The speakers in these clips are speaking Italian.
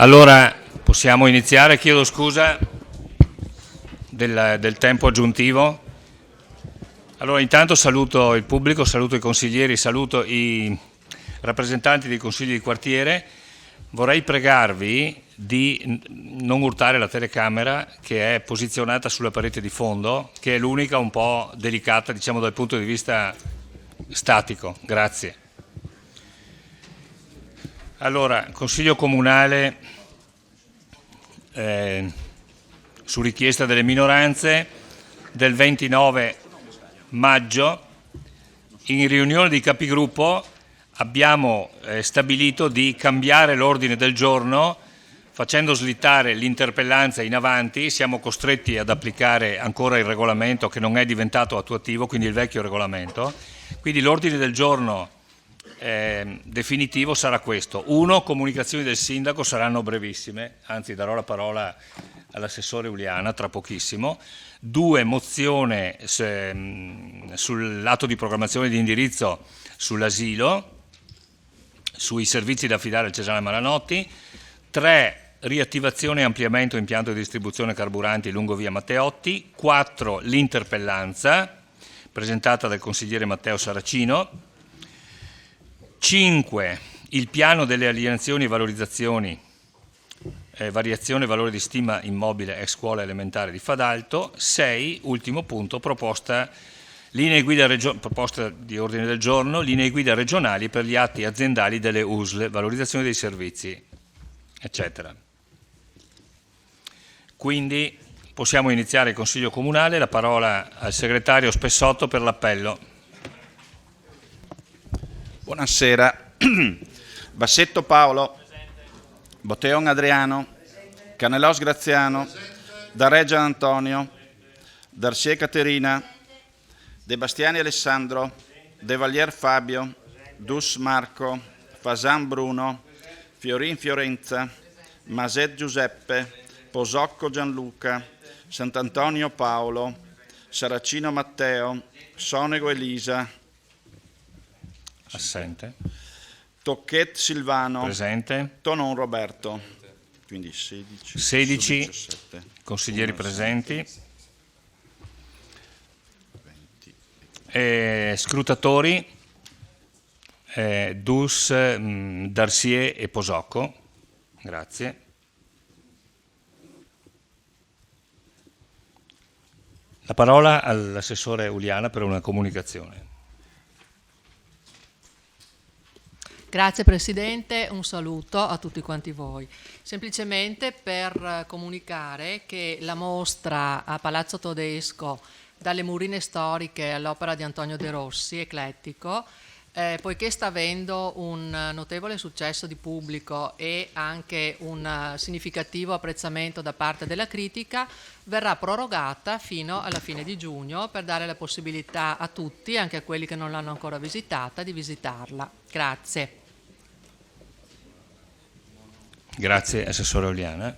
Allora, possiamo iniziare? Chiedo scusa del tempo aggiuntivo. Allora, intanto saluto il pubblico, saluto i consiglieri, saluto i rappresentanti dei consigli di quartiere. Vorrei pregarvi di non urtare la telecamera che è posizionata sulla parete di fondo, che è l'unica un po' delicata, diciamo, dal punto di vista statico. Grazie. Allora, Consiglio Comunale su richiesta delle minoranze del 29 maggio, in riunione di capigruppo abbiamo stabilito di cambiare l'ordine del giorno facendo slittare l'interpellanza in avanti. Siamo costretti ad applicare ancora il regolamento che non è diventato attuativo, quindi il vecchio regolamento. Quindi l'ordine del giorno definitivo sarà questo. 1. Comunicazioni del sindaco saranno brevissime, anzi darò la parola all'assessore Uliana tra pochissimo. 2. Mozione sull'atto di programmazione di indirizzo sull'asilo, sui servizi da affidare al Cesare Malanotti. 3. Riattivazione e ampliamento impianto di distribuzione carburanti lungo via Matteotti. 4. L'interpellanza presentata dal consigliere Matteo Saracino. 5. Il piano delle alienazioni e valorizzazioni, variazione valore di stima immobile ex scuola elementare di Fadalto. 6. Ultimo punto, proposta di ordine del giorno, linee guida regionali per gli atti aziendali delle USL, valorizzazione dei servizi, eccetera. Quindi possiamo iniziare il Consiglio Comunale. La parola al segretario Spessotto per l'appello. Buonasera. Bassetto Paolo, Botteon Adriano, Canelos Graziano, Darreggia Antonio, Darcier Caterina, De Bastiani Alessandro, De Valier Fabio, Dus Marco, Fasan Bruno, Fiorin Fiorenza, Maset Giuseppe, Posocco Gianluca, Sant'Antonio Paolo, Saracino Matteo, Sonego Elisa, assente. Tocchet Silvano, Presente. Tonon Roberto, quindi 16 consiglieri presenti. Scrutatori Dus, Darcier e Posocco. Grazie. La parola all'assessore Uliana per una comunicazione. Grazie Presidente, un saluto a tutti quanti voi. Semplicemente per comunicare che la mostra a Palazzo Todesco, dalle murine storiche all'opera di Antonio De Rossi, Eclettico, poiché sta avendo un notevole successo di pubblico e anche un significativo apprezzamento da parte della critica, verrà prorogata fino alla fine di giugno per dare la possibilità a tutti, anche a quelli che non l'hanno ancora visitata, di visitarla. Grazie. Grazie Assessore Uliana.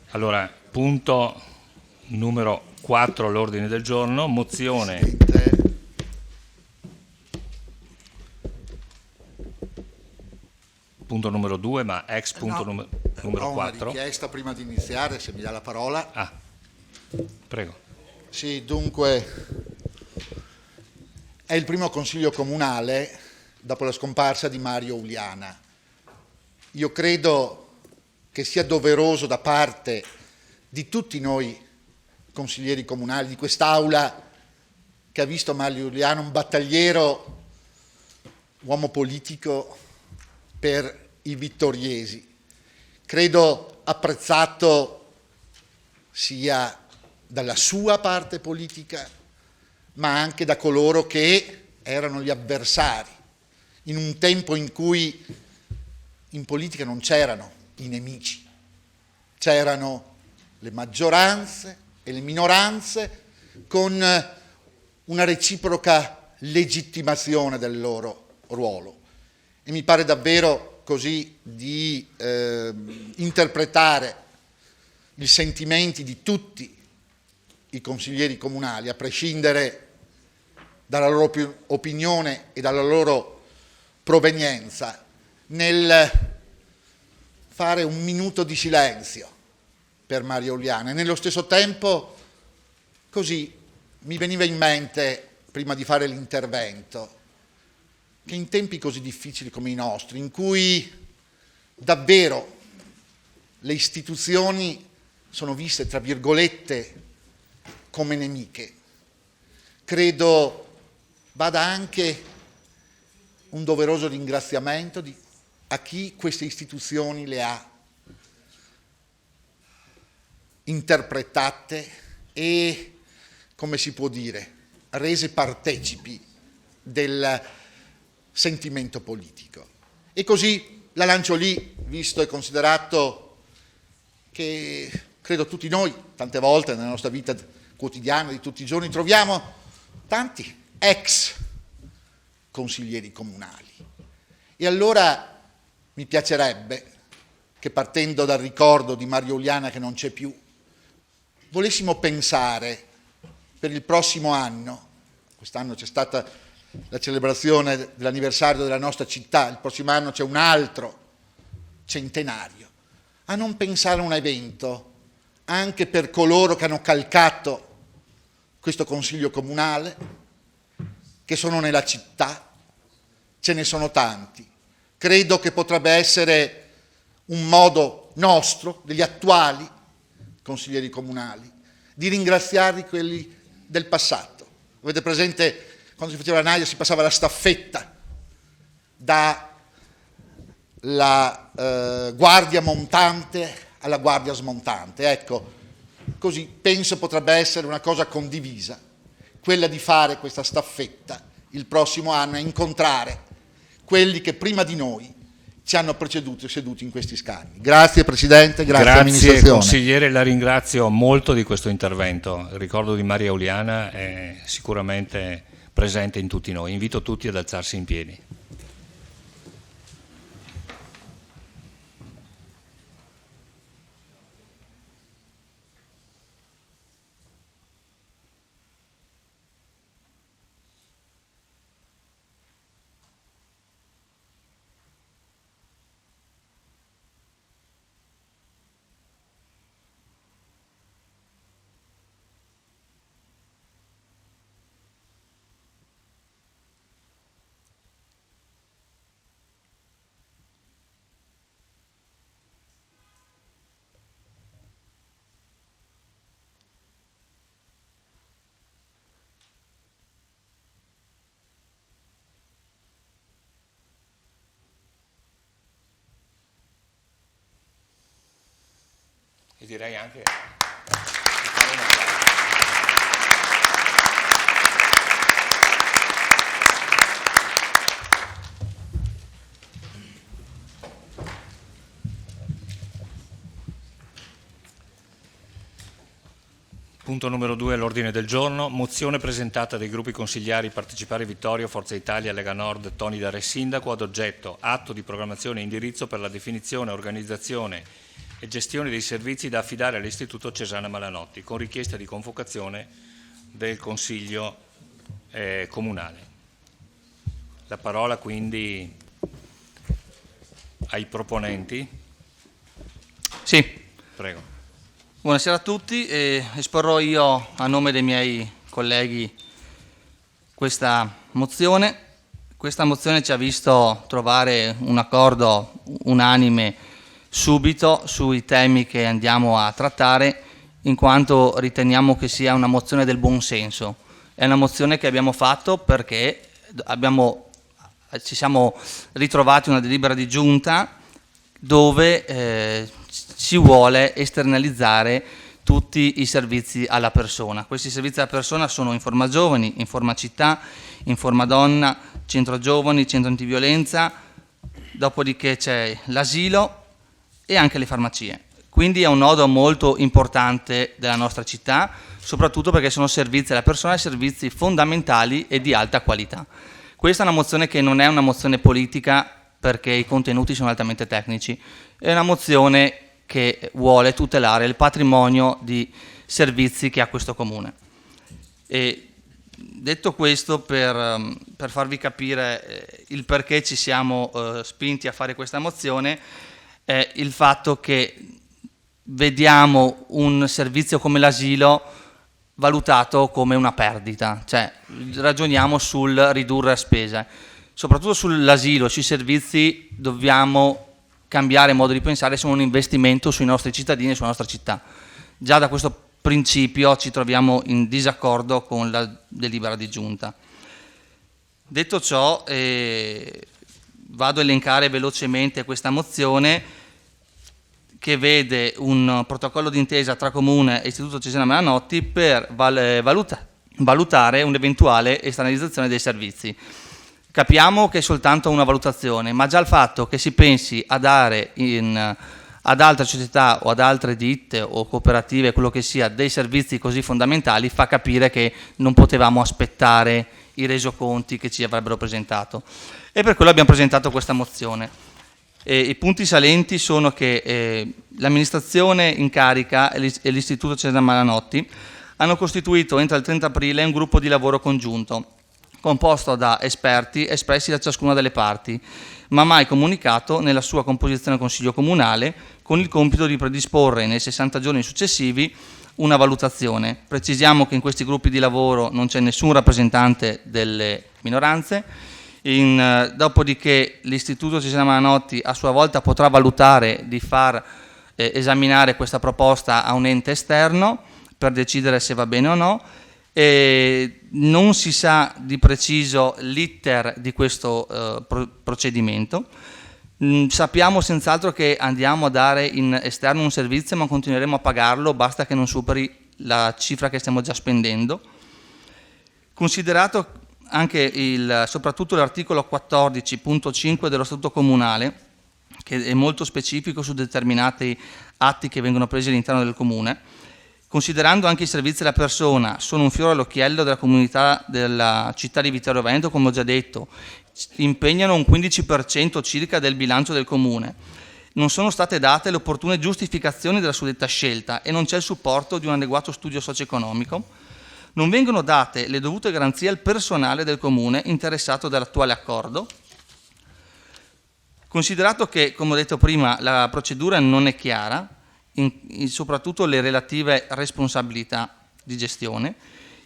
Allora, punto numero 4 all'ordine del giorno, mozione punto numero 2, ma ex punto numero 4. Ho una richiesta prima di iniziare, se mi dà la parola. Prego. Sì, dunque, è il primo consiglio comunale dopo la scomparsa di Mario Uliana. Io credo che sia doveroso da parte di tutti noi consiglieri comunali, di quest'Aula che ha visto Mario Uliana un battagliero, uomo politico per i vittoriesi. Credo apprezzato sia dalla sua parte politica, ma anche da coloro che erano gli avversari, in un tempo in cui in politica non c'erano i nemici, c'erano le maggioranze e le minoranze con una reciproca legittimazione del loro ruolo. E mi pare davvero così di interpretare i sentimenti di tutti i consiglieri comunali, a prescindere dalla loro opinione e dalla loro provenienza, nel fare un minuto di silenzio per Maria Uliana e nello stesso tempo così mi veniva in mente, prima di fare l'intervento, che in tempi così difficili come i nostri, in cui davvero le istituzioni sono viste, tra virgolette, come nemiche, credo vada anche un doveroso ringraziamento a chi queste istituzioni le ha interpretate e, come si può dire, rese partecipi del sentimento politico. E così la lancio lì, visto e considerato che credo tutti noi, tante volte nella nostra vita quotidiana di tutti i giorni, troviamo tanti ex consiglieri comunali. E allora mi piacerebbe che, partendo dal ricordo di Maria Uliana che non c'è più, volessimo pensare per il prossimo anno. Quest'anno c'è stata la celebrazione dell'anniversario della nostra città, il prossimo anno c'è un altro centenario, a non pensare a un evento anche per coloro che hanno calcato questo Consiglio Comunale, che sono nella città, ce ne sono tanti. Credo che potrebbe essere un modo nostro, degli attuali consiglieri comunali, di ringraziarli quelli del passato. Avete presente quando si faceva la Naia, si passava la staffetta dalla guardia montante alla guardia smontante. Ecco, così penso potrebbe essere una cosa condivisa, quella di fare questa staffetta il prossimo anno e incontrare quelli che prima di noi ci hanno preceduto e seduti in questi scagni. Grazie Presidente, grazie Amministrazione. Grazie Consigliere, la ringrazio molto di questo intervento. Il ricordo di Maria Uliana è sicuramente presente in tutti noi. Invito tutti ad alzarsi in piedi. E direi anche di fare un applauso. Punto numero 2 all'ordine del giorno, mozione presentata dai gruppi consigliari Partecipare Vittorio, Forza Italia, Lega Nord, Toni Dare Sindaco, ad oggetto atto di programmazione e indirizzo per la definizione, organizzazione e gestione dei servizi da affidare all'Istituto Cesana Malanotti, con richiesta di convocazione del Consiglio Comunale. La parola quindi ai proponenti. Sì. Prego. Buonasera a tutti, esporrò io a nome dei miei colleghi questa mozione. Questa mozione ci ha visto trovare un accordo unanime subito sui temi che andiamo a trattare, in quanto riteniamo che sia una mozione del buon senso. È una mozione che abbiamo fatto perché ci siamo ritrovati una delibera di giunta dove si vuole esternalizzare tutti i servizi alla persona. Questi servizi alla persona sono Informa Giovani, Informa Città, Informa Donna, Centro Giovani, Centro Antiviolenza, dopodiché c'è l'asilo e anche le farmacie. Quindi è un nodo molto importante della nostra città, soprattutto perché sono servizi alla persona e servizi fondamentali e di alta qualità. Questa è una mozione che non è una mozione politica, perché i contenuti sono altamente tecnici, è una mozione che vuole tutelare il patrimonio di servizi che ha questo comune. E detto questo, per farvi capire il perché ci siamo spinti a fare questa mozione, è il fatto che vediamo un servizio come l'asilo valutato come una perdita, cioè ragioniamo sul ridurre spese. Soprattutto sull'asilo, sui servizi dobbiamo cambiare modo di pensare, sono un investimento sui nostri cittadini e sulla nostra città. Già da questo principio ci troviamo in disaccordo con la delibera di giunta. Detto ciò, vado a elencare velocemente questa mozione che vede un protocollo d'intesa tra Comune e Istituto Cesena Melanotti per valutare un'eventuale esternalizzazione dei servizi. Capiamo che è soltanto una valutazione, ma già il fatto che si pensi a dare ad altre società o ad altre ditte o cooperative, quello che sia, dei servizi così fondamentali, fa capire che non potevamo aspettare i resoconti che ci avrebbero presentato. E per quello abbiamo presentato questa mozione. I punti salenti sono che l'amministrazione in carica e l'Istituto Cesena Melanotti hanno costituito entro il 30 aprile un gruppo di lavoro congiunto composto da esperti espressi da ciascuna delle parti, ma mai comunicato nella sua composizione al Consiglio Comunale, con il compito di predisporre nei 60 giorni successivi una valutazione. Precisiamo che in questi gruppi di lavoro non c'è nessun rappresentante delle minoranze, dopodiché l'Istituto Cesena Melanotti a sua volta potrà valutare di far esaminare questa proposta a un ente esterno per decidere se va bene o no. Non si sa di preciso l'iter di questo procedimento. Sappiamo senz'altro che andiamo a dare in esterno un servizio, ma continueremo a pagarlo, basta che non superi la cifra che stiamo già spendendo. Considerato anche soprattutto l'articolo 14.5 dello Statuto Comunale, che è molto specifico su determinati atti che vengono presi all'interno del Comune, considerando anche i servizi alla persona, sono un fiore all'occhiello della comunità della città di Vittorio Veneto, come ho già detto, impegnano un 15% circa del bilancio del Comune. Non sono state date le opportune giustificazioni della suddetta scelta e non c'è il supporto di un adeguato studio socio-economico. Non vengono date le dovute garanzie al personale del Comune interessato dall'attuale accordo. Considerato che, come ho detto prima, la procedura non è chiara, soprattutto le relative responsabilità di gestione,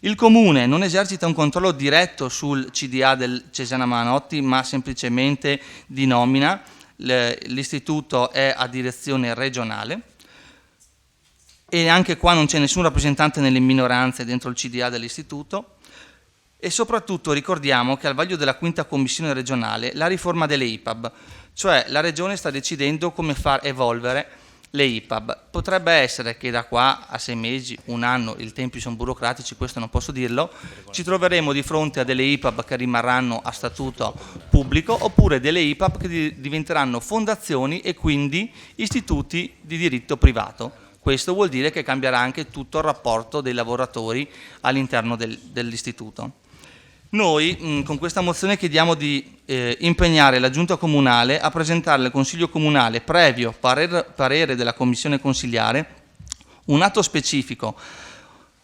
il Comune non esercita un controllo diretto sul CDA del Cesena Melanotti, ma semplicemente di nomina. L'istituto è a direzione regionale e anche qua non c'è nessun rappresentante nelle minoranze dentro il CDA dell'istituto. E soprattutto ricordiamo che al vaglio della quinta commissione regionale la riforma delle IPAB, cioè la regione sta decidendo come far evolvere le IPAB. Potrebbe essere che da qua a 6 mesi, un anno, i tempi sono burocratici, questo non posso dirlo, ci troveremo di fronte a delle IPAB che rimarranno a statuto pubblico oppure delle IPAB che diventeranno fondazioni e quindi istituti di diritto privato. Questo vuol dire che cambierà anche tutto il rapporto dei lavoratori all'interno dell'istituto. Noi con questa mozione chiediamo di impegnare la Giunta Comunale a presentare al Consiglio Comunale, previo parere della Commissione Consiliare, un atto specifico,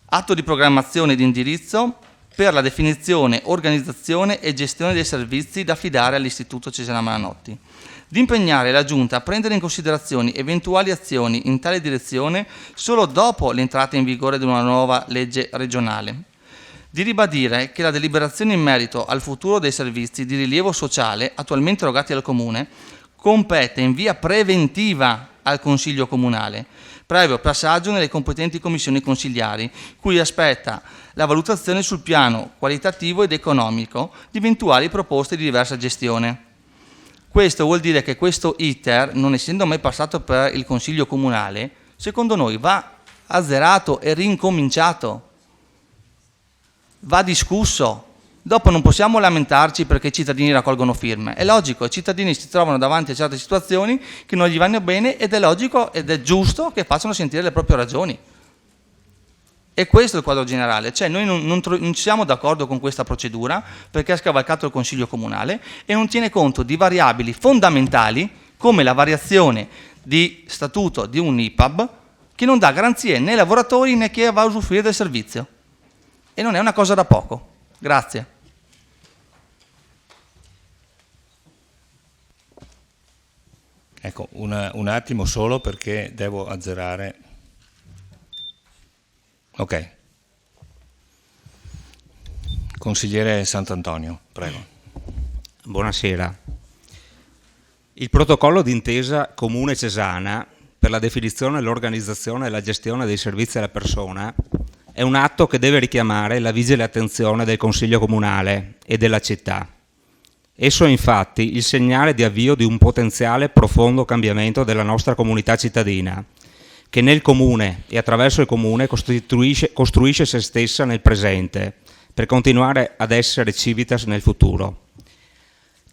atto di programmazione e di indirizzo per la definizione, organizzazione e gestione dei servizi da affidare all'Istituto Cesena Melanotti. Di impegnare la Giunta a prendere in considerazione eventuali azioni in tale direzione solo dopo l'entrata in vigore di una nuova legge regionale. Di ribadire che la deliberazione in merito al futuro dei servizi di rilievo sociale attualmente erogati al Comune compete in via preventiva al Consiglio Comunale, previo passaggio nelle competenti commissioni consiliari, cui aspetta la valutazione sul piano qualitativo ed economico di eventuali proposte di diversa gestione. Questo vuol dire che questo iter, non essendo mai passato per il Consiglio Comunale, secondo noi va azzerato e rincominciato. Va discusso, dopo non possiamo lamentarci perché i cittadini raccolgono firme, è logico, i cittadini si trovano davanti a certe situazioni che non gli vanno bene ed è logico ed è giusto che facciano sentire le proprie ragioni. E questo è il quadro generale, cioè noi non siamo d'accordo con questa procedura perché ha scavalcato il Consiglio Comunale e non tiene conto di variabili fondamentali come la variazione di statuto di un IPAB che non dà garanzie né ai lavoratori né a chi va a usufruire del servizio. E non è una cosa da poco. Grazie. Ecco, un attimo solo perché devo azzerare. Ok. Consigliere Sant'Antonio, prego. Buonasera. Il protocollo d'intesa comune cesana per la definizione, l'organizzazione e la gestione dei servizi alla persona è un atto che deve richiamare la vigile attenzione del Consiglio Comunale e della città. Esso è infatti il segnale di avvio di un potenziale profondo cambiamento della nostra comunità cittadina, che nel comune e attraverso il comune costruisce se stessa nel presente, per continuare ad essere civitas nel futuro.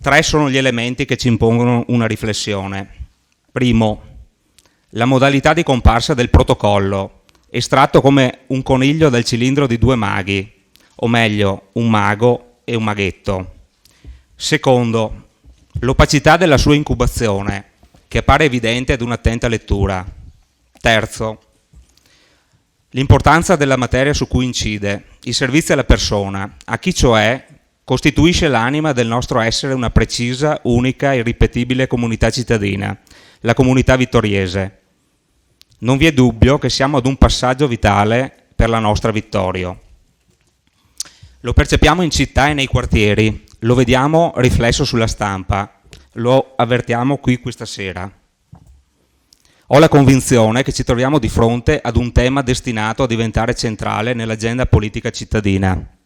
3 sono gli elementi che ci impongono una riflessione. Primo, la modalità di comparsa del protocollo, estratto come un coniglio dal cilindro di 2 maghi, o meglio, un mago e un maghetto. Secondo, l'opacità della sua incubazione, che appare evidente ad un'attenta lettura. Terzo, l'importanza della materia su cui incide, i servizi alla persona, a chi cioè costituisce l'anima del nostro essere una precisa, unica e irripetibile comunità cittadina, la comunità vittoriese. Non vi è dubbio che siamo ad un passaggio vitale per la nostra Vittorio. Lo percepiamo in città e nei quartieri, lo vediamo riflesso sulla stampa, lo avvertiamo qui questa sera. Ho la convinzione che ci troviamo di fronte ad un tema destinato a diventare centrale nell'agenda politica cittadina.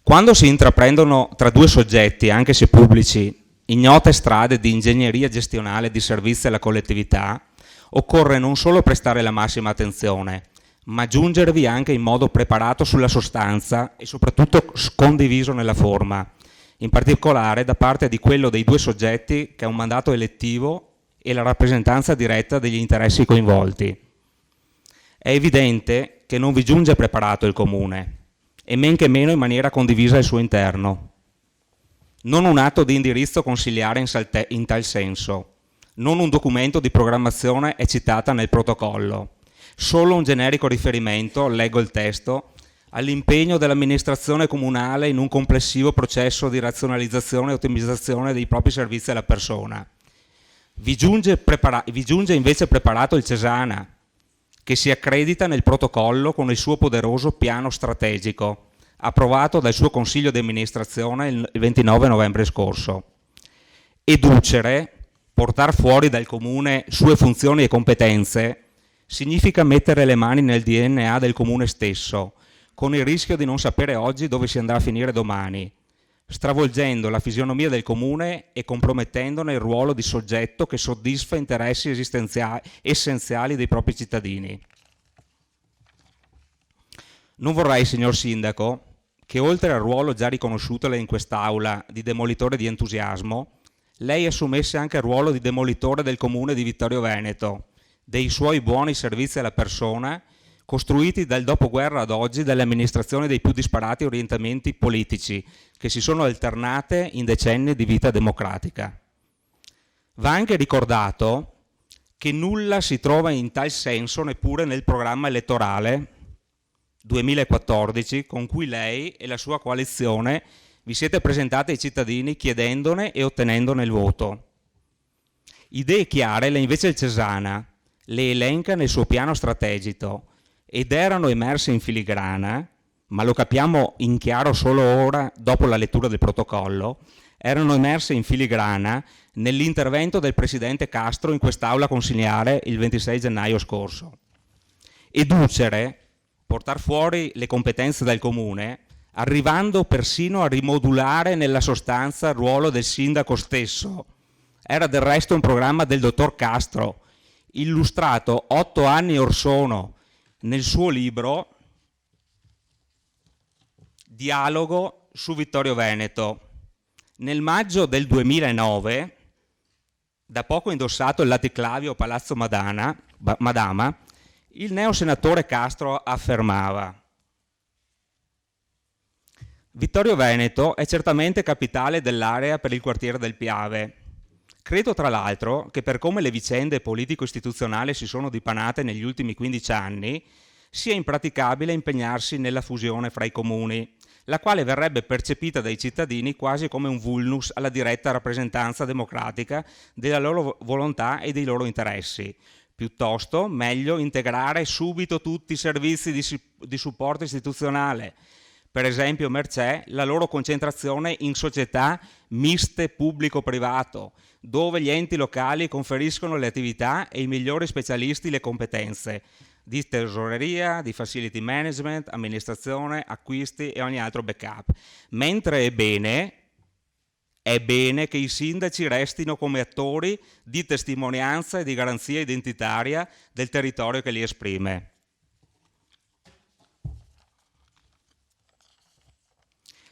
Quando si intraprendono tra 2 soggetti, anche se pubblici, ignote strade di ingegneria gestionale di servizi alla collettività, occorre non solo prestare la massima attenzione, ma giungervi anche in modo preparato sulla sostanza e soprattutto condiviso nella forma, in particolare da parte di quello dei 2 soggetti che ha un mandato elettivo e la rappresentanza diretta degli interessi coinvolti. È evidente che non vi giunge preparato il comune, e men che meno in maniera condivisa al suo interno. Non un atto di indirizzo consiliare in tal senso, non un documento di programmazione è citata nel protocollo, solo un generico riferimento, leggo il testo, all'impegno dell'amministrazione comunale in un complessivo processo di razionalizzazione e ottimizzazione dei propri servizi alla persona. Vi giunge invece preparato il Cesana, che si accredita nel protocollo con il suo poderoso piano strategico, approvato dal suo consiglio di amministrazione il 29 novembre scorso. Educere, portare fuori dal comune sue funzioni e competenze, significa mettere le mani nel DNA del comune stesso, con il rischio di non sapere oggi dove si andrà a finire domani, stravolgendo la fisionomia del comune e compromettendone il ruolo di soggetto che soddisfa interessi essenziali dei propri cittadini. Non vorrei, signor Sindaco, che oltre al ruolo già riconosciutole in quest'Aula di demolitore di entusiasmo, lei assumesse anche il ruolo di demolitore del comune di Vittorio Veneto, dei suoi buoni servizi alla persona, costruiti dal dopoguerra ad oggi dalle amministrazioni dei più disparati orientamenti politici, che si sono alternate in decenni di vita democratica. Va anche ricordato che nulla si trova in tal senso neppure nel programma elettorale 2014 con cui lei e la sua coalizione vi siete presentati ai cittadini chiedendone e ottenendone il voto. Idee chiare le invece il Cesana le elenca nel suo piano strategico ed erano emerse in filigrana, ma lo capiamo in chiaro solo ora dopo la lettura del protocollo, erano emerse in filigrana nell'intervento del presidente Castro in quest'aula consiliare il 26 gennaio scorso. Educere, portare fuori le competenze del comune, arrivando persino a rimodulare nella sostanza il ruolo del sindaco stesso. Era del resto un programma del dottor Castro, illustrato 8 anni or sono nel suo libro Dialogo su Vittorio Veneto. Nel maggio del 2009, da poco indossato il laticlavio Palazzo Madama, il neosenatore Castro affermava: Vittorio Veneto è certamente capitale dell'area per il quartiere del Piave. Credo tra l'altro che per come le vicende politico-istituzionali si sono dipanate negli ultimi 15 anni, sia impraticabile impegnarsi nella fusione fra i comuni, la quale verrebbe percepita dai cittadini quasi come un vulnus alla diretta rappresentanza democratica della loro volontà e dei loro interessi. Piuttosto, meglio integrare subito tutti i servizi di supporto istituzionale, per esempio mercé la loro concentrazione in società miste pubblico-privato, dove gli enti locali conferiscono le attività e i migliori specialisti le competenze di tesoreria, di facility management, amministrazione, acquisti e ogni altro backup. Mentre è bene che i sindaci restino come attori di testimonianza e di garanzia identitaria del territorio che li esprime.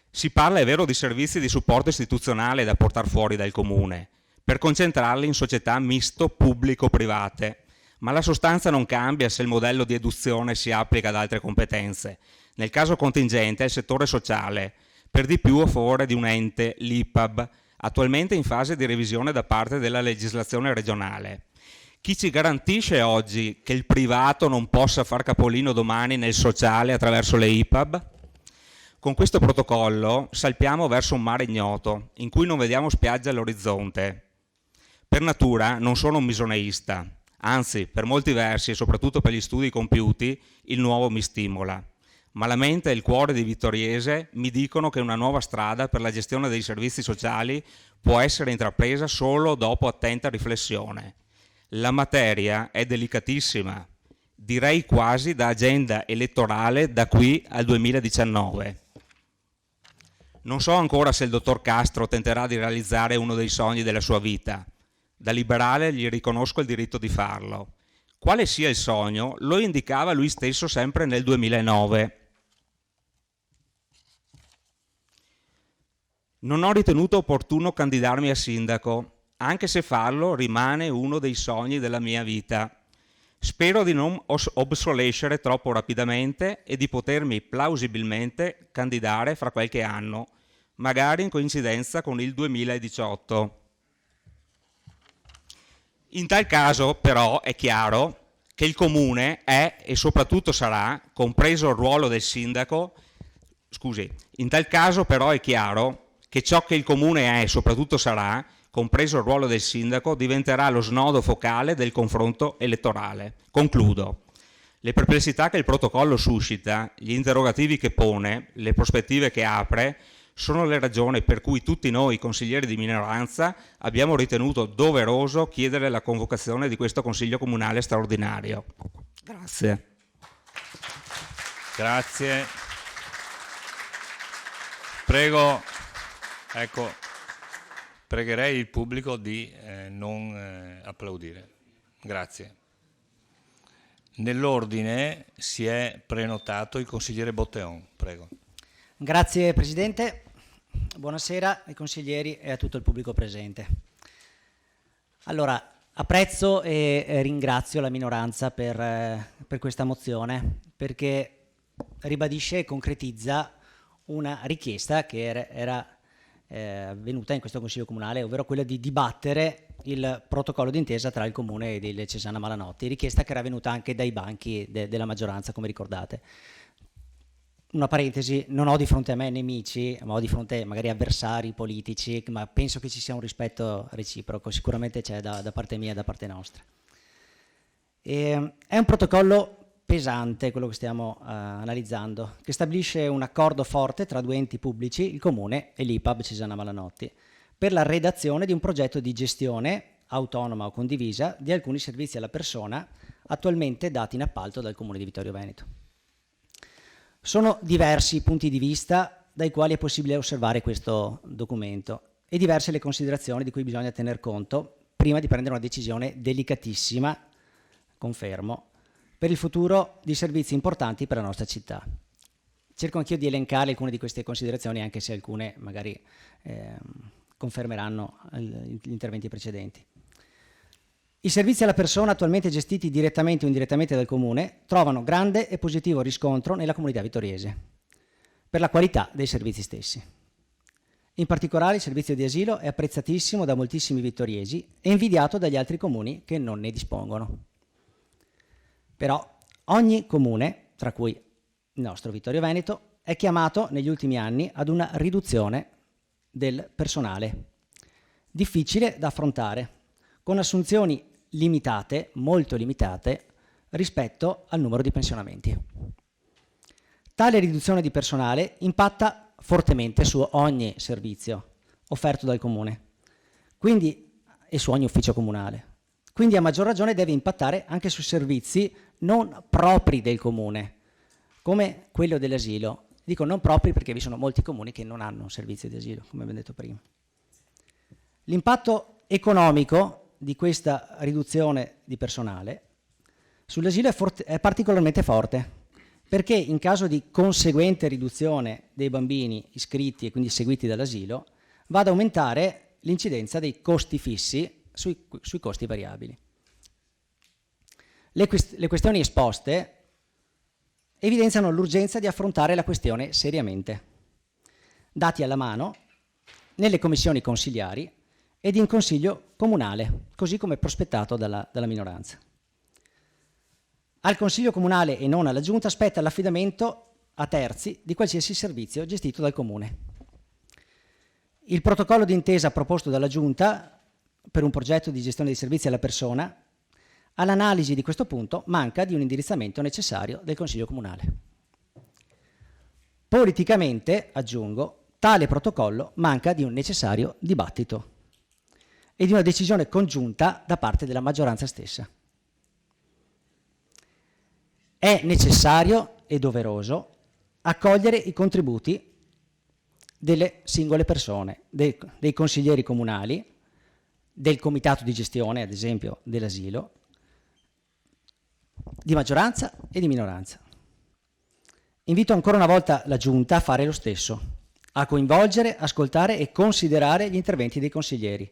Si parla, è vero, di servizi di supporto istituzionale da portare fuori dal comune, per concentrarli in società misto pubblico-private, ma la sostanza non cambia se il modello di eduzione si applica ad altre competenze. Nel caso contingente è il settore sociale, per di più a favore di un ente, l'IPAB, attualmente in fase di revisione da parte della legislazione regionale. Chi ci garantisce oggi che il privato non possa far capolino domani nel sociale attraverso le IPAB? Con questo protocollo salpiamo verso un mare ignoto, in cui non vediamo spiaggia all'orizzonte. Per natura non sono un misoneista, anzi, per molti versi, e soprattutto per gli studi compiuti, il nuovo mi stimola. Ma la mente e il cuore di Vittoriese mi dicono che una nuova strada per la gestione dei servizi sociali può essere intrapresa solo dopo attenta riflessione. La materia è delicatissima, direi quasi da agenda elettorale da qui al 2019. Non so ancora se il dottor Castro tenterà di realizzare uno dei sogni della sua vita. Da liberale gli riconosco il diritto di farlo. Quale sia il sogno lo indicava lui stesso sempre nel 2009. Non ho ritenuto opportuno candidarmi a sindaco, anche se farlo rimane uno dei sogni della mia vita. Spero di non obsolescere troppo rapidamente e di potermi plausibilmente candidare fra qualche anno, magari in coincidenza con il 2018. In tal caso, però, è chiaro che il comune è e soprattutto sarà, compreso il ruolo del sindaco, in tal caso però è chiaro che ciò che il comune è e soprattutto sarà, compreso il ruolo del sindaco, diventerà lo snodo focale del confronto elettorale. Concludo. Le perplessità che il protocollo suscita, gli interrogativi che pone, le prospettive che apre, sono le ragioni per cui tutti noi, consiglieri di minoranza, abbiamo ritenuto doveroso chiedere la convocazione di questo Consiglio Comunale straordinario. Grazie. Grazie. Prego, pregherei il pubblico di non applaudire. Grazie. Nell'ordine si è prenotato il consigliere Botteon, prego. Grazie Presidente, buonasera ai consiglieri e a tutto il pubblico presente. Allora, apprezzo e ringrazio la minoranza per questa mozione, perché ribadisce e concretizza una richiesta che era venuta in questo Consiglio Comunale, ovvero quella di dibattere il protocollo d'intesa tra il Comune e il Cesana Malanotti, richiesta che era venuta anche dai banchi della maggioranza, come ricordate. Una parentesi, non ho di fronte a me nemici, ma ho di fronte magari avversari politici, ma penso che ci sia un rispetto reciproco, sicuramente c'è da parte mia e da parte nostra. È un protocollo pesante quello che stiamo analizzando, che stabilisce un accordo forte tra due enti pubblici, il Comune e l'IPAB Cesana Malanotti, per la redazione di un progetto di gestione autonoma o condivisa di alcuni servizi alla persona attualmente dati in appalto dal Comune di Vittorio Veneto. Sono diversi i punti di vista dai quali è possibile osservare questo documento e diverse le considerazioni di cui bisogna tener conto prima di prendere una decisione delicatissima, confermo, per il futuro di servizi importanti per la nostra città. Cerco anch'io di elencare alcune di queste considerazioni, anche se alcune magari confermeranno gli interventi precedenti. I servizi alla persona attualmente gestiti direttamente o indirettamente dal Comune trovano grande e positivo riscontro nella comunità vittoriese per la qualità dei servizi stessi. In particolare il servizio di asilo è apprezzatissimo da moltissimi vittoriesi e invidiato dagli altri comuni che non ne dispongono. Però ogni comune tra cui il nostro Vittorio Veneto, è chiamato negli ultimi anni ad una riduzione del personale, difficile da affrontare, con assunzioni limitate, molto limitate, rispetto al numero di pensionamenti. Tale riduzione di personale impatta fortemente su ogni servizio offerto dal Comune, quindi, e su ogni ufficio comunale. Quindi a maggior ragione deve impattare anche su servizi non propri del Comune, come quello dell'asilo. Dico non propri perché vi sono molti comuni che non hanno un servizio di asilo, come abbiamo detto prima. L'impatto economico di questa riduzione di personale sull'asilo è particolarmente forte, perché in caso di conseguente riduzione dei bambini iscritti e quindi seguiti dall'asilo, va ad aumentare l'incidenza dei costi fissi sui costi variabili. Le questioni esposte evidenziano l'urgenza di affrontare la questione seriamente, dati alla mano nelle commissioni consiliari ed in consiglio comunale, così come prospettato dalla minoranza. Al consiglio comunale e non alla giunta spetta l'affidamento a terzi di qualsiasi servizio gestito dal comune. Il protocollo d'intesa proposto dalla giunta per un progetto di gestione dei servizi alla persona, all'analisi di questo punto manca di un indirizzamento necessario del consiglio comunale. Politicamente, aggiungo, tale protocollo manca di un necessario dibattito e di una decisione congiunta da parte della maggioranza stessa. È necessario e doveroso accogliere i contributi delle singole persone, dei consiglieri comunali, del comitato di gestione, ad esempio, dell'asilo, di maggioranza e di minoranza. Invito ancora una volta la Giunta a fare lo stesso, a coinvolgere, ascoltare e considerare gli interventi dei consiglieri,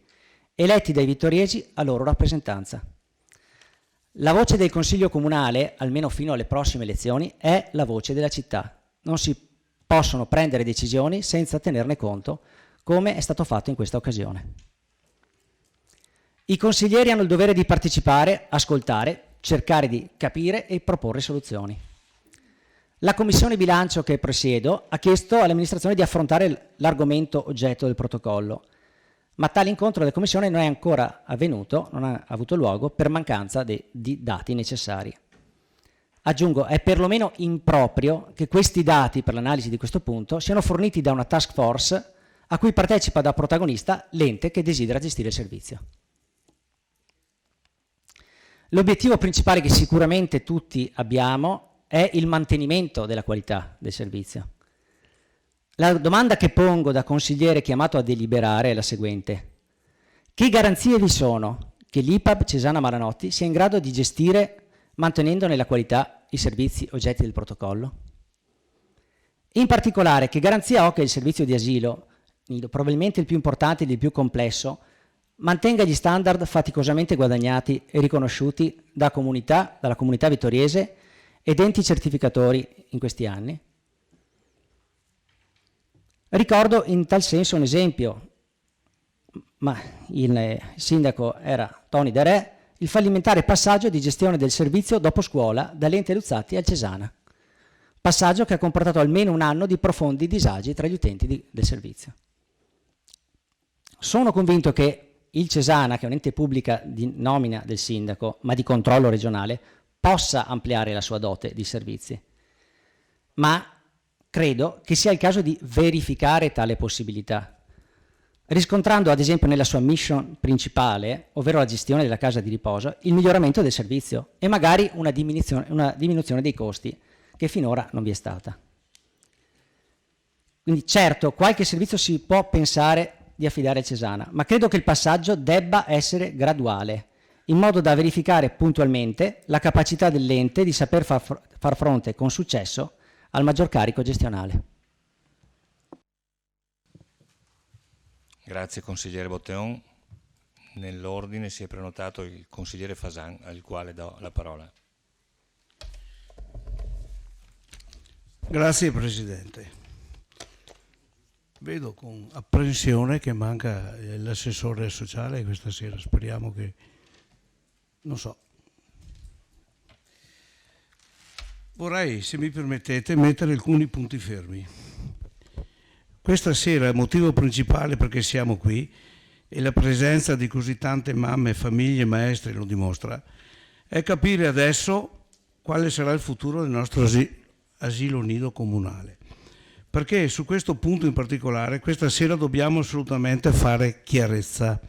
eletti dai vittoriesi a loro rappresentanza. La voce del Consiglio Comunale, almeno fino alle prossime elezioni, è la voce della città. Non si possono prendere decisioni senza tenerne conto, come è stato fatto in questa occasione. I consiglieri hanno il dovere di partecipare, ascoltare, cercare di capire e proporre soluzioni. La Commissione Bilancio che presiedo ha chiesto all'amministrazione di affrontare l'argomento oggetto del protocollo, ma tale incontro della Commissione non è ancora avvenuto, non ha avuto luogo per mancanza di dati necessari. Aggiungo, è perlomeno improprio che questi dati per l'analisi di questo punto siano forniti da una task force a cui partecipa da protagonista l'ente che desidera gestire il servizio. L'obiettivo principale che sicuramente tutti abbiamo è il mantenimento della qualità del servizio. La domanda che pongo da consigliere chiamato a deliberare è la seguente. Che garanzie vi sono che l'IPAB Cesana Maranotti sia in grado di gestire, mantenendo nella qualità, i servizi oggetti del protocollo? In particolare, che garanzia ho che il servizio di asilo, probabilmente il più importante ed il più complesso, mantenga gli standard faticosamente guadagnati e riconosciuti dalla comunità vittoriese ed enti certificatori in questi anni? Ricordo in tal senso un esempio, ma il sindaco era Tony De Re, il fallimentare passaggio di gestione del servizio dopo scuola dall'ente Luzzatti al Cesana, passaggio che ha comportato almeno un anno di profondi disagi tra gli utenti del servizio. Sono convinto che il Cesana, che è un'ente pubblica di nomina del sindaco, ma di controllo regionale, possa ampliare la sua dote di servizi, ma credo che sia il caso di verificare tale possibilità, riscontrando ad esempio nella sua mission principale, ovvero la gestione della casa di riposo, il miglioramento del servizio e magari una diminuzione dei costi che finora non vi è stata. Quindi certo, qualche servizio si può pensare di affidare al Cesana, ma credo che il passaggio debba essere graduale, in modo da verificare puntualmente la capacità dell'ente di saper far fronte con successo al maggior carico gestionale. Grazie consigliere Botteon. Nell'ordine si è prenotato il consigliere Fasan, al quale do la parola. Grazie Presidente. Vedo con apprensione che manca l'assessore sociale questa sera, speriamo che, non so. vorrei, se mi permettete, mettere alcuni punti fermi. Questa sera il motivo principale perché siamo qui, e la presenza di così tante mamme, famiglie, maestre lo dimostra, è capire adesso quale sarà il futuro del nostro asilo nido comunale. Perché su questo punto in particolare questa sera dobbiamo assolutamente fare chiarezza.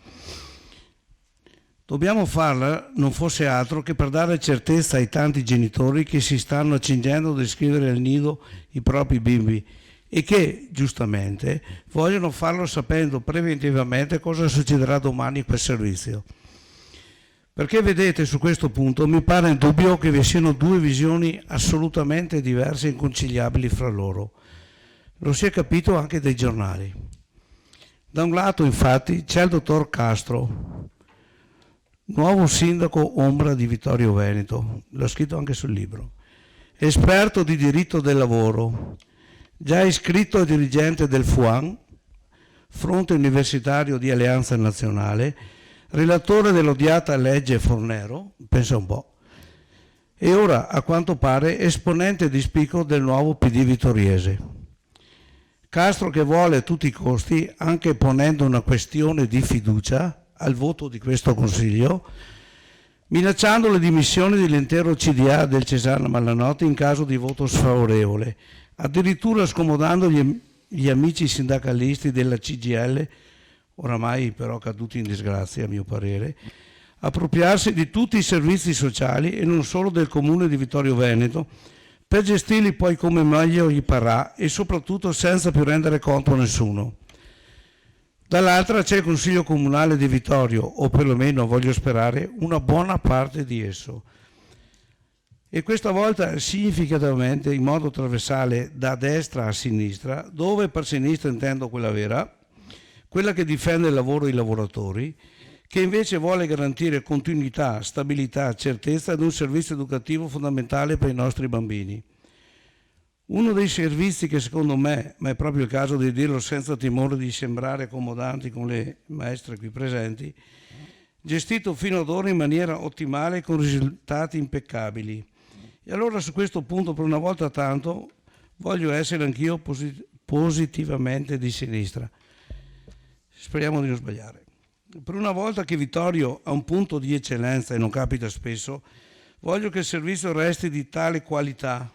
Dobbiamo farla non fosse altro che per dare certezza ai tanti genitori che si stanno accingendo ad iscrivere al nido i propri bimbi e che, giustamente, vogliono farlo sapendo preventivamente cosa succederà domani quel servizio. Perché vedete, su questo punto mi pare indubbio che vi siano due visioni assolutamente diverse e inconciliabili fra loro. Lo si è capito anche dai giornali. Da un lato, infatti, c'è il dottor Castro, nuovo sindaco ombra di Vittorio Veneto, l'ho scritto anche sul libro, esperto di diritto del lavoro, già iscritto e dirigente del FUAN, Fronte Universitario di Alleanza Nazionale, relatore dell'odiata legge Fornero, pensa un po', e ora, a quanto pare, esponente di spicco del nuovo PD vittoriese. Castro che vuole a tutti i costi, anche ponendo una questione di fiducia al voto di questo Consiglio, minacciando le dimissioni dell'intero CDA del Cesana Malanotti in caso di voto sfavorevole, addirittura scomodando gli amici sindacalisti della CGIL, oramai però caduti in disgrazia a mio parere, appropriarsi di tutti i servizi sociali e non solo del comune di Vittorio Veneto, per gestirli poi come meglio gli parrà e soprattutto senza più rendere conto a nessuno. Dall'altra c'è il Consiglio Comunale di Vittorio, o perlomeno voglio sperare una buona parte di esso. E questa volta significativamente in modo trasversale da destra a sinistra, dove per sinistra intendo quella vera, quella che difende il lavoro e i lavoratori, che invece vuole garantire continuità, stabilità, certezza ad un servizio educativo fondamentale per i nostri bambini. Uno dei servizi che secondo me, ma è proprio il caso di dirlo senza timore di sembrare accomodanti con le maestre qui presenti, gestito fino ad ora in maniera ottimale con risultati impeccabili. E allora su questo punto per una volta tanto voglio essere anch'io positivamente di sinistra. Speriamo di non sbagliare. Per una volta che Vittorio ha un punto di eccellenza e non capita spesso, voglio che il servizio resti di tale qualità,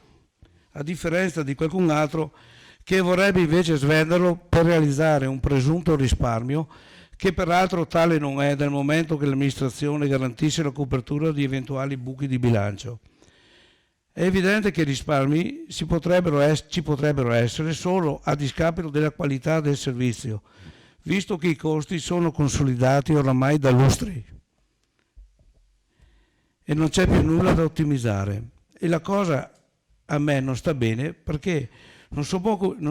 a differenza di qualcun altro che vorrebbe invece svenderlo per realizzare un presunto risparmio che peraltro tale non è dal momento che l'amministrazione garantisce la copertura di eventuali buchi di bilancio. È evidente che i risparmi ci potrebbero essere solo a discapito della qualità del servizio, visto che i costi sono consolidati oramai da lustri e non c'è più nulla da ottimizzare. E la cosa a me non sta bene perché non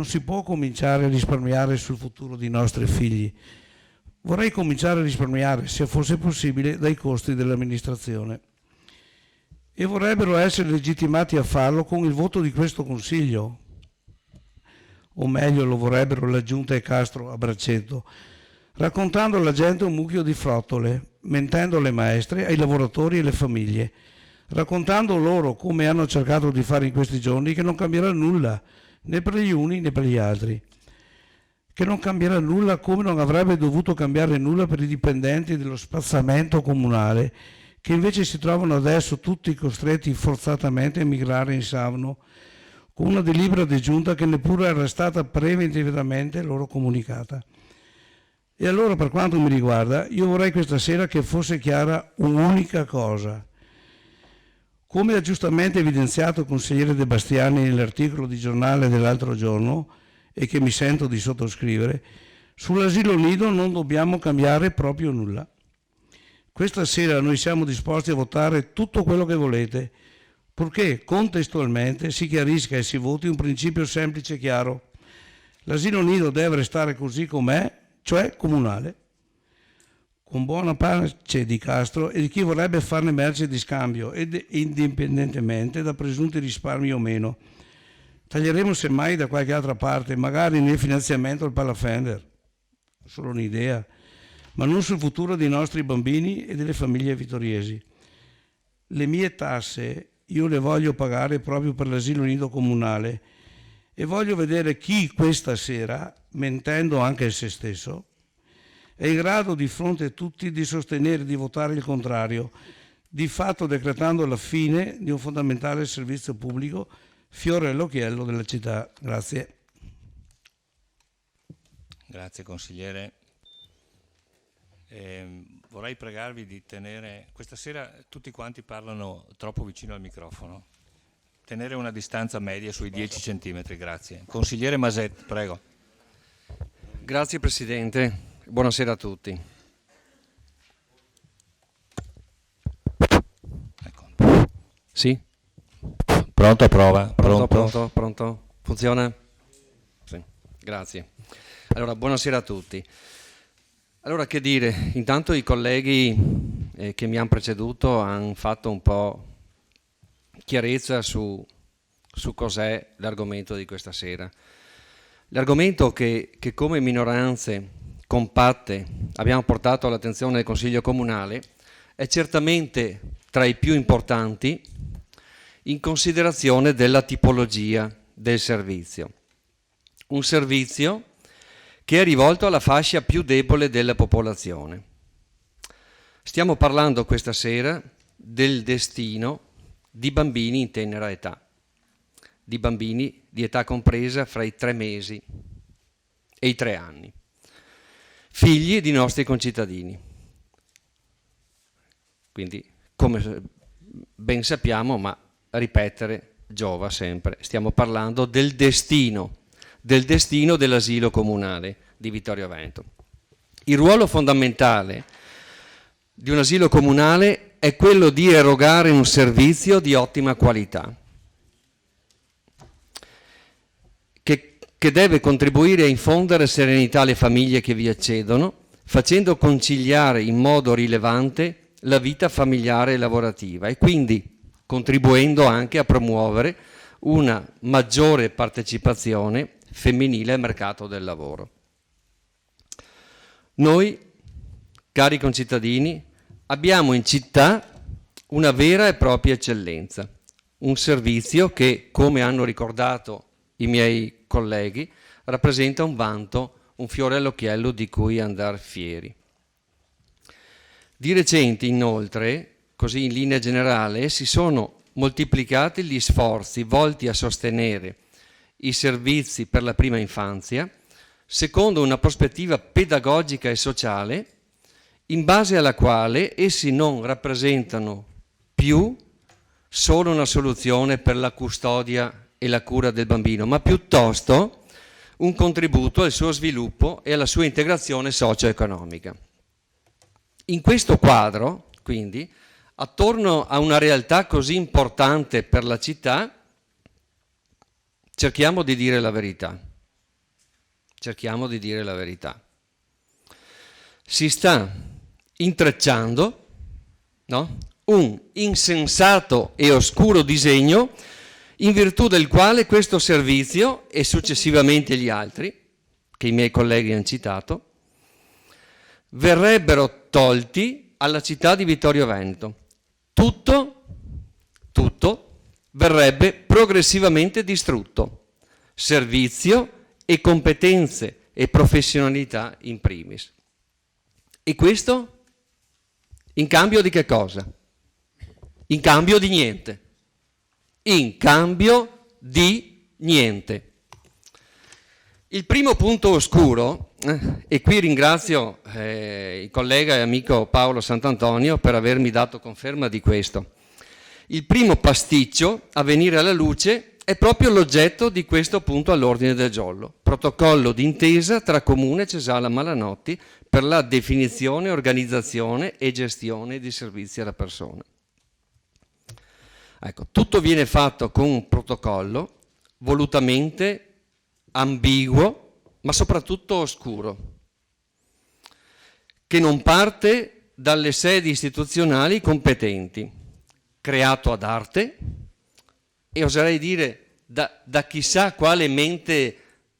si può cominciare a risparmiare sul futuro dei nostri figli. Vorrei cominciare a risparmiare, se fosse possibile, dai costi dell'amministrazione. E vorrebbero essere legittimati a farlo con il voto di questo Consiglio, o meglio lo vorrebbero la Giunta e Castro a braccetto, raccontando alla gente un mucchio di frottole, mentendo alle maestre, ai lavoratori e alle famiglie, raccontando loro, come hanno cercato di fare in questi giorni, che non cambierà nulla, né per gli uni né per gli altri, che non cambierà nulla come non avrebbe dovuto cambiare nulla per i dipendenti dello spazzamento comunale, che invece si trovano adesso tutti costretti forzatamente a emigrare in Savno, con una delibera di giunta che neppure era stata preventivamente loro comunicata. E allora, per quanto mi riguarda, io vorrei questa sera che fosse chiara un'unica cosa. Come ha giustamente evidenziato il consigliere De Bastiani nell'articolo di giornale dell'altro giorno, e che mi sento di sottoscrivere, sull'asilo nido non dobbiamo cambiare proprio nulla. Questa sera noi siamo disposti a votare tutto quello che volete, purché contestualmente si chiarisca e si voti un principio semplice e chiaro. L'asilo nido deve restare così com'è, cioè comunale, con buona pace di Castro e di chi vorrebbe farne merce di scambio, ed indipendentemente da presunti risparmi o meno. Taglieremo semmai da qualche altra parte, magari nel finanziamento al Palafender, solo un'idea, ma non sul futuro dei nostri bambini e delle famiglie vittoriesi. Le mie tasse io le voglio pagare proprio per l'asilo nido comunale e voglio vedere chi questa sera, mentendo anche a se stesso, è in grado di fronte a tutti di sostenere, di votare il contrario, di fatto decretando la fine di un fondamentale servizio pubblico, fiore all'occhiello della città. Grazie. Grazie consigliere. Vorrei pregarvi di tenere, questa sera tutti quanti parlano troppo vicino al microfono, tenere una distanza media sui 10 centimetri, grazie. Consigliere Maset, prego. Grazie Presidente, buonasera a tutti. Ecco. Sì? Pronto, prova. Pronto? Funziona? Sì, grazie. Allora, buonasera a tutti. Allora, che dire, intanto i colleghi che mi hanno preceduto hanno fatto un po' chiarezza su cos'è l'argomento di questa sera. L'argomento che come minoranze compatte abbiamo portato all'attenzione del Consiglio Comunale è certamente tra i più importanti in considerazione della tipologia del servizio. Un servizio che è rivolto alla fascia più debole della popolazione. Stiamo parlando questa sera del destino di bambini in tenera età, di bambini di età compresa fra i 3 mesi e i 3 anni, figli di nostri concittadini. Quindi, come ben sappiamo, ma ripetere giova sempre, stiamo parlando del destino dell'asilo comunale di Vittorio Veneto. Il ruolo fondamentale di un asilo comunale è quello di erogare un servizio di ottima qualità, che deve contribuire a infondere serenità alle famiglie che vi accedono, facendo conciliare in modo rilevante la vita familiare e lavorativa e quindi contribuendo anche a promuovere una maggiore partecipazione femminile al mercato del lavoro. Noi, cari concittadini, abbiamo in città una vera e propria eccellenza, un servizio che, come hanno ricordato i miei colleghi, rappresenta un vanto, un fiore all'occhiello di cui andar fieri. Di recente, inoltre, così in linea generale, si sono moltiplicati gli sforzi volti a sostenere i servizi per la prima infanzia, secondo una prospettiva pedagogica e sociale, in base alla quale essi non rappresentano più solo una soluzione per la custodia e la cura del bambino, ma piuttosto un contributo al suo sviluppo e alla sua integrazione socio-economica. In questo quadro, quindi, attorno a una realtà così importante per la città, cerchiamo di dire la verità. Si sta intrecciando, no? Un insensato e oscuro disegno in virtù del quale questo servizio e successivamente gli altri, che i miei colleghi hanno citato, verrebbero tolti alla città di Vittorio Veneto. Tutto verrebbe progressivamente distrutto, servizio e competenze e professionalità in primis. E questo in cambio di che cosa? In cambio di niente. Il primo punto oscuro, e qui ringrazio il collega e amico Paolo Sant'Antonio per avermi dato conferma di questo. Il primo pasticcio a venire alla luce è proprio l'oggetto di questo punto all'ordine del giorno, protocollo d'intesa tra Comune Cesala Malanotti per la definizione, organizzazione e gestione di servizi alla persona. Ecco, tutto viene fatto con un protocollo volutamente ambiguo, ma soprattutto oscuro, che non parte dalle sedi istituzionali competenti, creato ad arte e oserei dire da chissà quale mente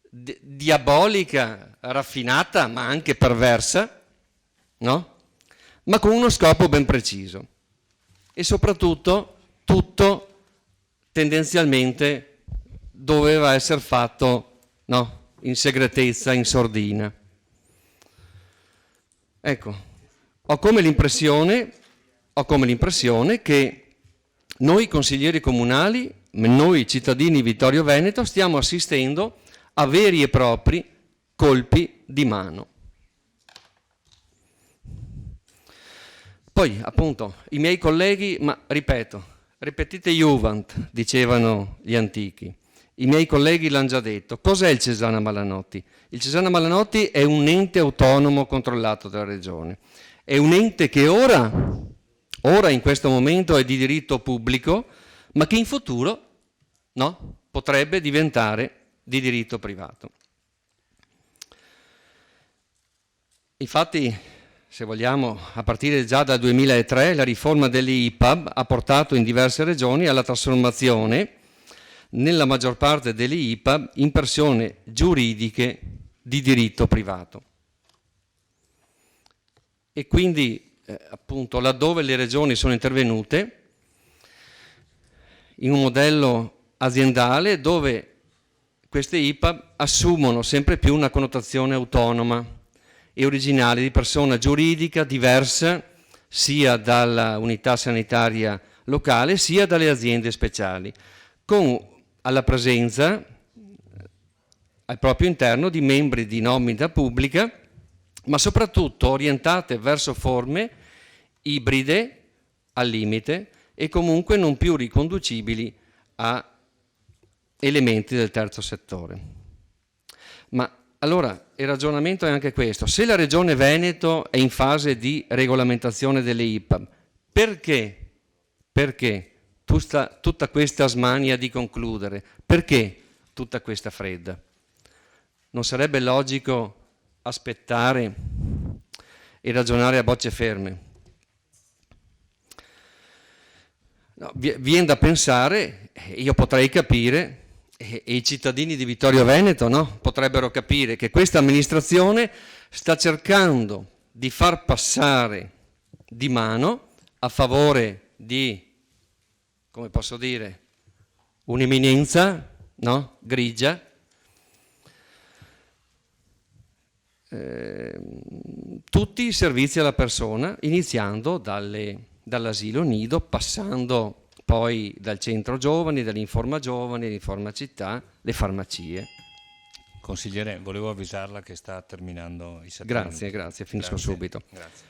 diabolica, raffinata, ma anche perversa, no? Ma con uno scopo ben preciso. E soprattutto tutto tendenzialmente doveva essere fatto, no, in segretezza, in sordina. Ecco, ho come l'impressione che noi consiglieri comunali, noi cittadini Vittorio Veneto, stiamo assistendo a veri e propri colpi di mano. Poi, appunto, i miei colleghi, ma ripeto, repetite Juvent, dicevano gli antichi. I miei colleghi l'hanno già detto. Cos'è il Cesana Malanotti? Il Cesana Malanotti è un ente autonomo controllato dalla Regione. È un ente che ora in questo momento è di diritto pubblico, ma che in futuro, no, potrebbe diventare di diritto privato. Infatti, se vogliamo, a partire già dal 2003, la riforma delle IPAB ha portato in diverse regioni alla trasformazione, nella maggior parte delle IPAB, in persone giuridiche di diritto privato. E quindi, appunto, laddove le regioni sono intervenute, in un modello aziendale dove queste IPAB assumono sempre più una connotazione autonoma e originale di persona giuridica diversa sia dalla unità sanitaria locale sia dalle aziende speciali, con alla presenza al proprio interno di membri di nomina pubblica, ma soprattutto orientate verso forme ibride al limite e comunque non più riconducibili a elementi del terzo settore. Ma allora il ragionamento è anche questo: se la Regione Veneto è in fase di regolamentazione delle IPAB, perché tutta questa smania di concludere? Perché tutta questa fredda? Non sarebbe logico aspettare e ragionare a bocce ferme? No, viene da pensare, io potrei capire, e i cittadini di Vittorio Veneto, no, potrebbero capire che questa amministrazione sta cercando di far passare di mano a favore di, come posso dire, un'eminenza, no, grigia, tutti i servizi alla persona, iniziando dall'asilo nido, passando poi dal centro giovani, dall'informa giovani, l'informa città, le farmacie. Consigliere, volevo avvisarla che sta terminando i 7 minuti. Grazie, finisco subito. Grazie.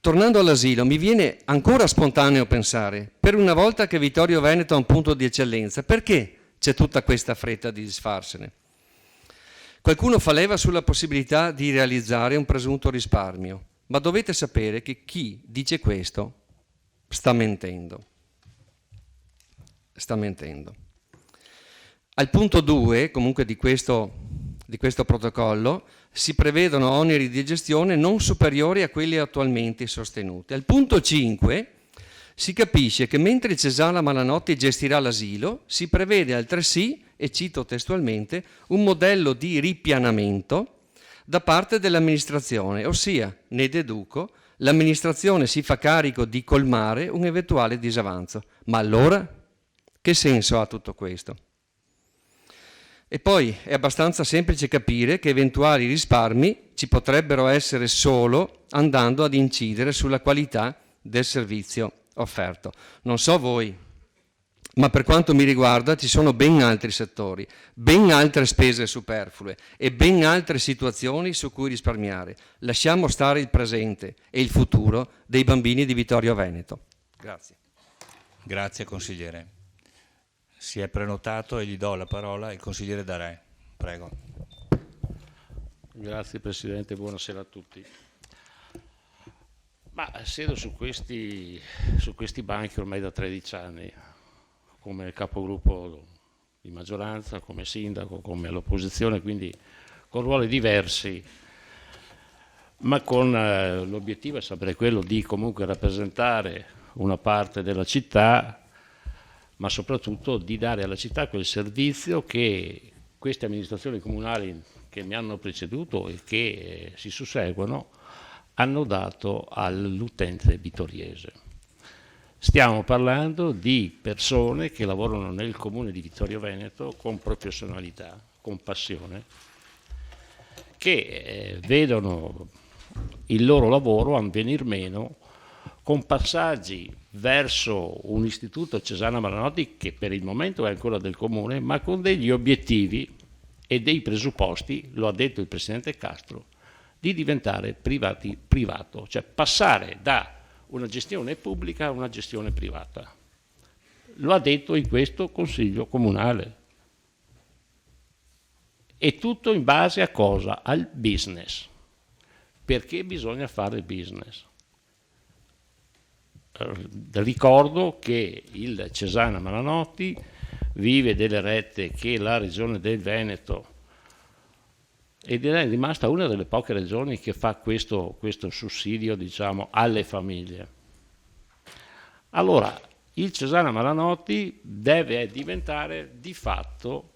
Tornando all'asilo, mi viene ancora spontaneo pensare, per una volta che Vittorio Veneto ha un punto di eccellenza, perché c'è tutta questa fretta di disfarsene? Qualcuno fa leva sulla possibilità di realizzare un presunto risparmio, ma dovete sapere che chi dice questo sta mentendo. Sta mentendo. Al punto 2, comunque di questo protocollo, si prevedono oneri di gestione non superiori a quelli attualmente sostenuti. Al punto 5 si capisce che mentre Cesana Malanotti gestirà l'asilo, si prevede altresì, e cito testualmente, un modello di ripianamento da parte dell'amministrazione, ossia, ne deduco, l'amministrazione si fa carico di colmare un eventuale disavanzo. Ma allora che senso ha tutto questo? E poi è abbastanza semplice capire che eventuali risparmi ci potrebbero essere solo andando ad incidere sulla qualità del servizio offerto. Non so voi, ma per quanto mi riguarda ci sono ben altri settori, ben altre spese superflue e ben altre situazioni su cui risparmiare. Lasciamo stare il presente e il futuro dei bambini di Vittorio Veneto. Grazie. Grazie consigliere. Si è prenotato e gli do la parola il consigliere Darè. Prego. Grazie Presidente, buonasera a tutti. Ma siedo su questi banchi ormai da 13 anni, come capogruppo di maggioranza, come sindaco, come all'opposizione, quindi con ruoli diversi, ma con l'obiettivo è sempre quello di comunque rappresentare una parte della città, ma soprattutto di dare alla città quel servizio che queste amministrazioni comunali che mi hanno preceduto e che si susseguono hanno dato all'utente vittoriese. Stiamo parlando di persone che lavorano nel comune di Vittorio Veneto con professionalità, con passione, che vedono il loro lavoro avvenir meno con passaggi verso un istituto Cesana Malanotti che per il momento è ancora del comune, ma con degli obiettivi e dei presupposti, lo ha detto il presidente Castro, di diventare privato, cioè passare da una gestione pubblica a una gestione privata. Lo ha detto in questo Consiglio Comunale. E tutto in base a cosa? Al business. Perché bisogna fare business? Ricordo che il Cesana Malanotti vive delle rette che la regione del Veneto, ed è rimasta una delle poche regioni che fa questo sussidio, diciamo, alle famiglie. Allora, il Cesana Malanotti deve diventare di fatto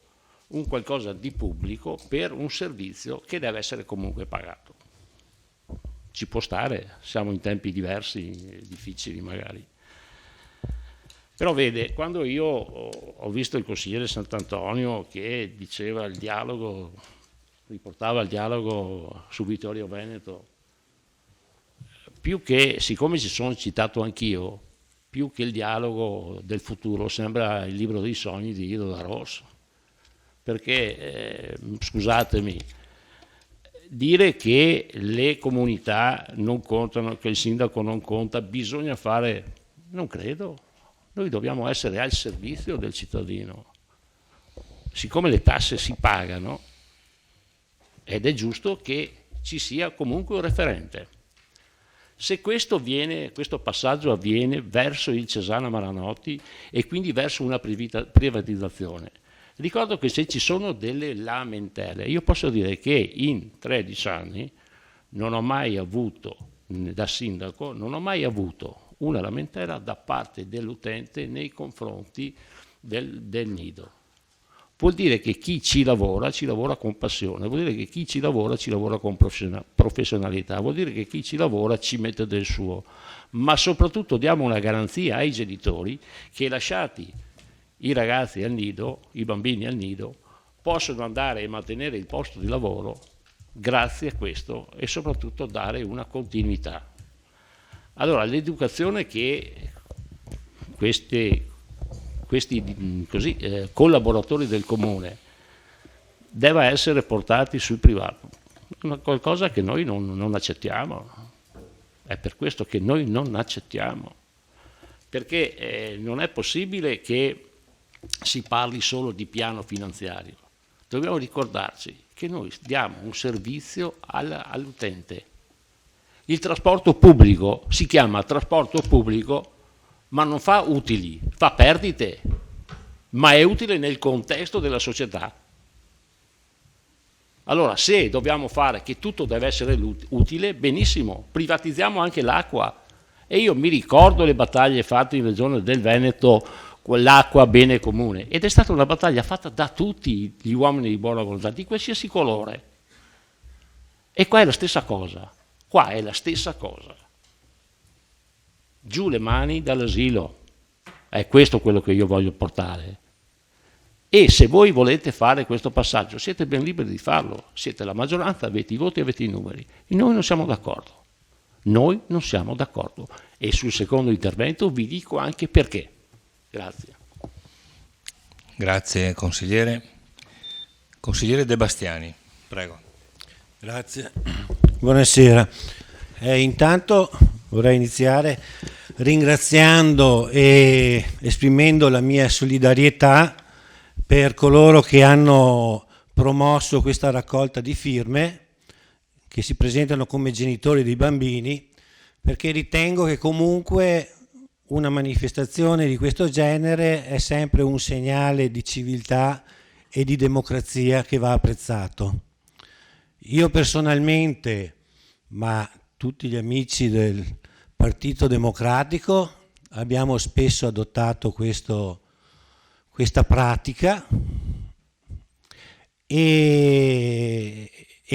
un qualcosa di pubblico per un servizio che deve essere comunque pagato. Ci può stare, siamo in tempi diversi, difficili magari. Però vede, quando io ho visto il consigliere Sant'Antonio che diceva il dialogo, riportava il dialogo su Vittorio Veneto, più che, siccome ci sono citato anch'io, più che il dialogo del futuro sembra il libro dei sogni di Ido da Rosso, perché, scusatemi, dire che le comunità non contano, che il sindaco non conta, bisogna fare, non credo, noi dobbiamo essere al servizio del cittadino, siccome le tasse si pagano, ed è giusto che ci sia comunque un referente. Se questo passaggio avviene verso il Cesana Malanotti e quindi verso una privatizzazione, ricordo che se ci sono delle lamentele, io posso dire che in 13 anni non ho mai avuto, da sindaco, non ho mai avuto una lamentela da parte dell'utente nei confronti del nido. Vuol dire che chi ci lavora con passione, vuol dire che chi ci lavora con professionalità, vuol dire che chi ci lavora ci mette del suo, ma soprattutto diamo una garanzia ai genitori che lasciati i ragazzi al nido, i bambini al nido, possono andare e mantenere il posto di lavoro grazie a questo e soprattutto dare una continuità. Allora l'educazione che questi collaboratori del comune deve essere portati sul privato, è qualcosa che noi non accettiamo, è per questo che noi non accettiamo, perché non è possibile che si parli solo di piano finanziario, dobbiamo ricordarci che noi diamo un servizio all'utente. Il trasporto pubblico si chiama trasporto pubblico, ma non fa utili, fa perdite, ma è utile nel contesto della società. Allora, se dobbiamo fare che tutto deve essere utile, benissimo, privatizziamo anche l'acqua. E io mi ricordo le battaglie fatte in Regione del Veneto con l'acqua bene comune, ed è stata una battaglia fatta da tutti gli uomini di buona volontà, di qualsiasi colore. E qua è la stessa cosa, Giù le mani dall'asilo, è questo quello che io voglio portare. E se voi volete fare questo passaggio siete ben liberi di farlo, siete la maggioranza, avete i voti, avete i numeri. E noi non siamo d'accordo, e sul secondo intervento vi dico anche perché. Grazie. Grazie consigliere. Consigliere De Bastiani, prego. Grazie, buonasera. Intanto vorrei iniziare ringraziando e esprimendo la mia solidarietà per coloro che hanno promosso questa raccolta di firme, che si presentano come genitori dei bambini, perché ritengo che comunque una manifestazione di questo genere è sempre un segnale di civiltà e di democrazia che va apprezzato. Io personalmente, ma tutti gli amici del Partito Democratico, abbiamo spesso adottato questa pratica e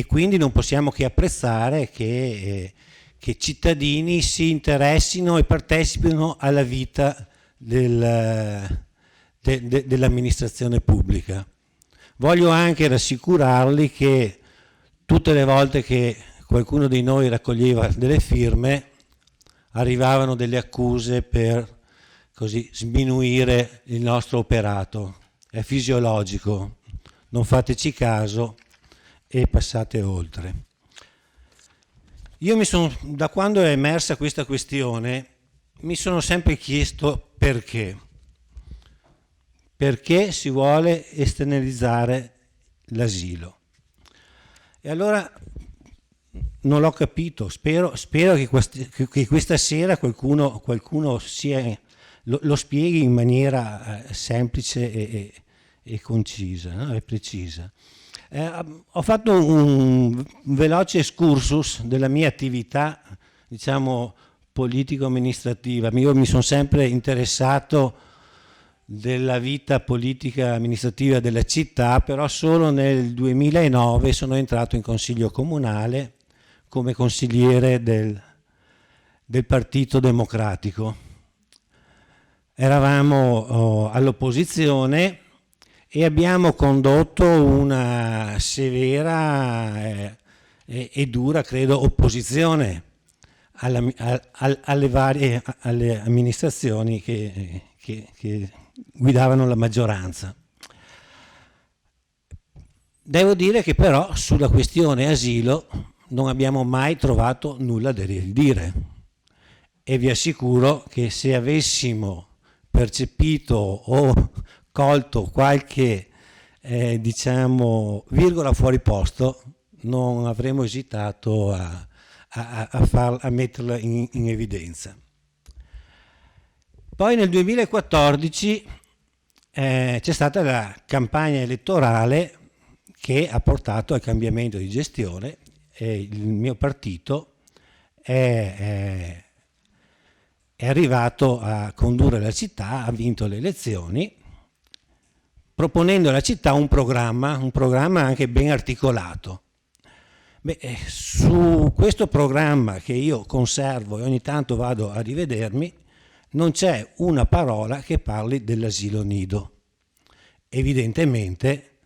quindi non possiamo che apprezzare che che cittadini si interessino e partecipino alla vita dell'amministrazione pubblica. Voglio anche rassicurarli che tutte le volte che qualcuno di noi raccoglieva delle firme arrivavano delle accuse per così sminuire il nostro operato. È fisiologico, non fateci caso e passate oltre. Da quando è emersa questa questione, mi sono sempre chiesto perché. Perché si vuole esternalizzare l'asilo? E allora non l'ho capito, spero che questa sera qualcuno lo spieghi in maniera semplice e concisa, no? E precisa. Ho fatto un veloce excursus della mia attività, diciamo, politico-amministrativa. Io mi sono sempre interessato della vita politica amministrativa della città, però solo nel 2009 sono entrato in consiglio comunale come consigliere del Partito Democratico. Eravamo all'opposizione e abbiamo condotto una severa e dura, credo, opposizione alle amministrazioni che guidavano la maggioranza. Devo dire che però sulla questione asilo non abbiamo mai trovato nulla da ridire e vi assicuro che se avessimo percepito o colto qualche virgola fuori posto non avremmo esitato a metterla in evidenza. Poi nel 2014 c'è stata la campagna elettorale che ha portato al cambiamento di gestione e il mio partito è arrivato a condurre la città, ha vinto le elezioni, proponendo alla città un programma anche ben articolato. Su questo programma, che io conservo e ogni tanto vado a rivedermi, non c'è una parola che parli dell'asilo nido. Evidentemente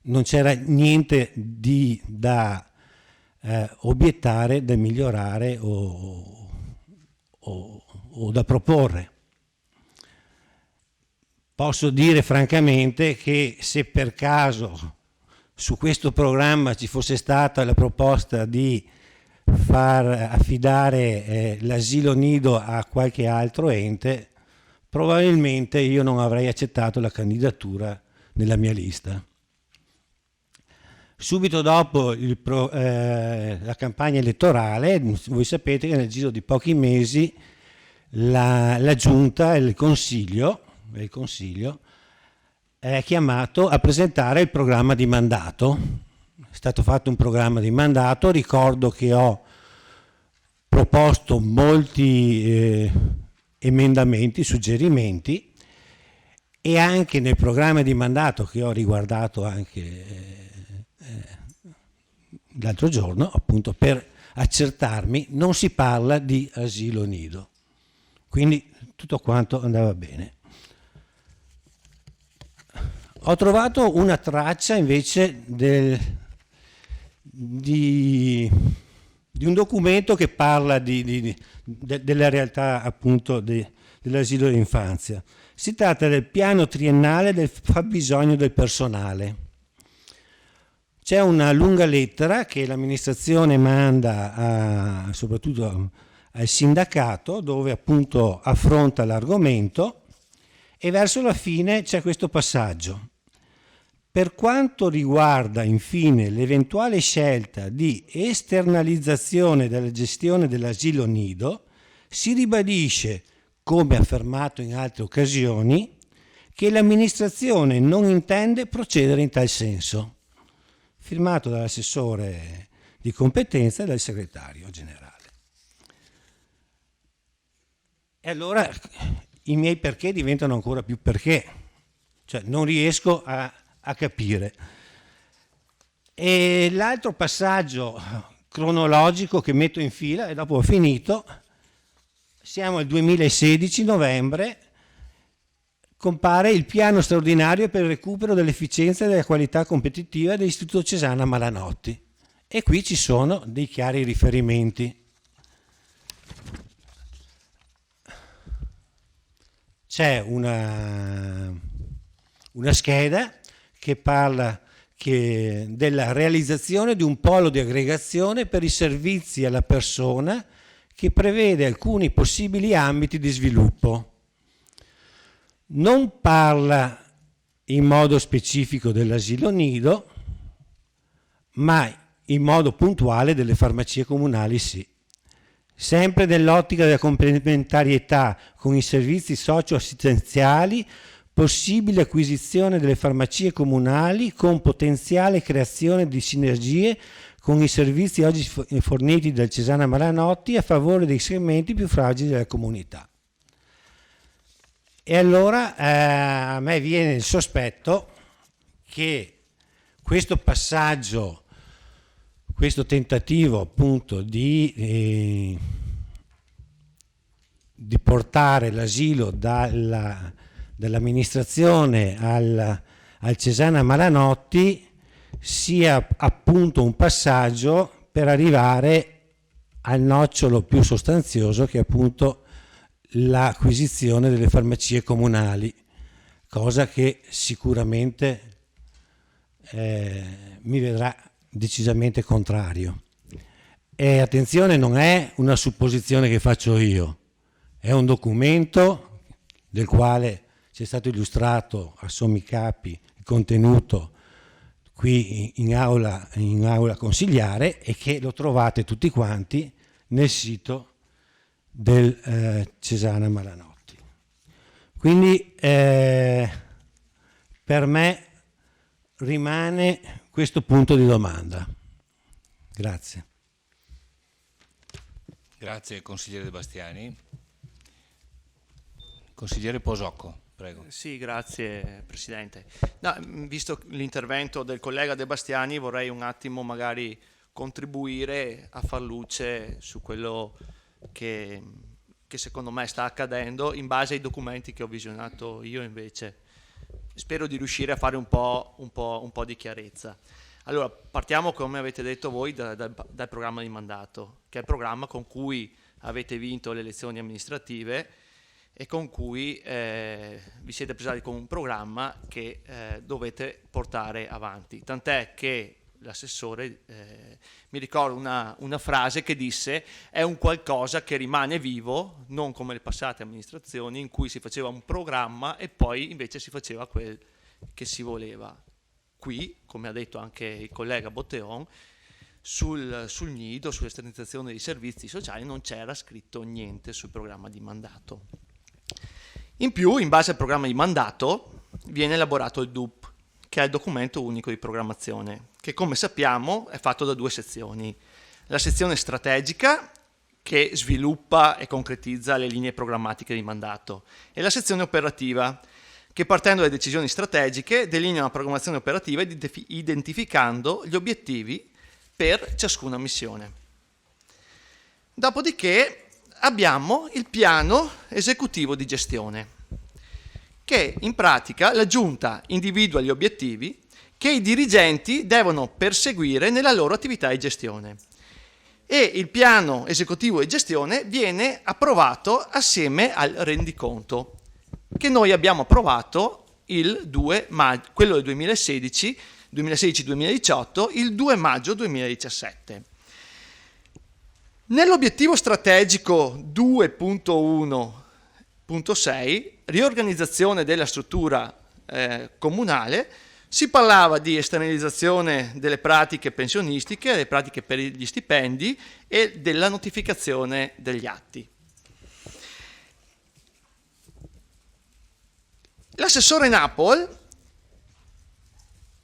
non c'era niente da obiettare, da migliorare o da proporre. Posso dire francamente che se per caso su questo programma ci fosse stata la proposta di far affidare l'asilo nido a qualche altro ente, probabilmente io non avrei accettato la candidatura nella mia lista. Subito dopo la campagna elettorale, voi sapete che nel giro di pochi mesi la Giunta e il Consiglio è chiamato a presentare il programma di mandato. È stato fatto un programma di mandato, ricordo che ho proposto molti emendamenti, suggerimenti, e anche nel programma di mandato che ho riguardato anche l'altro giorno, appunto per accertarmi, non si parla di asilo nido. Quindi tutto quanto andava bene. Ho trovato una traccia invece di un documento che parla della realtà appunto dell'asilo dell'infanzia. Si tratta del piano triennale del fabbisogno del personale. C'è una lunga lettera che l'amministrazione manda soprattutto al sindacato, dove appunto affronta l'argomento, e verso la fine c'è questo passaggio. Per quanto riguarda infine l'eventuale scelta di esternalizzazione della gestione dell'asilo nido, si ribadisce, come affermato in altre occasioni, che l'amministrazione non intende procedere in tal senso. Firmato dall'assessore di competenza e dal segretario generale. E allora i miei perché diventano ancora più perché, cioè non riesco a capire. E l'altro passaggio cronologico che metto in fila e dopo ho finito. Siamo al 2016, novembre, compare il piano straordinario per il recupero dell'efficienza e della qualità competitiva dell'Istituto Cesana Malanotti. E qui ci sono dei chiari riferimenti. C'è una scheda che parla della realizzazione di un polo di aggregazione per i servizi alla persona che prevede alcuni possibili ambiti di sviluppo. Non parla in modo specifico dell'asilo nido, ma in modo puntuale delle farmacie comunali sì. Sempre nell'ottica della complementarietà con i servizi socio-assistenziali, possibile acquisizione delle farmacie comunali con potenziale creazione di sinergie con i servizi oggi forniti dal Cesana Malanotti a favore dei segmenti più fragili della comunità. E allora a me viene il sospetto che questo passaggio, questo tentativo appunto di portare l'asilo dall'amministrazione al Cesana Malanotti sia appunto un passaggio per arrivare al nocciolo più sostanzioso, che è appunto l'acquisizione delle farmacie comunali, cosa che sicuramente mi vedrà decisamente contrario. E attenzione, non è una supposizione che faccio io, è un documento del quale ci è stato illustrato a sommi capi il contenuto qui in aula consigliare, e che lo trovate tutti quanti nel sito del Cesana Malanotti. Quindi per me rimane questo punto di domanda. Grazie. Grazie consigliere De Bastiani. Consigliere Posocco, prego. Sì, grazie Presidente. No, visto l'intervento del collega De Bastiani, vorrei un attimo magari contribuire a far luce su quello che secondo me sta accadendo in base ai documenti che ho visionato io invece. Spero di riuscire a fare un po' di chiarezza. Allora, partiamo, come avete detto voi, dal programma di mandato, che è il programma con cui avete vinto le elezioni amministrative e con cui vi siete presentati con un programma che dovete portare avanti. Tant'è che l'assessore, mi ricordo una frase che disse: è un qualcosa che rimane vivo, non come le passate amministrazioni in cui si faceva un programma e poi invece si faceva quel che si voleva. Qui, come ha detto anche il collega Botteon, sul nido, sull'esternalizzazione dei servizi sociali non c'era scritto niente sul programma di mandato. In più, in base al programma di mandato, viene elaborato il DUP, che è il documento unico di programmazione, che come sappiamo è fatto da due sezioni. La sezione strategica, che sviluppa e concretizza le linee programmatiche di mandato, e la sezione operativa, che partendo dalle decisioni strategiche delinea una programmazione operativa identificando gli obiettivi per ciascuna missione. Dopodiché abbiamo il piano esecutivo di gestione, che in pratica la Giunta individua gli obiettivi che i dirigenti devono perseguire nella loro attività di gestione. E il piano esecutivo di gestione viene approvato assieme al rendiconto, che noi abbiamo approvato il 2 maggio, quello del 2016-2018, il 2 maggio 2017. Nell'obiettivo strategico 2.1.6, riorganizzazione della struttura comunale, si parlava di esternalizzazione delle pratiche pensionistiche, delle pratiche per gli stipendi e della notificazione degli atti. L'assessore Napol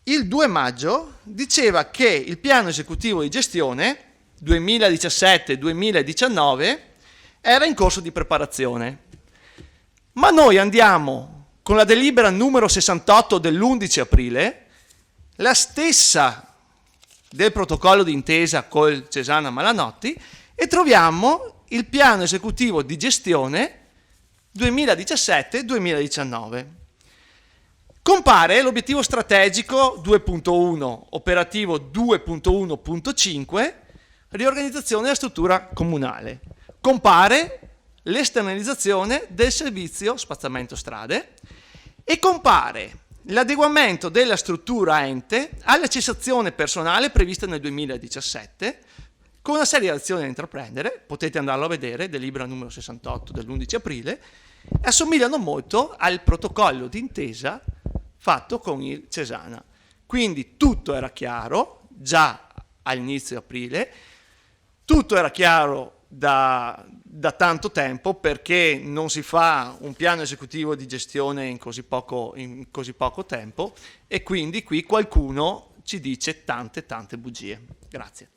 il 2 maggio diceva che il piano esecutivo di gestione 2017-2019 era in corso di preparazione, ma noi andiamo con la delibera numero 68 dell'11 aprile, la stessa del protocollo d'intesa col Cesana Malanotti e troviamo il piano esecutivo di gestione 2017-2019. Compare l'obiettivo strategico 2.1, operativo 2.1.5, riorganizzazione della struttura comunale. Compare l'esternalizzazione del servizio spazzamento strade e compare l'adeguamento della struttura ente alla cessazione personale prevista nel 2017 con una serie di azioni da intraprendere, potete andarlo a vedere, delibera numero 68 dell'11 aprile, assomigliano molto al protocollo d'intesa fatto con il Cesana. Quindi tutto era chiaro già all'inizio di aprile, tutto era chiaro da tanto tempo, perché non si fa un piano esecutivo di gestione in così poco tempo, e quindi qui qualcuno ci dice tante bugie. Grazie.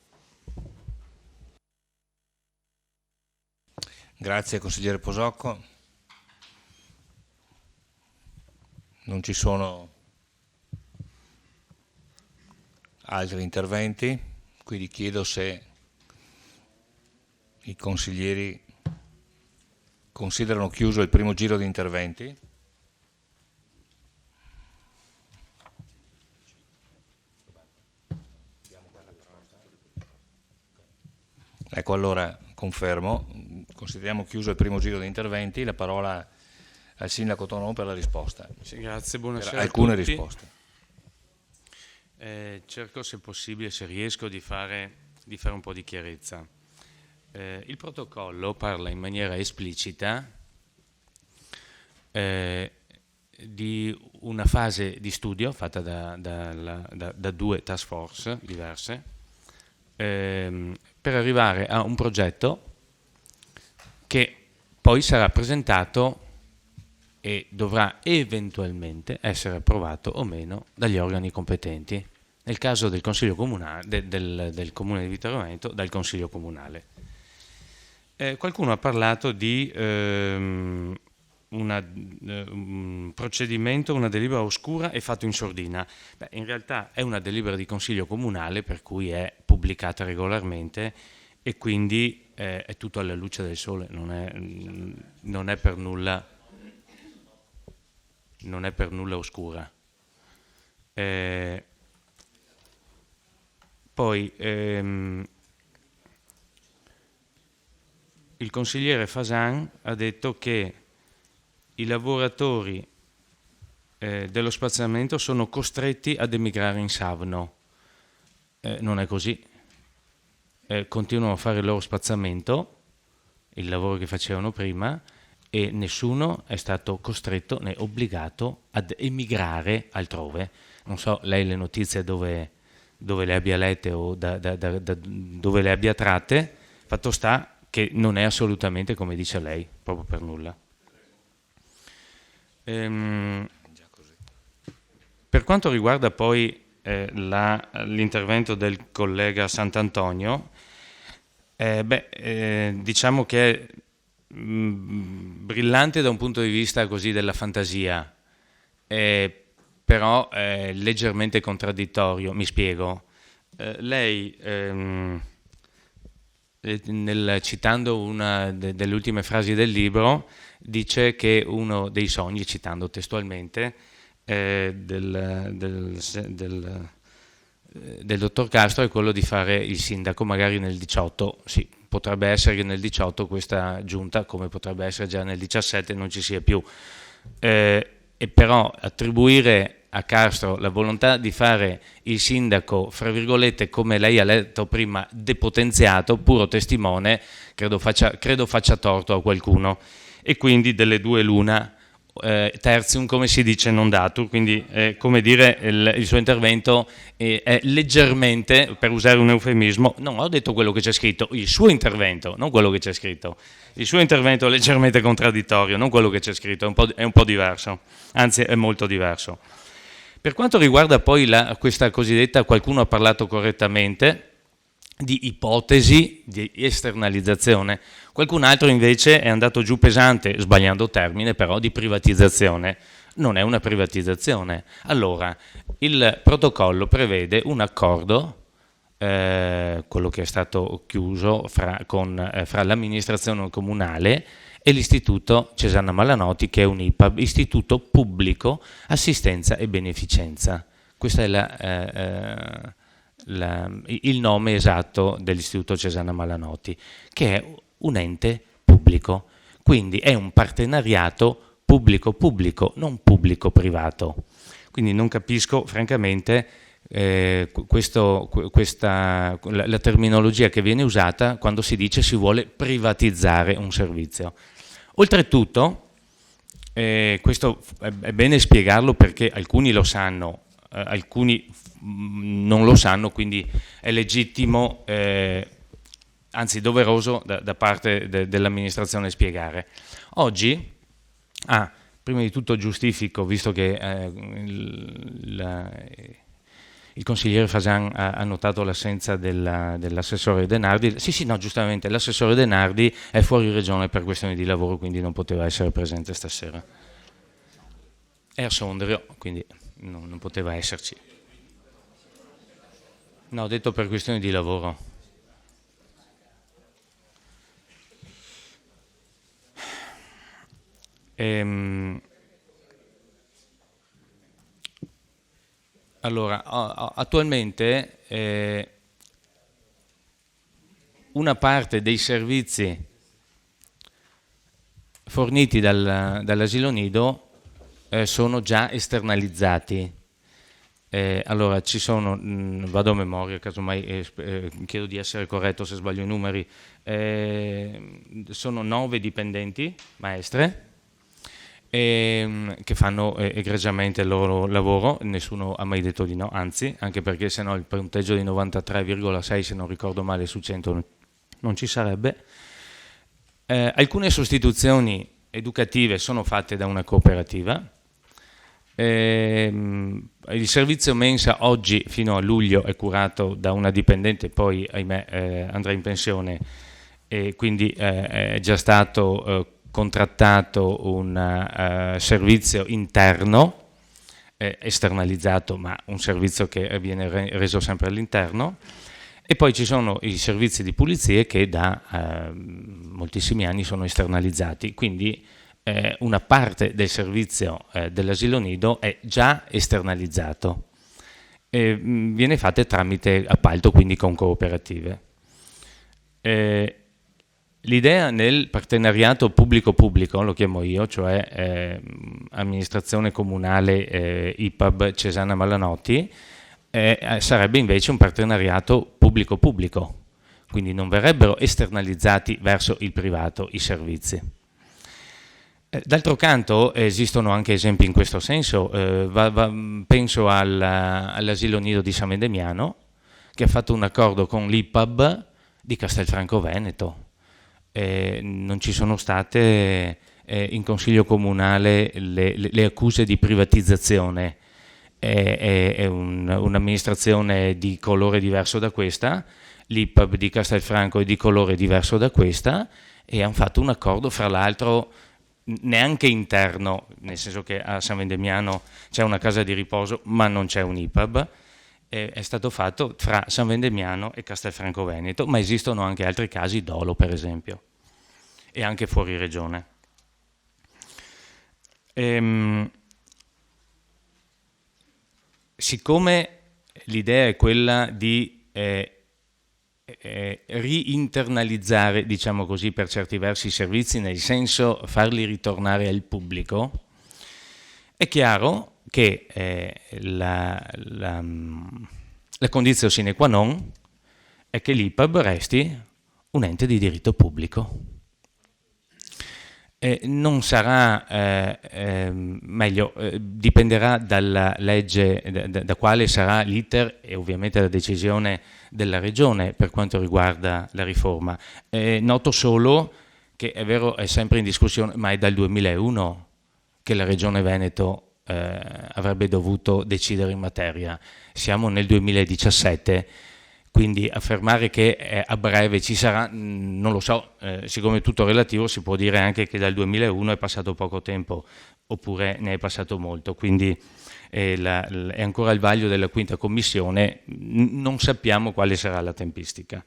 Grazie consigliere Posocco. Non ci sono altri interventi, quindi chiedo se i consiglieri considerano chiuso il primo giro di interventi. Ecco, allora confermo, consideriamo chiuso il primo giro di interventi, la parola al sindaco Tonon per la risposta. Sì, grazie, buonasera per alcune a tutti. risposte. Cerco, se possibile, se riesco, di fare un po' di chiarezza. Il protocollo parla in maniera esplicita di una fase di studio fatta da due task force diverse per arrivare a un progetto che poi sarà presentato e dovrà eventualmente essere approvato o meno dagli organi competenti, nel caso del Consiglio Comunale, del Comune di Vittorio Veneto, dal Consiglio Comunale. Qualcuno ha parlato di un procedimento, una delibera oscura e fatto in sordina. Beh, in realtà è una delibera di Consiglio Comunale, per cui è pubblicata regolarmente e quindi è tutto alla luce del sole, non è per nulla oscura. Poi il consigliere Fasan ha detto che i lavoratori dello spazzamento sono costretti ad emigrare in Savno. Non è così. Continuano a fare il loro spazzamento, il lavoro che facevano prima, e nessuno è stato costretto né obbligato ad emigrare altrove. Non so lei le notizie dove le abbia lette o da dove le abbia tratte, fatto sta che non è assolutamente come dice lei, proprio per nulla. Per quanto riguarda poi l'intervento del collega Sant'Antonio, diciamo che è brillante da un punto di vista così della fantasia, però leggermente contraddittorio. Mi spiego. Lei, citando una delle ultime frasi del libro, dice che uno dei sogni, citando testualmente, del dottor Castro è quello di fare il sindaco magari nel 18. Sì, potrebbe essere che nel 18 questa giunta, come potrebbe essere già nel 17, non ci sia più. E però attribuire a Castro la volontà di fare il sindaco, fra virgolette, come lei ha letto prima, depotenziato, puro testimone, credo faccia torto a qualcuno. E quindi delle due l'una, tertium, come si dice, non datur, quindi come dire, il suo intervento è leggermente, per usare un eufemismo, non ho detto quello che c'è scritto, il suo intervento, non quello che c'è scritto, il suo intervento è leggermente contraddittorio, non quello che c'è scritto, è un po' diverso, anzi è molto diverso. Per quanto riguarda poi questa cosiddetta, qualcuno ha parlato correttamente, di ipotesi di esternalizzazione, qualcun altro invece è andato giù pesante, sbagliando termine però, di privatizzazione. Non è una privatizzazione. Allora, il protocollo prevede un accordo quello che è stato chiuso fra l'amministrazione comunale e l'Istituto Cesana Malanotti, che è un IPAB, Istituto Pubblico Assistenza e Beneficenza. Questo è il nome esatto dell'Istituto Cesana Malanotti, che è un ente pubblico, quindi è un partenariato pubblico-pubblico, non pubblico-privato. Quindi non capisco francamente la terminologia che viene usata quando si dice si vuole privatizzare un servizio. Oltretutto, questo è bene spiegarlo perché alcuni lo sanno, alcuni non lo sanno, quindi è legittimo, anzi doveroso da parte dell'amministrazione spiegare. Oggi, prima di tutto giustifico, visto che il consigliere Fasan ha notato l'assenza dell'assessore Denardi. Sì, no, giustamente, l'assessore Denardi è fuori regione per questioni di lavoro, quindi non poteva essere presente stasera. È a Sondrio, quindi non poteva esserci. No, ho detto per questioni di lavoro. Allora, attualmente una parte dei servizi forniti dall'asilo nido sono già esternalizzati. Allora, ci sono, vado a memoria, casomai chiedo di essere corretto se sbaglio i numeri, sono 9 dipendenti maestre, che fanno egregiamente il loro lavoro, nessuno ha mai detto di no, anzi, anche perché se no il punteggio di 93,6, se non ricordo male, su 100 non ci sarebbe. Alcune sostituzioni educative sono fatte da una cooperativa. Il servizio mensa oggi fino a luglio è curato da una dipendente, poi ahimè andrà in pensione e quindi è già stato contrattato un servizio interno, esternalizzato, ma un servizio che viene reso sempre all'interno. E poi ci sono i servizi di pulizie che da moltissimi anni sono esternalizzati, quindi una parte del servizio dell'asilo nido è già esternalizzato e viene fatta tramite appalto, quindi con cooperative. L'idea nel partenariato pubblico-pubblico, lo chiamo io, cioè amministrazione comunale IPAB Cesana Malanotti, sarebbe invece un partenariato pubblico-pubblico, quindi non verrebbero esternalizzati verso il privato i servizi. D'altro canto esistono anche esempi in questo senso, penso all'asilo nido di San Vendemiano, che ha fatto un accordo con l'IPAB di Castelfranco Veneto. Non ci sono state in consiglio comunale le accuse di privatizzazione, è un'amministrazione di colore diverso da questa, l'IPAB di Castelfranco è di colore diverso da questa e hanno fatto un accordo, fra l'altro neanche interno, nel senso che a San Vendemiano c'è una casa di riposo ma non c'è un IPAB, è stato fatto fra San Vendemiano e Castelfranco Veneto, ma esistono anche altri casi, Dolo per esempio, e anche fuori regione. Siccome l'idea è quella di riinternalizzare, diciamo così, per certi versi i servizi, nel senso farli ritornare al pubblico, è chiaro che la condizione sine qua non è che l'IPAB resti un ente di diritto pubblico. Non sarà, meglio, dipenderà dalla legge, da quale sarà l'iter e ovviamente la decisione della Regione per quanto riguarda la riforma. Noto solo che è vero, è sempre in discussione, ma è dal 2001 che la Regione Veneto avrebbe dovuto decidere in materia. Siamo nel 2017, Quindi affermare che a breve ci sarà, non lo so, siccome è tutto relativo si può dire anche che dal 2001 è passato poco tempo, oppure ne è passato molto, quindi è ancora il vaglio della quinta commissione, non sappiamo quale sarà la tempistica.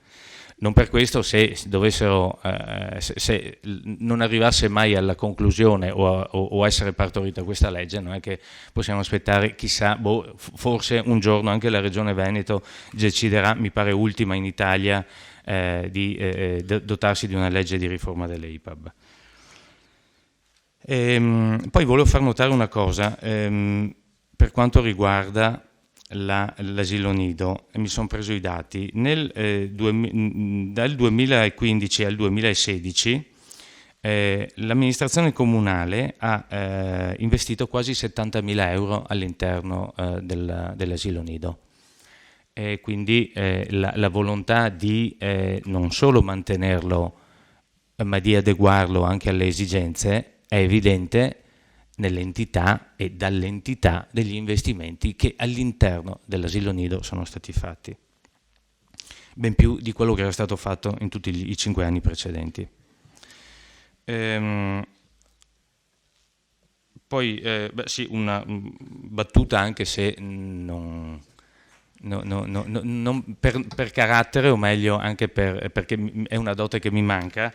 Non per questo, se dovessero, se non arrivasse mai alla conclusione o essere partorita questa legge, non è che possiamo aspettare, chissà, forse un giorno anche la Regione Veneto deciderà, mi pare ultima in Italia, di dotarsi di una legge di riforma delle IPAB. Poi volevo far notare una cosa, per quanto riguarda l'asilo nido, mi sono preso i dati, dal 2015 al 2016 l'amministrazione comunale ha investito quasi 70.000 euro all'interno dell'asilo nido, e quindi la volontà di non solo mantenerlo ma di adeguarlo anche alle esigenze è evidente nell'entità e dall'entità degli investimenti che all'interno dell'asilo nido sono stati fatti, ben più di quello che era stato fatto in tutti i 5 anni precedenti. Poi sì, una battuta, anche se non per carattere, o meglio anche perché è una dote che mi manca,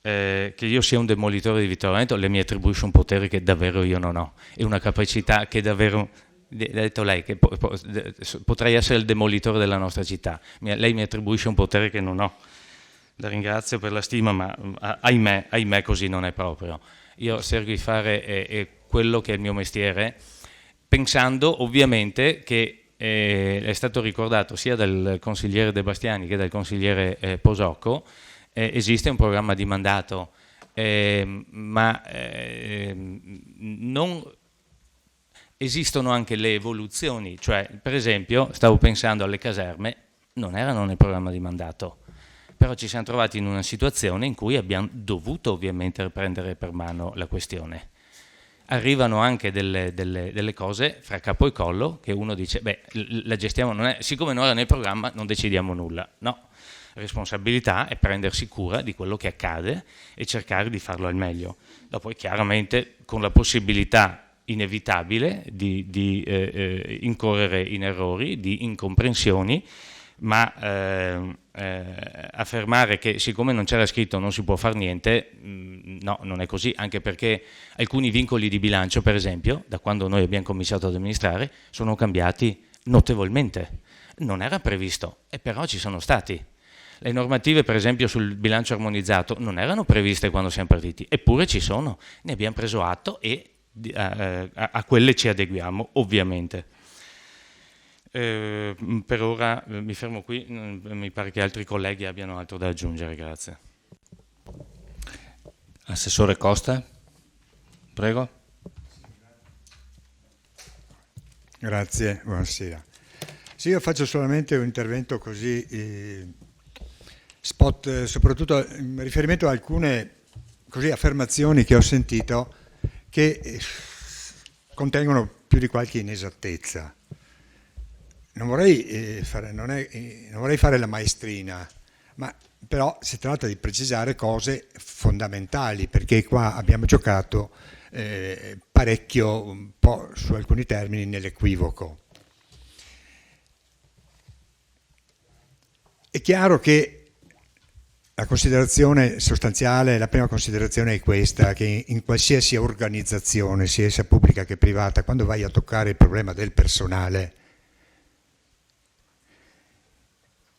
che io sia un demolitore di Vittorio Veneto, lei mi attribuisce un potere che davvero io non ho, e una capacità che davvero, ha detto lei, che potrei essere il demolitore della nostra città, lei mi attribuisce un potere che non ho. La ringrazio per la stima, ma ahimè così non è proprio. Io cerco di fare quello che è il mio mestiere, pensando ovviamente che è stato ricordato sia dal consigliere De Bastiani che dal consigliere Posocco, esiste un programma di mandato, ma non esistono anche le evoluzioni, cioè per esempio stavo pensando alle caserme, non erano nel programma di mandato, però ci siamo trovati in una situazione in cui abbiamo dovuto ovviamente prendere per mano la questione. Arrivano anche delle cose fra capo e collo che uno dice, beh, la gestiamo, siccome non era nel programma non decidiamo nulla, no. Responsabilità è prendersi cura di quello che accade e cercare di farlo al meglio. Dopo chiaramente con la possibilità inevitabile di incorrere in errori, di incomprensioni, ma affermare che siccome non c'era scritto non si può fare niente, no, non è così, anche perché alcuni vincoli di bilancio, per esempio, da quando noi abbiamo cominciato ad amministrare, sono cambiati notevolmente. Non era previsto, e però ci sono stati. Le normative, per esempio, sul bilancio armonizzato non erano previste quando siamo partiti, eppure ci sono, ne abbiamo preso atto e a quelle ci adeguiamo, ovviamente. Per ora mi fermo qui, mi pare che altri colleghi abbiano altro da aggiungere, grazie. Assessore Costa, prego. Grazie, buonasera. Sì, io faccio solamente un intervento così spot, soprattutto in riferimento a alcune affermazioni che ho sentito che contengono più di qualche inesattezza. Non vorrei fare la maestrina, ma però si tratta di precisare cose fondamentali, perché qua abbiamo giocato parecchio, un po' su alcuni termini, nell'equivoco. È chiaro che la considerazione sostanziale, la prima considerazione è questa, che in qualsiasi organizzazione, sia essa pubblica che privata, quando vai a toccare il problema del personale,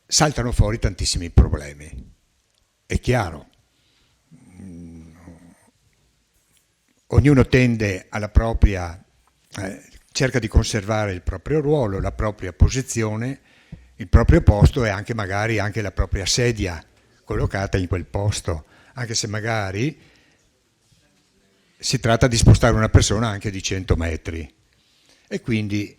saltano fuori tantissimi problemi. È chiaro. Ognuno tende alla propria, cerca di conservare il proprio ruolo, la propria posizione, il proprio posto e anche magari anche la propria sedia collocata in quel posto, anche se magari si tratta di spostare una persona anche di 100 metri. E quindi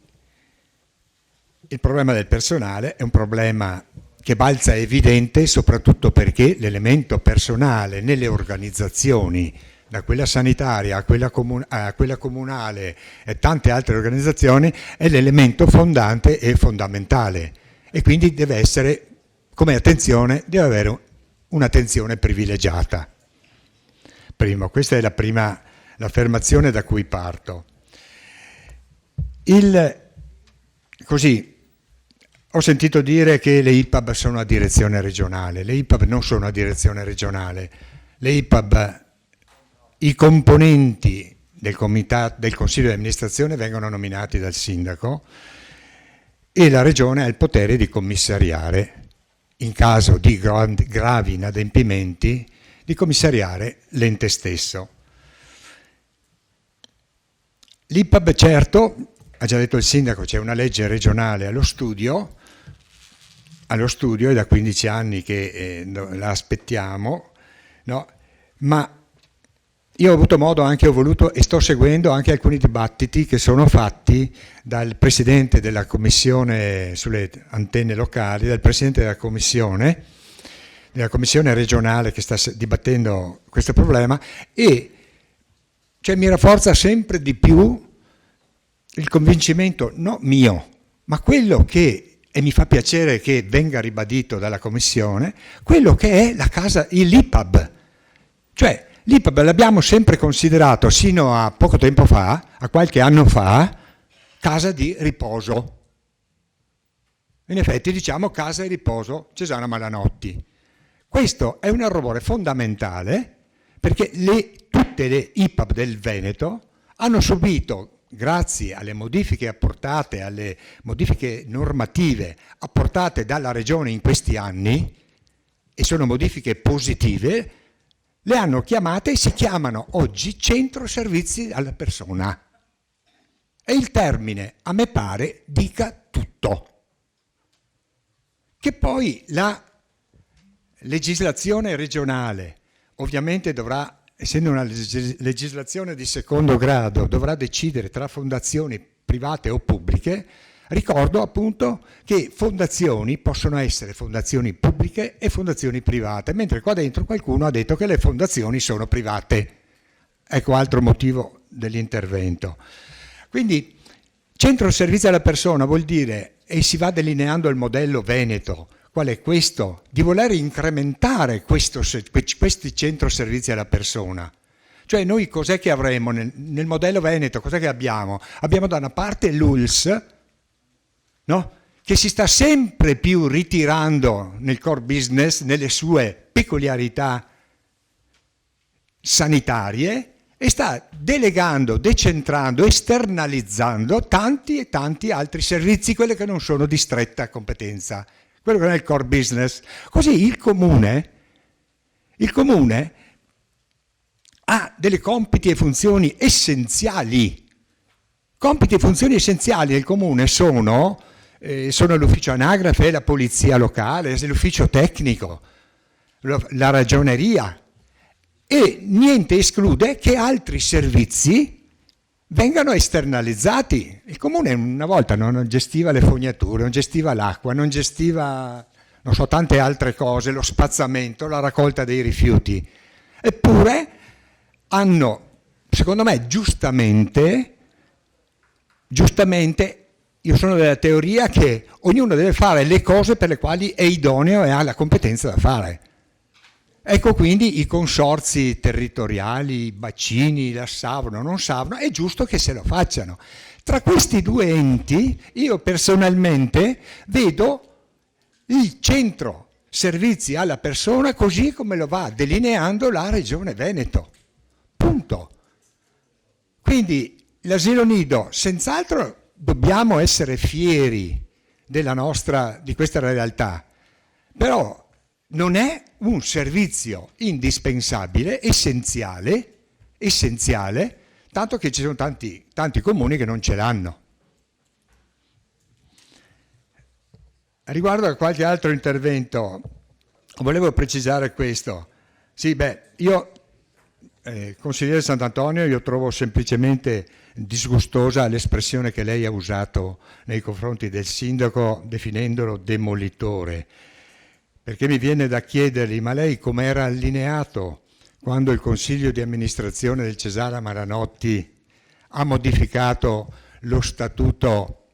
il problema del personale è un problema che balza evidente, soprattutto perché l'elemento personale nelle organizzazioni, da quella sanitaria a quella comunale e tante altre organizzazioni, è l'elemento fondante e fondamentale, e quindi deve essere come attenzione deve avere un'attenzione privilegiata. Primo, questa è l'affermazione da cui parto. Così, ho sentito dire che le IPAB sono a direzione regionale. Le IPAB non sono a direzione regionale. Le IPAB, i componenti del Consiglio di amministrazione vengono nominati dal sindaco e la regione ha il potere di commissariare, in caso di gravi inadempimenti, di commissariare l'ente stesso. L'IPAB, certo, ha già detto il sindaco, c'è una legge regionale allo studio, è da 15 anni che la aspettiamo, no? Ma io ho avuto modo, ho voluto e sto seguendo anche alcuni dibattiti che sono fatti dal presidente della commissione sulle antenne locali, dal presidente della commissione regionale che sta dibattendo questo problema, e cioè mi rafforza sempre di più il convincimento, no mio, ma quello che, e mi fa piacere che venga ribadito dalla Commissione, quello che è l'IPAB. Cioè l'IPAB l'abbiamo sempre considerato, sino a poco tempo fa, a qualche anno fa, casa di riposo. In effetti diciamo casa di riposo Cesana Malanotti. Questo è un errore fondamentale, perché tutte le IPAB del Veneto hanno subito, grazie alle modifiche apportate, alle modifiche normative apportate dalla Regione in questi anni, e sono modifiche positive, le hanno chiamate e si chiamano oggi centro servizi alla persona. E il termine, a me pare, dica tutto. Che poi la legislazione regionale ovviamente dovrà, essendo una legislazione di secondo grado, dovrà decidere tra fondazioni private o pubbliche. Ricordo appunto che fondazioni possono essere fondazioni pubbliche e fondazioni private, mentre qua dentro qualcuno ha detto che le fondazioni sono private. Ecco altro motivo dell'intervento. Quindi centro servizio alla persona vuol dire, e si va delineando il modello Veneto, qual è questo? Di voler incrementare questi centro servizi alla persona. Cioè noi cos'è che avremo nel modello Veneto? Cos'è che abbiamo? Abbiamo da una parte l'ULS, no? Che si sta sempre più ritirando nel core business, nelle sue peculiarità sanitarie, e sta delegando, decentrando, esternalizzando tanti e tanti altri servizi, quelli che non sono di stretta competenza, quello che non è il core business. Così il comune ha delle compiti e funzioni essenziali. Compiti e funzioni essenziali del comune sono l'ufficio anagrafe, la polizia locale, l'ufficio tecnico, la ragioneria, e niente esclude che altri servizi vengano esternalizzati. Il comune una volta non gestiva le fognature, non gestiva l'acqua, non gestiva, non so, tante altre cose, lo spazzamento, la raccolta dei rifiuti. Eppure hanno, secondo me giustamente, io sono della teoria che ognuno deve fare le cose per le quali è idoneo e ha la competenza da fare. Ecco quindi i consorzi territoriali, i bacini, la Savona, non Savona, è giusto che se lo facciano. Tra questi due enti io personalmente vedo il centro servizi alla persona così come lo va delineando la Regione Veneto. Punto. Quindi l'asilo nido, senz'altro dobbiamo essere fieri di questa realtà, però non è un servizio indispensabile, essenziale, tanto che ci sono tanti comuni che non ce l'hanno. Riguardo a qualche altro intervento, volevo precisare questo. Sì, io, consigliere Sant'Antonio, io trovo semplicemente disgustosa l'espressione che lei ha usato nei confronti del sindaco definendolo demolitore, perché mi viene da chiedergli, ma lei com'era allineato quando il consiglio di amministrazione del Cesana Malanotti ha modificato lo statuto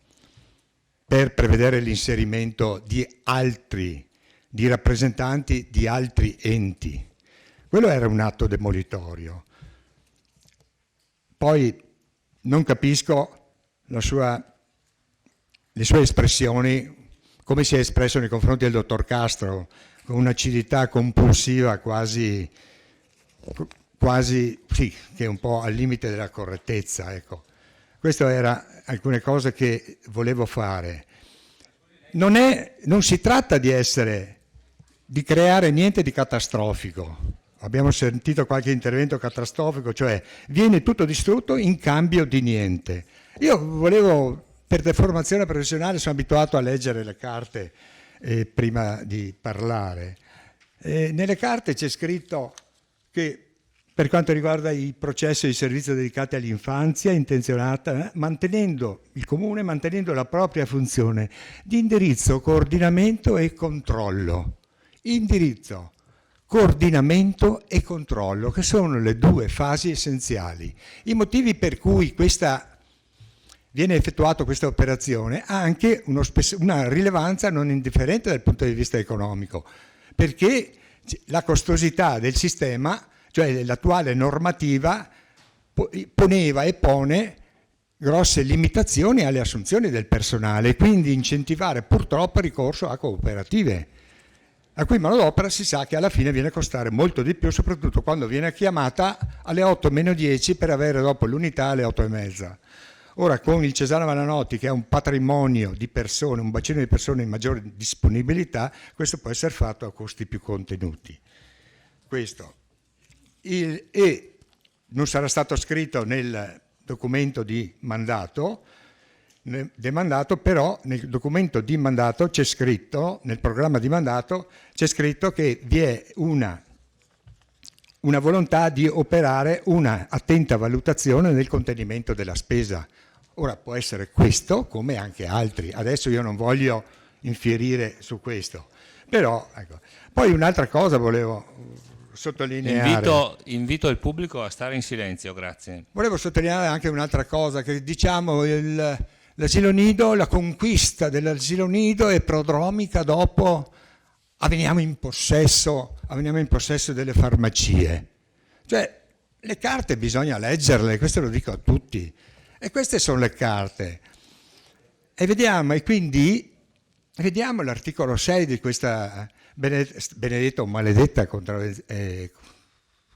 per prevedere l'inserimento di altri di rappresentanti di altri enti. Quello era un atto demolitorio. Poi non capisco le sue espressioni, come si è espresso nei confronti del dottor Castro, con un'acidità compulsiva quasi sì, che è un po' al limite della correttezza, ecco. Queste erano alcune cose che volevo fare. Non si tratta di creare niente di catastrofico. Abbiamo sentito qualche intervento catastrofico, cioè viene tutto distrutto in cambio di niente. Io volevo, per deformazione professionale, sono abituato a leggere le carte prima di parlare. Nelle carte c'è scritto che per quanto riguarda i processi di servizio dedicati all'infanzia intenzionata, il Comune mantenendo la propria funzione di indirizzo, coordinamento e controllo. Indirizzo, coordinamento e controllo, che sono le due fasi essenziali. I motivi per cui viene effettuata questa operazione ha anche una rilevanza non indifferente dal punto di vista economico, perché la costosità del sistema, cioè l'attuale normativa, poneva e pone grosse limitazioni alle assunzioni del personale, quindi incentivare purtroppo il ricorso a cooperative, a cui manodopera si sa che alla fine viene a costare molto di più, soprattutto quando viene chiamata alle 8-10 per avere dopo l'unità alle 8:30. Ora, con il Cesano Vananotti, che ha un patrimonio di persone, un bacino di persone in maggiore disponibilità, questo può essere fatto a costi più contenuti. Questo. E non sarà stato scritto nel documento di mandato, però nel documento di mandato c'è scritto, nel programma di mandato c'è scritto che vi è una volontà di operare una attenta valutazione nel contenimento della spesa. Ora può essere questo come anche altri, adesso io non voglio infierire su questo, però ecco. Poi un'altra cosa volevo sottolineare. Invito il pubblico a stare in silenzio, grazie. Volevo sottolineare anche un'altra cosa, che diciamo l'asilo nido, la conquista dell'asilo nido è prodromica dopo veniamo in possesso delle farmacie. Cioè le carte bisogna leggerle, questo lo dico a tutti, e queste sono le carte. E quindi vediamo l'articolo 6 di questa benedetta o maledetta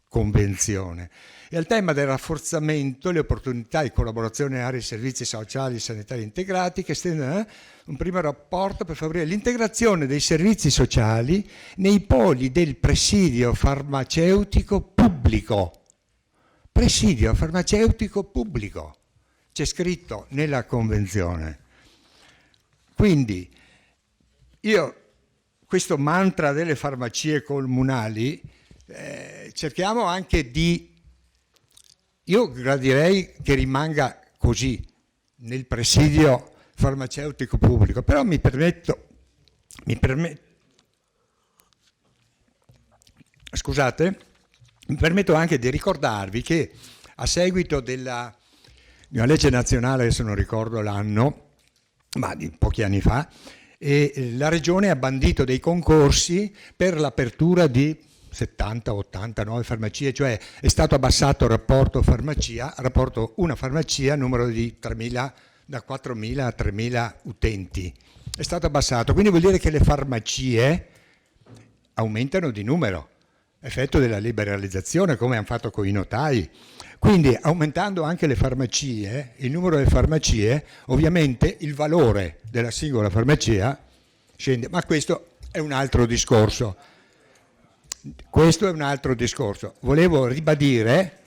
convenzione. E al tema del rafforzamento, le opportunità di collaborazione in aree di servizi sociali e sanitari integrati, che estende un primo rapporto per favorire l'integrazione dei servizi sociali nei poli del presidio farmaceutico pubblico. Presidio farmaceutico pubblico, c'è scritto nella convenzione. Quindi questo mantra delle farmacie comunali, cerchiamo anche io gradirei che rimanga così, nel presidio farmaceutico pubblico, però mi permetto anche di ricordarvi che a seguito di una legge nazionale, adesso non ricordo l'anno, ma di pochi anni fa, la Regione ha bandito dei concorsi per l'apertura di 70, 80 nuove farmacie, cioè è stato abbassato il rapporto una farmacia, numero di 3.000, da 4.000 a 3.000 utenti. È stato abbassato, quindi vuol dire che le farmacie aumentano di numero, effetto della liberalizzazione, come hanno fatto con i notai. Quindi aumentando anche le farmacie, il numero delle farmacie, ovviamente il valore della singola farmacia scende, ma questo è un altro discorso. Volevo ribadire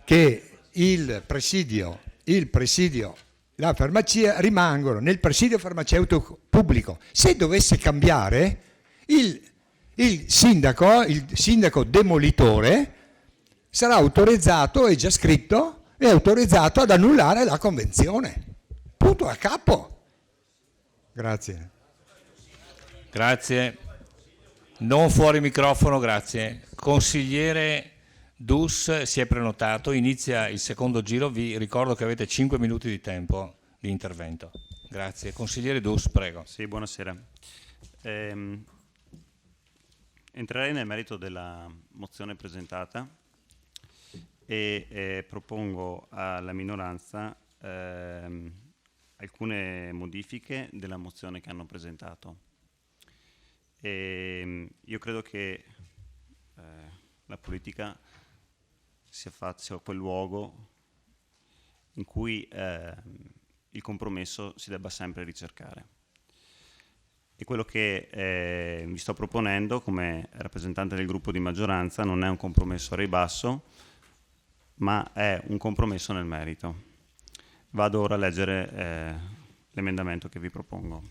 che il presidio, la farmacia rimangono nel presidio farmaceutico pubblico. Se dovesse cambiare, il sindaco demolitore sarà autorizzato, è già scritto, è autorizzato ad annullare la convenzione. Punto a capo. Grazie. Grazie. Non fuori microfono, grazie. Consigliere Dus si è prenotato, inizia il secondo giro, vi ricordo che avete 5 minuti di tempo di intervento. Grazie. Consigliere Dus, prego. Sì, buonasera. Entrerei nel merito della mozione presentata e propongo alla minoranza alcune modifiche della mozione che hanno presentato. Io credo che la politica sia quel luogo in cui il compromesso si debba sempre ricercare. E quello che vi sto proponendo come rappresentante del gruppo di maggioranza non è un compromesso a ribasso, ma è un compromesso nel merito. Vado ora a leggere l'emendamento che vi propongo.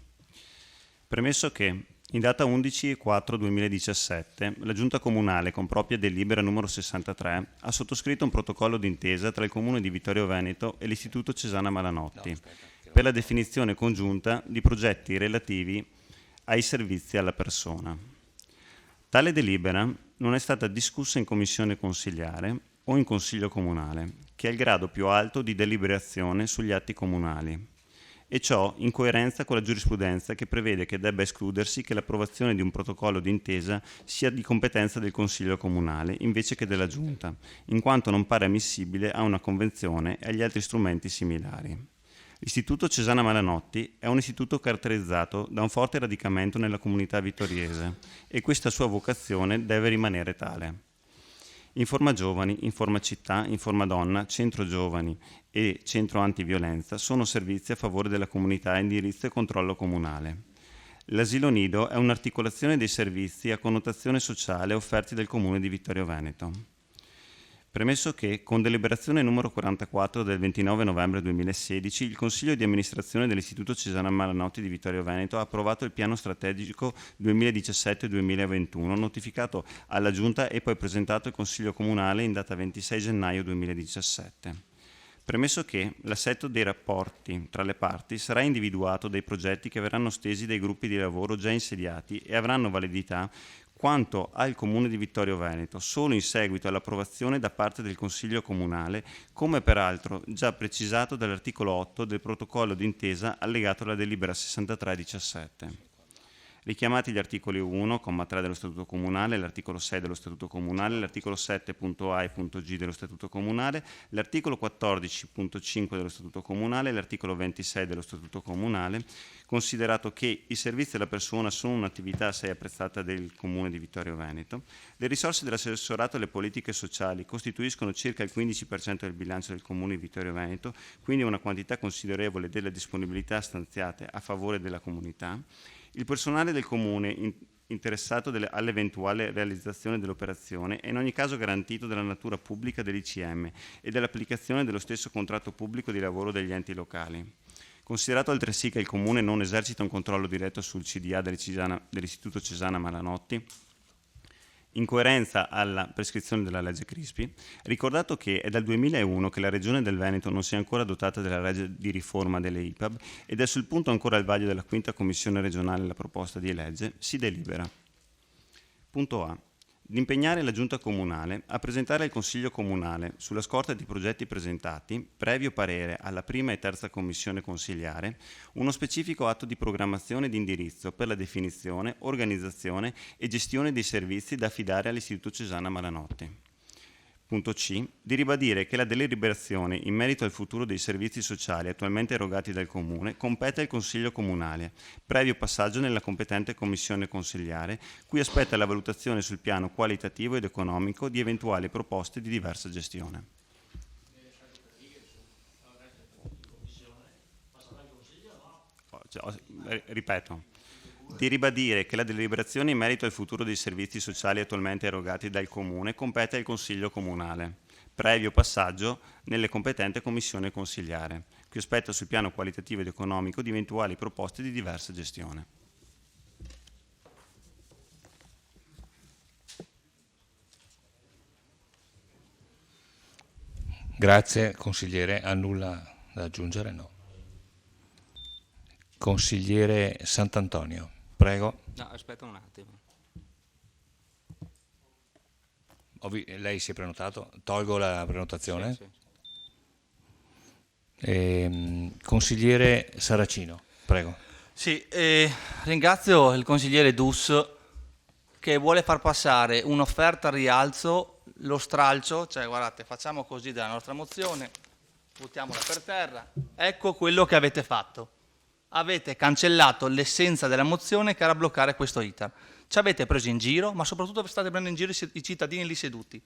Premesso che in data 11/4/2017 la Giunta Comunale, con propria delibera numero 63, ha sottoscritto un protocollo d'intesa tra il Comune di Vittorio Veneto e l'Istituto Cesana Malanotti per la definizione congiunta di progetti relativi ai servizi alla persona. Tale delibera non è stata discussa in commissione consiliare o in consiglio comunale, che è il grado più alto di deliberazione sugli atti comunali, e ciò in coerenza con la giurisprudenza che prevede che debba escludersi che l'approvazione di un protocollo d'intesa sia di competenza del consiglio comunale invece che della giunta, in quanto non pare ammissibile a una convenzione e agli altri strumenti similari. L'Istituto Cesana Malanotti è un istituto caratterizzato da un forte radicamento nella comunità vittoriese e questa sua vocazione deve rimanere tale. Informa Giovani, Informa Città, Informa Donna, Centro Giovani e Centro Antiviolenza sono servizi a favore della comunità a indirizzo e controllo comunale. L'asilo nido è un'articolazione dei servizi a connotazione sociale offerti dal Comune di Vittorio Veneto. Premesso che, con deliberazione numero 44 del 29 novembre 2016, il Consiglio di amministrazione dell'Istituto Cesana Malanotti di Vittorio Veneto ha approvato il piano strategico 2017-2021, notificato alla Giunta e poi presentato al Consiglio Comunale in data 26 gennaio 2017. Premesso che l'assetto dei rapporti tra le parti sarà individuato dai progetti che verranno stesi dai gruppi di lavoro già insediati e avranno validità quanto al Comune di Vittorio Veneto, solo in seguito all'approvazione da parte del Consiglio Comunale, come peraltro già precisato dall'articolo 8 del protocollo d'intesa allegato alla delibera 63/17. Richiamati gli articoli 1, comma 3 dello Statuto Comunale, l'articolo 6 dello Statuto Comunale, l'articolo 7.a e .g dello Statuto Comunale, l'articolo 14.5 dello Statuto Comunale, l'articolo 26 dello Statuto Comunale, considerato che i servizi alla persona sono un'attività assai apprezzata del Comune di Vittorio Veneto, le risorse dell'assessorato alle politiche sociali costituiscono circa il 15% del bilancio del Comune di Vittorio Veneto, quindi una quantità considerevole delle disponibilità stanziate a favore della comunità. Il personale del Comune interessato all'eventuale realizzazione dell'operazione è in ogni caso garantito dalla natura pubblica dell'ICM e dall'applicazione dello stesso contratto pubblico di lavoro degli enti locali. Considerato altresì che il Comune non esercita un controllo diretto sul CDA dell'Istituto Cesana Malanotti, in coerenza alla prescrizione della legge Crispi, ricordato che è dal 2001 che la Regione del Veneto non si è ancora dotata della legge di riforma delle IPAB ed è sul punto ancora al vaglio della 5ª Commissione regionale la proposta di legge, si delibera. Punto A. Di impegnare la Giunta Comunale a presentare al Consiglio Comunale, sulla scorta di progetti presentati, previo parere alla prima e terza Commissione consiliare, uno specifico atto di programmazione e di indirizzo per la definizione, organizzazione e gestione dei servizi da affidare all'Istituto Cesana Malanotti. Punto C. Di ribadire che la deliberazione in merito al futuro dei servizi sociali attualmente erogati dal Comune compete al Consiglio Comunale, previo passaggio nella competente Commissione consiliare, cui aspetta la valutazione sul piano qualitativo ed economico di eventuali proposte di diversa gestione. Ripeto. Di ribadire che la deliberazione in merito al futuro dei servizi sociali attualmente erogati dal Comune compete al Consiglio Comunale, previo passaggio nelle competente Commissione consiliare, che aspetta sul piano qualitativo ed economico di eventuali proposte di diversa gestione. Grazie, consigliere. Ha nulla da aggiungere? No. Consigliere Sant'Antonio, prego. No, aspetta un attimo. Lei si è prenotato? Tolgo la prenotazione? Sì. Consigliere Saracino, prego. Sì, ringrazio il consigliere Dus che vuole far passare un'offerta al rialzo, lo stralcio, cioè guardate, facciamo così della nostra mozione, buttiamola per terra, ecco quello che avete fatto. Avete cancellato l'essenza della mozione che era bloccare questo iter. Ci avete preso in giro, ma soprattutto state prendendo in giro i cittadini lì seduti.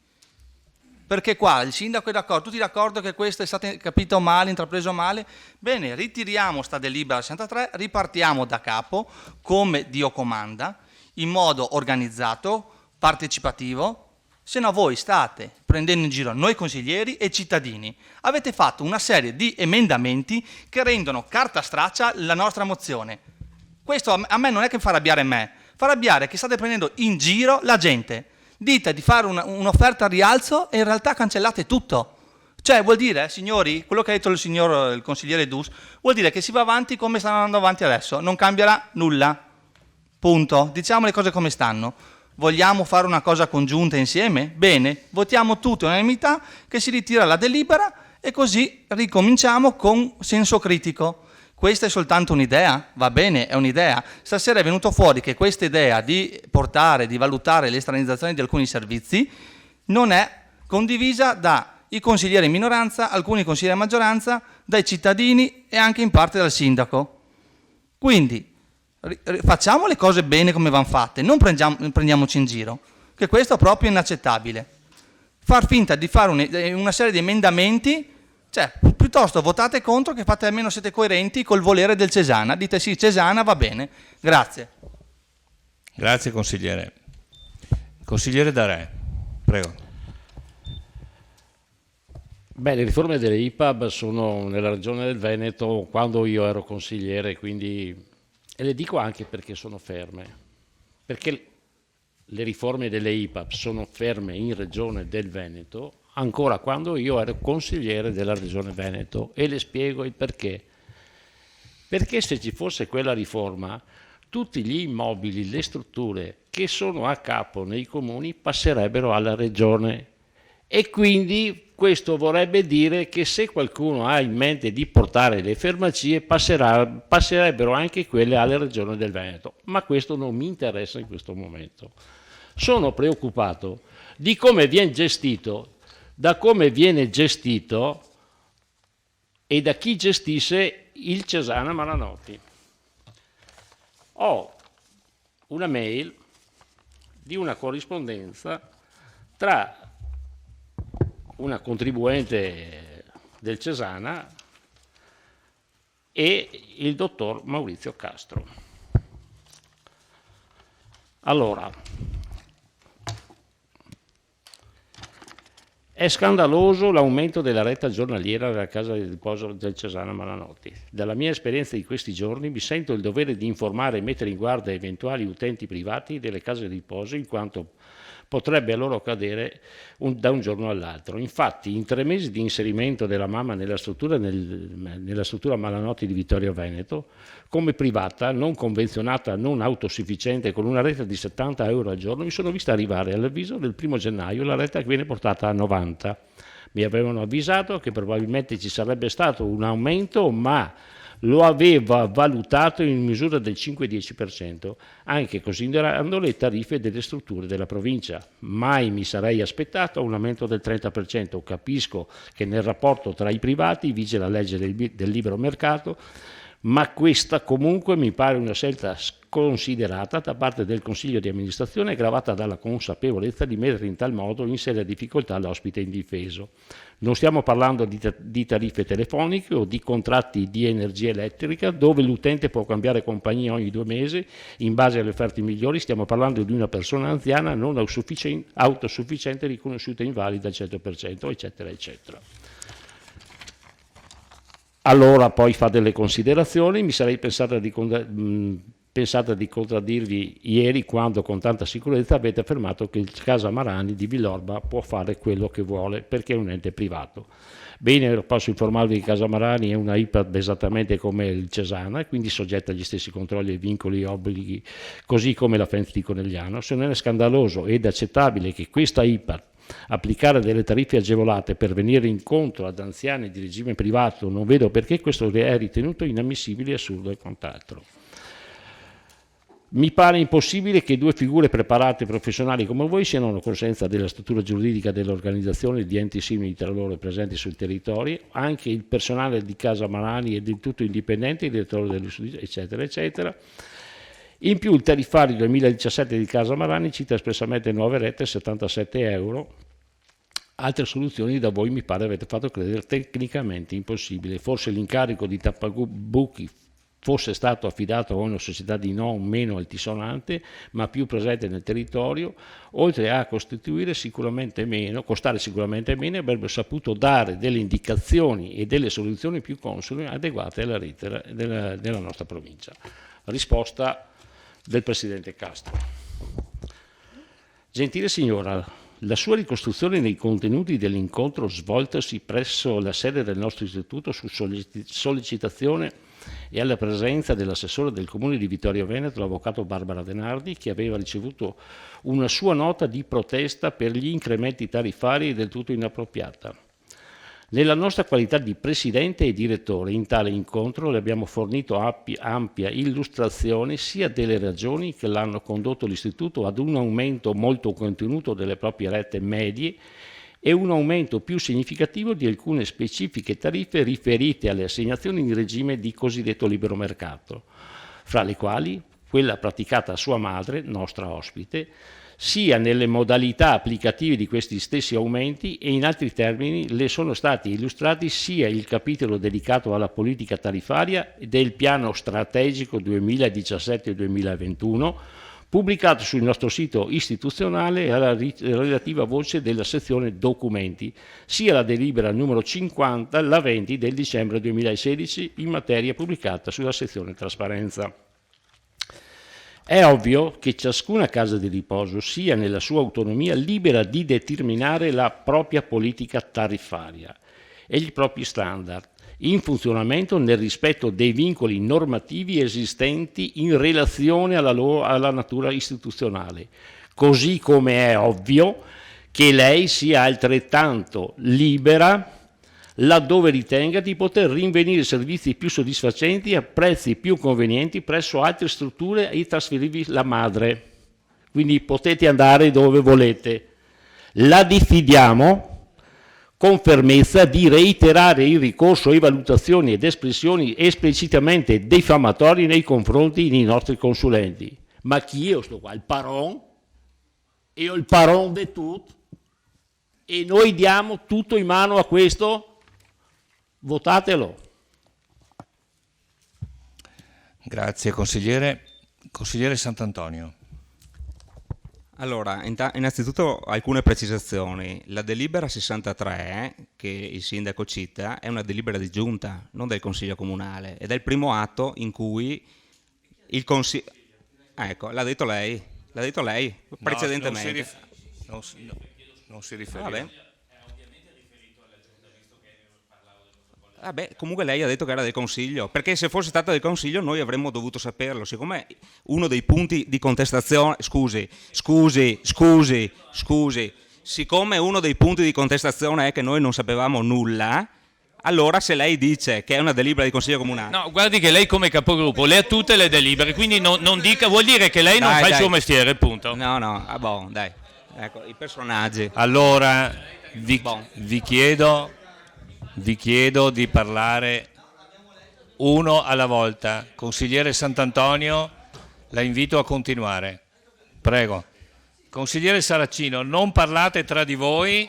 Perché qua il sindaco è d'accordo, tutti d'accordo che questo è stato capito male, intrapreso male? Bene, ritiriamo sta delibera 63, ripartiamo da capo, come Dio comanda, in modo organizzato, partecipativo, se no voi state prendendo in giro noi consiglieri e cittadini. Avete fatto una serie di emendamenti che rendono carta straccia la nostra mozione. Questo a me non è che fa arrabbiare me, fa arrabbiare che state prendendo in giro la gente. Dite di fare un'offerta a rialzo e in realtà cancellate tutto. Cioè vuol dire, signori, quello che ha detto il consigliere Dus, vuol dire che si va avanti come stanno andando avanti adesso, non cambierà nulla. Punto. Diciamo le cose come stanno. Vogliamo fare una cosa congiunta insieme? Bene, votiamo tutti all'unanimità che si ritira la delibera e così ricominciamo con senso critico. Questa è soltanto un'idea? Va bene, è un'idea. Stasera è venuto fuori che questa idea di portare, di valutare l'esternalizzazione di alcuni servizi non è condivisa dai consiglieri in minoranza, alcuni consiglieri in maggioranza, dai cittadini e anche in parte dal sindaco. Quindi facciamo le cose bene come vanno fatte, non prendiamoci in giro, che questo è proprio inaccettabile. Far finta di fare una serie di emendamenti, cioè piuttosto votate contro, che fate almeno siete coerenti col volere del Cesana, dite sì, Cesana va bene, grazie. Grazie consigliere. Consigliere Darè, prego. Beh, le riforme delle IPAB sono nella regione del Veneto quando io ero consigliere, quindi... E le dico anche perché sono ferme, perché le riforme delle IPAB sono ferme in regione del Veneto ancora quando io ero consigliere della regione Veneto, e le spiego il perché. Perché se ci fosse quella riforma, tutti gli immobili, le strutture che sono a capo nei comuni passerebbero alla regione, e quindi questo vorrebbe dire che se qualcuno ha in mente di portare le farmacie passerebbero anche quelle alla regione del Veneto, ma questo non mi interessa in questo momento. Sono preoccupato di come viene gestito, da come viene gestito e da chi gestisce il Cesana Malanotti. Ho una mail di una corrispondenza tra una contribuente del Cesana e il dottor Maurizio Castro. Allora, è scandaloso l'aumento della retta giornaliera della casa di riposo del Cesana Malanotti. Dalla mia esperienza di questi giorni mi sento il dovere di informare e mettere in guardia eventuali utenti privati delle case di riposo, in quanto potrebbe a loro cadere da un giorno all'altro. Infatti, in 3 mesi di inserimento della mamma nella struttura Malanotti di Vittorio Veneto, come privata, non convenzionata, non autosufficiente, con una retta di 70 euro al giorno, mi sono vista arrivare all'avviso del 1° gennaio la retta che viene portata a 90. Mi avevano avvisato che probabilmente ci sarebbe stato un aumento, ma lo aveva valutato in misura del 5-10%, anche considerando le tariffe delle strutture della provincia. Mai mi sarei aspettato un aumento del 30%. Capisco che nel rapporto tra i privati vige la legge del libero mercato, ma questa comunque mi pare una scelta sconsiderata da parte del Consiglio di amministrazione, aggravata dalla consapevolezza di mettere in tal modo in seria difficoltà l'ospite indifeso. Non stiamo parlando di tariffe telefoniche o di contratti di energia elettrica dove l'utente può cambiare compagnia ogni 2 mesi in base alle offerte migliori. Stiamo parlando di una persona anziana non autosufficiente riconosciuta invalida al 100%, eccetera, eccetera. Allora poi fa delle considerazioni, mi sarei pensata di contraddirvi ieri quando con tanta sicurezza avete affermato che il Casa Marani di Villorba può fare quello che vuole perché è un ente privato. Bene, posso informarvi che Casa Marani è una IPAB esattamente come il Cesana e quindi soggetta agli stessi controlli e vincoli e obblighi così come la Fenz di Conegliano. Se non è scandaloso ed accettabile che questa IPAB applicare delle tariffe agevolate per venire incontro ad anziani di regime privato, non vedo perché questo è ritenuto inammissibile e assurdo e quant'altro. Mi pare impossibile che due figure preparate e professionali come voi siano a conoscenza della struttura giuridica dell'organizzazione di enti simili tra loro presenti sul territorio, anche il personale di Casa Marani è del tutto indipendente, il direttore dell'istituto, eccetera, eccetera. In più il tariffario 2017 di Casa Marani cita espressamente 9 rette e 77 euro. Altre soluzioni da voi mi pare avete fatto credere tecnicamente impossibile. Forse l'incarico di tappabuchi fosse stato affidato a una società di non meno altisonante, ma più presente nel territorio, oltre a costare sicuramente meno, avrebbe saputo dare delle indicazioni e delle soluzioni più consone adeguate alla rete della nostra provincia. Risposta del Presidente Castro. Gentile signora, la sua ricostruzione nei contenuti dell'incontro svoltosi presso la sede del nostro istituto su sollecitazione e alla presenza dell'assessore del comune di Vittorio Veneto, l'avvocato Barbara Denardi, che aveva ricevuto una sua nota di protesta per gli incrementi tariffari del tutto inappropriata. Nella nostra qualità di presidente e direttore, in tale incontro le abbiamo fornito ampia illustrazione sia delle ragioni che l'hanno condotto l'istituto ad un aumento molto contenuto delle proprie rette medie e un aumento più significativo di alcune specifiche tariffe riferite alle assegnazioni in regime di cosiddetto libero mercato, fra le quali quella praticata a sua madre, nostra ospite, sia nelle modalità applicative di questi stessi aumenti e in altri termini le sono stati illustrati sia il capitolo dedicato alla politica tariffaria del piano strategico 2017-2021, pubblicato sul nostro sito istituzionale e alla relativa voce della sezione documenti, sia la delibera numero 50, la 20 del dicembre 2016 in materia pubblicata sulla sezione trasparenza. È ovvio che ciascuna casa di riposo sia nella sua autonomia libera di determinare la propria politica tariffaria e i propri standard in funzionamento nel rispetto dei vincoli normativi esistenti in relazione alla natura istituzionale, così come è ovvio che lei sia altrettanto libera laddove ritenga di poter rinvenire servizi più soddisfacenti a prezzi più convenienti presso altre strutture e trasferirvi la madre. Quindi potete andare dove volete. La diffidiamo con fermezza di reiterare il ricorso a valutazioni ed espressioni esplicitamente diffamatori nei confronti dei nostri consulenti. Ma chi io sto qua? Il paron? Io il paron di tutto? E noi diamo tutto in mano a questo? Votatelo. Grazie consigliere. Consigliere Sant'Antonio. Allora, innanzitutto alcune precisazioni. La delibera 63 che il sindaco cita è una delibera di giunta, non del Consiglio Comunale, ed è il primo atto in cui il Consiglio... ecco, l'ha detto lei precedentemente. Non si riferiva. Vabbè. Vabbè, comunque lei ha detto che era del Consiglio, perché se fosse stata del Consiglio noi avremmo dovuto saperlo, siccome uno dei punti di contestazione, siccome uno dei punti di contestazione è che noi non sapevamo nulla, allora se lei dice che è una delibera di Consiglio Comunale... No, guardi che lei come capogruppo lei ha tutte le delibere, quindi non dica, vuol dire che lei non fa il suo mestiere, punto. No, dai, ecco, i personaggi... Allora, vi chiedo di parlare uno alla volta. Consigliere Sant'Antonio, la invito a continuare. Prego. Consigliere Saracino, non parlate tra di voi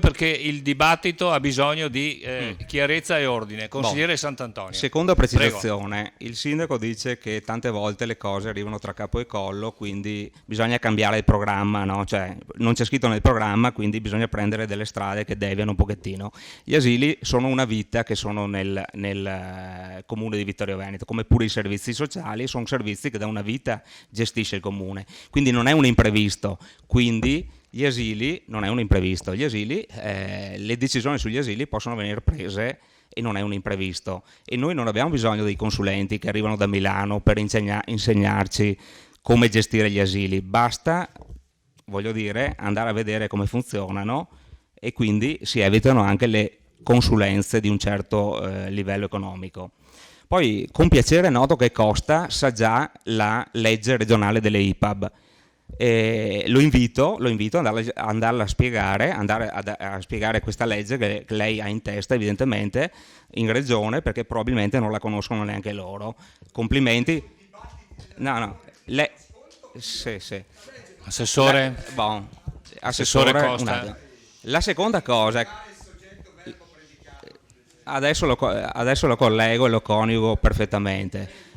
perché il dibattito ha bisogno di chiarezza e ordine. Consigliere Sant'Antonio. Seconda precisazione, il sindaco dice che tante volte le cose arrivano tra capo e collo, quindi bisogna cambiare il programma, no? Cioè, non c'è scritto nel programma, quindi bisogna prendere delle strade che deviano un pochettino. Gli asili sono una vita che sono nel comune di Vittorio Veneto, come pure i servizi sociali, sono servizi che da una vita gestisce il comune, quindi non è un imprevisto, quindi gli asili non è un imprevisto, gli asili, le decisioni sugli asili possono venire prese e non è un imprevisto, e noi non abbiamo bisogno dei consulenti che arrivano da Milano per insegnarci come gestire gli asili, basta, voglio dire, andare a vedere come funzionano e quindi si evitano anche le consulenze di un certo livello economico. Poi con piacere noto che Costa sa già la legge regionale delle IPAB. Lo invito ad andarla a spiegare, a spiegare questa legge che lei ha in testa evidentemente in regione, perché probabilmente non la conoscono neanche loro. Complimenti. No, sì. Assessore? Assessore Costa. La seconda cosa, adesso lo collego e lo coniugo perfettamente.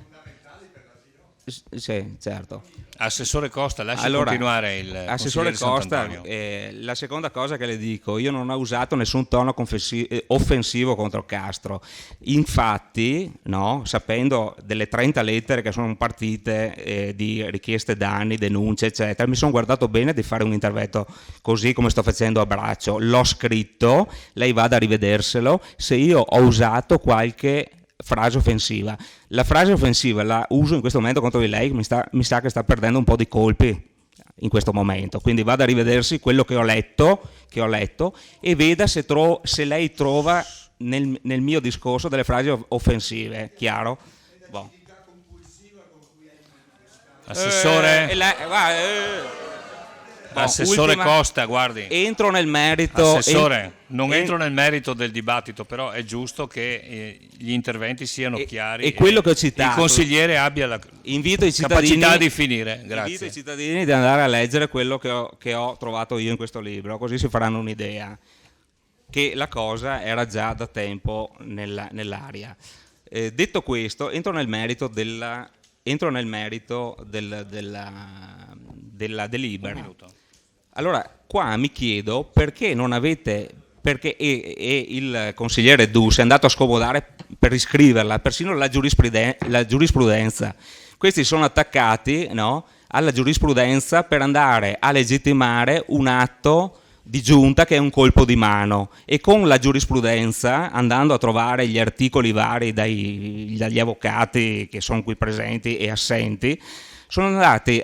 Sì, certo. Assessore Costa, lasci continuare il Assessore Costa, la seconda cosa che le dico, io non ho usato nessun tono offensivo contro Castro. Infatti, no, sapendo delle 30 lettere che sono partite di richieste danni, denunce, eccetera, mi sono guardato bene di fare un intervento così come sto facendo a braccio. L'ho scritto, lei vada a rivederselo, se io ho usato qualche frase offensiva. La frase offensiva la uso in questo momento contro di lei, mi sa che sta perdendo un po' di colpi in questo momento, quindi vada a rivedersi quello che ho letto e veda se lei trova nel mio discorso delle frasi offensive, chiaro? Boh. Assessore? Assessore Costa, guardi. Entro nel merito. Assessore, non entro nel merito del dibattito, però è giusto che gli interventi siano chiari. E quello che ho citato. Il consigliere abbia la capacità di finire. Grazie. Invito i cittadini di andare a leggere quello che ho trovato io in questo libro, così si faranno un'idea che la cosa era già da tempo nell'aria. Detto questo, entro nel merito della delibera. Allora, qua mi chiedo perché non avete, perché il consigliere Dus è andato a scomodare per riscriverla, persino la giurisprudenza. Questi sono attaccati, no, alla giurisprudenza per andare a legittimare un atto di giunta che è un colpo di mano, e con la giurisprudenza, andando a trovare gli articoli vari dagli avvocati che sono qui presenti e assenti, sono andati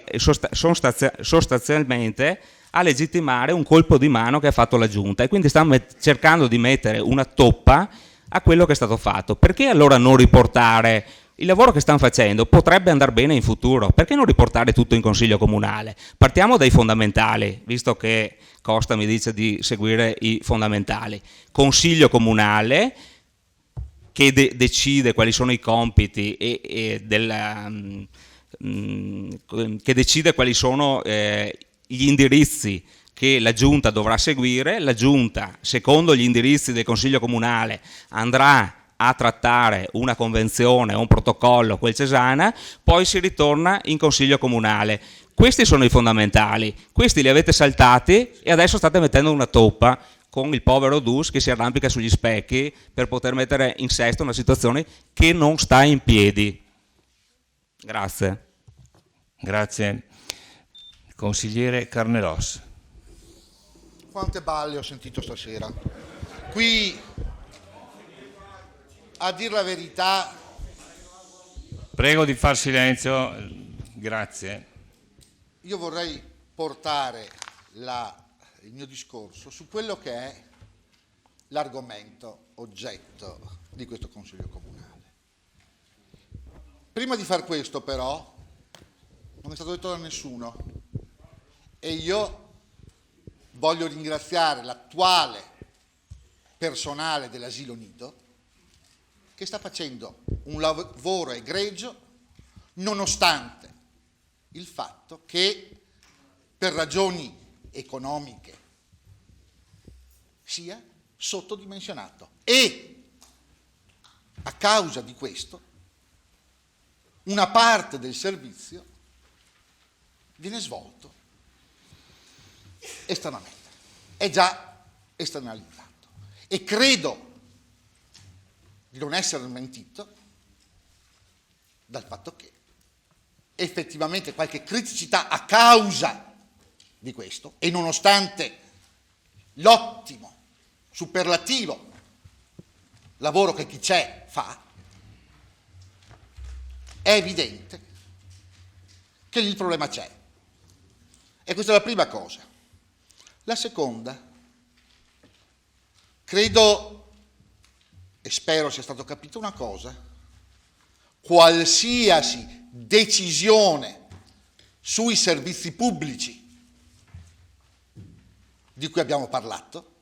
sostanzialmente a legittimare un colpo di mano che ha fatto la giunta, e quindi stanno cercando di mettere una toppa a quello che è stato fatto. Perché allora non riportare il lavoro che stanno facendo? Potrebbe andare bene in futuro, perché non riportare tutto in consiglio comunale? Partiamo dai fondamentali, visto che Costa mi dice di seguire i fondamentali. Consiglio comunale che decide quali sono i compiti che decide quali sono gli indirizzi che la Giunta dovrà seguire. La Giunta, secondo gli indirizzi del Consiglio Comunale, andrà a trattare una convenzione o un protocollo, quel Cesana, poi si ritorna in Consiglio Comunale. Questi sono i fondamentali, questi li avete saltati e adesso state mettendo una toppa con il povero Dus che si arrampica sugli specchi per poter mettere in sesto una situazione che non sta in piedi. Grazie. Grazie. Consigliere Carneros. Quante balle ho sentito stasera. Qui, a dir la verità... Prego di far silenzio, grazie. Io vorrei portare il mio discorso su quello che è l'argomento oggetto di questo Consiglio Comunale. Prima di far questo, però, non è stato detto da nessuno, e io voglio ringraziare l'attuale personale dell'asilo Nido, che sta facendo un lavoro egregio nonostante il fatto che per ragioni economiche sia sottodimensionato, e a causa di questo una parte del servizio viene svolto esternamente, è già esternalizzato, e credo di non essere mentito dal fatto che effettivamente qualche criticità a causa di questo, e nonostante l'ottimo, superlativo lavoro che chi c'è fa, è evidente che il problema c'è. E questa è la prima cosa. La seconda, credo e spero sia stato capito una cosa, qualsiasi decisione sui servizi pubblici di cui abbiamo parlato,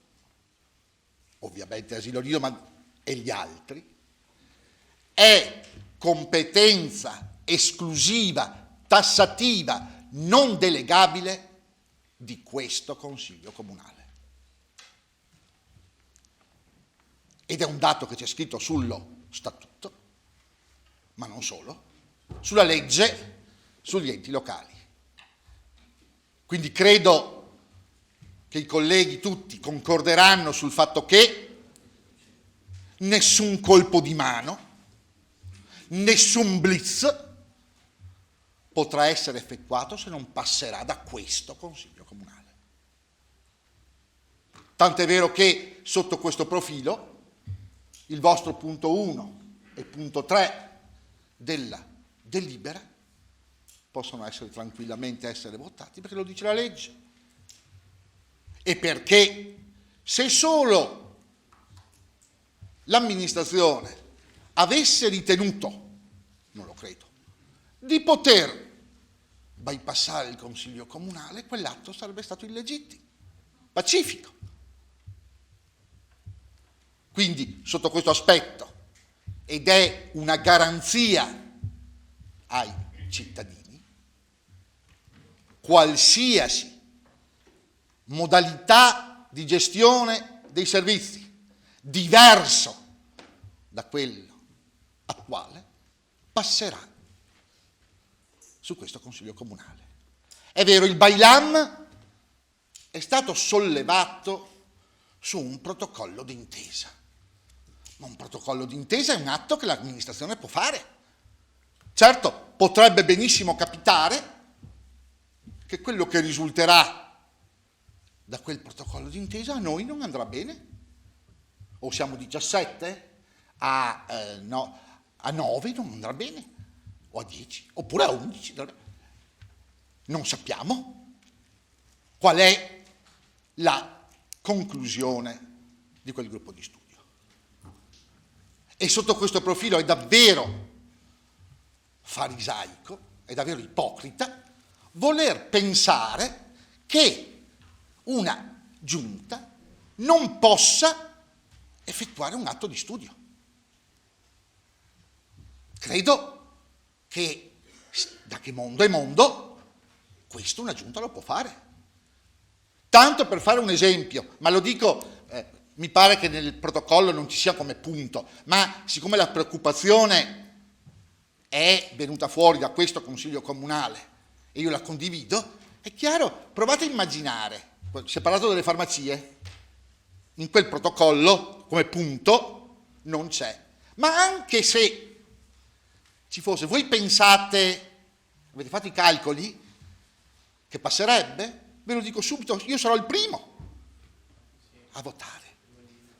ovviamente asilo nido e gli altri, è competenza esclusiva, tassativa, non delegabile di questo Consiglio Comunale. Ed è un dato che c'è scritto sullo statuto, ma non solo, sulla legge sugli enti locali. Quindi credo che i colleghi tutti concorderanno sul fatto che nessun colpo di mano, nessun blitz potrà essere effettuato se non passerà da questo Consiglio Comunale. Tant'è vero che sotto questo profilo il vostro punto 1 e punto 3 della delibera possono tranquillamente essere votati perché lo dice la legge. E perché se solo l'amministrazione avesse ritenuto, non lo credo, di poter bypassare il Consiglio Comunale, quell'atto sarebbe stato illegittimo, pacifico. Quindi, sotto questo aspetto, ed è una garanzia ai cittadini, qualsiasi modalità di gestione dei servizi diverso da quello attuale passerà su questo Consiglio Comunale. È vero, il Bailam è stato sollevato su un protocollo d'intesa, ma un protocollo d'intesa è un atto che l'amministrazione può fare. Certo, potrebbe benissimo capitare che quello che risulterà da quel protocollo d'intesa a noi non andrà bene. O siamo 17, a 9 non andrà bene, o a 10, oppure a 11. Non sappiamo qual è la conclusione di quel gruppo di studio. E sotto questo profilo è davvero farisaico, è davvero ipocrita voler pensare che una giunta non possa effettuare un atto di studio. Credo che, da che mondo è mondo, questo una giunta lo può fare. Tanto per fare un esempio, ma lo dico, mi pare che nel protocollo non ci sia come punto, ma siccome la preoccupazione è venuta fuori da questo Consiglio Comunale e io la condivido, è chiaro, provate a immaginare, si è parlato delle farmacie, in quel protocollo come punto non c'è, ma anche se ci fosse, voi pensate, avete fatto i calcoli, che passerebbe? Ve lo dico subito, io sarò il primo a votare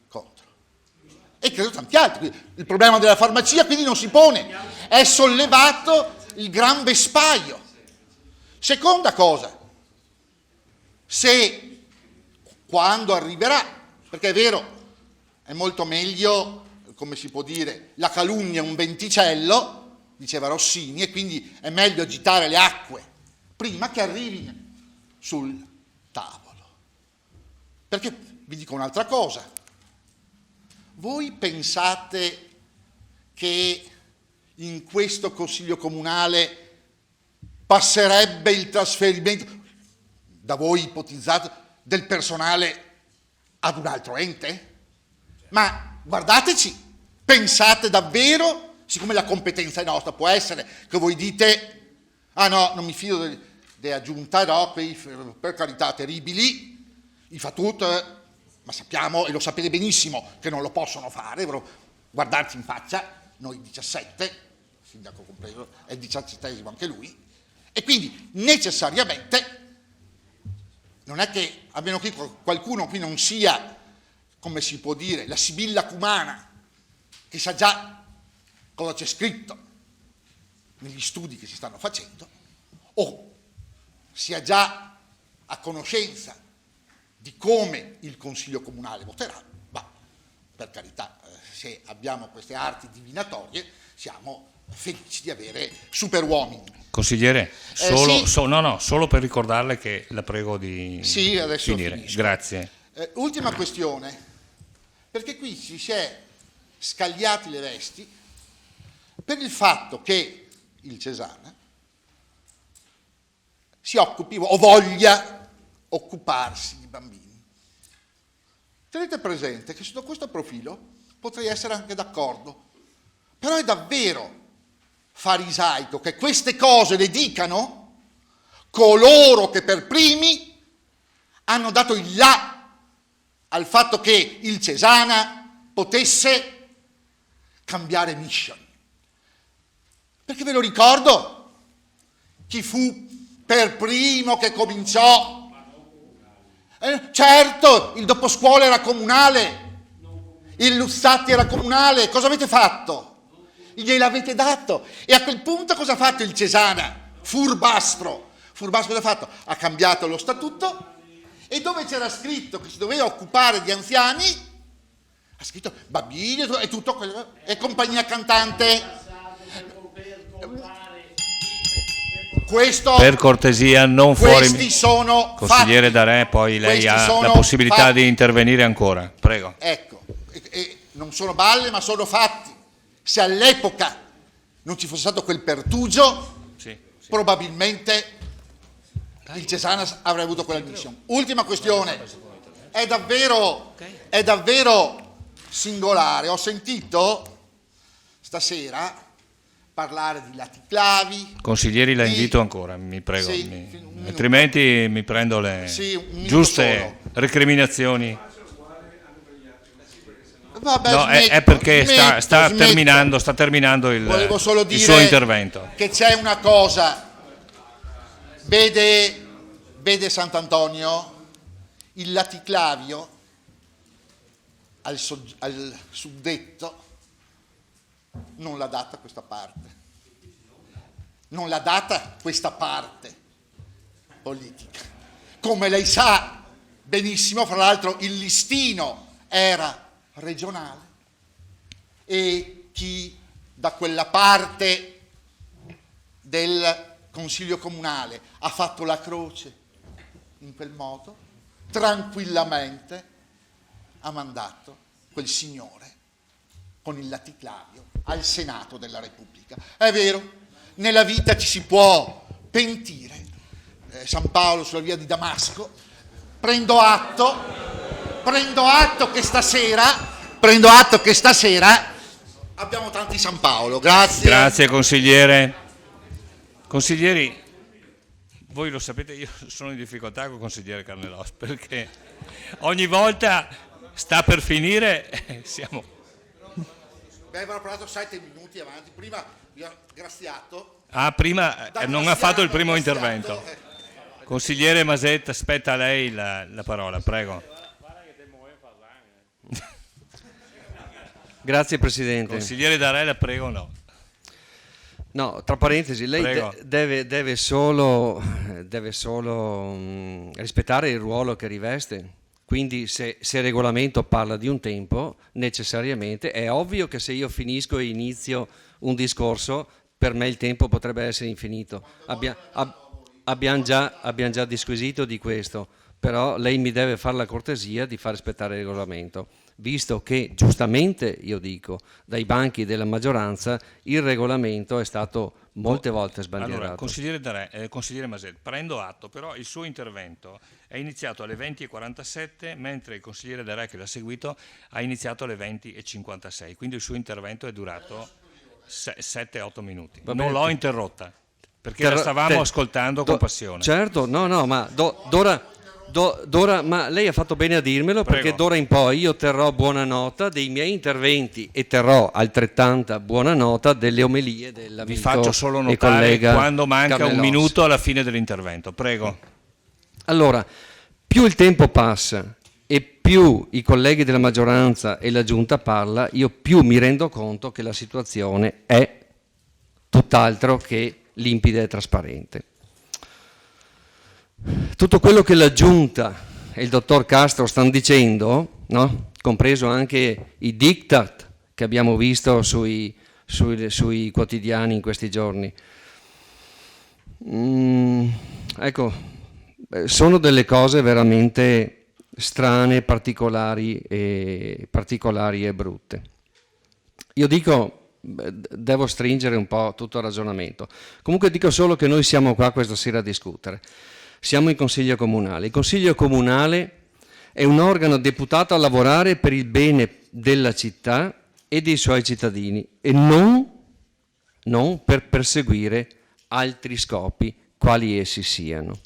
contro. E credo tanti altri. Il problema della farmacia quindi non si pone, è sollevato il gran vespaio. Seconda cosa, se quando arriverà, perché è vero, è molto meglio, come si può dire, la calunnia un venticello, diceva Rossini, e quindi è meglio agitare le acque prima che arrivi sul tavolo. Perché vi dico un'altra cosa, voi pensate che in questo Consiglio Comunale passerebbe il trasferimento, da voi ipotizzato, del personale ad un altro ente? Ma guardateci, pensate davvero, siccome la competenza è nostra, può essere che voi dite, ah no, non mi fido della giunta, no, quei per carità terribili, i fa tutto, ma sappiamo, e lo sapete benissimo, che non lo possono fare, guardarci in faccia, noi 17, il sindaco compreso, è il 17esimo anche lui, e quindi necessariamente, non è che, a meno che qualcuno qui non sia, come si può dire, la Sibilla Cumana, che sa già cosa c'è scritto negli studi che si stanno facendo, o sia già a conoscenza di come il Consiglio Comunale voterà, ma per carità, se abbiamo queste arti divinatorie siamo felici di avere super uomini. Consigliere, sì. solo per ricordarle che la prego di Sì, adesso finire. finisco. Grazie. Ultima questione, perché qui ci si è scagliati le vesti per il fatto che il Cesana si occupi o voglia occuparsi di bambini. Tenete presente che sotto questo profilo potrei essere anche d'accordo, però è davvero farisaico che queste cose le dicano coloro che per primi hanno dato il là al fatto che il Cesana potesse cambiare mission. Perché ve lo ricordo, chi fu per primo che cominciò? Certo, il doposcuola era comunale, il Luzzatti era comunale, cosa avete fatto? Gliel'avete dato. E a quel punto cosa ha fatto il Cesana? Furbastro cosa ha fatto? Ha cambiato lo statuto e dove c'era scritto che si doveva occupare di anziani, ha scritto bambini e tutto quello, e compagnia cantante. Questo, Per cortesia, non fuori. questi sono Consigliere fatti. Darè, poi lei Questi ha sono la possibilità fatti. di intervenire ancora. Prego. Ecco, e non sono balle ma sono fatti. Se all'epoca non ci fosse stato quel pertugio, probabilmente il Cesana avrebbe avuto quella mission. Ultima questione, è davvero singolare. Ho sentito stasera parlare di laticlavi. Consiglieri, la invito ancora, mi prego. Sì, un minuto. Altrimenti mi prendo le Sì, un minuto giuste solo. recriminazioni. Vabbè, No, è perché sta terminando Volevo solo il dire suo intervento. che c'è una cosa, vede Sant'Antonio, il laticlavio al suddetto non l'ha data questa parte, non l'ha data questa parte politica. Come lei sa benissimo, fra l'altro il listino era regionale e chi da quella parte del Consiglio Comunale ha fatto la croce in quel modo, tranquillamente ha mandato quel signore con il laticlavio al Senato della Repubblica. È vero, nella vita ci si può pentire. San Paolo sulla via di Damasco, prendo atto che stasera abbiamo tanti San Paolo. Grazie. Grazie consigliere. Consiglieri, voi lo sapete, io sono in difficoltà con il consigliere Carnellos perché ogni volta sta per finire siamo... Avevano parlato 7 minuti avanti, prima vi ho graziato. Prima non ha fatto il primo intervento. Consigliere Maset, aspetta a lei la parola, prego. Grazie Presidente. Consigliere Darè, prego, no. No, tra parentesi, lei deve solo rispettare il ruolo che riveste. Quindi se il regolamento parla di un tempo, necessariamente è ovvio che se io finisco e inizio un discorso, per me il tempo potrebbe essere infinito. Abbiamo già disquisito di questo, però lei mi deve fare la cortesia di far rispettare il regolamento, visto che giustamente, io dico, dai banchi della maggioranza il regolamento è stato molte volte sbandierato. Allora, consigliere Darè, consigliere Maset, prendo atto, però il suo intervento è iniziato alle 20:47, mentre il consigliere Darè che l'ha seguito ha iniziato alle 20:56, quindi il suo intervento è durato 7-8 minuti. Non l'ho interrotta, perché la stavamo ascoltando con passione. Certo, no, ma d'ora, ma lei ha fatto bene a dirmelo. Prego. Perché d'ora in poi io terrò buona nota dei miei interventi e terrò altrettanta buona nota delle omelie dell'amico Vi faccio solo e notare collega quando manca Carnellos. un minuto alla fine dell'intervento. Prego. Allora, più il tempo passa e più i colleghi della maggioranza e la Giunta parla, io più mi rendo conto che la situazione è tutt'altro che limpida e trasparente. Tutto quello che la Giunta e il dottor Castro stanno dicendo, no? Compreso anche i diktat che abbiamo visto sui sui quotidiani in questi giorni. Ecco, sono delle cose veramente strane, particolari e brutte. Io dico, devo stringere un po' tutto il ragionamento. Comunque dico solo che noi siamo qua questa sera a discutere. Siamo in Consiglio Comunale. Il Consiglio Comunale è un organo deputato a lavorare per il bene della città e dei suoi cittadini e non per perseguire altri scopi, quali essi siano.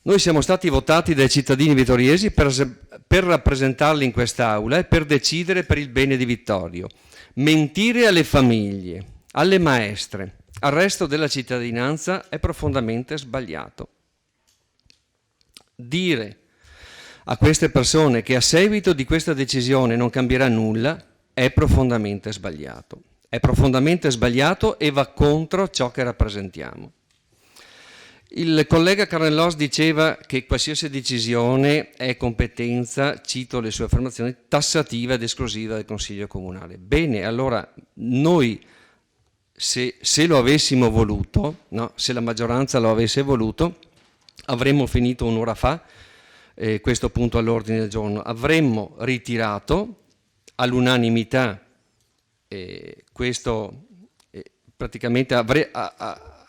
Noi siamo stati votati dai cittadini vittoriesi per rappresentarli in quest'Aula e per decidere per il bene di Vittorio. Mentire alle famiglie, alle maestre, al resto della cittadinanza è profondamente sbagliato. Dire a queste persone che a seguito di questa decisione non cambierà nulla è profondamente sbagliato. È profondamente sbagliato e va contro ciò che rappresentiamo. Il collega Carnellos diceva che qualsiasi decisione è competenza, cito le sue affermazioni, tassativa ed esclusiva del Consiglio Comunale. Bene, allora noi se lo avessimo voluto, no, se la maggioranza lo avesse voluto, avremmo finito un'ora fa questo punto all'ordine del giorno, avremmo ritirato all'unanimità questo, praticamente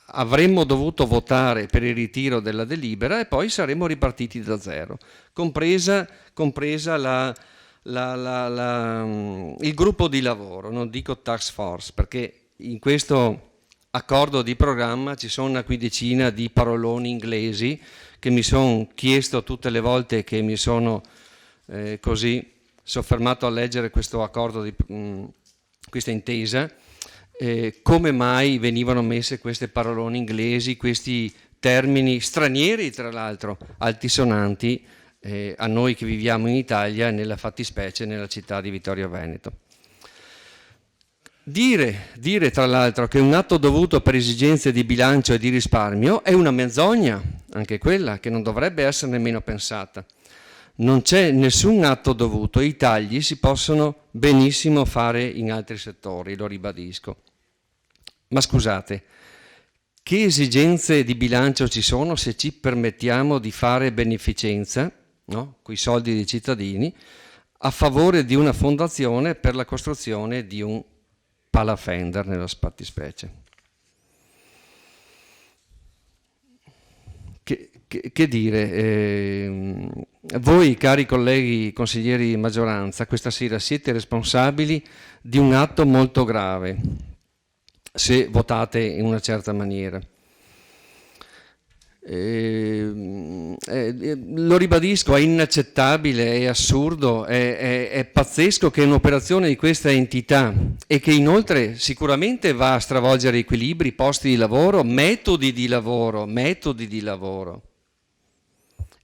avremmo dovuto votare per il ritiro della delibera e poi saremmo ripartiti da zero, compresa il gruppo di lavoro, non dico task force, perché in questo accordo di programma ci sono una quindicina di paroloni inglesi che mi sono chiesto tutte le volte che mi sono così soffermato a leggere questo accordo, questa intesa, come mai venivano messe queste parolone inglesi, questi termini stranieri tra l'altro, altisonanti a noi che viviamo in Italia e nella fattispecie nella città di Vittorio Veneto. Dire tra l'altro che un atto dovuto per esigenze di bilancio e di risparmio è una menzogna, anche quella che non dovrebbe essere nemmeno pensata. Non c'è nessun atto dovuto, i tagli si possono benissimo fare in altri settori, lo ribadisco. Ma scusate, che esigenze di bilancio ci sono se ci permettiamo di fare beneficenza, no, coi soldi dei cittadini, a favore di una fondazione per la costruzione di un palafender nella fattispecie? Che dire, voi cari colleghi consiglieri di maggioranza questa sera siete responsabili di un atto molto grave se votate in una certa maniera. Lo ribadisco, è inaccettabile, è assurdo, è pazzesco che un'operazione di questa entità e che inoltre sicuramente va a stravolgere equilibri, posti di lavoro, metodi di lavoro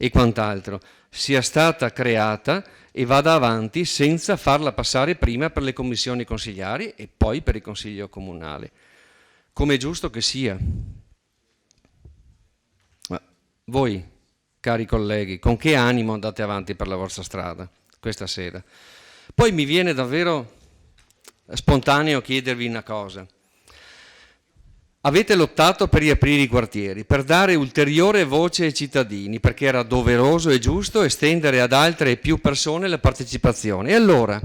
e quant'altro, sia stata creata e vada avanti senza farla passare prima per le commissioni consigliari e poi per il Consiglio Comunale, come è giusto che sia. Ma voi, cari colleghi, con che animo andate avanti per la vostra strada questa sera? Poi mi viene davvero spontaneo chiedervi una cosa. Avete lottato per riaprire i quartieri, per dare ulteriore voce ai cittadini, perché era doveroso e giusto estendere ad altre e più persone la partecipazione. E allora?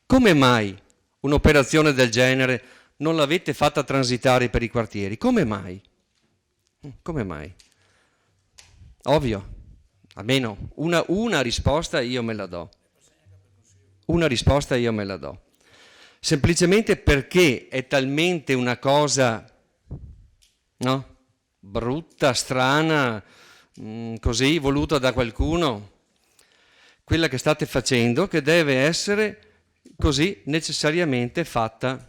Come mai un'operazione del genere non l'avete fatta transitare per i quartieri? Come mai? Ovvio, almeno una risposta io me la do. Semplicemente perché è talmente una cosa, no? Brutta, strana, così voluta da qualcuno, quella che state facendo, che deve essere così necessariamente fatta,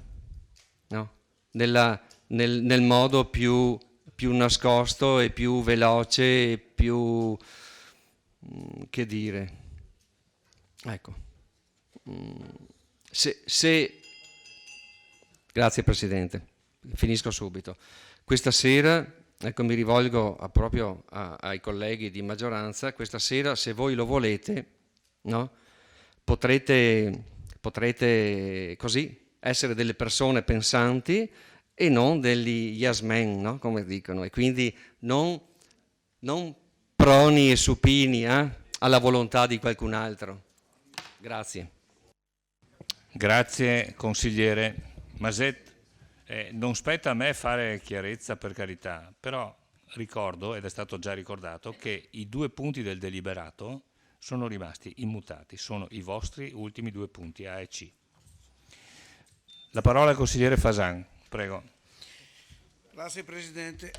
no? nel modo più nascosto e più veloce e più, che dire, ecco, grazie Presidente, finisco subito. Questa sera, ecco, mi rivolgo proprio ai colleghi di maggioranza, questa sera, se voi lo volete, no? potrete potrete così essere delle persone pensanti e non degli yes men, no? Come dicono, e quindi non proni e supini alla volontà di qualcun altro. Grazie. Grazie consigliere Maset. Non spetta a me fare chiarezza, per carità, però ricordo, ed è stato già ricordato, che i 2 punti del deliberato sono rimasti immutati, sono i vostri ultimi 2 punti A e C. La parola al consigliere Fasan, prego. Grazie Presidente.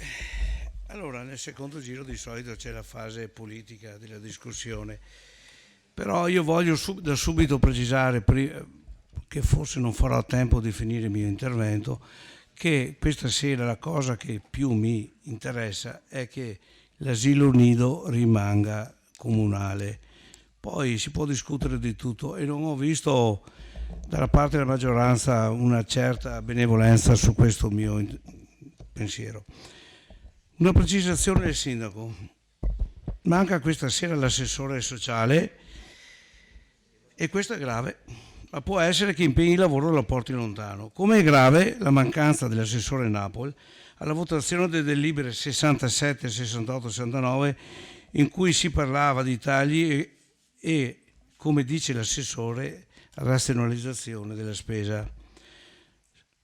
Allora, nel secondo giro di solito c'è la fase politica della discussione, però io voglio da subito precisare, che forse non farò tempo di finire il mio intervento, che questa sera la cosa che più mi interessa è che l'asilo nido rimanga comunale. Poi si può discutere di tutto e non ho visto dalla parte della maggioranza una certa benevolenza su questo mio pensiero. Una precisazione del sindaco. Manca questa sera l'assessore sociale e questo è grave, ma può essere che impegni il lavoro e lo porti lontano. Come è grave la mancanza dell'assessore Napoli alla votazione delle delibere 67, 68, 69 in cui si parlava di tagli e come dice l'assessore, razionalizzazione della spesa.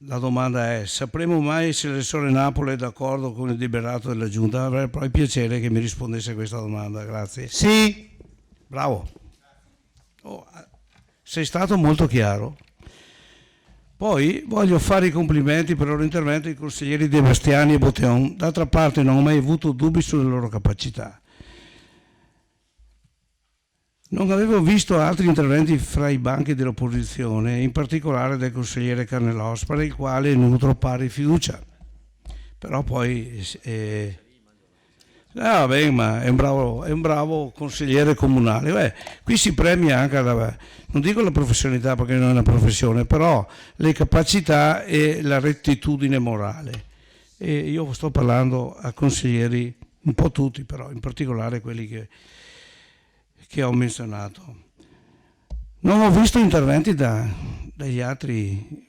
La domanda è: sapremo mai se l'assessore Napoli è d'accordo con il deliberato della Giunta? Avrei proprio piacere che mi rispondesse a questa domanda, grazie. Sì, bravo. Sei stato molto chiaro. Poi voglio fare i complimenti per il loro intervento ai consiglieri De Bastiani e Botteon. D'altra parte non ho mai avuto dubbi sulle loro capacità. Non avevo visto altri interventi fra i banchi dell'opposizione, in particolare del consigliere Carnellos, per il quale nutro pari fiducia. Però poi ma è un bravo consigliere comunale. Qui si premia anche, non dico la professionalità perché non è una professione, però le capacità e la rettitudine morale. E io sto parlando a consiglieri, un po' tutti però, in particolare quelli che ho menzionato. Non ho visto interventi dagli altri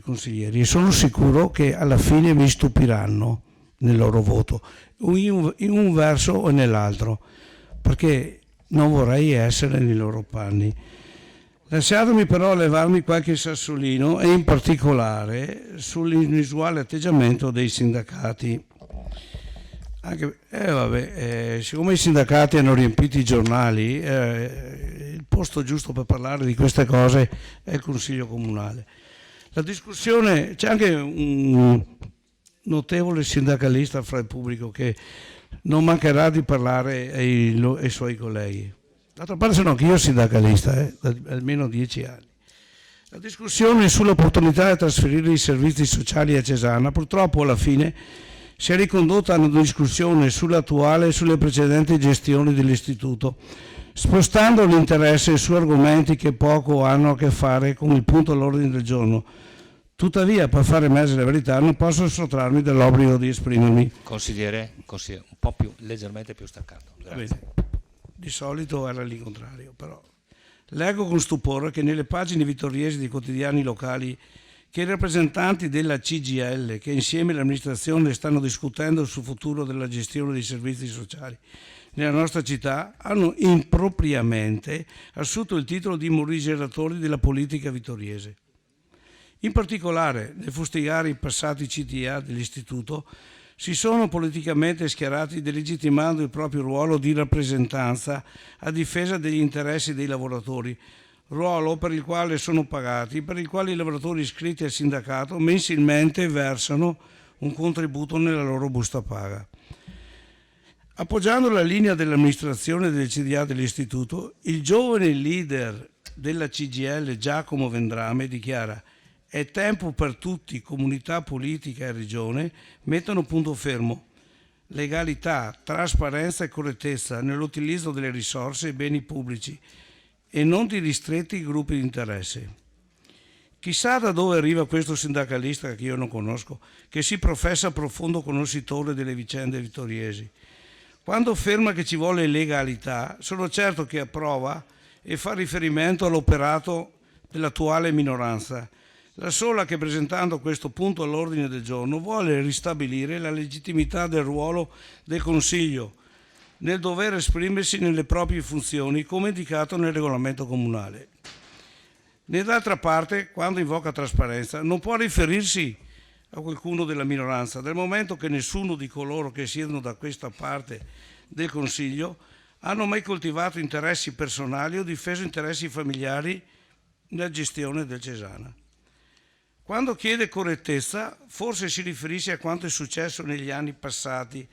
consiglieri e sono sicuro che alla fine mi stupiranno nel loro voto, in un verso o nell'altro, perché non vorrei essere nei loro panni. Lasciatemi però levarmi qualche sassolino e in particolare sull'inusuale atteggiamento dei sindacati. Siccome i sindacati hanno riempito i giornali, il posto giusto per parlare di queste cose è il Consiglio Comunale. La discussione, c'è anche un notevole sindacalista fra il pubblico che non mancherà di parlare ai suoi colleghi. D'altra parte sono anche io sindacalista, da almeno 10 anni. La discussione sull'opportunità di trasferire i servizi sociali a Cesana purtroppo alla fine si è ricondotta a una discussione sull'attuale e sulle precedenti gestioni dell'istituto, spostando l'interesse su argomenti che poco hanno a che fare con il punto all'ordine del giorno. Tuttavia, per fare emergere la verità, non posso sottrarmi dall'obbligo di esprimermi. Consigliere, un po' leggermente più staccato. Grazie. Di solito era lì contrario, però. Leggo con stupore che nelle pagine vittoriesi dei quotidiani locali che i rappresentanti della CGIL, che insieme all'amministrazione stanno discutendo sul futuro della gestione dei servizi sociali nella nostra città, hanno impropriamente assunto il titolo di morigeratori della politica vittoriese. In particolare, nel fustigare i passati CTA dell'istituto, si sono politicamente schierati delegittimando il proprio ruolo di rappresentanza a difesa degli interessi dei lavoratori, ruolo per il quale sono pagati, per il quale i lavoratori iscritti al sindacato mensilmente versano un contributo nella loro busta paga. Appoggiando la linea dell'amministrazione del CDA dell'istituto, il giovane leader della CGIL Giacomo Vendrame dichiara: è tempo per tutti, comunità politica e regione, mettono punto fermo. Legalità, trasparenza e correttezza nell'utilizzo delle risorse e beni pubblici e non di ristretti gruppi di interesse. Chissà da dove arriva questo sindacalista che io non conosco, che si professa profondo conoscitore delle vicende vittoriesi. Quando afferma che ci vuole legalità, sono certo che approva e fa riferimento all'operato dell'attuale minoranza, la sola che presentando questo punto all'ordine del giorno vuole ristabilire la legittimità del ruolo del Consiglio nel dover esprimersi nelle proprie funzioni come indicato nel regolamento comunale. Né d'altra parte, quando invoca trasparenza, non può riferirsi a qualcuno della minoranza, dal momento che nessuno di coloro che siedono da questa parte del Consiglio hanno mai coltivato interessi personali o difeso interessi familiari nella gestione del Cesana. Quando chiede correttezza, forse si riferisce a quanto è successo negli anni passati,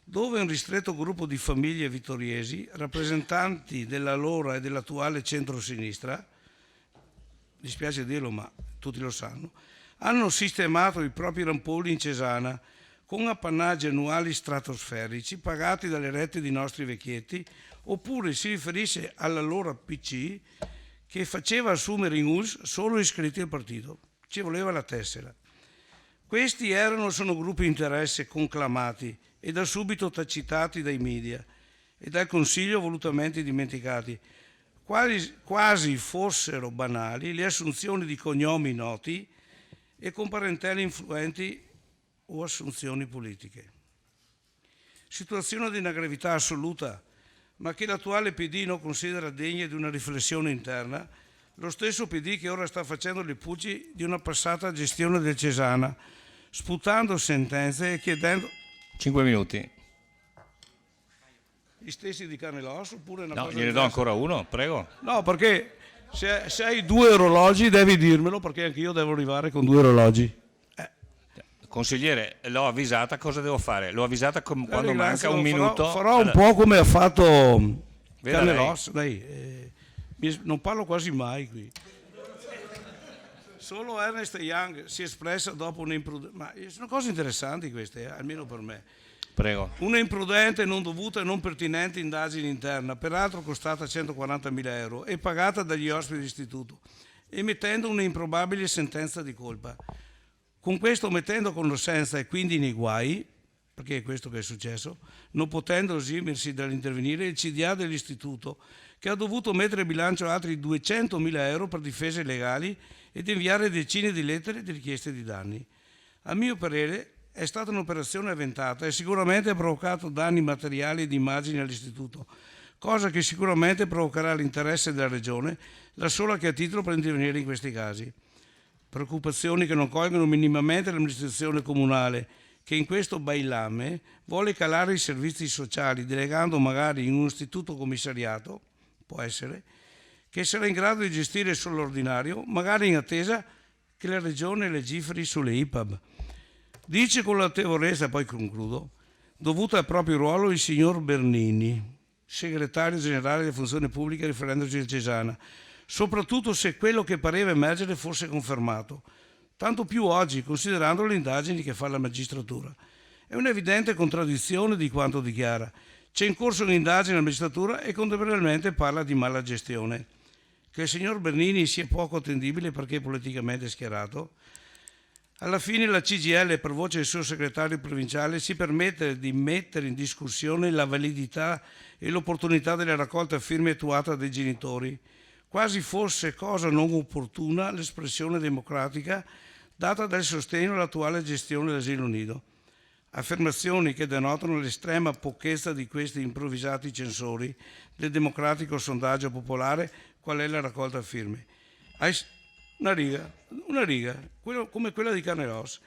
dove un ristretto gruppo di famiglie vittoriesi, rappresentanti dell'allora e dell'attuale centro-sinistra, dispiace dirlo ma tutti lo sanno, hanno sistemato i propri rampolli in Cesana con appannaggi annuali stratosferici pagati dalle rette di nostri vecchietti, oppure si riferisce all'allora PC che faceva assumere in ULSS solo iscritti al partito, ci voleva la tessera. Questi erano o sono gruppi di interesse conclamati e da subito tacitati dai media e dal Consiglio volutamente dimenticati, quasi fossero banali le assunzioni di cognomi noti e con parentele influenti o assunzioni politiche. Situazione di una gravità assoluta, ma che l'attuale PD non considera degna di una riflessione interna, lo stesso PD che ora sta facendo le pulci di una passata gestione del Cesana, sputando sentenze e chiedendo... 5 minuti. Gli stessi di carne e ossa oppure una No, cosa gliene do diversa? ancora uno, prego. No, perché se hai 2 orologi devi dirmelo, perché anche io devo arrivare con 2 orologi. Consigliere, l'ho avvisata, cosa devo fare? L'ho avvisata quando manca un Farò- minuto. Farò un po' come ha fatto Veda carne e lei. ossa, dai. Non parlo quasi mai qui. Solo Ernest Young si è espressa dopo un'imprudente... Ma sono cose interessanti queste, almeno per me. Prego. Una imprudente, non dovuta e non pertinente indagine interna, peraltro costata 140.000 euro e pagata dagli ospiti d'istituto, emettendo una improbabile sentenza di colpa. Con questo mettendo conoscenza e quindi nei guai, perché è questo che è successo, non potendo esimersi dall'intervenire il CDA dell'istituto, che ha dovuto mettere in bilancio altri 200.000 euro per difese legali ed inviare decine di lettere di richieste di danni. A mio parere è stata un'operazione avventata e sicuramente ha provocato danni materiali e di immagine all'istituto, cosa che sicuramente provocherà l'interesse della Regione, la sola che ha titolo per intervenire in questi casi. Preoccupazioni che non colgono minimamente l'amministrazione comunale, che in questo bailame vuole calare i servizi sociali, delegando magari in un istituto commissariato, può essere, che sarà in grado di gestire solo l'ordinario, magari in attesa che la Regione legiferi sulle IPAB. Dice con l'autorevolezza, poi concludo, dovuta al proprio ruolo il signor Bernini, segretario generale delle funzioni pubbliche riferendosi al Cesana, soprattutto se quello che pareva emergere fosse confermato, tanto più oggi considerando le indagini che fa la magistratura. È un'evidente contraddizione di quanto dichiara. C'è in corso un'indagine alla magistratura e contemporaneamente parla di mala gestione. Che il signor Bernini sia poco attendibile perché è politicamente schierato. Alla fine la CGIL, per voce del suo segretario provinciale, si permette di mettere in discussione la validità e l'opportunità della raccolta firme attuata dai genitori, quasi fosse cosa non opportuna l'espressione democratica data dal sostegno all'attuale gestione dell'asilo nido. Affermazioni che denotano l'estrema pochezza di questi improvvisati censori del democratico sondaggio popolare qual è la raccolta firme. Una riga, come quella di carne e ossa.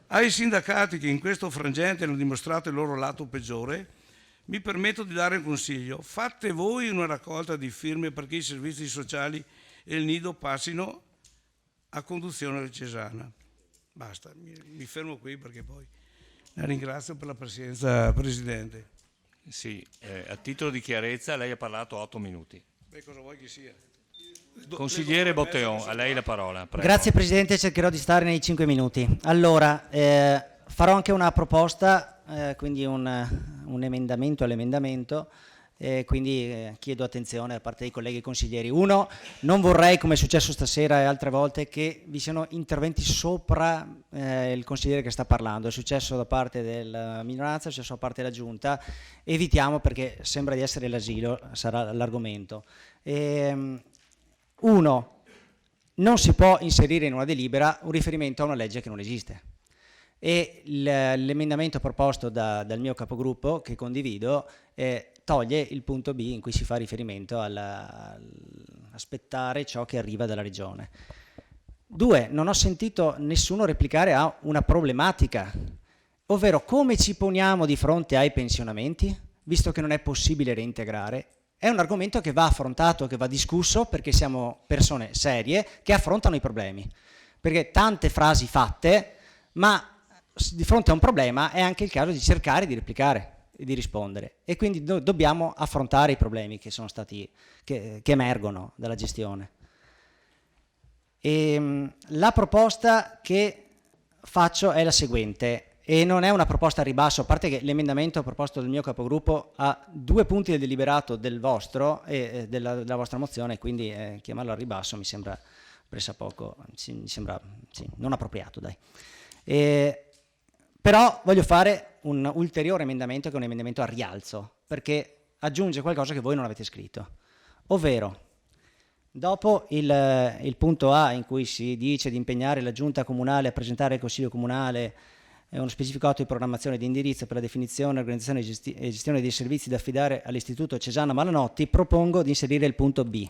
Ai sindacati che in questo frangente hanno dimostrato il loro lato peggiore, mi permetto di dare un consiglio: fate voi una raccolta di firme perché i servizi sociali e il nido passino a conduzione del Cesana. Basta, mi fermo qui perché poi la ringrazio per la pazienza, Presidente. Sì, a titolo di chiarezza lei ha parlato 8 minuti. Beh, cosa vuoi che sia? Consigliere Botteon, a lei la parola. Prego. Grazie Presidente, cercherò di stare nei 5 minuti. Allora, farò anche una proposta, quindi un emendamento all'emendamento, quindi chiedo attenzione da parte dei colleghi consiglieri. Uno, non vorrei, come è successo stasera e altre volte, che vi siano interventi sopra il consigliere che sta parlando. È successo da parte della minoranza, è successo da parte della giunta. Evitiamo, perché sembra di essere l'asilo, sarà l'argomento. Uno, non si può inserire in una delibera un riferimento a una legge che non esiste. E l'emendamento proposto dal mio capogruppo, che condivido, toglie il punto B in cui si fa riferimento all'aspettare ciò che arriva dalla regione. 2. Non ho sentito nessuno replicare a una problematica, ovvero come ci poniamo di fronte ai pensionamenti, visto che non è possibile reintegrare. È un argomento che va affrontato, che va discusso, perché siamo persone serie che affrontano i problemi. Perché tante frasi fatte, ma di fronte a un problema è anche il caso di cercare di replicare e di rispondere. E quindi dobbiamo affrontare i problemi che sono stati, che emergono dalla gestione. La proposta che faccio è la seguente. E non è una proposta a ribasso, a parte che l'emendamento proposto dal mio capogruppo ha 2 punti del deliberato del vostro e della vostra mozione, quindi chiamarlo a ribasso mi sembra pressappoco, mi sembra non appropriato, dai. Però voglio fare un ulteriore emendamento, che è un emendamento a rialzo, perché aggiunge qualcosa che voi non avete scritto, ovvero dopo il punto A in cui si dice di impegnare la giunta comunale a presentare al Consiglio comunale uno specifico atto di programmazione e di indirizzo per la definizione, organizzazione e gestione dei servizi da affidare all'Istituto Cesana Malanotti, propongo di inserire il punto B,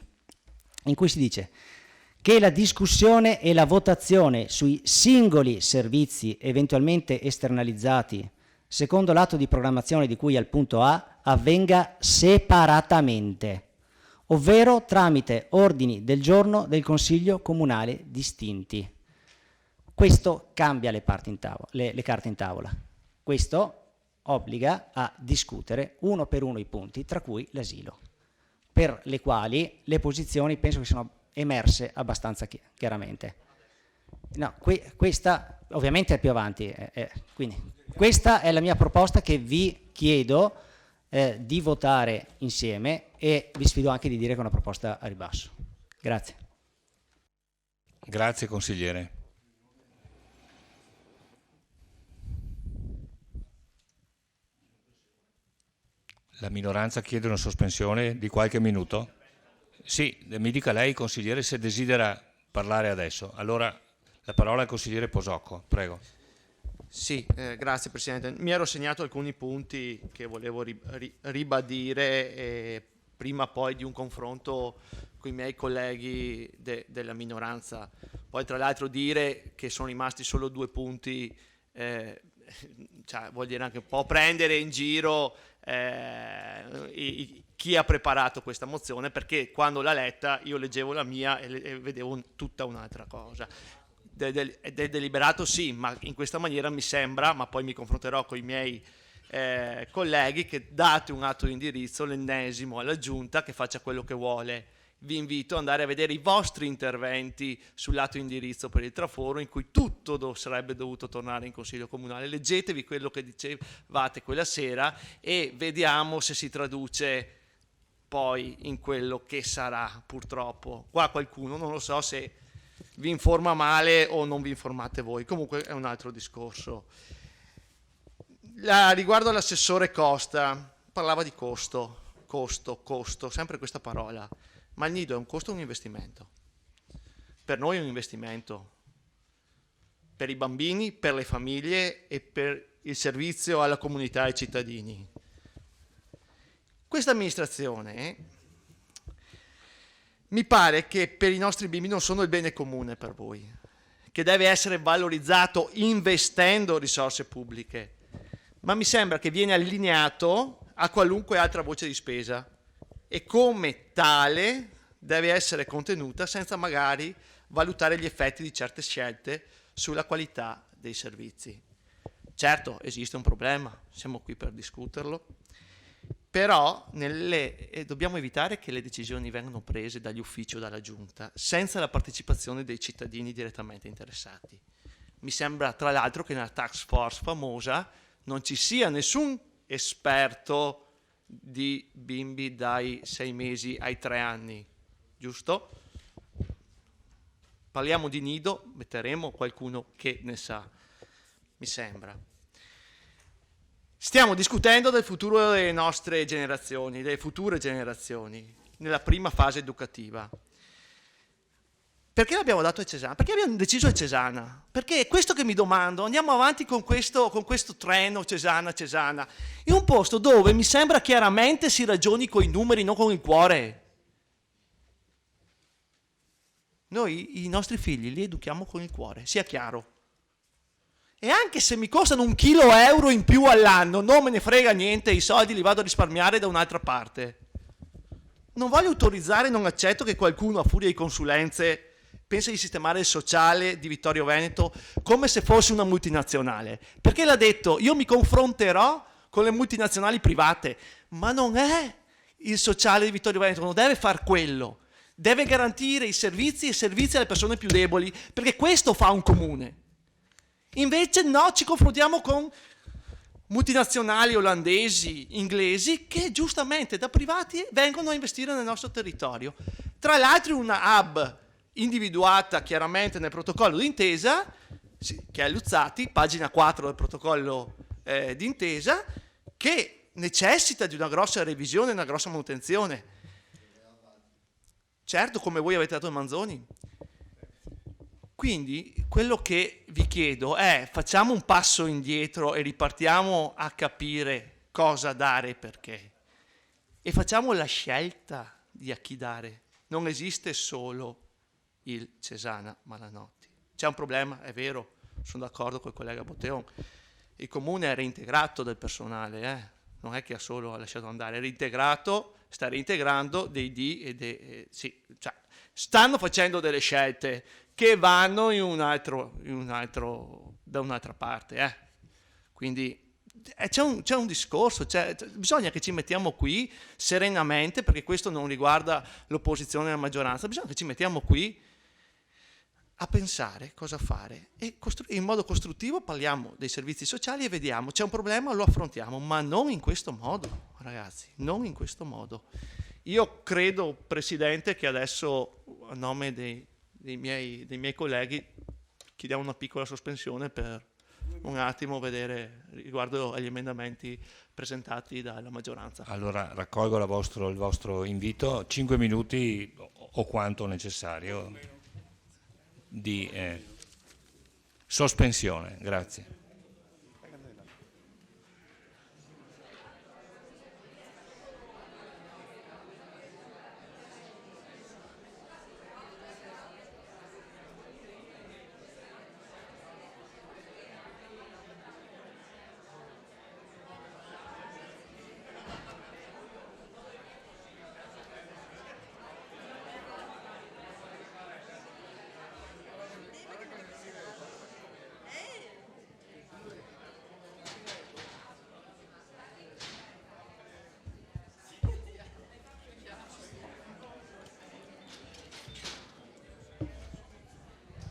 in cui si dice che la discussione e la votazione sui singoli servizi eventualmente esternalizzati secondo l'atto di programmazione di cui al punto A avvenga separatamente, ovvero tramite ordini del giorno del Consiglio comunale distinti. Questo cambia le carte in tavola. Questo obbliga a discutere uno per uno i punti, tra cui l'asilo, per le quali le posizioni penso che siano emerse abbastanza chiaramente. No, questa ovviamente è più avanti, quindi questa è la mia proposta che vi chiedo di votare insieme, e vi sfido anche di dire che è una proposta a ribasso. Grazie. Grazie consigliere. La minoranza chiede una sospensione di qualche minuto? Sì, mi dica lei, consigliere, se desidera parlare adesso. Allora la parola al consigliere Posocco, prego. Sì, grazie Presidente. Mi ero segnato alcuni punti che volevo ribadire prima poi di un confronto con i miei colleghi della minoranza. Poi tra l'altro dire che sono rimasti solo 2 punti vuol dire anche un po' prendere in giro chi ha preparato questa mozione, perché quando l'ha letta io leggevo la mia e vedevo tutta un'altra cosa. Del deliberato sì, ma in questa maniera mi sembra, ma poi mi confronterò con i miei colleghi, che date un atto di indirizzo, l'ennesimo, alla Giunta, che faccia quello che vuole. Vi invito ad andare a vedere i vostri interventi sull'atto di indirizzo per il traforo, in cui tutto sarebbe dovuto tornare in Consiglio Comunale. Leggetevi quello che dicevate quella sera e vediamo se si traduce poi in quello che sarà, purtroppo. Qua qualcuno, non lo so se vi informa male o non vi informate voi, comunque è un altro discorso. Riguardo all'assessore Costa, parlava di costo, sempre questa parola. Ma il nido è un costo o un investimento? Per noi è un investimento, per i bambini, per le famiglie e per il servizio alla comunità e ai cittadini. Questa amministrazione mi pare che per i nostri bimbi non sono il bene comune per voi, che deve essere valorizzato investendo risorse pubbliche, ma mi sembra che viene allineato a qualunque altra voce di spesa, e come tale deve essere contenuta senza magari valutare gli effetti di certe scelte sulla qualità dei servizi. Certo, esiste un problema, siamo qui per discuterlo, però dobbiamo evitare che le decisioni vengano prese dagli uffici o dalla Giunta senza la partecipazione dei cittadini direttamente interessati. Mi sembra tra l'altro che nella task force famosa non ci sia nessun esperto di bimbi dai 6 mesi ai 3 anni, giusto? Parliamo di nido, metteremo qualcuno che ne sa, mi sembra. Stiamo discutendo del futuro delle nostre generazioni, delle future generazioni, nella prima fase educativa. Perché l'abbiamo dato a Cesana? Perché abbiamo deciso a Cesana? Perché è questo che mi domando, andiamo avanti con questo treno Cesana, in un posto dove mi sembra chiaramente si ragioni con i numeri, non con il cuore. Noi i nostri figli li educhiamo con il cuore, sia chiaro. E anche se mi costano €1 in più all'anno, non me ne frega niente, i soldi li vado a risparmiare da un'altra parte. Non voglio autorizzare, non accetto che qualcuno a furia di consulenze pensa di sistemare il sociale di Vittorio Veneto come se fosse una multinazionale. Perché l'ha detto, io mi confronterò con le multinazionali private, ma non è il sociale di Vittorio Veneto, non deve far quello. Deve garantire i servizi alle persone più deboli, perché questo fa un comune. Invece no, ci confrontiamo con multinazionali olandesi, inglesi, che giustamente da privati vengono a investire nel nostro territorio. Tra l'altro una hub individuata chiaramente nel protocollo d'intesa, che è Luzzati, pagina 4 del protocollo d'intesa, che necessita di una grossa revisione e una grossa manutenzione. Certo, come voi avete dato il Manzoni. Quindi quello che vi chiedo è: facciamo un passo indietro e ripartiamo a capire cosa dare e perché. E facciamo la scelta di a chi dare. Non esiste solo il Cesana Malanotti. C'è un problema, è vero, sono d'accordo col collega Botteon. Il comune è reintegrato del personale, non è che ha solo lasciato andare, è reintegrato, sta reintegrando dei D e dei... sì, cioè, stanno facendo delle scelte che vanno da un'altra parte. Quindi c'è un discorso, bisogna che ci mettiamo qui serenamente, perché questo non riguarda l'opposizione e la maggioranza, bisogna che ci mettiamo qui a pensare cosa fare e in modo costruttivo parliamo dei servizi sociali e vediamo, c'è un problema, lo affrontiamo, ma non in questo modo, ragazzi, non in questo modo. Io credo, Presidente, che adesso a nome dei miei colleghi chiediamo una piccola sospensione per un attimo vedere riguardo agli emendamenti presentati dalla maggioranza. Allora raccolgo il vostro invito, 5 minuti o quanto necessario di sospensione, grazie.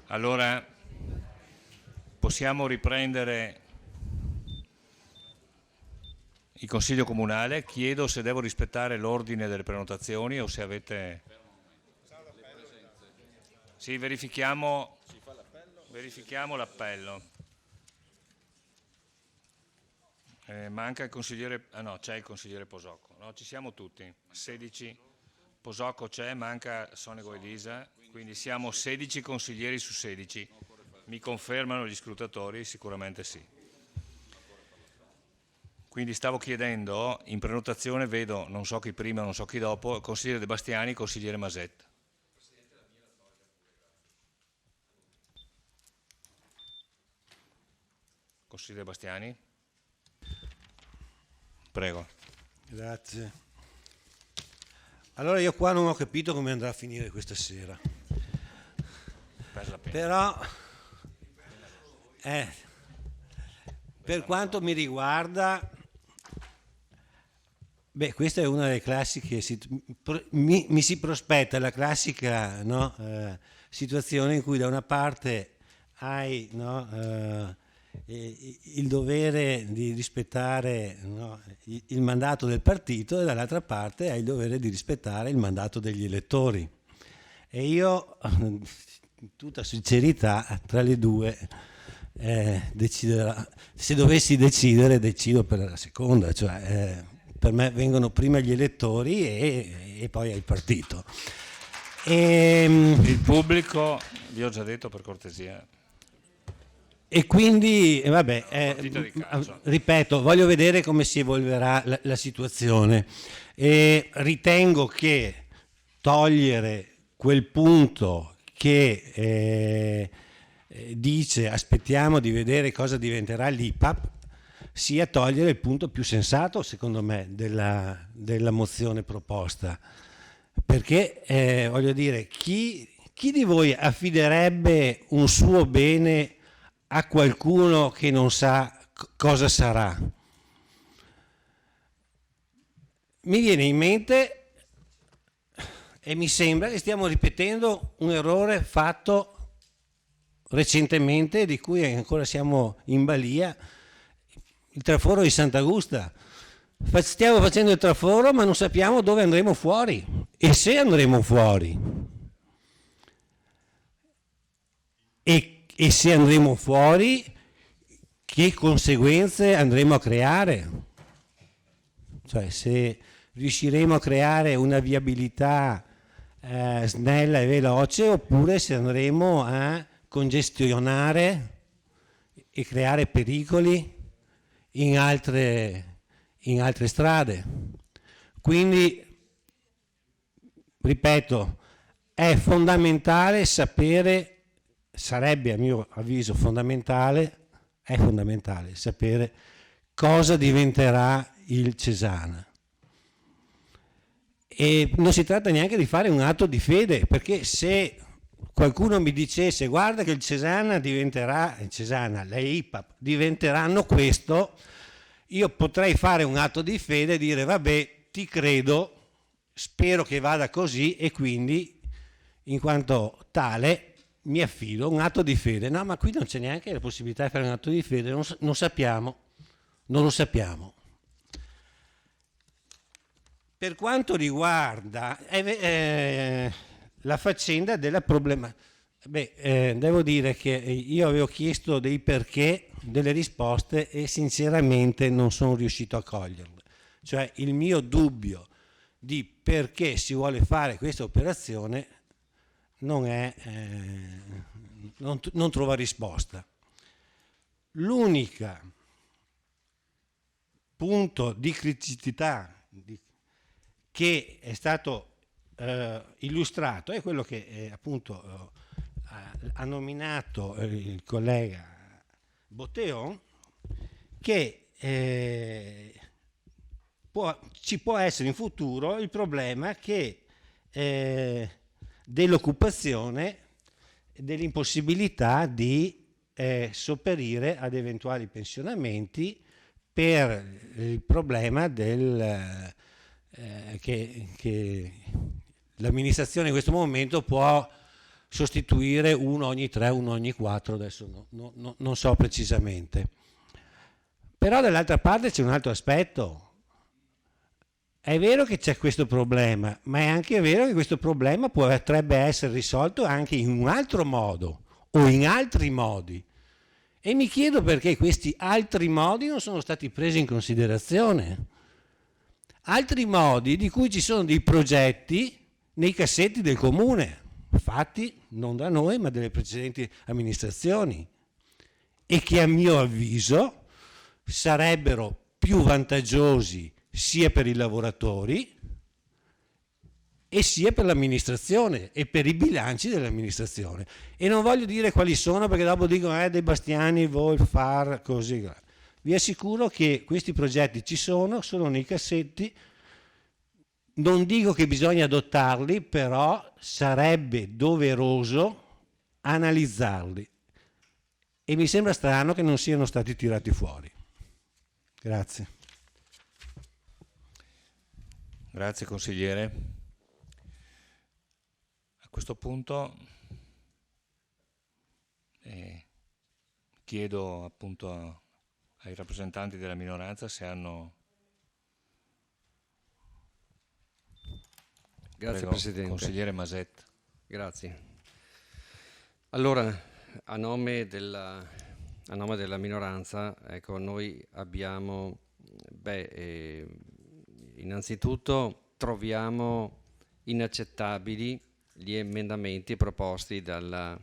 Allora possiamo riprendere il Consiglio Comunale. Chiedo se devo rispettare l'ordine delle prenotazioni o se avete... Sì, verifichiamo l'appello. Manca il consigliere... Ah no, c'è il consigliere Posocco. No, ci siamo tutti. 16... Posocco c'è, manca Sonego Elisa, quindi siamo 16 consiglieri su 16. Mi confermano gli scrutatori? Sicuramente sì. Quindi stavo chiedendo, in prenotazione vedo, non so chi prima, non so chi dopo, consigliere De Bastiani, consigliere Masetta. Consigliere De Bastiani? Prego. Grazie. Allora io qua non ho capito come andrà a finire questa sera, però per quanto mi riguarda, questa è una delle classiche, mi si prospetta la classica situazione in cui da una parte hai il dovere di rispettare il mandato del partito e dall'altra parte hai il dovere di rispettare il mandato degli elettori. E io, in tutta sincerità, tra le due deciderò. Se dovessi decidere, decido per la seconda, cioè per me vengono prima gli elettori e poi il partito. Il pubblico, vi ho già detto, per cortesia. E quindi, Partita di calcio. ripeto, voglio vedere come si evolverà la situazione. E ritengo che togliere quel punto che dice aspettiamo di vedere cosa diventerà l'IPAP sia togliere il punto più sensato, secondo me, della mozione proposta. Perché, voglio dire, chi di voi affiderebbe un suo bene a qualcuno che non sa cosa sarà? Mi viene in mente e mi sembra che stiamo ripetendo un errore fatto recentemente, di cui ancora siamo in balia, il traforo di Sant'Augusta. Stiamo facendo il traforo ma non sappiamo dove andremo fuori e se andremo fuori. E se andremo fuori, che conseguenze andremo a creare? Cioè, se riusciremo a creare una viabilità snella e veloce, oppure se andremo a congestionare e creare pericoli in altre strade. Quindi, ripeto, è fondamentale sapere, sarebbe a mio avviso è fondamentale sapere cosa diventerà il Cesana. E non si tratta neanche di fare un atto di fede, perché se qualcuno mi dicesse guarda che il Cesana diventerà, il Cesana, le IPAP diventeranno questo, io potrei fare un atto di fede e dire vabbè, ti credo, spero che vada così e quindi in quanto tale mi affido, un atto di fede. No, ma qui non c'è neanche la possibilità di fare un atto di fede, non sappiamo, non lo sappiamo. Per quanto riguarda la faccenda della problematica, devo dire che io avevo chiesto dei perché, delle risposte e sinceramente non sono riuscito a coglierle. Cioè il mio dubbio di perché si vuole fare questa operazione non trova risposta. L'unico punto di criticità che è stato illustrato è quello che appunto ha nominato il collega Botteon, che ci può essere in futuro il problema che dell'occupazione, dell'impossibilità di sopperire ad eventuali pensionamenti per il problema che l'amministrazione in questo momento può sostituire uno ogni 3, uno ogni 4, adesso non so precisamente. Però dall'altra parte c'è un altro aspetto. È vero che c'è questo problema, ma è anche vero che questo problema potrebbe essere risolto anche in un altro modo o in altri modi. E mi chiedo perché questi altri modi non sono stati presi in considerazione. Altri modi di cui ci sono dei progetti nei cassetti del comune, fatti non da noi ma dalle precedenti amministrazioni, e che a mio avviso sarebbero più vantaggiosi sia per i lavoratori e sia per l'amministrazione e per i bilanci dell'amministrazione. E non voglio dire quali sono perché dopo dicono De Bastiani vuol far così. Vi assicuro che questi progetti ci sono nei cassetti, non dico che bisogna adottarli, però sarebbe doveroso analizzarli e mi sembra strano che non siano stati tirati fuori. Grazie. Grazie consigliere. A questo punto chiedo appunto ai rappresentanti della minoranza se hanno... Grazie. Prego, Presidente. Consigliere Maset. Grazie. Allora, a nome della minoranza, ecco, noi abbiamo, innanzitutto troviamo inaccettabili gli emendamenti proposti dalla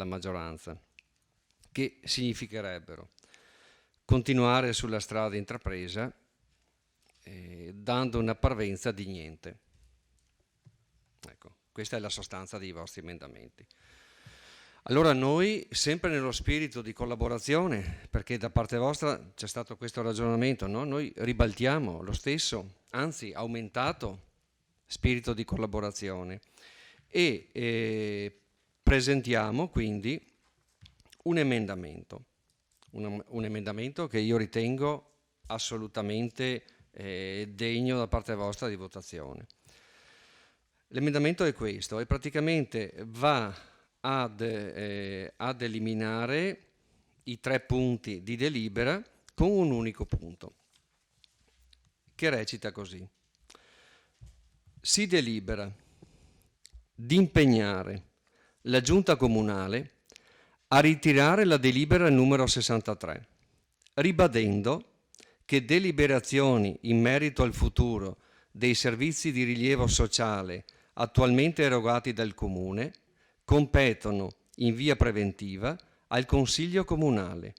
maggioranza, che significherebbero continuare sulla strada intrapresa dando una parvenza di niente. Ecco, questa è la sostanza dei vostri emendamenti. Allora noi, sempre nello spirito di collaborazione, perché da parte vostra c'è stato questo ragionamento, no? Noi ribaltiamo lo stesso, anzi aumentato spirito di collaborazione e presentiamo quindi un emendamento che io ritengo assolutamente degno da parte vostra di votazione. L'emendamento è questo e praticamente va ad eliminare i 3 punti di delibera con un unico punto, che recita così: si delibera di impegnare la Giunta Comunale a ritirare la delibera numero 63, ribadendo che deliberazioni in merito al futuro dei servizi di rilievo sociale attualmente erogati dal Comune competono in via preventiva al Consiglio Comunale,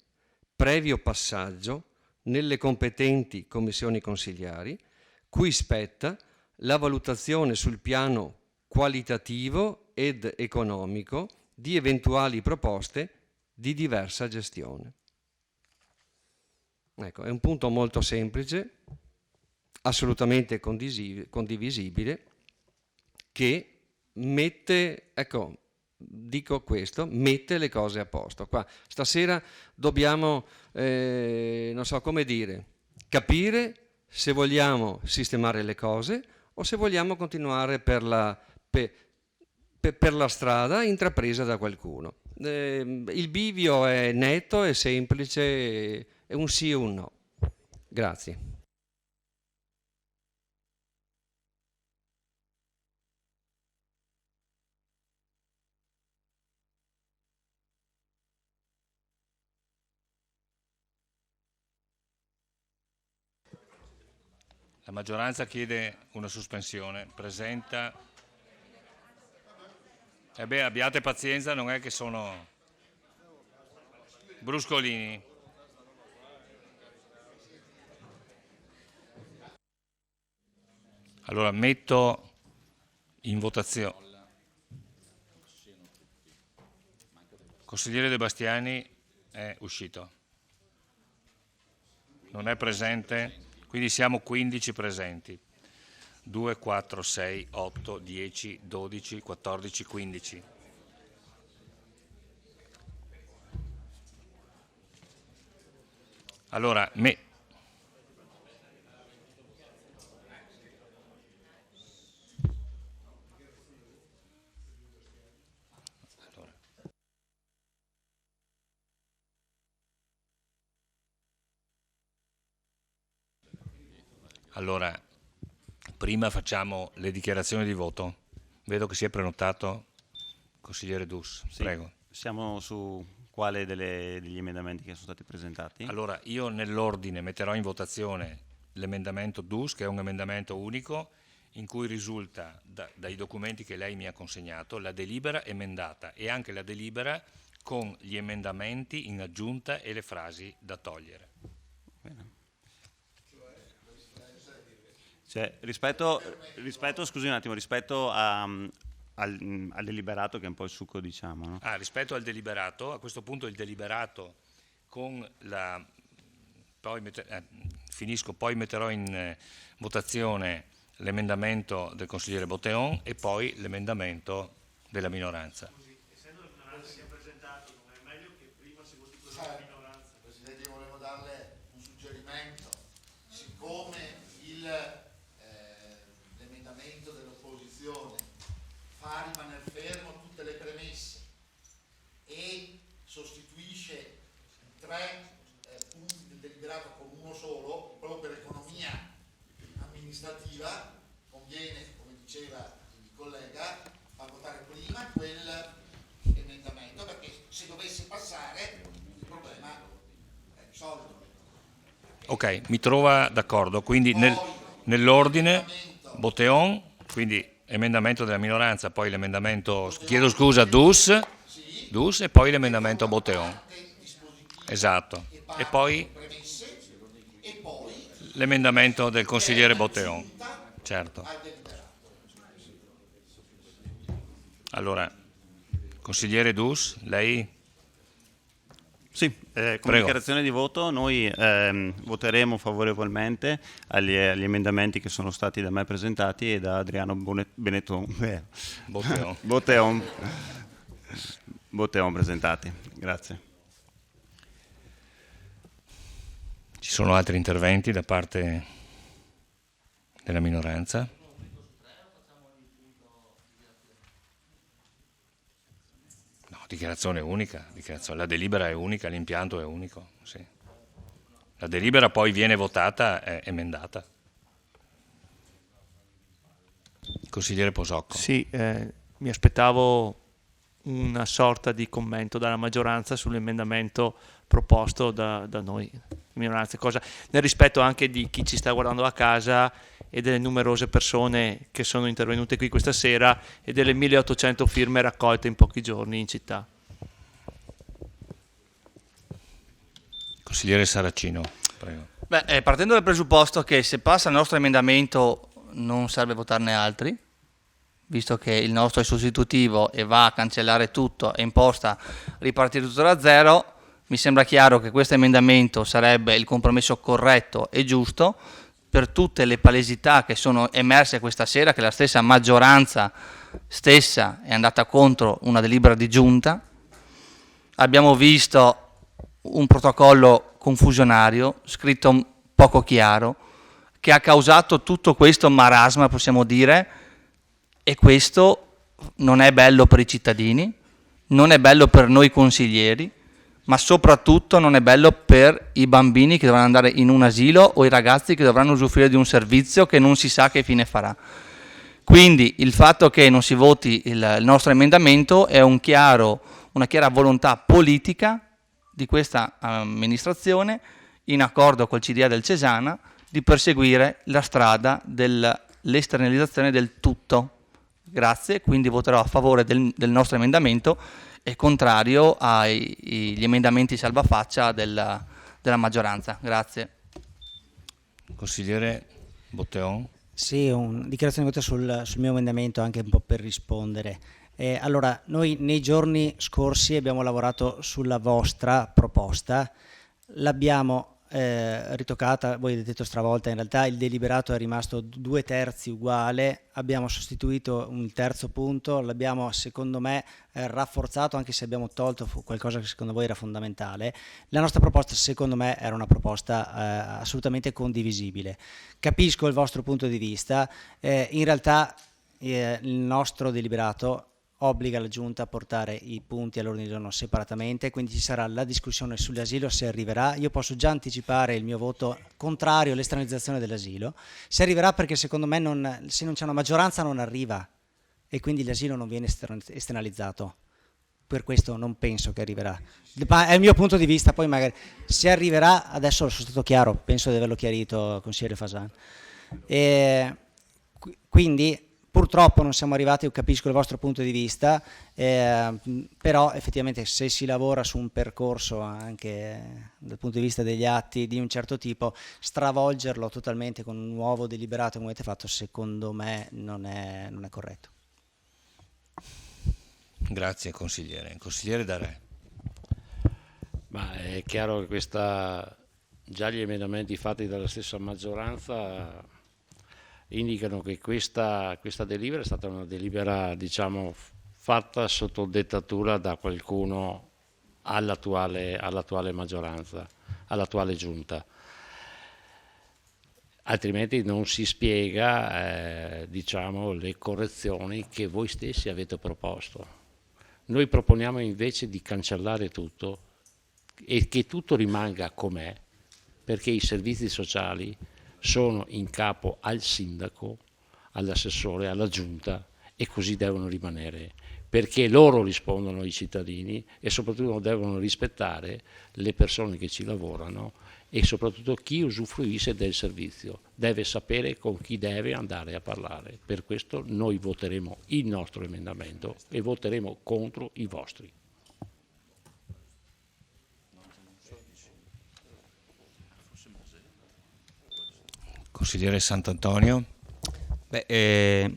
previo passaggio nelle competenti commissioni consigliari, cui spetta la valutazione sul piano qualitativo ed economico di eventuali proposte di diversa gestione. Ecco, è un punto molto semplice, assolutamente condivisibile, che mette, ecco, dico questo, mette le cose a posto. Qua stasera dobbiamo, non so come dire, capire se vogliamo sistemare le cose o se vogliamo continuare per la strada intrapresa da qualcuno. Il bivio è netto, è semplice, è un sì e un no. Grazie. La maggioranza chiede una sospensione, presenta. Abbiate pazienza, non è che sono bruscolini. Allora metto in votazione. Consigliere De Bastiani è uscito. Non è presente. Quindi siamo 15 presenti, 2, 4, 6, 8, 10, 12, 14, 15. Allora, Allora, prima facciamo le dichiarazioni di voto. Vedo che si è prenotato consigliere Dus, sì, prego. Siamo su quale degli emendamenti che sono stati presentati? Allora, io nell'ordine metterò in votazione l'emendamento Dus, che è un emendamento unico, in cui risulta dai documenti che lei mi ha consegnato la delibera emendata e anche la delibera con gli emendamenti in aggiunta e le frasi da togliere. Bene. Cioè, rispetto scusi un attimo, rispetto al deliberato che è un po' il succo, diciamo, no? Rispetto al deliberato, a questo punto il deliberato con la... poi metterò in votazione l'emendamento del consigliere Botteon e poi l'emendamento della minoranza. Essendo la minoranza che ha presentato, non è meglio che prima si voti quello della minoranza? Presidente, io volevo darle un suggerimento. Siccome l'emendamento dell'opposizione fa rimanere fermo tutte le premesse e sostituisce 3 punti del deliberato con uno solo, proprio per economia amministrativa, conviene, come diceva il collega, far votare prima quell'emendamento, perché se dovesse passare il problema è risolto. Ok, mi trova d'accordo, quindi nell'ordine Botteon, quindi emendamento della minoranza, poi l'emendamento, chiedo scusa, Dus e poi l'emendamento Botteon. Esatto. E poi l'emendamento del consigliere Botteon. Certo. Allora, consigliere Dus, lei? Sì, come dichiarazione di voto noi voteremo favorevolmente agli emendamenti che sono stati da me presentati e da Adriano Botteon presentati. Grazie. Ci sono altri interventi da parte della minoranza? No, dichiarazione unica. La delibera è unica, l'impianto è unico. Sì. La delibera poi viene votata e emendata. Consigliere Posocco. Sì, mi aspettavo una sorta di commento dalla maggioranza sull'emendamento proposto da noi, minoranza, nel rispetto anche di chi ci sta guardando a casa e delle numerose persone che sono intervenute qui questa sera e delle 1800 firme raccolte in pochi giorni in città. Consigliere Saracino, prego. Partendo dal presupposto che se passa il nostro emendamento non serve votarne altri, visto che il nostro è sostitutivo e va a cancellare tutto e imposta ripartire tutto da zero, mi sembra chiaro che questo emendamento sarebbe il compromesso corretto e giusto per tutte le palesità che sono emerse questa sera, che la stessa maggioranza stessa è andata contro una delibera di giunta. Abbiamo visto un protocollo confusionario, scritto poco chiaro, che ha causato tutto questo marasma, possiamo dire, e questo non è bello per i cittadini, non è bello per noi consiglieri, ma soprattutto non è bello per i bambini che dovranno andare in un asilo o i ragazzi che dovranno usufruire di un servizio che non si sa che fine farà. Quindi il fatto che non si voti il nostro emendamento è una chiara volontà politica di questa amministrazione, in accordo col CDA del Cesana, di perseguire la strada dell'esternalizzazione del tutto. Grazie, quindi voterò a favore del nostro emendamento e contrario agli emendamenti salvafaccia della maggioranza. Grazie. Consigliere Botteon. Sì, una dichiarazione di voto sul mio emendamento, anche un po' per rispondere. Allora, noi nei giorni scorsi abbiamo lavorato sulla vostra proposta, l'abbiamo ritoccata, voi avete detto stravolta, in realtà il deliberato è rimasto 2/3 uguale, abbiamo sostituito un terzo punto, l'abbiamo secondo me rafforzato, anche se abbiamo tolto qualcosa che secondo voi era fondamentale. La nostra proposta secondo me era una proposta assolutamente condivisibile. Capisco il vostro punto di vista, in realtà il nostro deliberato obbliga la Giunta a portare i punti all'ordine del giorno separatamente, quindi ci sarà la discussione sull'asilo se arriverà. Io posso già anticipare il mio voto contrario all'esternalizzazione dell'asilo, se arriverà, perché secondo me se non c'è una maggioranza non arriva e quindi l'asilo non viene esternalizzato. Per questo non penso che arriverà. Ma è il mio punto di vista, poi magari se arriverà, adesso sono stato chiaro, penso di averlo chiarito, consigliere Fasan. Quindi purtroppo non siamo arrivati, io capisco il vostro punto di vista, però effettivamente se si lavora su un percorso anche dal punto di vista degli atti di un certo tipo, stravolgerlo totalmente con un nuovo deliberato come avete fatto, secondo me non è corretto. Grazie consigliere. Consigliere Darè. Ma è chiaro che già gli emendamenti fatti dalla stessa maggioranza indicano che questa delibera è stata una delibera, diciamo, fatta sotto dettatura da qualcuno all'attuale maggioranza, all'attuale giunta. Altrimenti non si spiega diciamo, le correzioni che voi stessi avete proposto. Noi proponiamo invece di cancellare tutto e che tutto rimanga com'è, perché i servizi sociali sono in capo al sindaco, all'assessore, alla giunta, e così devono rimanere. perché loro rispondono ai cittadini e soprattutto devono rispettare le persone che ci lavorano e soprattutto chi usufruisce del servizio. Deve sapere con chi deve andare a parlare. Per questo noi voteremo il nostro emendamento e voteremo contro i vostri. Consigliere Sant'Antonio.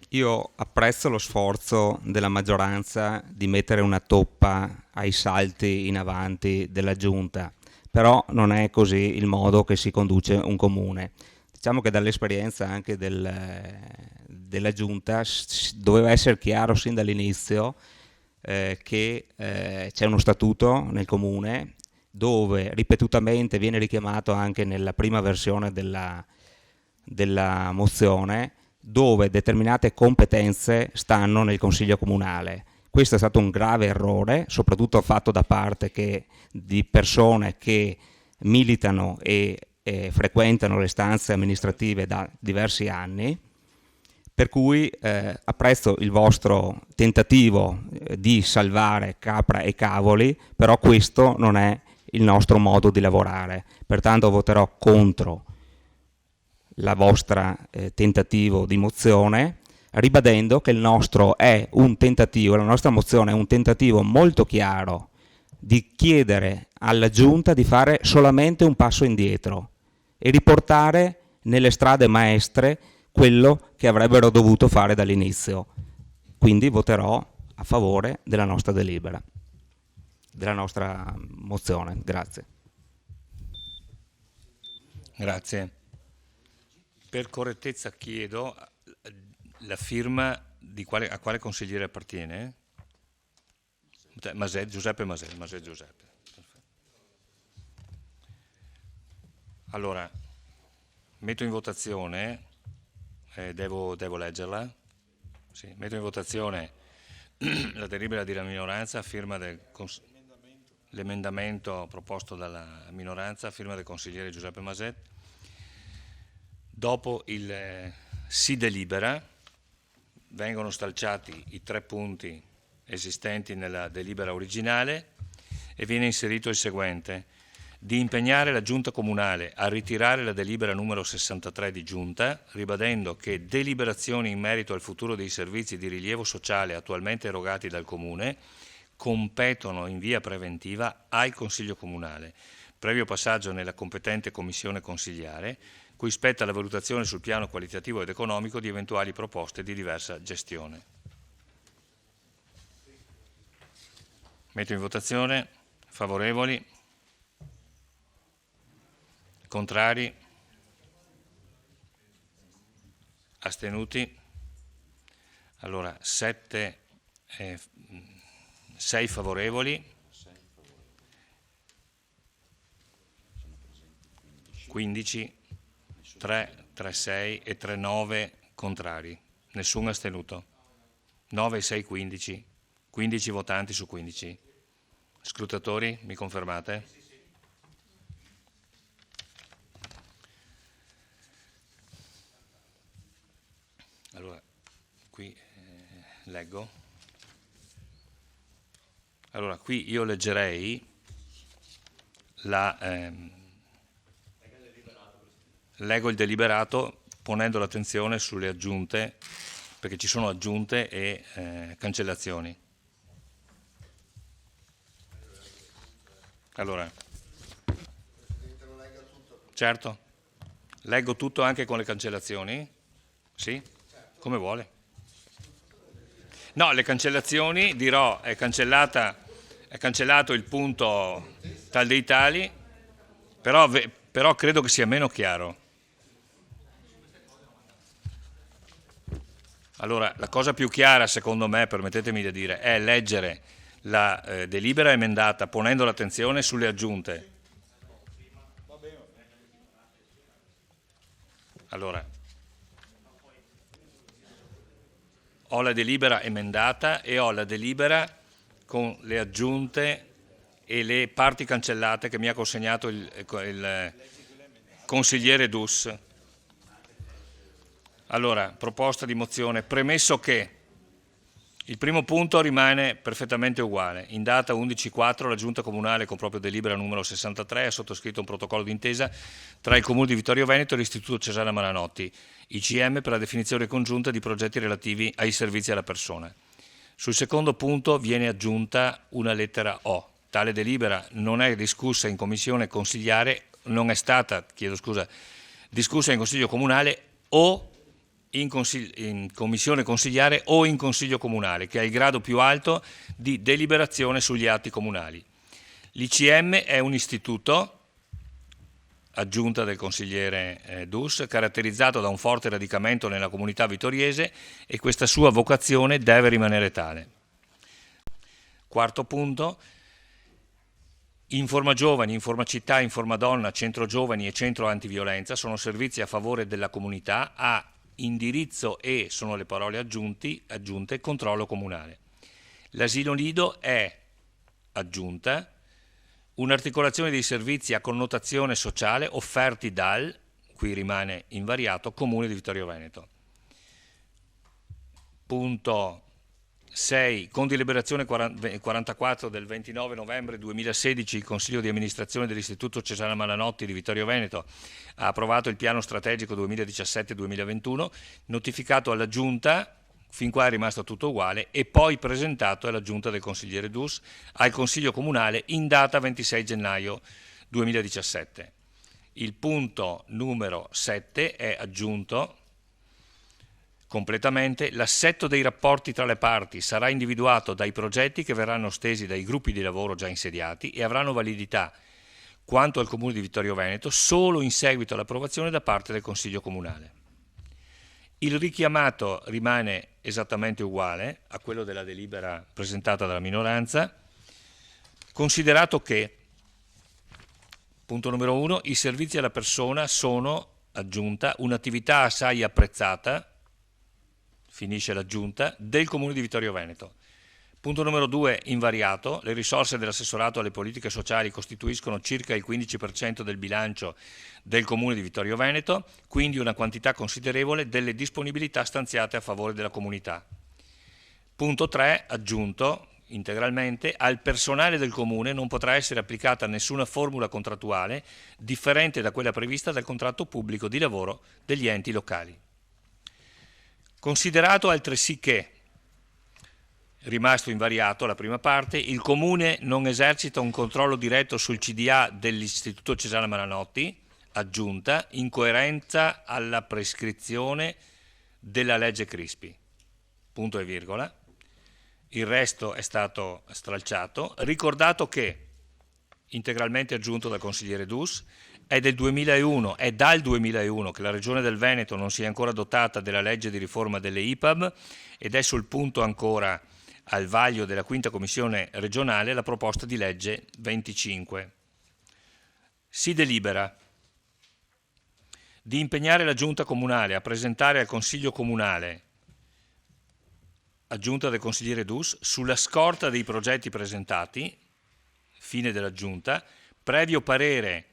Io apprezzo lo sforzo della maggioranza di mettere una toppa ai salti in avanti della Giunta, però non è così il modo che si conduce un comune. Diciamo che dall'esperienza anche della Giunta doveva essere chiaro sin dall'inizio che c'è uno statuto nel comune dove ripetutamente viene richiamato anche nella prima versione della mozione, dove determinate competenze stanno nel Consiglio Comunale. Questo è stato un grave errore, soprattutto fatto da parte di persone che militano e frequentano le stanze amministrative da diversi anni, per cui apprezzo il vostro tentativo di salvare capra e cavoli, però questo non è il nostro modo di lavorare, pertanto voterò contro la vostra tentativo di mozione, ribadendo che il nostro è un tentativo, la nostra mozione è un tentativo molto chiaro di chiedere alla Giunta di fare solamente un passo indietro e riportare nelle strade maestre quello che avrebbero dovuto fare dall'inizio. Quindi voterò a favore della nostra delibera, della nostra mozione. Grazie. Grazie. Per correttezza chiedo la firma a quale consigliere appartiene? Giuseppe Maset. Giuseppe. Allora, metto in votazione, devo leggerla? Sì, metto in votazione la delibera della minoranza a firma l'emendamento proposto dalla minoranza a firma del consigliere Giuseppe Maset. Dopo il si delibera vengono stralciati i 3 punti esistenti nella delibera originale e viene inserito il seguente: di impegnare la Giunta Comunale a ritirare la delibera numero 63 di Giunta, ribadendo che deliberazioni in merito al futuro dei servizi di rilievo sociale attualmente erogati dal Comune competono in via preventiva al Consiglio Comunale, previo passaggio nella competente commissione consigliare, cui spetta la valutazione sul piano qualitativo ed economico di eventuali proposte di diversa gestione. Metto in votazione. Favorevoli? Contrari? Astenuti? Allora, 6 favorevoli, 15, 3, 6 e 3, 9 contrari, nessun astenuto, 9, 6, 15, 15 votanti su 15. Scrutatori, mi confermate? Allora, qui leggo. Allora, qui io leggerei leggo il deliberato ponendo l'attenzione sulle aggiunte, perché ci sono aggiunte e cancellazioni. Allora, certo, leggo tutto anche con le cancellazioni? Sì? Come vuole. No, le cancellazioni dirò è cancellato il punto tal dei tali, però credo che sia meno chiaro. Allora, la cosa più chiara secondo me, permettetemi di dire, è leggere la delibera emendata ponendo l'attenzione sulle aggiunte. Allora, ho la delibera emendata e ho la delibera con le aggiunte e le parti cancellate che mi ha consegnato il consigliere Dus. Allora, proposta di mozione: premesso che Il primo punto rimane perfettamente uguale. In data 11/4 la Giunta Comunale con proprio delibera numero 63 ha sottoscritto un protocollo d'intesa tra il Comune di Vittorio Veneto e l'Istituto Cesare Malanotti, ICM, per la definizione congiunta di progetti relativi ai servizi alla persona. Sul secondo punto viene aggiunta una lettera O. Tale delibera non è discussa in commissione consigliare, non è stata, discussa in Consiglio Comunale o in commissione consigliare o in Consiglio Comunale, che è il grado più alto di deliberazione sugli atti comunali. L'ICM è un istituto, aggiunta del consigliere Dus, caratterizzato da un forte radicamento nella comunità vittoriese, e questa sua vocazione deve rimanere tale. Quarto punto: Informa Giovani, Informa Città, Informa Donna, Centro Giovani e Centro Antiviolenza sono servizi a favore della comunità a indirizzo e, sono le parole aggiunte, controllo comunale. L'asilo nido è aggiunta un'articolazione dei servizi a connotazione sociale offerti dal, qui rimane invariato, Comune di Vittorio Veneto. Punto 6. Con deliberazione 44 del 29 novembre 2016 il Consiglio di amministrazione dell'Istituto Cesare Malanotti di Vittorio Veneto ha approvato il piano strategico 2017-2021, notificato alla Giunta, fin qua è rimasto tutto uguale, e poi presentato alla Giunta del consigliere Dus al Consiglio Comunale in data 26 gennaio 2017. Il punto numero 7 è aggiunto completamente. L'assetto dei rapporti tra le parti sarà individuato dai progetti che verranno stesi dai gruppi di lavoro già insediati e avranno validità quanto al Comune di Vittorio Veneto solo in seguito all'approvazione da parte del Consiglio Comunale. Il richiamato rimane esattamente uguale a quello della delibera presentata dalla minoranza, considerato che, punto numero 1, i servizi alla persona sono, aggiunta, un'attività assai apprezzata, finisce l'aggiunta, del Comune di Vittorio Veneto. Punto numero 2, invariato, le risorse dell'assessorato alle politiche sociali costituiscono circa il 15% del bilancio del Comune di Vittorio Veneto, quindi una quantità considerevole delle disponibilità stanziate a favore della comunità. Punto 3, aggiunto integralmente, al personale del Comune non potrà essere applicata nessuna formula contrattuale differente da quella prevista dal contratto pubblico di lavoro degli enti locali. Considerato altresì che, rimasto invariato la prima parte, il Comune non esercita un controllo diretto sul CDA dell'Istituto Cesare Malanotti, aggiunta, in coerenza alla prescrizione della legge Crispi, punto e virgola. Il resto è stato stralciato, ricordato che, integralmente aggiunto dal consigliere Dus, è dal 2001 che la Regione del Veneto non si è ancora dotata della legge di riforma delle IPAB ed è sul punto ancora al vaglio della quinta commissione regionale la proposta di legge 25. Si delibera di impegnare la Giunta Comunale a presentare al Consiglio Comunale, aggiunta del consigliere Dus, sulla scorta dei progetti presentati, fine della Giunta, previo parere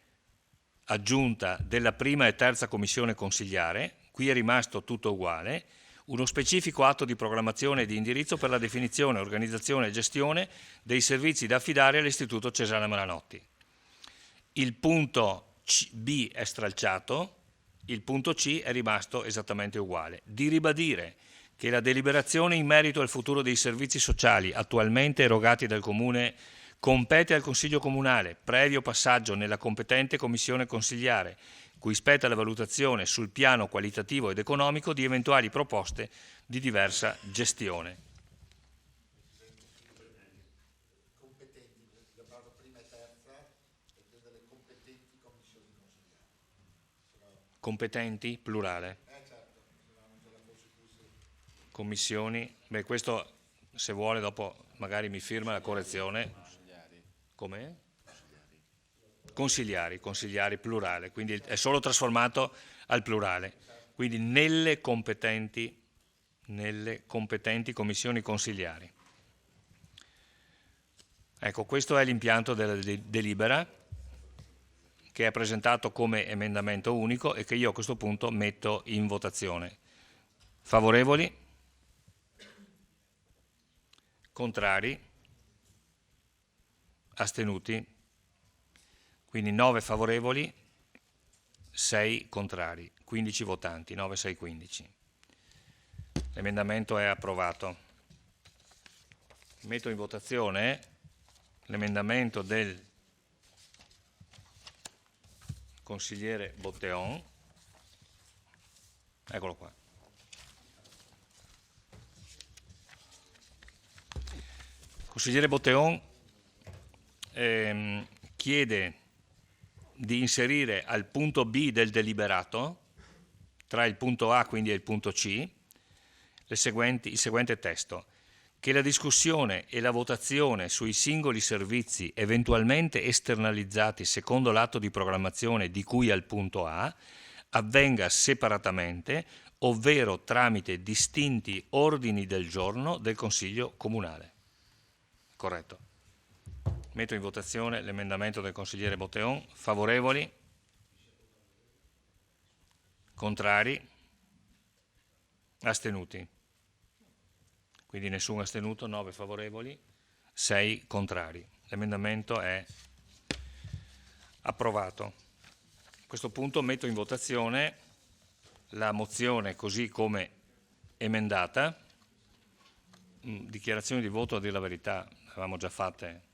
aggiunta della prima e terza commissione consigliare, qui è rimasto tutto uguale, uno specifico atto di programmazione e di indirizzo per la definizione, organizzazione e gestione dei servizi da affidare all'Istituto Cesare Malanotti. Il punto B è stralciato, il punto C è rimasto esattamente uguale. Di ribadire che la deliberazione in merito al futuro dei servizi sociali attualmente erogati dal Comune compete al Consiglio Comunale, previo passaggio nella competente commissione consigliare, cui spetta la valutazione sul piano qualitativo ed economico di eventuali proposte di diversa gestione. Competenti, plurale. Commissioni, beh, questo se vuole dopo magari mi firma la correzione. Come? Consigliari, plurale, quindi è solo trasformato al plurale, quindi nelle competenti commissioni consigliari. Ecco, questo è l'impianto della delibera che è presentato come emendamento unico e che io a questo punto metto in votazione. Favorevoli? Contrari? Astenuti? Quindi 9 favorevoli, 6 contrari, 15 votanti, 9, 6, 15. L'emendamento è approvato. Metto in votazione l'emendamento del consigliere Botteon. Eccolo qua. Consigliere Botteon chiede di inserire al punto B del deliberato, tra il punto A quindi e il punto C, il seguente testo: che la discussione e la votazione sui singoli servizi eventualmente esternalizzati secondo l'atto di programmazione di cui al punto A avvenga separatamente, ovvero tramite distinti ordini del giorno del Consiglio Comunale. Corretto. Metto in votazione l'emendamento del consigliere Botteon. Favorevoli? Contrari? Astenuti? Quindi nessun astenuto, 9 favorevoli, 6 contrari. L'emendamento è approvato. A questo punto metto in votazione la mozione così come emendata. Dichiarazioni di voto, a dire la verità, le avevamo già fatte.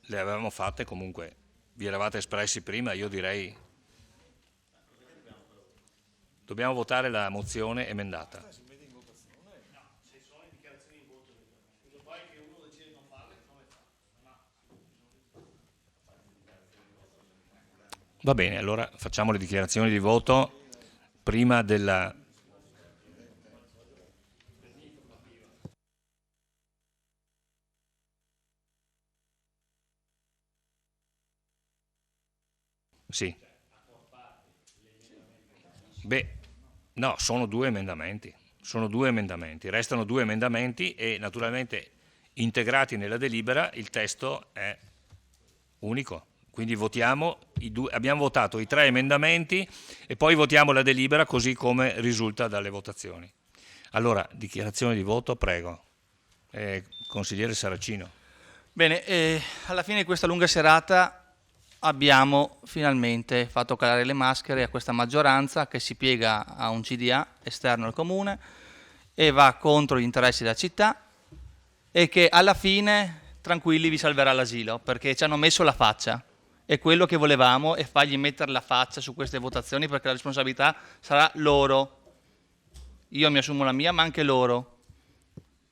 Le avevamo fatte comunque, vi eravate espressi prima, io direi dobbiamo votare la mozione emendata. Va bene, allora facciamo le dichiarazioni di voto prima della... Sì. Beh, no, sono due emendamenti. Restano 2 emendamenti e naturalmente integrati nella delibera il testo è unico. Quindi votiamo abbiamo votato i 3 emendamenti e poi votiamo la delibera così come risulta dalle votazioni. Allora, dichiarazione di voto, prego. Consigliere Saracino. Bene, alla fine di questa lunga serata abbiamo finalmente fatto calare le maschere a questa maggioranza che si piega a un CDA esterno al comune e va contro gli interessi della città e che alla fine, tranquilli, vi salverà l'asilo perché ci hanno messo la faccia. È quello che volevamo, e fargli mettere la faccia su queste votazioni perché la responsabilità sarà loro. Io mi assumo la mia, ma anche loro.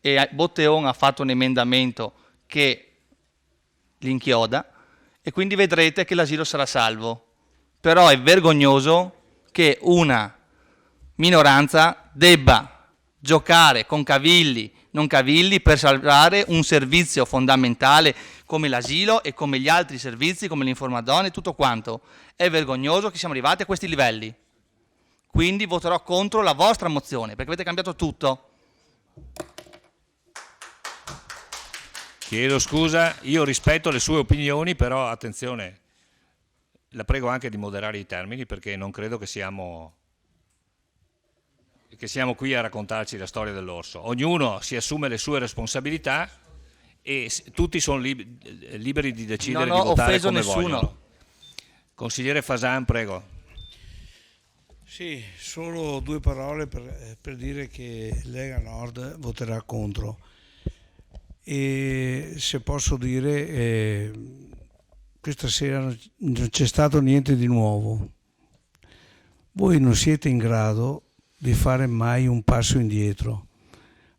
E Botteon ha fatto un emendamento che li inchioda, e quindi vedrete che l'asilo sarà salvo. Però è vergognoso che una minoranza debba giocare con cavilli, non cavilli, per salvare un servizio fondamentale come l'asilo e come gli altri servizi, come l'informadone e tutto quanto. È vergognoso che siamo arrivati a questi livelli. Quindi voterò contro la vostra mozione, perché avete cambiato tutto. Chiedo scusa, io rispetto le sue opinioni, però attenzione, la prego anche di moderare i termini perché non credo che siamo qui a raccontarci la storia dell'orso. Ognuno si assume le sue responsabilità e tutti sono liberi di decidere Non di ho votare offeso come nessuno. vogliono. Consigliere Fasan, prego. Sì, solo 2 parole per dire che Lega Nord voterà contro. E se posso dire, questa sera non c'è stato niente di nuovo. Voi non siete in grado di fare mai un passo indietro.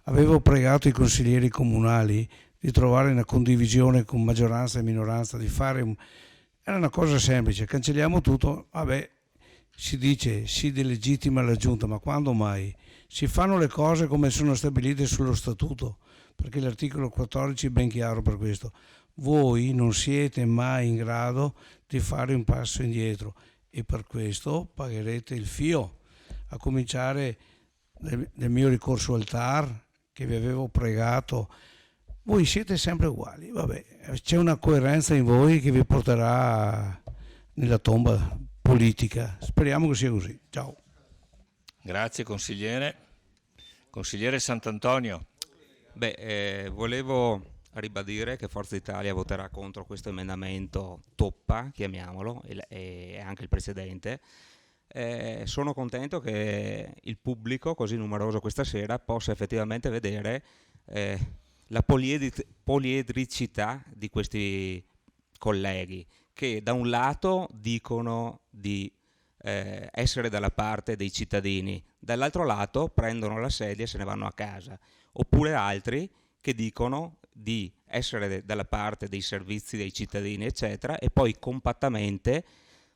Avevo pregato i consiglieri comunali di trovare una condivisione con maggioranza e minoranza, di fare era una cosa semplice, cancelliamo tutto, vabbè, si dice si delegittima la giunta, ma quando mai? Si fanno le cose come sono stabilite sullo statuto, perché l'articolo 14 è ben chiaro per questo. Voi non siete mai in grado di fare un passo indietro e per questo pagherete il fio, a cominciare del mio ricorso al TAR che vi avevo pregato. Voi siete sempre uguali, vabbè, c'è una coerenza in voi che vi porterà nella tomba politica. Speriamo che sia così. Ciao. Grazie consigliere. Consigliere Sant'Antonio. Volevo ribadire che Forza Italia voterà contro questo emendamento toppa, chiamiamolo, e anche il precedente. Sono contento che il pubblico, così numeroso questa sera, possa effettivamente vedere la poliedricità di questi colleghi, che da un lato dicono di essere dalla parte dei cittadini, dall'altro lato prendono la sedia e se ne vanno a casa, oppure altri che dicono di essere dalla parte dei servizi dei cittadini eccetera, e poi compattamente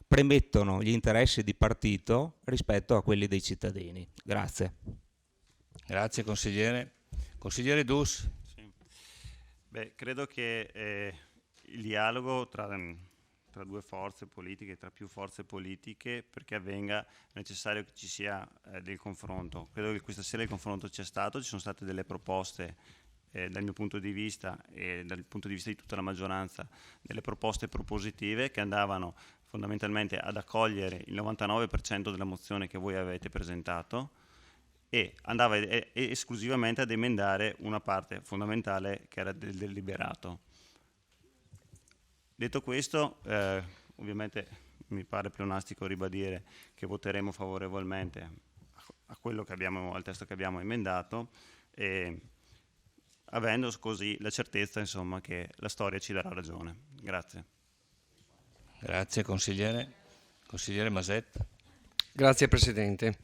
premettono gli interessi di partito rispetto a quelli dei cittadini. Grazie. Grazie consigliere. Consigliere Dus. Sì. Credo che il dialogo tra due forze politiche, tra più forze politiche, perché avvenga, è necessario che ci sia del confronto. Credo che questa sera il confronto c'è stato, ci sono state delle proposte dal mio punto di vista e dal punto di vista di tutta la maggioranza, delle proposte propositive che andavano fondamentalmente ad accogliere il 99% della mozione che voi avete presentato e andava esclusivamente ad emendare una parte fondamentale che era del deliberato. Detto questo, ovviamente mi pare pleonastico ribadire che voteremo favorevolmente a quello che al testo che abbiamo emendato, avendo così la certezza, insomma, che la storia ci darà ragione. Grazie. Grazie consigliere. Consigliere Maset. Grazie Presidente.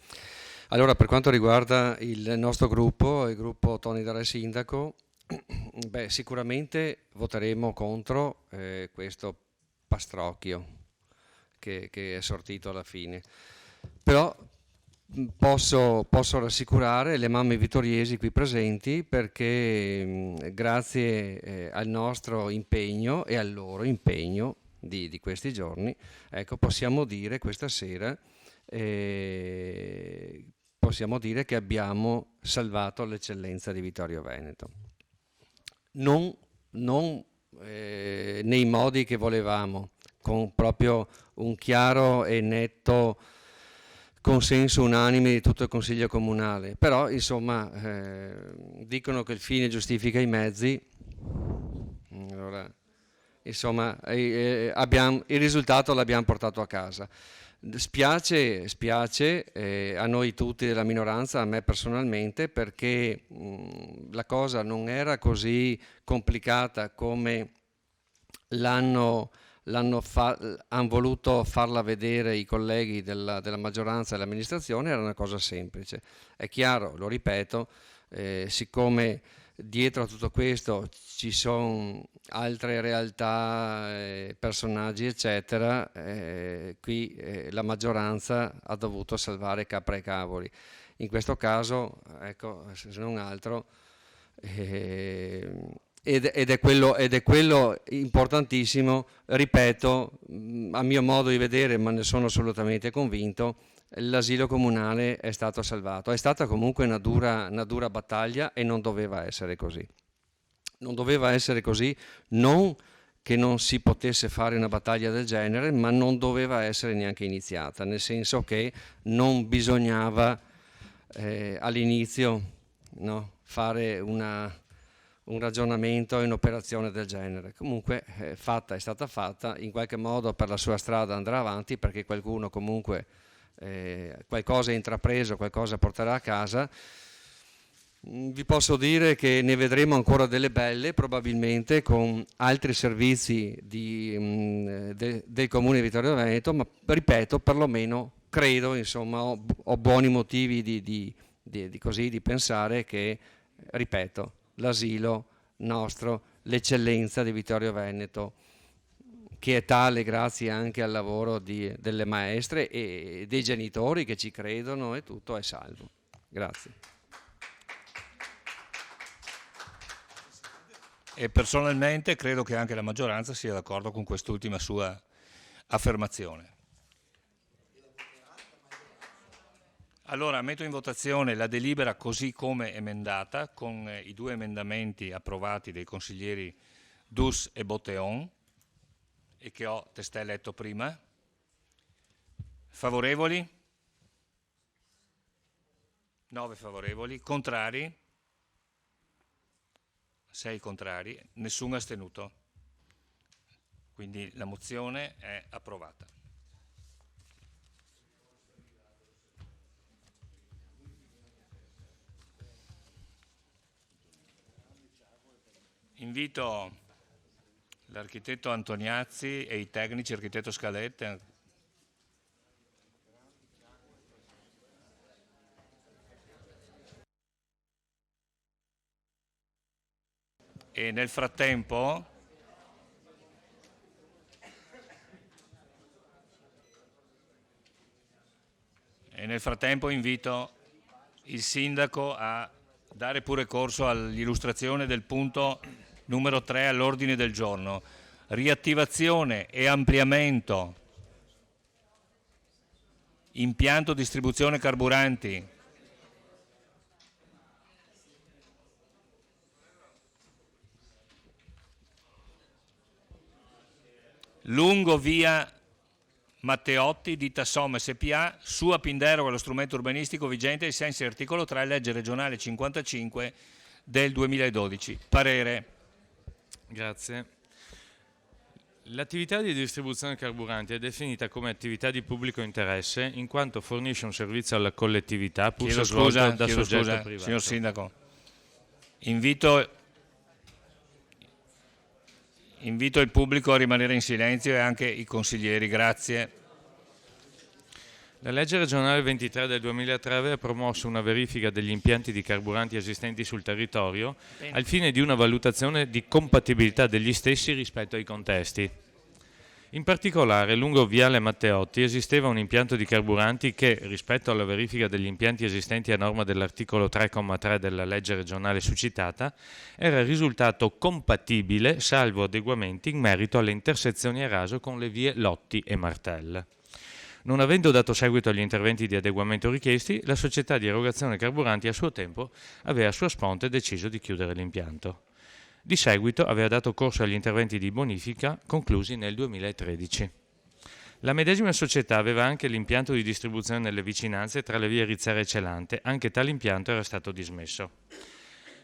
Allora, per quanto riguarda il nostro gruppo, il gruppo Toni Dare Sindaco, sicuramente voteremo contro questo pastrocchio che è sortito alla fine, però posso rassicurare le mamme vittoriesi qui presenti, perché grazie al nostro impegno e al loro impegno di questi giorni, ecco, possiamo dire questa sera possiamo dire che abbiamo salvato l'eccellenza di Vittorio Veneto. Non nei modi che volevamo, con proprio un chiaro e netto consenso unanime di tutto il Consiglio Comunale, però insomma dicono che il fine giustifica i mezzi, allora insomma il risultato l'abbiamo portato a casa. Spiace a noi tutti della minoranza, a me personalmente, perché la cosa non era così complicata come hanno voluto farla vedere i colleghi della maggioranza e dell'amministrazione. Era una cosa semplice. È chiaro, lo ripeto, siccome dietro a tutto questo ci sono altre realtà, personaggi eccetera, qui la maggioranza ha dovuto salvare capra e cavoli. In questo caso, ecco, se non altro, ed è quello importantissimo, ripeto, a mio modo di vedere, ma ne sono assolutamente convinto, l'asilo comunale è stato salvato. È stata comunque una dura battaglia e non doveva essere così. Non doveva essere così, non che non si potesse fare una battaglia del genere, ma non doveva essere neanche iniziata, nel senso che non bisognava all'inizio, no, fare un ragionamento e un'operazione del genere. Comunque fatta è stata fatta, in qualche modo per la sua strada andrà avanti, perché qualcuno comunque qualcosa ha intrapreso, qualcosa porterà a casa. Vi posso dire che ne vedremo ancora delle belle, probabilmente con altri servizi del Comune di Vittorio Veneto, ma ripeto, perlomeno credo, insomma, ho buoni motivi di pensare che, ripeto, l'asilo nostro, l'eccellenza di Vittorio Veneto, che è tale grazie anche al lavoro delle maestre e dei genitori che ci credono, e tutto è salvo. Grazie. E personalmente credo che anche la maggioranza sia d'accordo con quest'ultima sua affermazione. Allora metto in votazione la delibera così come emendata, con i due emendamenti approvati dai consiglieri Dus e Botteon, e che ho testé letto prima. Favorevoli? 9 favorevoli, contrari? 6 contrari, nessun astenuto. Quindi la mozione è approvata. Invito l'architetto Antoniazzi e i tecnici, architetto Scalette. E nel frattempo invito il sindaco a dare pure corso all'illustrazione del punto numero 3 all'ordine del giorno. Riattivazione e ampliamento, impianto distribuzione carburanti. Lungo via Matteotti, ditta SOM SPA, SUAP in deroga allo strumento urbanistico vigente ai sensi dell'articolo 3, legge regionale 55 del 2012. Parere. Grazie. L'attività di distribuzione carburanti è definita come attività di pubblico interesse in quanto fornisce un servizio alla collettività pur se svolta da soggetto privato. Signor Sindaco, invito il pubblico a rimanere in silenzio e anche i consiglieri, grazie. La legge regionale 23 del 2003 aveva promosso una verifica degli impianti di carburanti esistenti sul territorio al fine di una valutazione di compatibilità degli stessi rispetto ai contesti. In particolare, lungo Viale Matteotti esisteva un impianto di carburanti che, rispetto alla verifica degli impianti esistenti a norma dell'articolo 3,3 della legge regionale succitata, era risultato compatibile, salvo adeguamenti in merito alle intersezioni a raso con le vie Lotti e Martel. Non avendo dato seguito agli interventi di adeguamento richiesti, la società di erogazione carburanti a suo tempo aveva a sua sponte deciso di chiudere l'impianto. Di seguito aveva dato corso agli interventi di bonifica conclusi nel 2013. La medesima società aveva anche l'impianto di distribuzione nelle vicinanze tra le vie Rizzera e Celante, anche tale impianto era stato dismesso.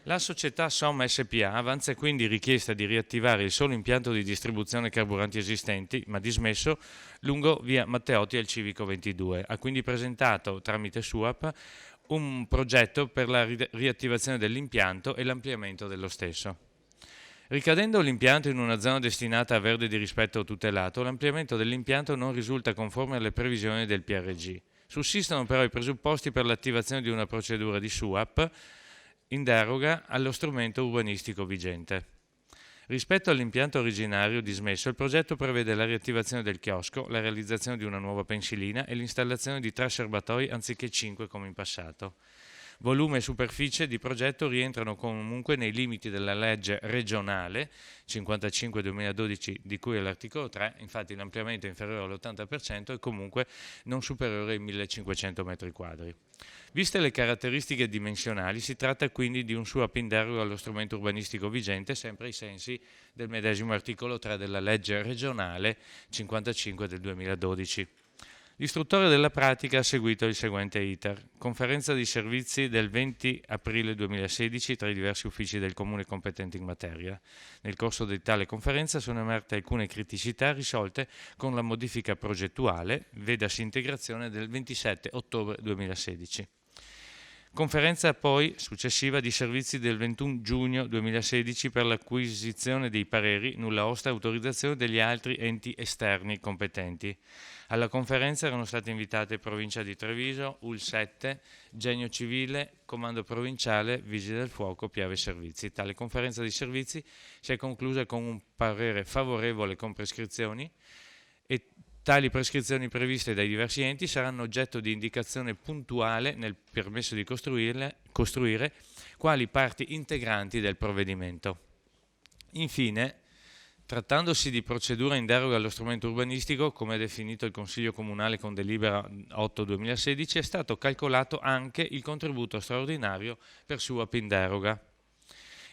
La società SOM SPA avanza quindi richiesta di riattivare il solo impianto di distribuzione carburanti esistenti, ma dismesso, lungo via Matteotti al Civico 22. Ha quindi presentato, tramite SUAP, un progetto per la riattivazione dell'impianto e l'ampliamento dello stesso. Ricadendo l'impianto in una zona destinata a verde di rispetto tutelato, l'ampliamento dell'impianto non risulta conforme alle previsioni del PRG. Sussistono però i presupposti per l'attivazione di una procedura di SUAP in deroga allo strumento urbanistico vigente. Rispetto all'impianto originario dismesso, il progetto prevede la riattivazione del chiosco, la realizzazione di una nuova pensilina e l'installazione di 3 serbatoi anziché 5 come in passato. Volume e superficie di progetto rientrano comunque nei limiti della legge regionale 55-2012 di cui è l'articolo 3, infatti l'ampliamento è inferiore all'80% e comunque non superiore ai 1500 m². Viste le caratteristiche dimensionali, si tratta quindi di un SUAP in deroga allo strumento urbanistico vigente, sempre ai sensi del medesimo articolo 3 della legge regionale 55 del 2012. L'istruttore della pratica ha seguito il seguente iter. Conferenza di servizi del 20 aprile 2016 tra i diversi uffici del Comune competenti in materia. Nel corso di tale conferenza sono emerse alcune criticità risolte con la modifica progettuale, vedasi integrazione del 27 ottobre 2016. Conferenza poi successiva di servizi del 21 giugno 2016 per l'acquisizione dei pareri, nulla osta autorizzazione degli altri enti esterni competenti. Alla conferenza erano state invitate Provincia di Treviso, UL7, Genio Civile, Comando Provinciale, Vigili del Fuoco, Piave Servizi. Tale conferenza di servizi si è conclusa con un parere favorevole con prescrizioni e tali prescrizioni previste dai diversi enti saranno oggetto di indicazione puntuale nel permesso di costruire quali parti integranti del provvedimento. Infine, trattandosi di procedura in deroga allo strumento urbanistico, come ha definito il Consiglio Comunale con delibera 8-2016, è stato calcolato anche il contributo straordinario per SUAP in deroga.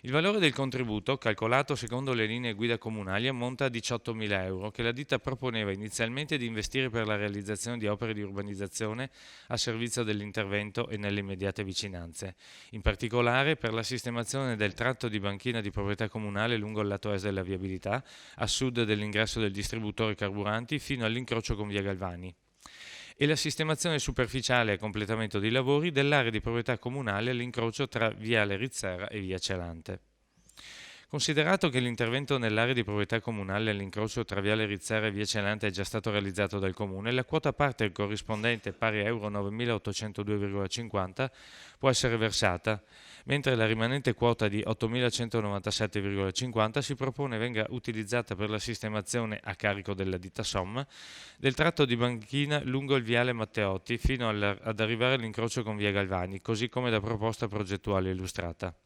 Il valore del contributo, calcolato secondo le linee guida comunali, ammonta a 18.000 euro che la ditta proponeva inizialmente di investire per la realizzazione di opere di urbanizzazione a servizio dell'intervento e nelle immediate vicinanze, in particolare per la sistemazione del tratto di banchina di proprietà comunale lungo il lato est della viabilità, a sud dell'ingresso del distributore carburanti fino all'incrocio con via Galvani, e la sistemazione superficiale a completamento dei lavori dell'area di proprietà comunale all'incrocio tra Viale Rizzera e Via Celante. Considerato che l'intervento nell'area di proprietà comunale all'incrocio tra Viale Rizzera e Via Celante è già stato realizzato dal Comune, la quota parte corrispondente pari a euro 9.802,50 può essere versata, mentre la rimanente quota di 8.197,50 si propone venga utilizzata per la sistemazione a carico della ditta SOM del tratto di banchina lungo il Viale Matteotti fino ad arrivare all'incrocio con Via Galvani, così come da proposta progettuale illustrata.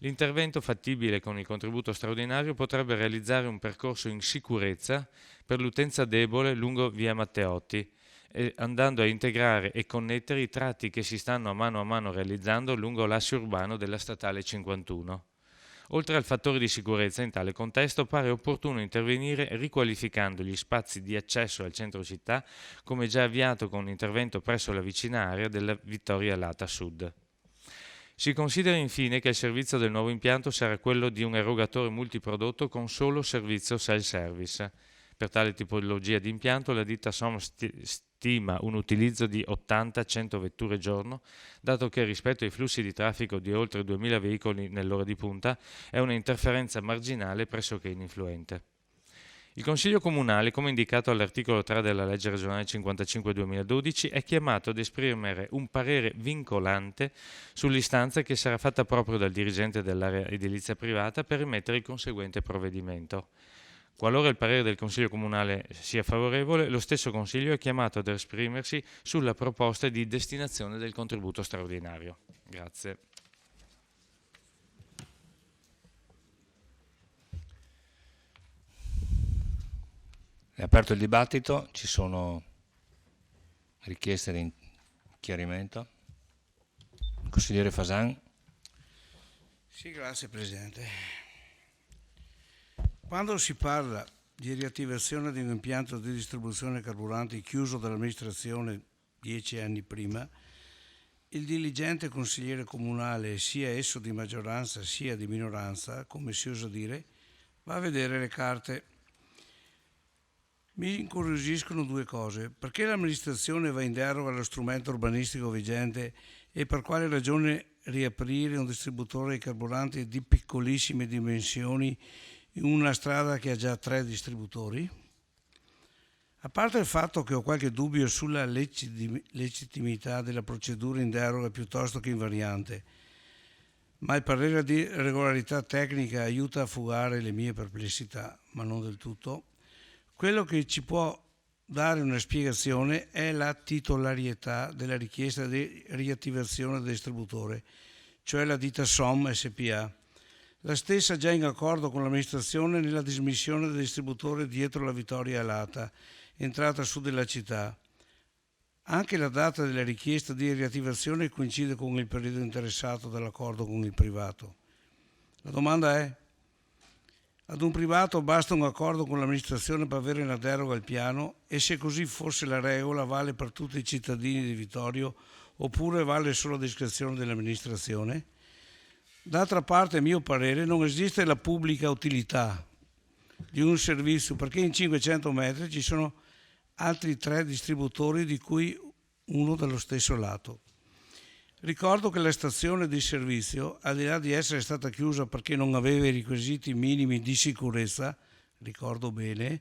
L'intervento fattibile con il contributo straordinario potrebbe realizzare un percorso in sicurezza per l'utenza debole lungo via Matteotti, andando a integrare e connettere i tratti che si stanno a mano realizzando lungo l'asse urbano della statale 51. Oltre al fattore di sicurezza, in tale contesto pare opportuno intervenire riqualificando gli spazi di accesso al centro città, come già avviato con un intervento presso la vicina area della Vittoria Lata Sud. Si considera infine che il servizio del nuovo impianto sarà quello di un erogatore multiprodotto con solo servizio self-service. Per tale tipologia di impianto la ditta SOM stima un utilizzo di 80-100 vetture giorno, dato che rispetto ai flussi di traffico di oltre 2.000 veicoli nell'ora di punta è una interferenza marginale pressoché ininfluente. Il Consiglio Comunale, come indicato all'articolo 3 della legge regionale 55/2012, è chiamato ad esprimere un parere vincolante sull'istanza che sarà fatta proprio dal dirigente dell'area edilizia privata per emettere il conseguente provvedimento. Qualora il parere del Consiglio Comunale sia favorevole, lo stesso Consiglio è chiamato ad esprimersi sulla proposta di destinazione del contributo straordinario. Grazie. È aperto il dibattito, ci sono richieste di chiarimento. Consigliere Fasan. Sì, grazie Presidente. Quando si parla di riattivazione di un impianto di distribuzione carburanti chiuso dall'amministrazione 10 anni prima, il diligente consigliere comunale, sia esso di maggioranza sia di minoranza, come si usa dire, va a vedere le carte. Mi incuriosiscono due cose: perché l'amministrazione va in deroga allo strumento urbanistico vigente e per quale ragione riaprire un distributore di carburanti di piccolissime dimensioni in una strada che ha già 3 distributori? A parte il fatto che ho qualche dubbio sulla legittimità della procedura in deroga piuttosto che invariante, ma il parere di regolarità tecnica aiuta a fugare le mie perplessità, ma non del tutto. Quello che ci può dare una spiegazione è la titolarietà della richiesta di riattivazione del distributore, cioè la ditta SOM SPA. La stessa già in accordo con l'amministrazione nella dismissione del distributore dietro la Vittoria Alata, entrata a sud della città. Anche la data della richiesta di riattivazione coincide con il periodo interessato dall'accordo con il privato. La domanda è: ad un privato basta un accordo con l'amministrazione per avere una deroga al piano, e se così fosse la regola vale per tutti i cittadini di Vittorio oppure vale solo a discrezione dell'amministrazione? D'altra parte, a mio parere, non esiste la pubblica utilità di un servizio, perché in 500 metri ci sono altri 3 distributori, di cui uno dallo stesso lato. Ricordo che la stazione di servizio, al di là di essere stata chiusa perché non aveva i requisiti minimi di sicurezza, ricordo bene,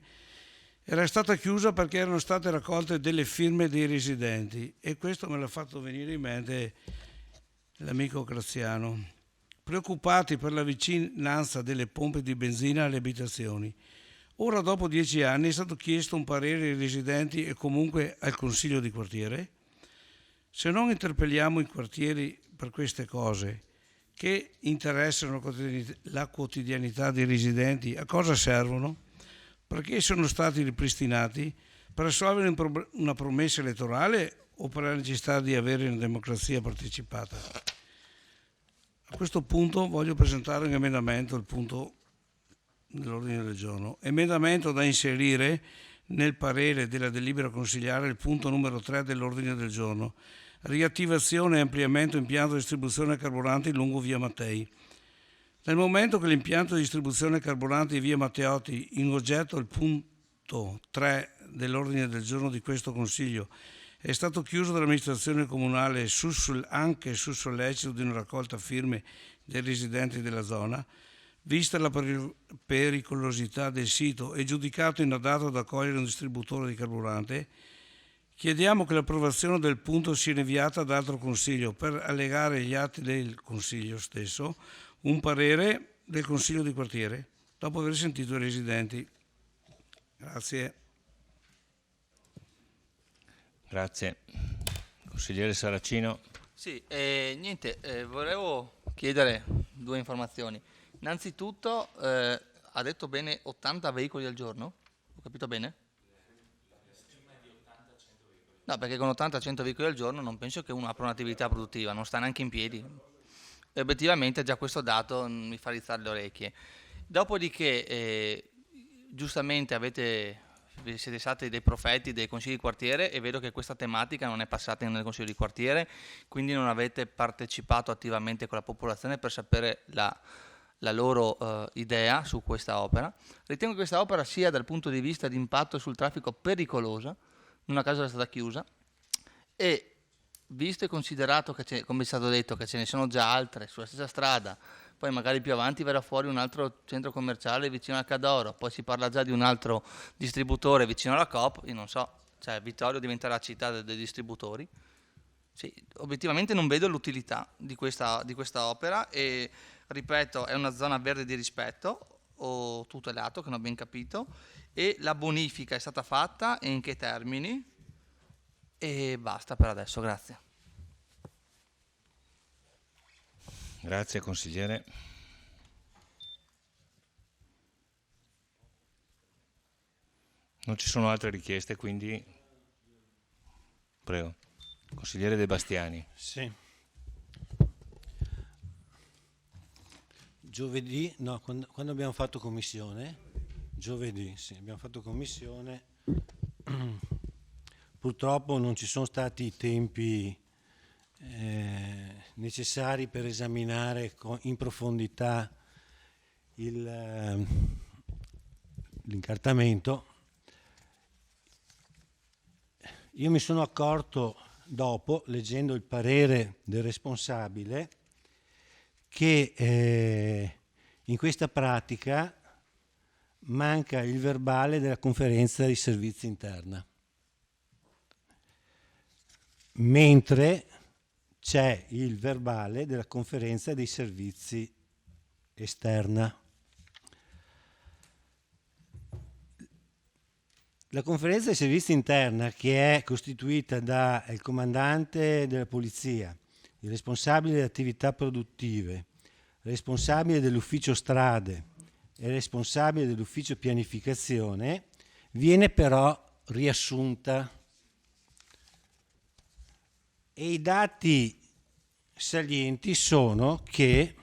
era stata chiusa perché erano state raccolte delle firme dei residenti, e questo me l'ha fatto venire in mente l'amico Graziano, preoccupati per la vicinanza delle pompe di benzina alle abitazioni. Ora, dopo 10 anni, è stato chiesto un parere ai residenti e comunque al Consiglio di quartiere? Se non interpelliamo i quartieri per queste cose che interessano la quotidianità dei residenti, a cosa servono? Perché sono stati ripristinati? Per assolvere una promessa elettorale o per la necessità di avere una democrazia partecipata? A questo punto voglio presentare un emendamento al punto dell'ordine del giorno. Emendamento da inserire nel parere della delibera consigliare il punto numero 3 dell'ordine del giorno. Riattivazione e ampliamento impianto di distribuzione carburanti lungo via Mattei. Nel momento che l'impianto di distribuzione carburanti di via Matteotti, in oggetto il punto 3 dell'ordine del giorno di questo Consiglio, è stato chiuso dall'amministrazione comunale anche su sollecito di una raccolta firme dei residenti della zona, vista la pericolosità del sito e giudicato inadatto ad accogliere un distributore di carburante, chiediamo che l'approvazione del punto sia inviata ad altro Consiglio per allegare agli atti del Consiglio stesso un parere del Consiglio di quartiere, dopo aver sentito i residenti. Grazie. Grazie. Consigliere Saracino. Sì, volevo chiedere due informazioni. Innanzitutto, ha detto bene 80 veicoli al giorno? Ho capito bene? No, perché con 80-100 veicoli al giorno non penso che uno apra un'attività produttiva, non sta neanche in piedi. E obiettivamente già questo dato mi fa rizzare le orecchie. Dopodiché, giustamente siete stati dei profeti dei consigli di quartiere e vedo che questa tematica non è passata nel consiglio di quartiere, quindi non avete partecipato attivamente con la popolazione per sapere la loro idea su questa opera. Ritengo che questa opera sia dal punto di vista di impatto sul traffico pericolosa, non a caso è stata chiusa, e visto e considerato che, come è stato detto, che ce ne sono già altre sulla stessa strada, poi magari più avanti verrà fuori un altro centro commerciale vicino al Cadoro, poi si parla già di un altro distributore vicino alla Coop, io non so, cioè Vittorio diventerà città dei distributori. Sì, obiettivamente non vedo l'utilità di questa opera e, ripeto, è una zona verde di rispetto o tutelato, che non ho ben capito, e la bonifica è stata fatta e in che termini? E basta per adesso, grazie. Grazie consigliere. Non ci sono altre richieste, quindi prego. Consigliere De Bastiani. Sì. Giovedì, no, quando abbiamo fatto commissione, giovedì, sì, abbiamo fatto commissione, purtroppo non ci sono stati i tempi necessari per esaminare in profondità l'incartamento. Io mi sono accorto dopo, leggendo il parere del responsabile, che in questa pratica manca il verbale della conferenza di servizi interna, mentre c'è il verbale della conferenza dei servizi esterna. La conferenza dei servizi interna, che è costituita dal comandante della polizia, il responsabile delle attività produttive, il responsabile dell'ufficio strade e il responsabile dell'ufficio pianificazione, viene però riassunta. E i dati salienti sono che,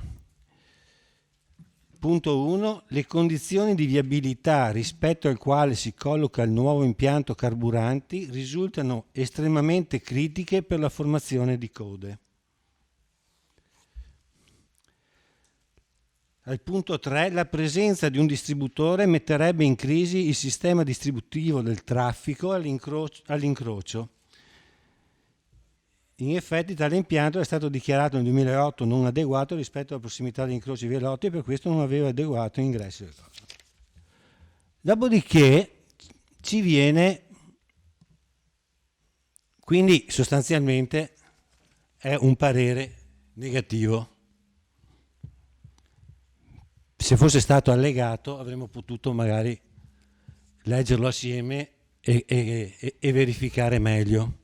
punto 1, le condizioni di viabilità rispetto al quale si colloca il nuovo impianto carburanti risultano estremamente critiche per la formazione di code. Al punto 3, la presenza di un distributore metterebbe in crisi il sistema distributivo del traffico all'incrocio. In effetti tale impianto è stato dichiarato nel 2008 non adeguato rispetto alla prossimità degli incroci veloci e per questo non aveva adeguato ingressi. Dopodiché ci viene, quindi sostanzialmente è un parere negativo. Se fosse stato allegato avremmo potuto magari leggerlo assieme e verificare meglio.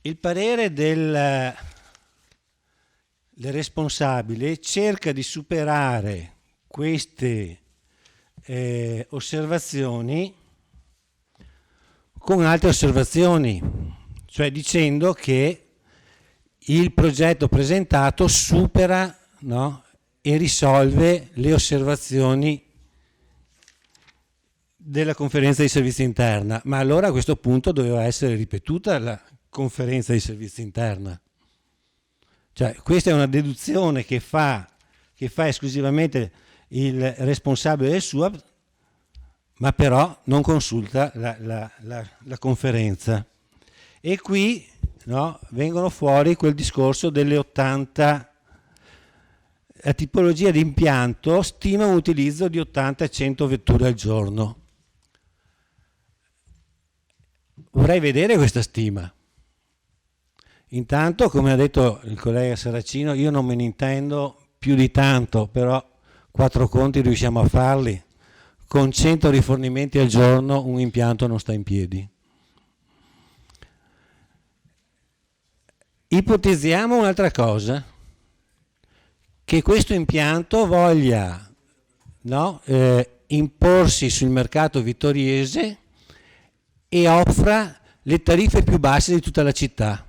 Il parere del responsabile cerca di superare queste osservazioni con altre osservazioni, cioè dicendo che il progetto presentato supera, no, e risolve le osservazioni della conferenza di servizi interna, ma allora a questo punto doveva essere ripetuta la conferenza di servizi interna. Cioè, questa è una deduzione che fa esclusivamente il responsabile del SUAP, ma però non consulta la conferenza. E qui, no, vengono fuori quel discorso delle 80. La tipologia di impianto stima un utilizzo di 80-100 vetture al giorno. Vorrei vedere questa stima. Intanto, come ha detto il collega Saracino, io non me ne intendo più di tanto, però 4 conti riusciamo a farli. Con 100 rifornimenti al giorno un impianto non sta in piedi. Ipotizziamo un'altra cosa, che questo impianto voglia, no, imporsi sul mercato vittoriese e offra le tariffe più basse di tutta la città.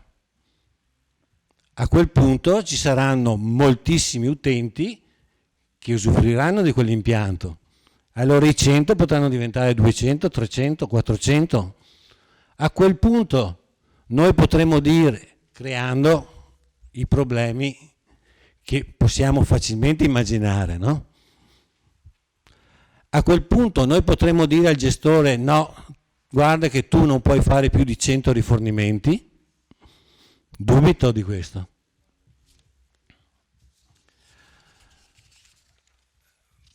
A quel punto ci saranno moltissimi utenti che usufruiranno di quell'impianto. Allora i 100 potranno diventare 200, 300, 400. A quel punto noi potremo dire, creando i problemi che possiamo facilmente immaginare, no? A quel punto noi potremo dire al gestore: no, guarda che tu non puoi fare più di 100 rifornimenti. Dubito di questo.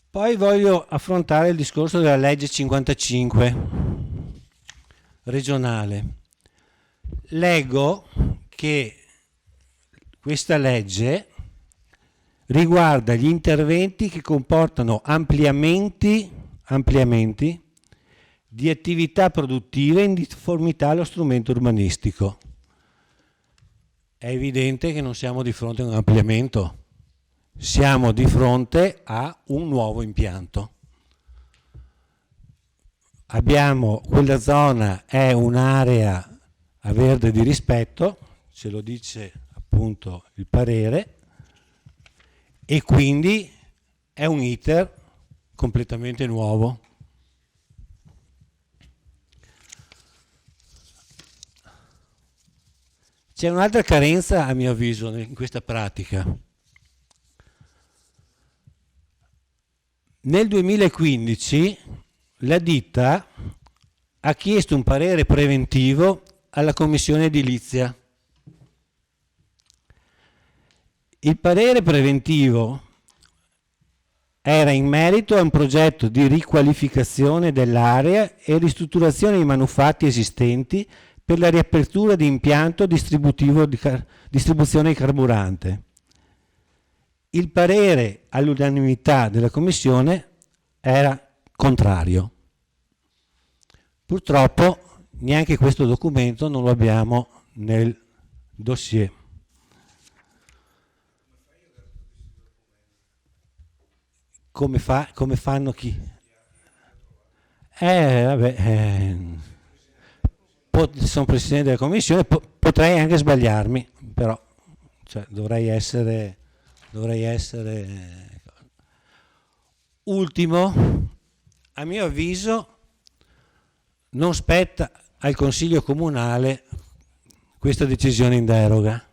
Poi voglio affrontare il discorso della legge 55 regionale. Leggo che questa legge riguarda gli interventi che comportano ampliamenti di attività produttive in difformità allo strumento urbanistico. È evidente che non siamo di fronte a un ampliamento, siamo di fronte a un nuovo impianto. Quella zona è un'area a verde di rispetto, ce lo dice appunto il parere, e quindi è un iter completamente nuovo. C'è un'altra carenza, a mio avviso, in questa pratica. Nel 2015 la ditta ha chiesto un parere preventivo alla Commissione Edilizia. Il parere preventivo era in merito a un progetto di riqualificazione dell'area e ristrutturazione dei manufatti esistenti per la riapertura di impianto distribuzione di carburante. Il parere all'unanimità della Commissione era contrario. Purtroppo neanche questo documento non lo abbiamo nel dossier. Come fanno chi? Sono presidente della commissione, potrei anche sbagliarmi, però cioè, dovrei essere. Ultimo, a mio avviso non spetta al Consiglio Comunale questa decisione in deroga.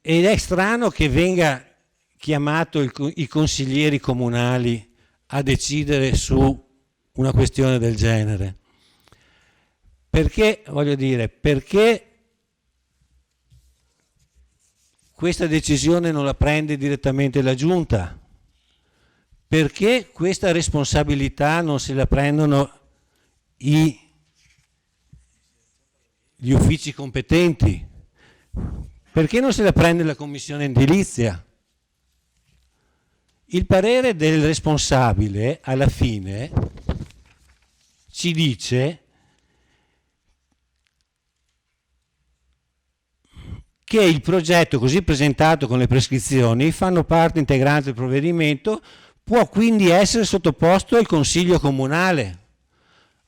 Ed è strano che venga chiamato i consiglieri comunali a decidere su una questione del genere. Perché, voglio dire, perché questa decisione non la prende direttamente la Giunta? Perché questa responsabilità non se la prendono gli uffici competenti? Perché non se la prende la Commissione Edilizia? Il parere del responsabile alla fine ci dice che il progetto così presentato con le prescrizioni fanno parte integrante del provvedimento, può quindi essere sottoposto al Consiglio Comunale,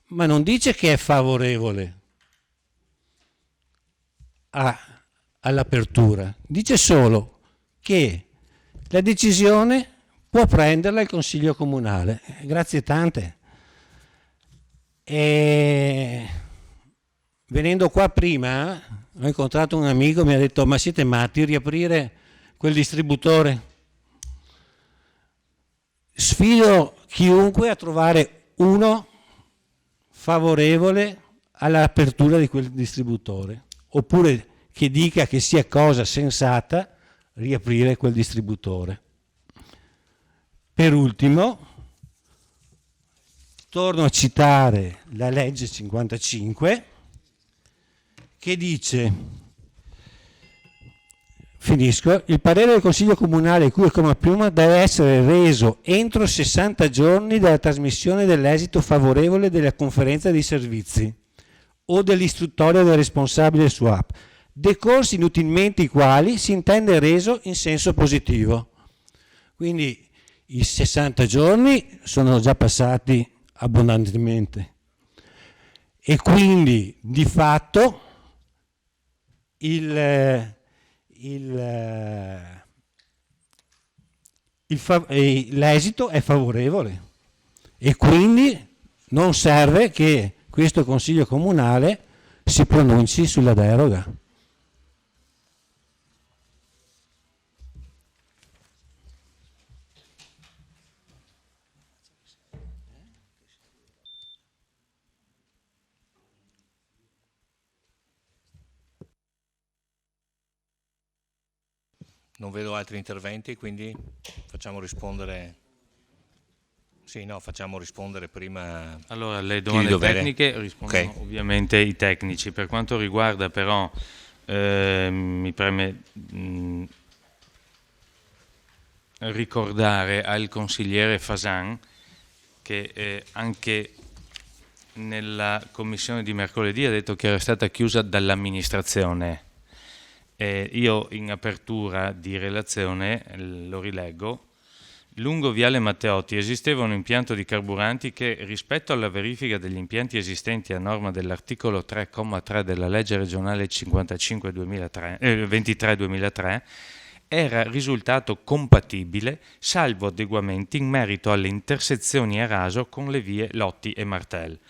ma non dice che è favorevole. all'apertura, dice solo che la decisione può prenderla il Consiglio Comunale. Grazie tante. E venendo qua prima ho incontrato un amico, mi ha detto: ma siete matti, riaprire quel distributore? Sfido chiunque a trovare uno favorevole all'apertura di quel distributore, oppure che dica che sia cosa sensata riaprire quel distributore. Per ultimo, torno a citare la legge 55 che dice, finisco, il parere del Consiglio Comunale di cui è comma prima deve essere reso entro 60 giorni dalla trasmissione dell'esito favorevole della conferenza dei servizi o dell'istruttoria del responsabile SWAP, decorsi inutilmente i quali si intende reso in senso positivo. Quindi i 60 giorni sono già passati abbondantemente e quindi di fatto l'esito è favorevole e quindi non serve che questo Consiglio Comunale si pronunci sulla deroga. Non vedo altri interventi, quindi facciamo rispondere. Sì, no, facciamo rispondere prima. Allora, le domande tecniche rispondono ovviamente i tecnici. Per quanto riguarda però, mi preme ricordare al consigliere Fasan che anche nella commissione di mercoledì ha detto che era stata chiusa dall'amministrazione. Io in apertura di relazione lo rileggo. Lungo Viale Matteotti esisteva un impianto di carburanti che, rispetto alla verifica degli impianti esistenti a norma dell'articolo 3,3 della legge regionale 23/2003, era risultato compatibile, salvo adeguamenti in merito alle intersezioni a raso con le vie Lotti e Martel.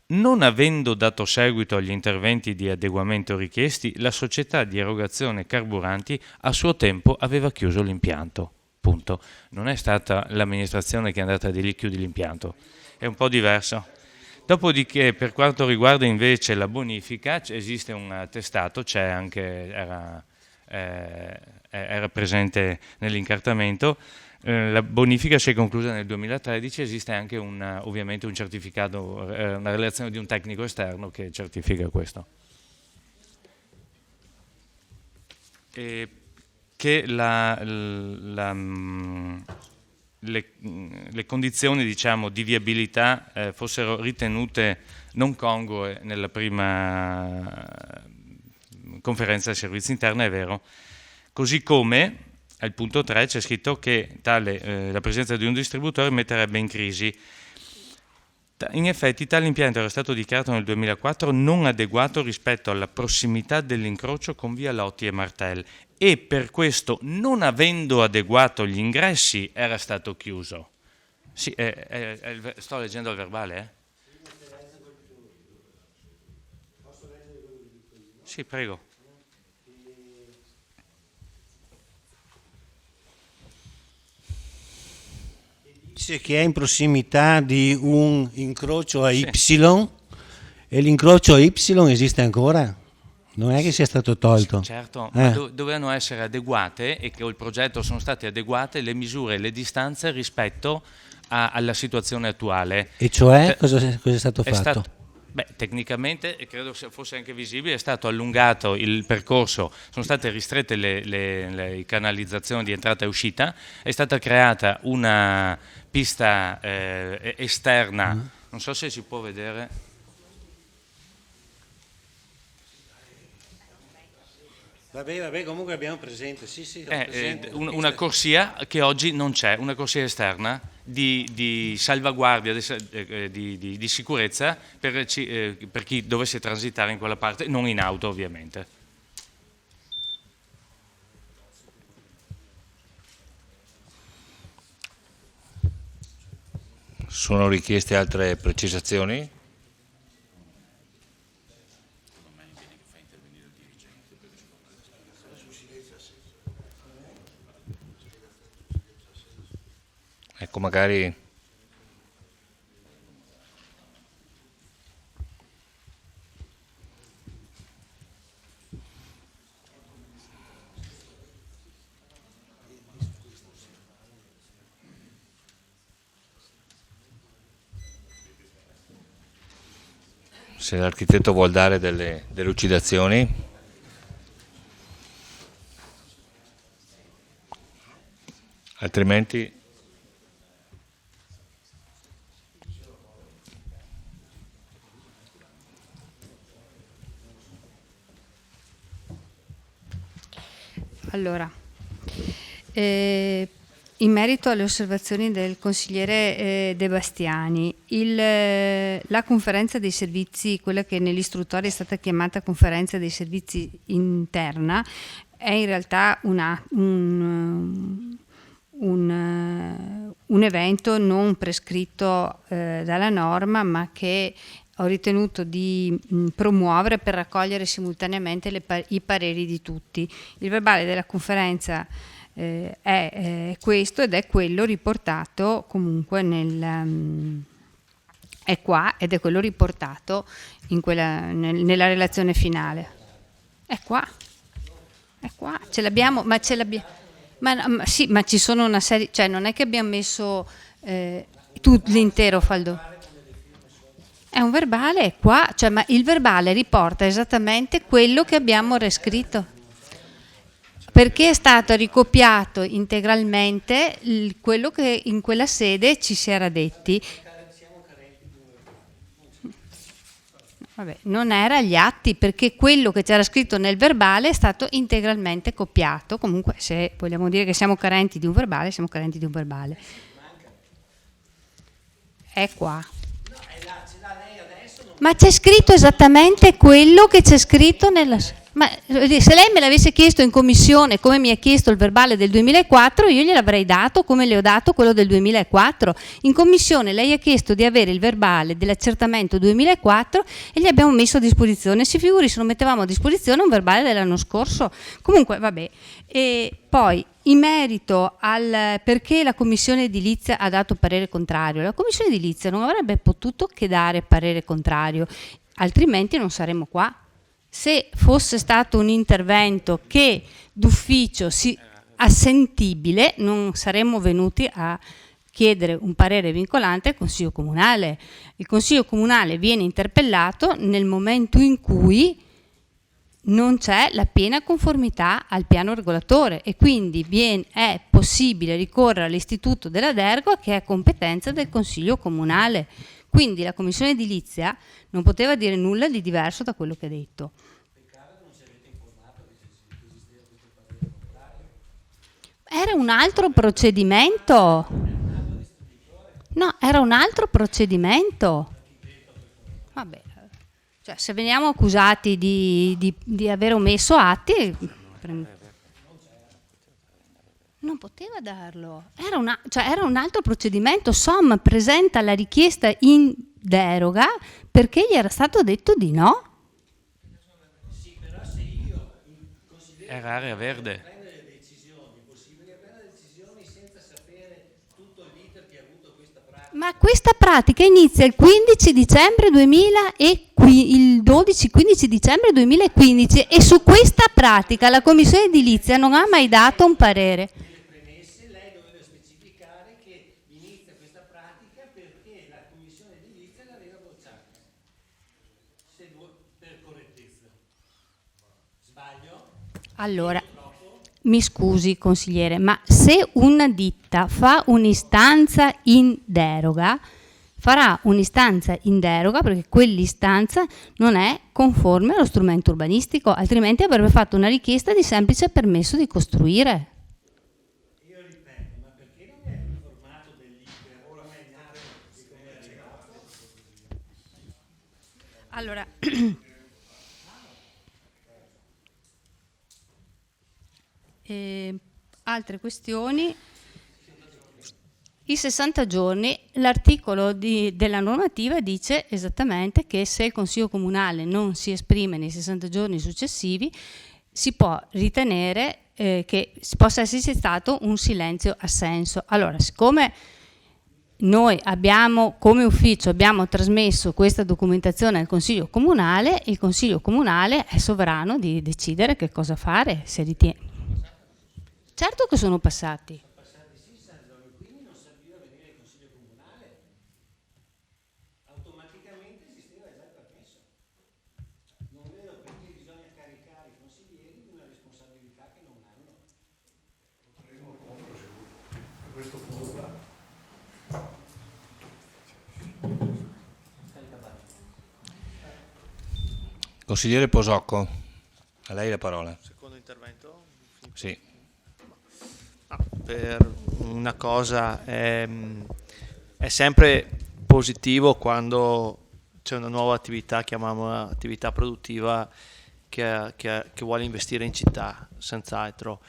Non avendo dato seguito agli interventi di adeguamento richiesti, la società di erogazione carburanti a suo tempo aveva chiuso l'impianto. Punto. Non è stata l'amministrazione che è andata di lì chiudi l'impianto, è un po' diverso. Dopodiché, per quanto riguarda invece la bonifica, esiste un attestato, c'è anche, era presente nell'incartamento. La bonifica si è conclusa nel 2013, esiste anche ovviamente un certificato, una relazione di un tecnico esterno che certifica questo. E che le condizioni, diciamo, di viabilità fossero ritenute non congrue nella prima conferenza dei servizi interni, è vero. Così come al punto 3 c'è scritto che la presenza di un distributore metterebbe in crisi. In effetti tale impianto era stato dichiarato nel 2004 non adeguato rispetto alla prossimità dell'incrocio con via Lotti e Martel e per questo, non avendo adeguato gli ingressi, era stato chiuso. Sì, sto leggendo il verbale, Sì, prego. Dice che è in prossimità di un incrocio a Y e l'incrocio a Y esiste ancora? Non è che sia stato tolto? Certo, ma dovevano essere adeguate e che il progetto sono state adeguate le misure e le distanze rispetto alla situazione attuale. E cioè cosa è stato fatto? Tecnicamente, e credo fosse anche visibile, è stato allungato il percorso, sono state ristrette le canalizzazioni di entrata e uscita, è stata creata una pista esterna, non so se si può vedere. Vabbè, comunque abbiamo presente, sì, presente. Una corsia che oggi non c'è, una corsia esterna di salvaguardia, di sicurezza per chi dovesse transitare in quella parte, non in auto ovviamente. Sono richieste altre precisazioni? Ecco, magari se l'architetto vuol dare delle delucidazioni. Altrimenti allora, in merito alle osservazioni del consigliere De Bastiani, la conferenza dei servizi, quella che nell'istruttoria è stata chiamata conferenza dei servizi interna, è in realtà un evento non prescritto dalla norma, ma che ho ritenuto di promuovere per raccogliere simultaneamente i pareri di tutti. Il verbale della conferenza è questo ed è quello riportato comunque è qua ed è quello riportato nella relazione finale. È qua, ce l'abbiamo, ma ce l'abbiamo. Sì, ma ci sono una serie, cioè non è che abbiamo messo l'intero faldo. È un verbale, è qua, cioè, ma il verbale riporta esattamente quello che abbiamo riscritto, perché è stato ricopiato integralmente quello che in quella sede ci si era detti. Vabbè, non era agli atti, perché quello che c'era scritto nel verbale è stato integralmente copiato. Comunque, se vogliamo dire che siamo carenti di un verbale, siamo carenti di un verbale. È qua. Ma c'è scritto esattamente quello che c'è scritto nella... Ma se lei me l'avesse chiesto in commissione come mi ha chiesto il verbale del 2004, io gliel'avrei dato come le ho dato quello del 2004. In commissione lei ha chiesto di avere il verbale dell'accertamento 2004 e gli abbiamo messo a disposizione. Si figuri se non mettevamo a disposizione un verbale dell'anno scorso. Comunque vabbè. E poi in merito al perché la commissione edilizia ha dato parere contrario, la commissione edilizia non avrebbe potuto che dare parere contrario, altrimenti non saremmo qua. Se fosse stato un intervento che d'ufficio assentibile, non saremmo venuti a chiedere un parere vincolante al Consiglio Comunale. Il Consiglio Comunale viene interpellato nel momento in cui non c'è la piena conformità al piano regolatore e quindi è possibile ricorrere all'istituto della deroga, che è competenza del Consiglio Comunale. Quindi la Commissione Edilizia non poteva dire nulla di diverso da quello che ha detto. Era un altro procedimento. No, era un altro procedimento. Vabbè, cioè, se veniamo accusati di aver omesso atti, non poteva darlo. Era un altro procedimento. SOM presenta la richiesta in deroga perché gli era stato detto di no. Era area verde. Ma questa pratica inizia il 15 dicembre 12-15 dicembre 2015 e su questa pratica la Commissione Edilizia non ha mai dato un parere. Allora, mi scusi consigliere, ma se una ditta fa un'istanza in deroga, farà un'istanza in deroga perché quell'istanza non è conforme allo strumento urbanistico, altrimenti avrebbe fatto una richiesta di semplice permesso di costruire. Io ripeto, ma perché non mi ha informato dell'iter o la Allora, altre questioni. I 60 giorni l'articolo della normativa dice esattamente che se il Consiglio Comunale non si esprime nei 60 giorni successivi, si può ritenere che possa esserci stato un silenzio assenso. Allora, siccome noi abbiamo, come ufficio, abbiamo trasmesso questa documentazione al Consiglio Comunale, il Consiglio Comunale è sovrano di decidere che cosa fare, se ritiene. Certo che sono passati. Consigliere Posocco, a lei la parola. Secondo intervento? Sì. Per una cosa, è sempre positivo quando c'è una nuova attività, chiamiamola attività produttiva, che vuole investire in città, senz'altro.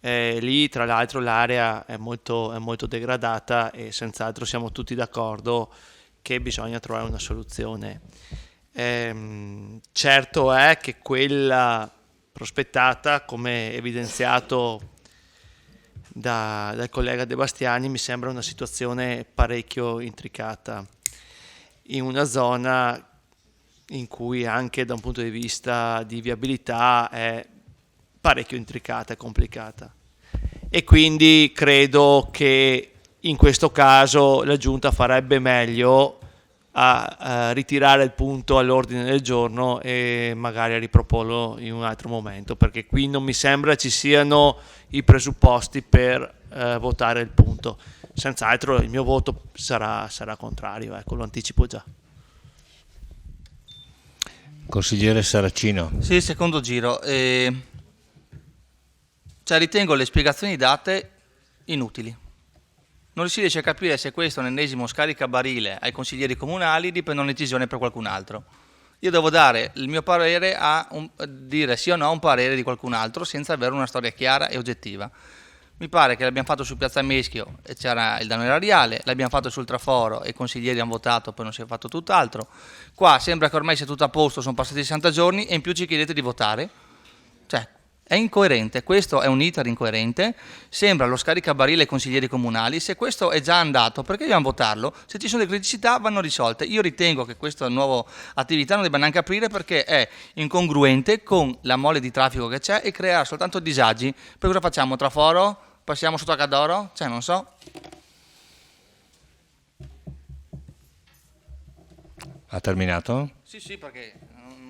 Lì tra l'altro l'area è molto degradata e senz'altro siamo tutti d'accordo che bisogna trovare una soluzione. Certo è che quella prospettata, come evidenziato dal collega De Bastiani, mi sembra una situazione parecchio intricata in una zona in cui anche da un punto di vista di viabilità è parecchio intricata e complicata, e quindi credo che in questo caso la Giunta farebbe meglio a ritirare il punto all'ordine del giorno e magari a riproporlo in un altro momento, perché qui non mi sembra ci siano i presupposti per votare il punto. Senz'altro il mio voto sarà contrario, ecco, lo anticipo già. Consigliere Saracino. Sì, secondo giro. Ritengo le spiegazioni date inutili. Non si riesce a capire se questo è un ennesimo scaricabarile ai consiglieri comunali di prendere una decisione per qualcun altro. Io devo dare il mio parere dire sì o no a un parere di qualcun altro senza avere una storia chiara e oggettiva. Mi pare che l'abbiamo fatto su Piazza Meschio e c'era il danno erariale, l'abbiamo fatto sul traforo e i consiglieri hanno votato, poi non si è fatto tutt'altro. Qua sembra che ormai sia tutto a posto, sono passati 60 giorni e in più ci chiedete di votare. Cioè, è incoerente, questo è un iter incoerente, sembra lo scaricabarile ai consiglieri comunali. Se questo è già andato, perché dobbiamo votarlo? Se ci sono delle criticità vanno risolte. Io ritengo che questa nuova attività non debba neanche aprire perché è incongruente con la mole di traffico che c'è e crea soltanto disagi. Poi cosa facciamo? Traforo? Passiamo sotto a Cadoro? Cioè, non so. Ha terminato? Sì, perché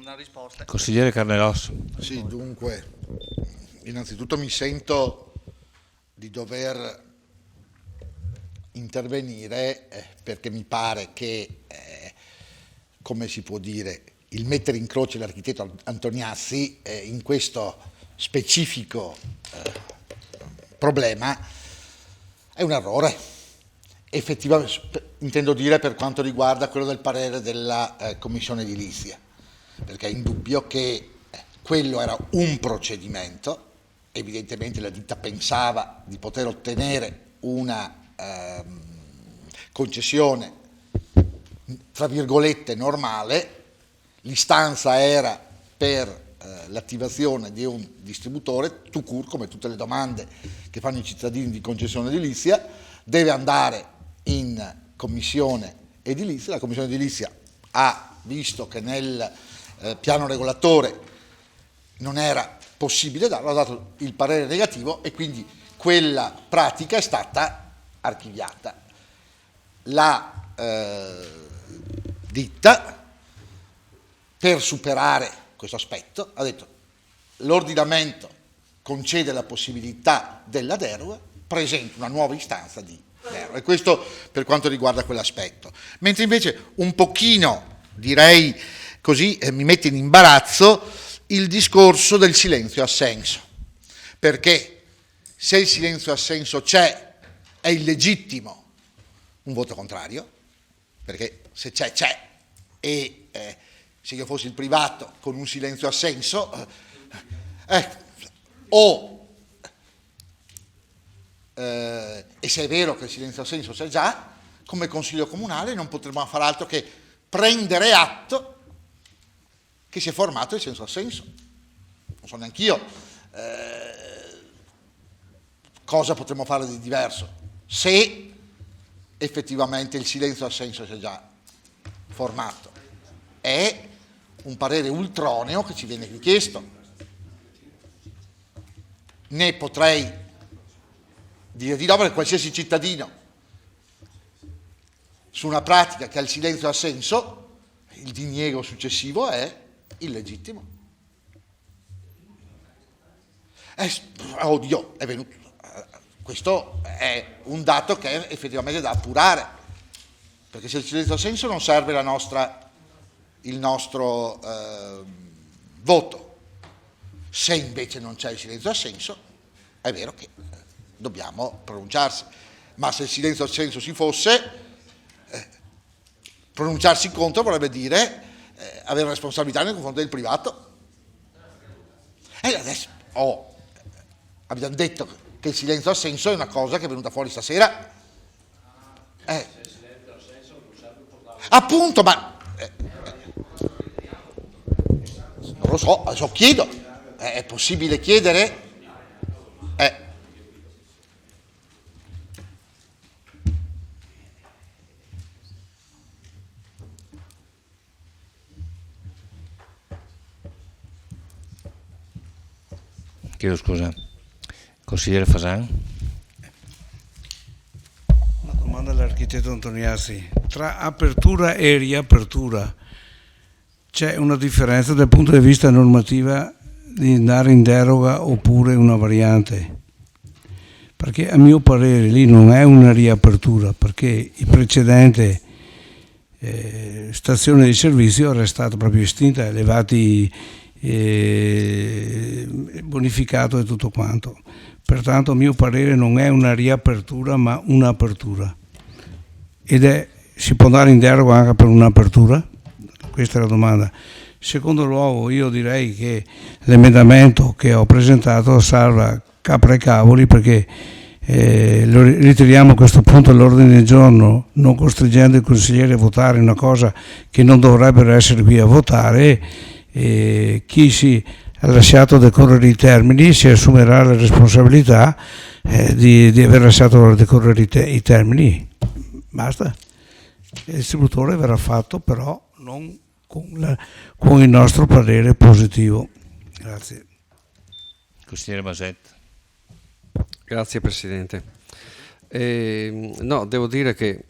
una risposta. Consigliere Carnelos. Sì, dunque, innanzitutto mi sento di dover intervenire perché mi pare che, come si può dire, il mettere in croce l'architetto Antoniazzi in questo specifico problema è un errore. Effettivamente, intendo dire per quanto riguarda quello del parere della Commissione Edilizia, perché è indubbio che quello era un procedimento, evidentemente la ditta pensava di poter ottenere una concessione tra virgolette normale, l'istanza era per l'attivazione di un distributore, tout court, come tutte le domande che fanno i cittadini di concessione edilizia, deve andare in commissione edilizia. La commissione edilizia ha visto che nel piano regolatore non era possibile darlo, ha dato il parere negativo e quindi quella pratica è stata archiviata. La ditta, per superare questo aspetto, ha detto l'ordinamento concede la possibilità della deroga, presenta una nuova istanza di deroga, e questo per quanto riguarda quell'aspetto. Mentre invece un pochino, direi così, mi mette in imbarazzo il discorso del silenzio assenso, perché se il silenzio assenso c'è, è illegittimo un voto contrario, perché se c'è, e se io fossi il privato con un silenzio assenso, e se è vero che il silenzio assenso c'è già, come Consiglio Comunale non potremo fare altro che prendere atto che si è formato il senso-assenso. Non so neanch'io cosa potremmo fare di diverso se effettivamente il silenzio-assenso si è già formato. È un parere ultroneo che ci viene richiesto. Ne potrei dire di no, perché qualsiasi cittadino su una pratica che ha il silenzio-assenso, il diniego successivo è illegittimo. Oddio, è venuto. Questo è un dato che è effettivamente da appurare, perché se il silenzio-assenso non serve il nostro voto. Se invece non c'è il silenzio-assenso, è vero che dobbiamo pronunciarsi, ma se il silenzio-assenso ci fosse, pronunciarsi contro vorrebbe dire avere responsabilità nei confronti del privato. E adesso abbiamo detto che il silenzio-assenso è una cosa che è venuta fuori stasera. Appunto, ma non lo so, adesso chiedo, è possibile chiedere? Chiedo scusa. Consigliere Fasan? Una domanda all'architetto Antoniazzi. Tra apertura e riapertura c'è una differenza dal punto di vista normativa di andare in deroga oppure una variante? Perché a mio parere lì non è una riapertura, perché il precedente stazione di servizio era stata proprio estinta, elevati, bonificato e tutto quanto. Pertanto a mio parere non è una riapertura ma un'apertura. Si può andare in deroga anche per un'apertura? Questa è la domanda. Secondo luogo, io direi che l'emendamento che ho presentato salva capra e cavoli, perché ritiriamo a questo punto all'ordine del giorno, non costringendo i consiglieri a votare una cosa che non dovrebbero essere qui a votare. Chi si è lasciato decorrere i termini si assumerà la responsabilità di aver lasciato decorrere i termini. Basta. Il distributore verrà fatto, però non con il nostro parere positivo. Grazie. Consigliere Maset. Grazie Presidente. No, devo dire che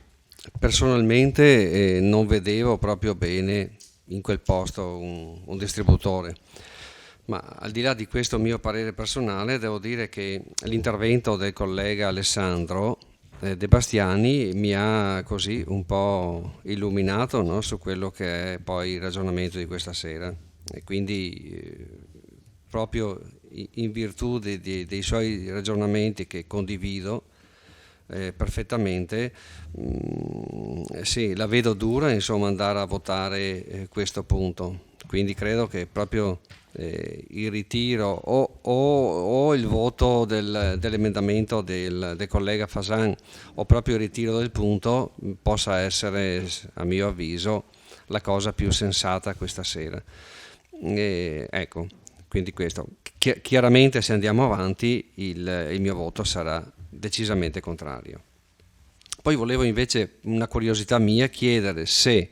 personalmente non vedevo proprio bene in quel posto un distributore, ma al di là di questo mio parere personale devo dire che l'intervento del collega Alessandro De Bastiani mi ha così un po' illuminato, no, su quello che è poi il ragionamento di questa sera, e quindi proprio in virtù dei suoi ragionamenti che condivido perfettamente, sì, la vedo dura, insomma, andare a votare questo punto, quindi credo che proprio il ritiro o il voto dell'emendamento del collega Fasan o proprio il ritiro del punto possa essere, a mio avviso, la cosa più sensata questa sera. Ecco, quindi questo. Chiaramente se andiamo avanti il mio voto sarà decisamente contrario. Poi volevo invece, una curiosità mia, chiedere se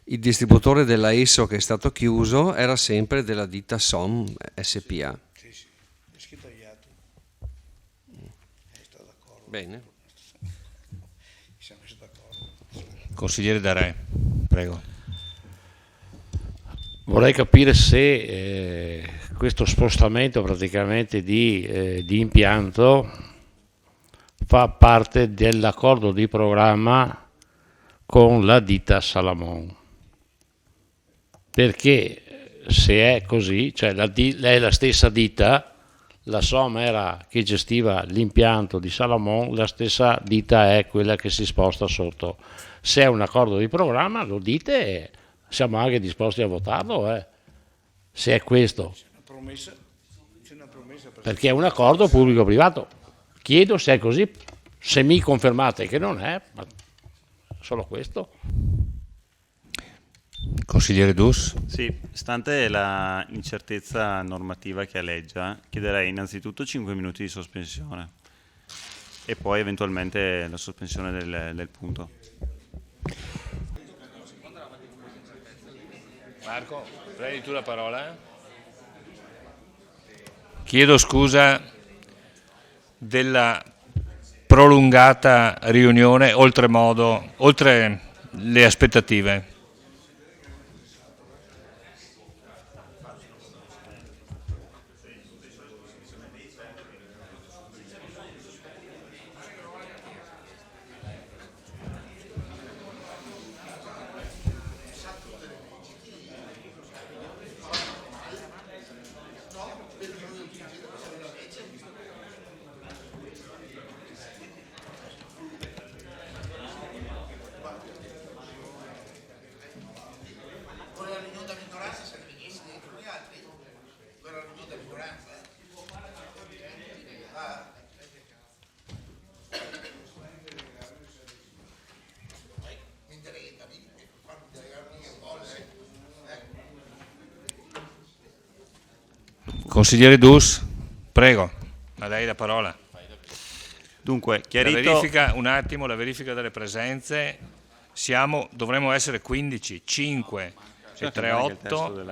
il distributore della ESSO che è stato chiuso era sempre della ditta SOM SPA. Sì, è scritto agli atti. Sto d'accordo. Bene. Siamo d'accordo. Consigliere Darè, prego. Vorrei capire se questo spostamento praticamente di impianto fa parte dell'accordo di programma con la ditta Salamon. Perché se è così, cioè è la stessa ditta, la SOM era che gestiva l'impianto di Salamon, la stessa ditta è quella che si sposta sotto. Se è un accordo di programma lo dite e siamo anche disposti a votarlo, se è questo. C'è una promessa Perché è un accordo pubblico-privato. Chiedo se è così, se mi confermate che non è, solo questo. Consigliere Dus? Sì, stante la incertezza normativa che aleggia, chiederei innanzitutto 5 minuti di sospensione e poi eventualmente la sospensione del punto. Marco, prendi tu la parola. Chiedo scusa della prolungata riunione oltre le aspettative. Consigliere Dus, prego, a lei la parola. Dunque, chiarito... La verifica delle presenze, dovremmo essere 15, 5 e 3, 8,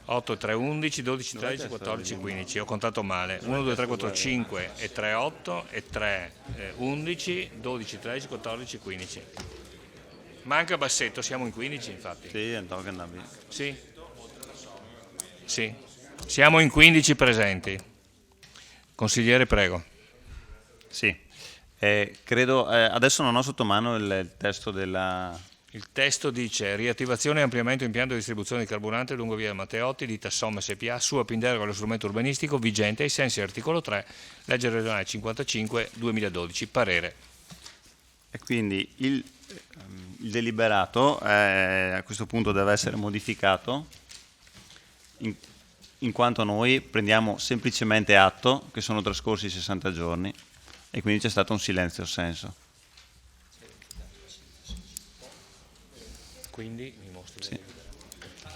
8 e 3, 11, 12, 13, 14, 15, ho contato male, 1, 2, 3, 4, 5 e 3, 8 e 3, 11, 12, 13, 14, 15. Manca Bassetto, siamo in 15 infatti. Sì, Antonio Candabi. Sì. Sì. Siamo in 15 presenti. Consigliere, prego. Sì, credo, adesso non ho sotto mano il testo della... Il testo dice riattivazione e ampliamento impianto di distribuzione di carburante lungo via Matteotti di Tassom SPA su Apindergo allo strumento urbanistico vigente ai sensi dell'articolo 3, legge regionale 55/2012. Parere. E quindi il deliberato a questo punto deve essere modificato in quanto noi prendiamo semplicemente atto che sono trascorsi 60 giorni e quindi c'è stato un silenzio assenso. Quindi mi mostri. Sì.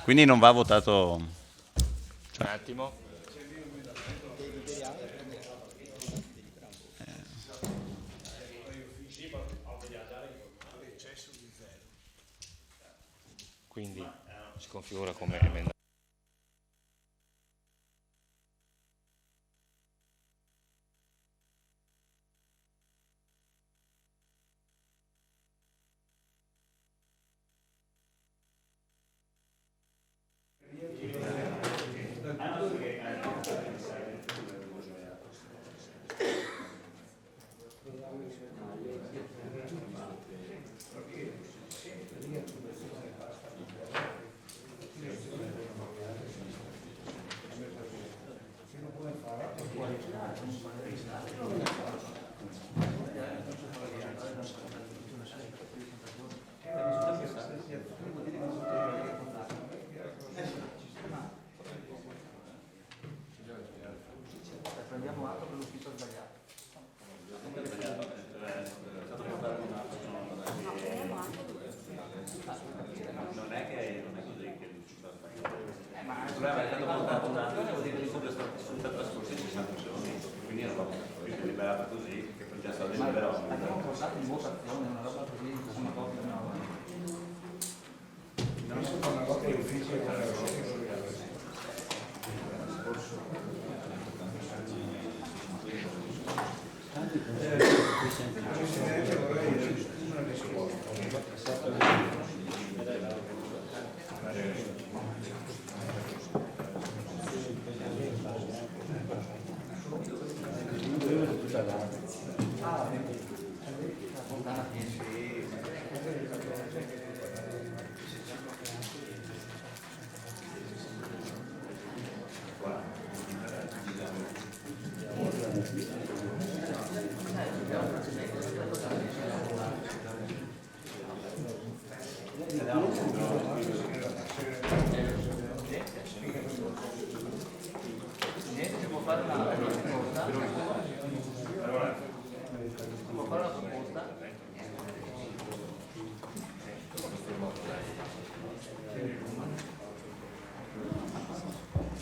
Quindi non va votato... Un attimo. Quindi si configura come emendamento.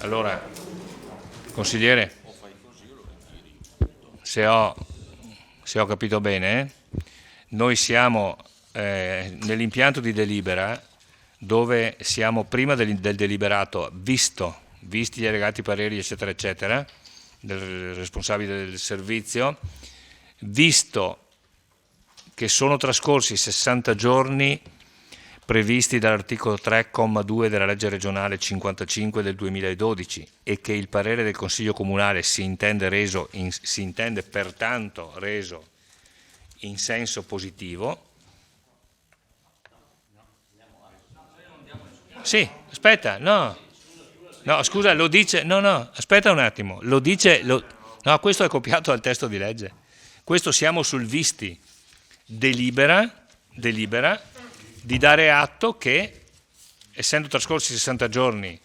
Allora, consigliere, se ho capito bene, noi siamo nell'impianto di delibera dove siamo prima del deliberato, visti gli allegati pareri eccetera eccetera, del responsabile del servizio, visto che sono trascorsi 60 giorni previsti dall'articolo 3,2 della legge regionale 55 del 2012 e che il parere del Consiglio Comunale si intende pertanto reso in senso positivo. Sì, aspetta, no, scusa, lo dice, aspetta un attimo, lo dice, no, questo è copiato dal testo di legge, questo siamo sul visti, delibera di dare atto che, essendo trascorsi 60 giorni,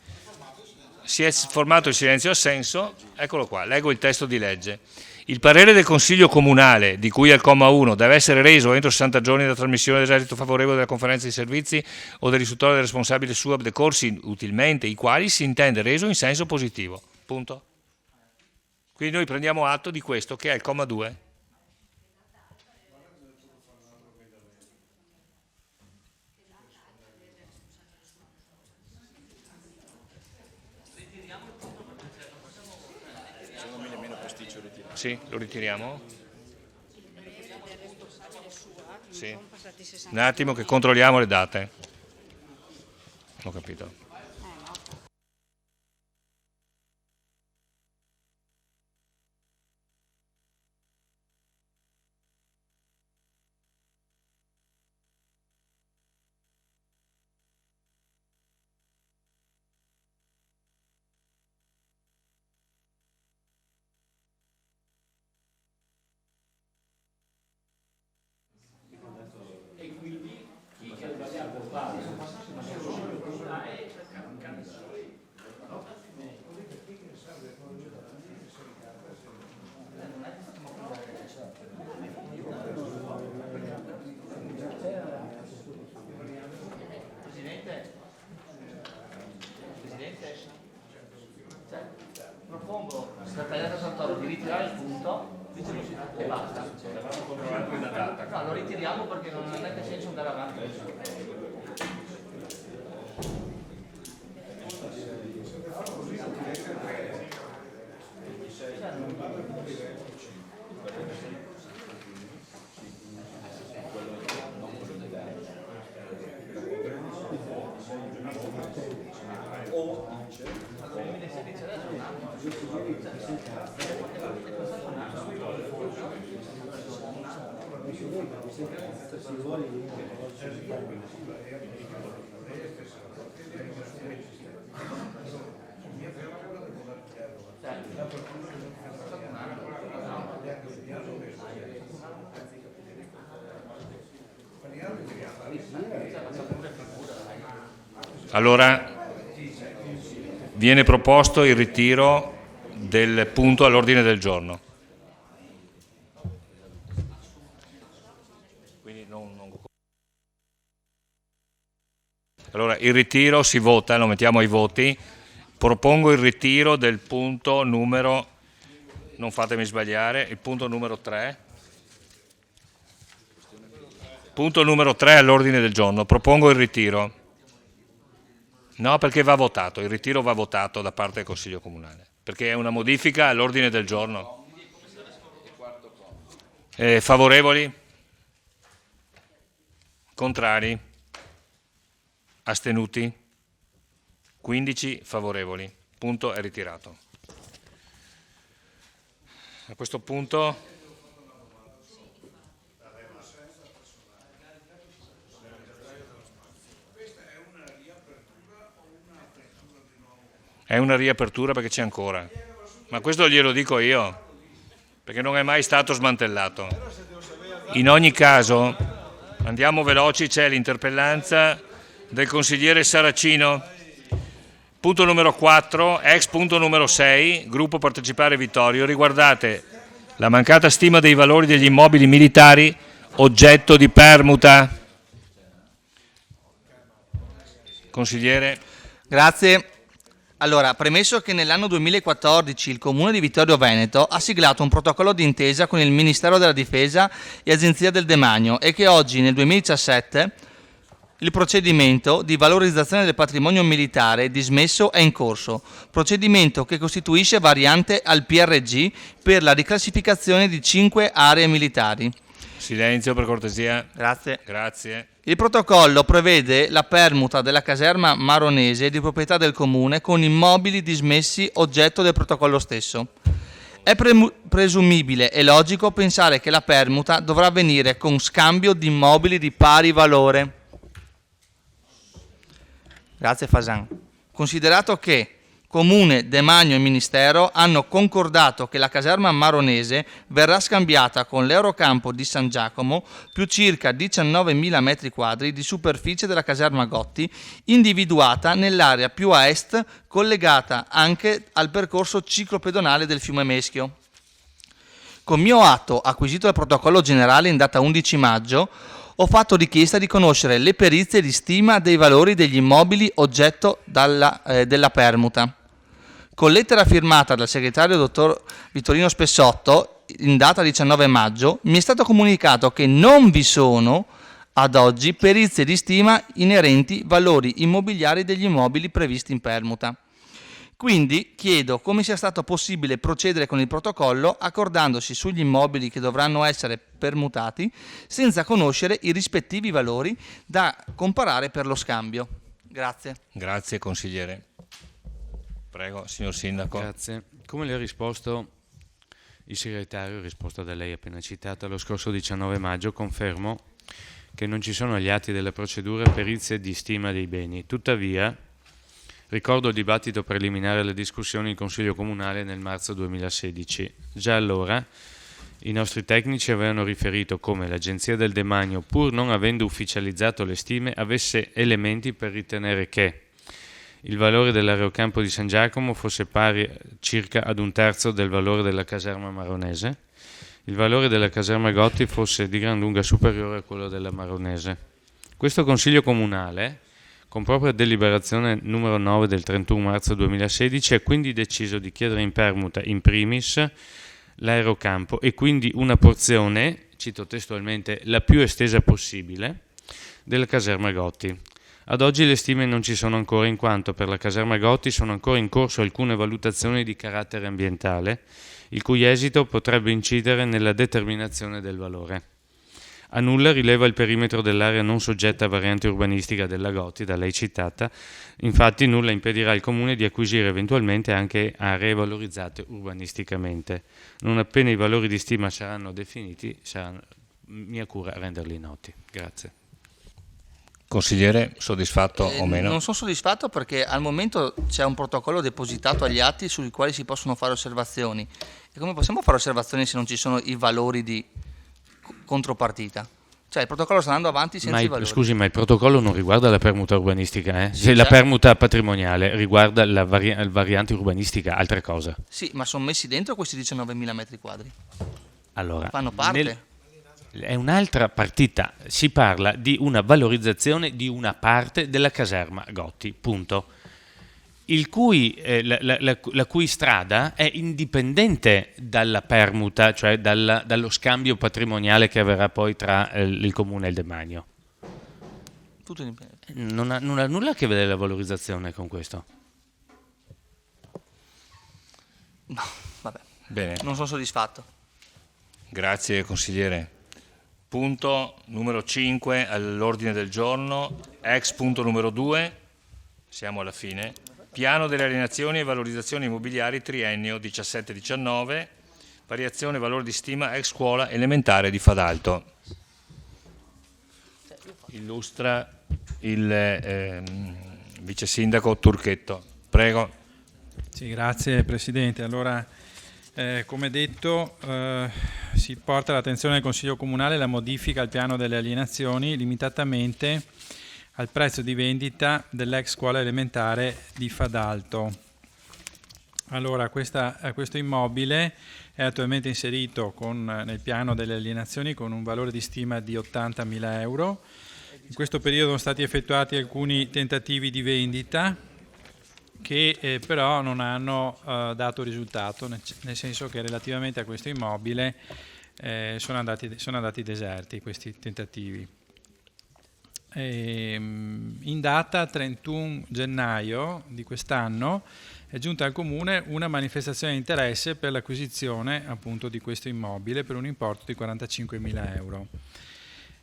si è formato il silenzio assenso, eccolo qua, leggo il testo di legge. Il parere del Consiglio Comunale, di cui al comma 1, deve essere reso entro 60 giorni dalla trasmissione dell'esito favorevole della conferenza di servizi o dell'istruttore del responsabile SUAB decorsi utilmente, i quali si intende reso in senso positivo. Punto. Quindi noi prendiamo atto di questo, che è il comma 2. Sì, lo ritiriamo? Sì. Un attimo che controlliamo le date. Ho capito. Propongo, Stagliata Santoro, di ritirare il punto e basta. No, lo ritiriamo perché non è che senso andare avanti. Allora viene proposto il ritiro del punto all'ordine del giorno. Allora il ritiro si vota, lo mettiamo ai voti. Propongo il ritiro del punto numero, non fatemi sbagliare, il punto numero 3. Punto numero 3 all'ordine del giorno. Propongo il ritiro. No, perché va votato, il ritiro va votato da parte del Consiglio Comunale, perché è una modifica all'ordine del giorno. Favorevoli? Contrari? Astenuti? 15 favorevoli. Punto è ritirato. A questo punto è una riapertura perché c'è ancora, ma questo glielo dico io, perché non è mai stato smantellato. In ogni caso, andiamo veloci, c'è l'interpellanza del consigliere Saracino. Punto numero 4, ex punto numero 6, gruppo Partecipare Vittorio, riguardate la mancata stima dei valori degli immobili militari oggetto di permuta. Consigliere. Grazie. Allora, premesso che nell'anno 2014 il Comune di Vittorio Veneto ha siglato un protocollo d'intesa con il Ministero della Difesa e Agenzia del Demanio e che oggi, nel 2017, il procedimento di valorizzazione del patrimonio militare dismesso è in corso, procedimento che costituisce variante al PRG per la riclassificazione di 5 aree militari. Silenzio per cortesia. Grazie. Grazie. Il protocollo prevede la permuta della caserma maronese di proprietà del Comune con immobili dismessi oggetto del protocollo stesso. È presumibile e logico pensare che la permuta dovrà avvenire con scambio di immobili di pari valore. Grazie Fasan. Considerato che Comune, Demanio e Ministero hanno concordato che la caserma maronese verrà scambiata con l'Eurocampo di San Giacomo più circa 19.000 metri quadri di superficie della caserma Gotti, individuata nell'area più a est, collegata anche al percorso ciclopedonale del fiume Meschio. Con mio atto, acquisito dal protocollo generale in data 11 maggio, ho fatto richiesta di conoscere le perizie di stima dei valori degli immobili oggetto della permuta. Con lettera firmata dal segretario dottor Vittorino Spessotto, in data 19 maggio, mi è stato comunicato che non vi sono, ad oggi, perizie di stima inerenti valori immobiliari degli immobili previsti in permuta. Quindi chiedo come sia stato possibile procedere con il protocollo accordandosi sugli immobili che dovranno essere permutati senza conoscere i rispettivi valori da comparare per lo scambio. Grazie. Grazie consigliere. Prego, signor Sindaco. Grazie. Come le ha risposto il segretario, risposta da lei appena citata, lo scorso 19 maggio, confermo che non ci sono agli atti della procedura perizie di stima dei beni. Tuttavia, ricordo il dibattito preliminare alle discussioni in Consiglio Comunale nel marzo 2016. Già allora i nostri tecnici avevano riferito come l'Agenzia del Demanio, pur non avendo ufficializzato le stime, avesse elementi per ritenere che il valore dell'aerocampo di San Giacomo fosse pari circa ad 1/3 del valore della caserma maronese, il valore della caserma Gotti fosse di gran lunga superiore a quello della maronese. Questo Consiglio Comunale, con propria deliberazione numero 9 del 31 marzo 2016, ha quindi deciso di chiedere in permuta in primis l'aerocampo e quindi una porzione, cito testualmente, la più estesa possibile, della caserma Gotti. Ad oggi le stime non ci sono ancora in quanto per la caserma Gotti sono ancora in corso alcune valutazioni di carattere ambientale, il cui esito potrebbe incidere nella determinazione del valore. A nulla rileva il perimetro dell'area non soggetta a variante urbanistica della Gotti, da lei citata, infatti nulla impedirà al Comune di acquisire eventualmente anche aree valorizzate urbanisticamente. Non appena i valori di stima saranno definiti, sarà mia cura renderli noti. Grazie. Consigliere, soddisfatto o meno? Non sono soddisfatto perché al momento c'è un protocollo depositato agli atti sui quali si possono fare osservazioni. E come possiamo fare osservazioni se non ci sono i valori di contropartita? Cioè il protocollo sta andando avanti senza i valori. Scusi, ma il protocollo non riguarda la permuta urbanistica, Se la permuta patrimoniale riguarda la variante urbanistica, altra cosa. Sì, ma sono messi dentro questi 19.000 metri quadri? Allora, fanno parte? È un'altra partita, si parla di una valorizzazione di una parte della caserma Gotti, punto. Il cui, la cui strada è indipendente dalla permuta, cioè dallo scambio patrimoniale che avverrà poi tra il Comune e il Demanio. Tutto indipendente. Non ha nulla a che vedere la valorizzazione con questo. No, vabbè. Bene. Non sono soddisfatto. Grazie consigliere. Punto numero 5 all'ordine del giorno, ex punto numero 2, siamo alla fine. Piano delle alienazioni e valorizzazioni immobiliari triennio 17-19, variazione valore di stima ex scuola elementare di Fadalto. Illustra il vice sindaco Turchetto. Prego. Sì, grazie Presidente. Allora, come detto, si porta all'attenzione del Consiglio Comunale la modifica al piano delle alienazioni limitatamente al prezzo di vendita dell'ex scuola elementare di Fadalto. Allora, questo immobile è attualmente inserito nel piano delle alienazioni con un valore di stima di 80.000 euro. In questo periodo sono stati effettuati alcuni tentativi di vendita che però non hanno dato risultato, nel senso che relativamente a questo immobile sono andati deserti questi tentativi. In data 31 gennaio di quest'anno è giunta al Comune una manifestazione di interesse per l'acquisizione appunto di questo immobile per un importo di 45.000 euro.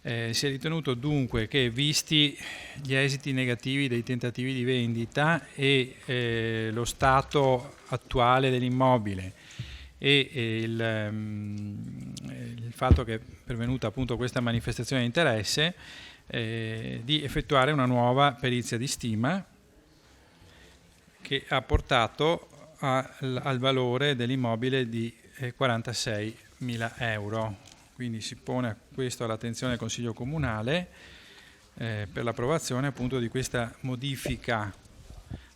Si è ritenuto dunque che, visti gli esiti negativi dei tentativi di vendita e lo stato attuale dell'immobile e il fatto che è pervenuta appunto questa manifestazione di interesse, di effettuare una nuova perizia di stima che ha portato al valore dell'immobile di 46.000 euro. Quindi si pone questo all'attenzione del Consiglio Comunale per l'approvazione appunto di questa modifica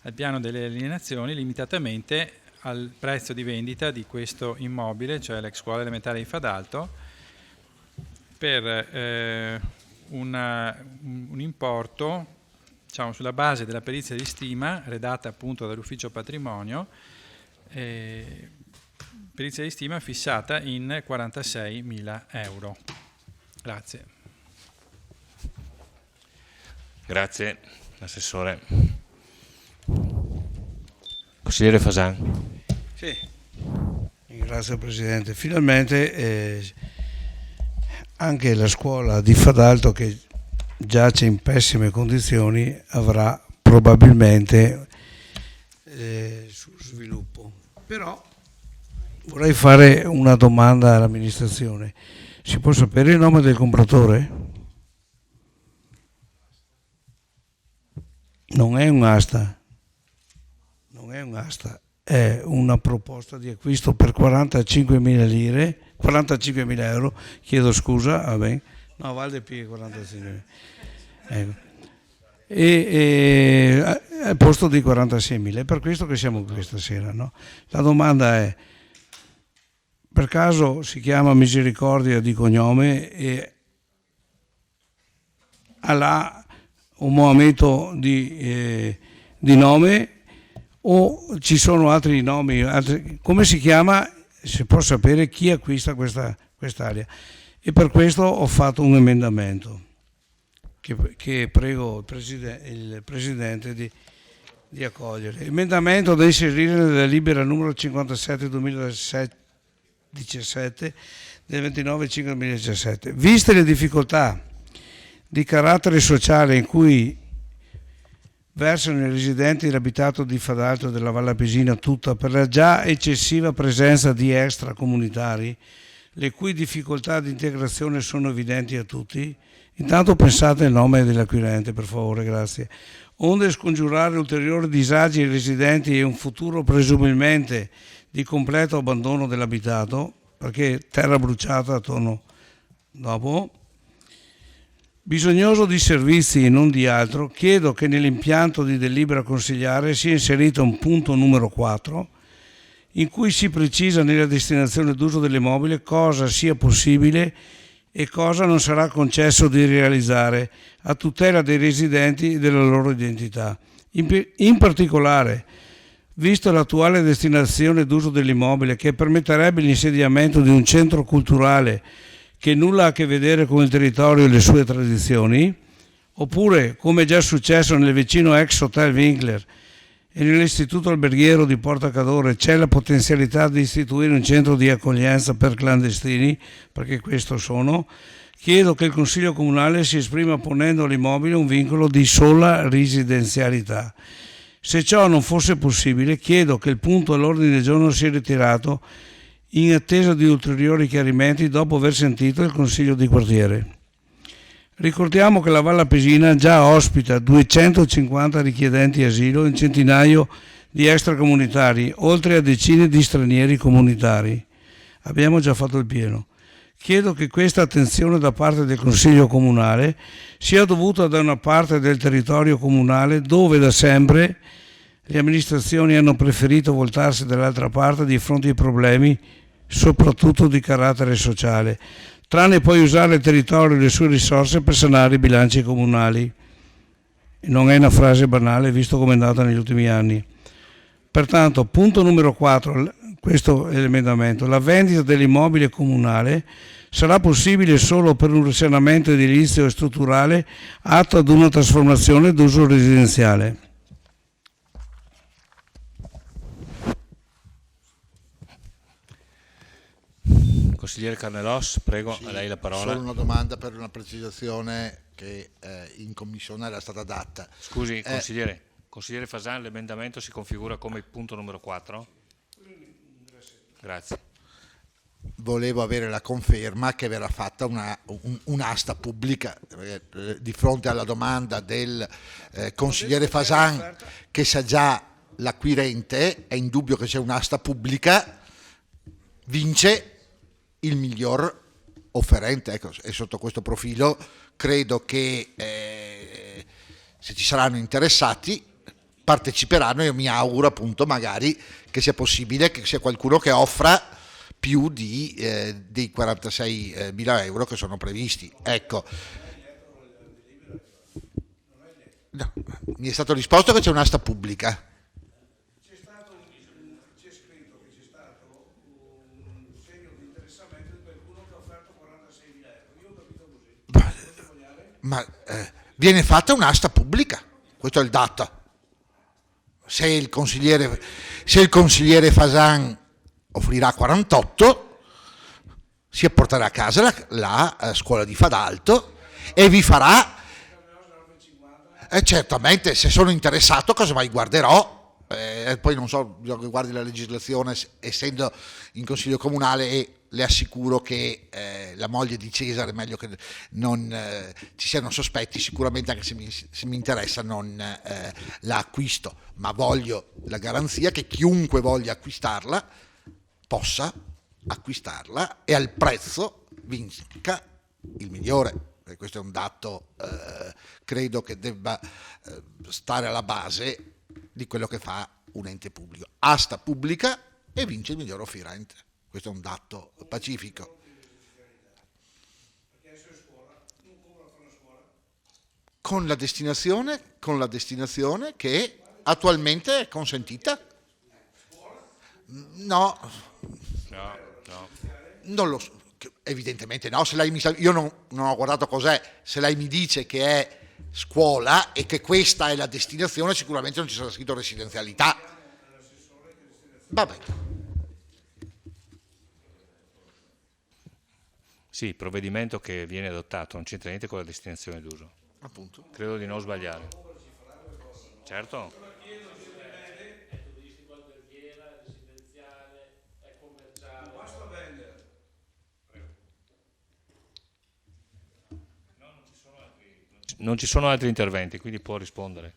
al piano delle alienazioni, limitatamente al prezzo di vendita di questo immobile, cioè l'ex scuola elementare di Fadalto, per un importo, diciamo, sulla base della perizia di stima redatta appunto dall'Ufficio Patrimonio, perizia di stima fissata in 46.000 euro. Grazie. Grazie, Assessore. Consigliere Fasan. Sì. Grazie Presidente. Finalmente anche la scuola di Fadalto, che giace in pessime condizioni, avrà probabilmente su sviluppo. Però vorrei fare una domanda all'amministrazione. Si può sapere il nome del compratore? Non è un'asta, è una proposta di acquisto per 45.000 lire, 45.000 euro, chiedo scusa, va bene, no, Valde Pie 45.000, ecco. E al posto di 46.000, è per questo che siamo qui stasera, no? La domanda è: per caso si chiama Misericordia di cognome e Allah un Mohameto di nome, o ci sono altri nomi? Come si chiama? Si può sapere chi acquista quest'area. E per questo ho fatto un emendamento che prego il Presidente di accogliere. Emendamento da inserire nella delibera numero 57/2017 del 29/5/2017. Viste le difficoltà di carattere sociale in cui versano i residenti dell'abitato di Fadalto e della Valle Pesina tutta per la già eccessiva presenza di extracomunitari, le cui difficoltà di integrazione sono evidenti a tutti, intanto pensate al nome dell'acquirente, per favore, grazie. Onde scongiurare ulteriori disagi ai residenti e un futuro presumibilmente di completo abbandono dell'abitato, perché terra bruciata attorno dopo. Bisognoso di servizi e non di altro, chiedo che nell'impianto di delibera consigliare sia inserito un punto numero 4 in cui si precisa nella destinazione d'uso dell'immobile cosa sia possibile e cosa non sarà concesso di realizzare a tutela dei residenti e della loro identità. In particolare, visto l'attuale destinazione d'uso dell'immobile, che permetterebbe l'insediamento di un centro culturale che nulla ha a che vedere con il territorio e le sue tradizioni, oppure, come è già successo nel vicino ex Hotel Winkler e nell'istituto alberghiero di Porta Cadore, c'è la potenzialità di istituire un centro di accoglienza per clandestini, perché questo sono, chiedo che il Consiglio Comunale si esprima ponendo all'immobile un vincolo di sola residenzialità. Se ciò non fosse possibile, chiedo che il punto all'ordine del giorno sia ritirato in attesa di ulteriori chiarimenti dopo aver sentito il Consiglio di quartiere. Ricordiamo che la Valle Pesina già ospita 250 richiedenti asilo e un centinaio di extracomunitari, oltre a decine di stranieri comunitari. Abbiamo già fatto il pieno. Chiedo che questa attenzione da parte del Consiglio Comunale sia dovuta da una parte del territorio comunale dove da sempre le amministrazioni hanno preferito voltarsi dall'altra parte di fronte ai problemi, soprattutto di carattere sociale, tranne poi usare il territorio e le sue risorse per sanare i bilanci comunali. Non è una frase banale, visto come è andata negli ultimi anni. Pertanto, punto numero 4, questo è l'emendamento, la vendita dell'immobile comunale sarà possibile solo per un risanamento edilizio e strutturale atto ad una trasformazione d'uso residenziale. Consigliere Carnelos, prego, Sì, a lei la parola. Solo una domanda per una precisazione che in commissione era stata data. Scusi, consigliere Fasan, l'emendamento si configura come il punto numero 4? Grazie. Volevo avere la conferma che verrà fatta un'asta pubblica di fronte alla domanda del consigliere Fasan, che sa già l'acquirente, è indubbio che c'è un'asta pubblica, vince il miglior offerente. Ecco, e sotto questo profilo credo che se ci saranno interessati parteciperanno. Io mi auguro appunto magari che sia possibile che sia qualcuno che offra più dei 46.000 euro che sono previsti. Ecco, no, mi è stato risposto che c'è un'asta pubblica. Ma viene fatta un'asta pubblica, questo è il dato. Se il consigliere Fasan offrirà 48, si porterà a casa la scuola di Fadalto e vi farà, certamente, se sono interessato casomai guarderò, poi non so, bisogna che guardi la legislazione, essendo in consiglio comunale, e le assicuro che la moglie di Cesare, meglio che non ci siano sospetti, sicuramente anche se mi interessa non la acquisto, ma voglio la garanzia che chiunque voglia acquistarla possa acquistarla e al prezzo vinca il migliore. E questo è un dato credo che debba stare alla base di quello che fa un ente pubblico. Asta pubblica e vince il miglior offerente. Questo è un dato pacifico. Con la destinazione che attualmente è consentita? No. Non lo so. Evidentemente no. Se lei io non ho guardato cos'è. Se lei mi dice che è scuola e che questa è la destinazione, sicuramente non ci sarà scritto residenzialità. Vabbè. Sì, il provvedimento che viene adottato non c'entra niente con la destinazione d'uso. Appunto. Credo di non sbagliare. Certo. Non ci sono altri interventi, quindi può rispondere.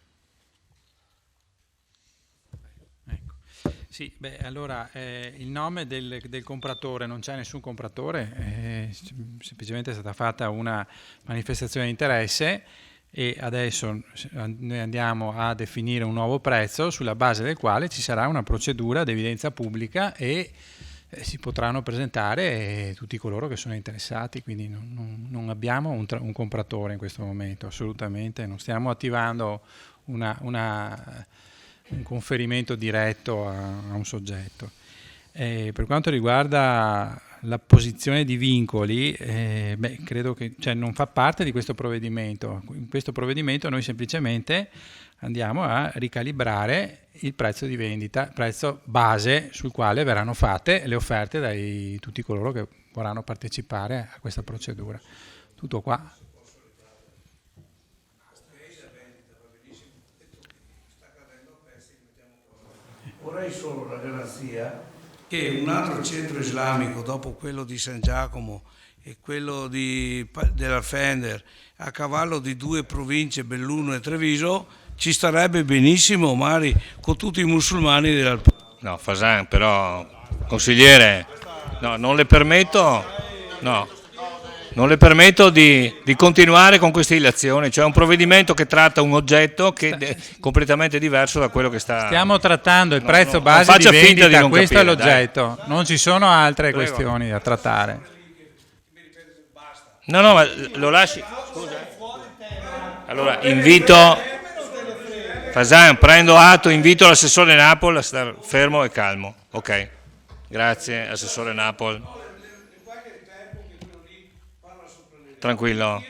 Sì, beh, allora il nome del compratore, non c'è nessun compratore, semplicemente è stata fatta una manifestazione di interesse e adesso noi andiamo a definire un nuovo prezzo sulla base del quale ci sarà una procedura ad evidenza pubblica e si potranno presentare tutti coloro che sono interessati, quindi non abbiamo un compratore in questo momento, assolutamente, non stiamo attivando un conferimento diretto a un soggetto. Per quanto riguarda la posizione di vincoli, credo che non fa parte di questo provvedimento. In questo provvedimento noi semplicemente andiamo a ricalibrare il prezzo di vendita, prezzo base sul quale verranno fatte le offerte da tutti coloro che vorranno partecipare a questa procedura. Tutto qua. Vorrei solo la garanzia che un altro centro islamico, dopo quello di San Giacomo e quello dell'Alfender, a cavallo di due province, Belluno e Treviso, ci starebbe benissimo, magari con tutti i musulmani dell'Alpino. No, Fasan, però, consigliere, no, non le permetto, non le permetto di continuare con questa illazione. Cioè un provvedimento che tratta un oggetto che è completamente diverso da quello che sta... Stiamo trattando il prezzo base di vendita, questo è l'oggetto, non ci sono altre questioni da trattare. No, ma lo lasci... Scusa. Allora, invito... Fasan, prendo atto, invito l'assessore Napoli a stare fermo e calmo. Ok, grazie assessore Napoli. Tranquillo.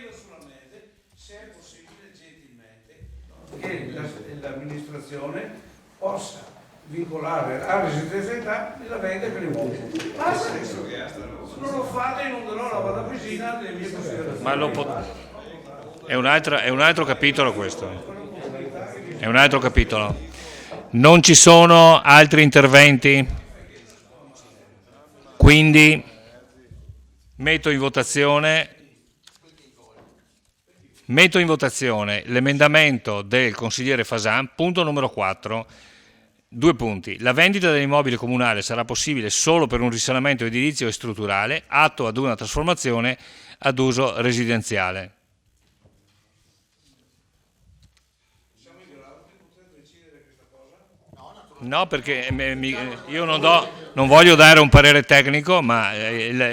Che l'amministrazione possa vincolare a residenzialità e la vende per i mobili. Basta. Non lo fate, non darò la vada piscina delle mie considerazioni. Ma è un altro capitolo questo. È un altro capitolo. Non ci sono altri interventi? Quindi metto in votazione l'emendamento del consigliere Fasan, punto numero 4, 2 punti. La vendita dell'immobile comunale sarà possibile solo per un risanamento edilizio e strutturale atto ad una trasformazione ad uso residenziale. No, perché io non voglio dare un parere tecnico, ma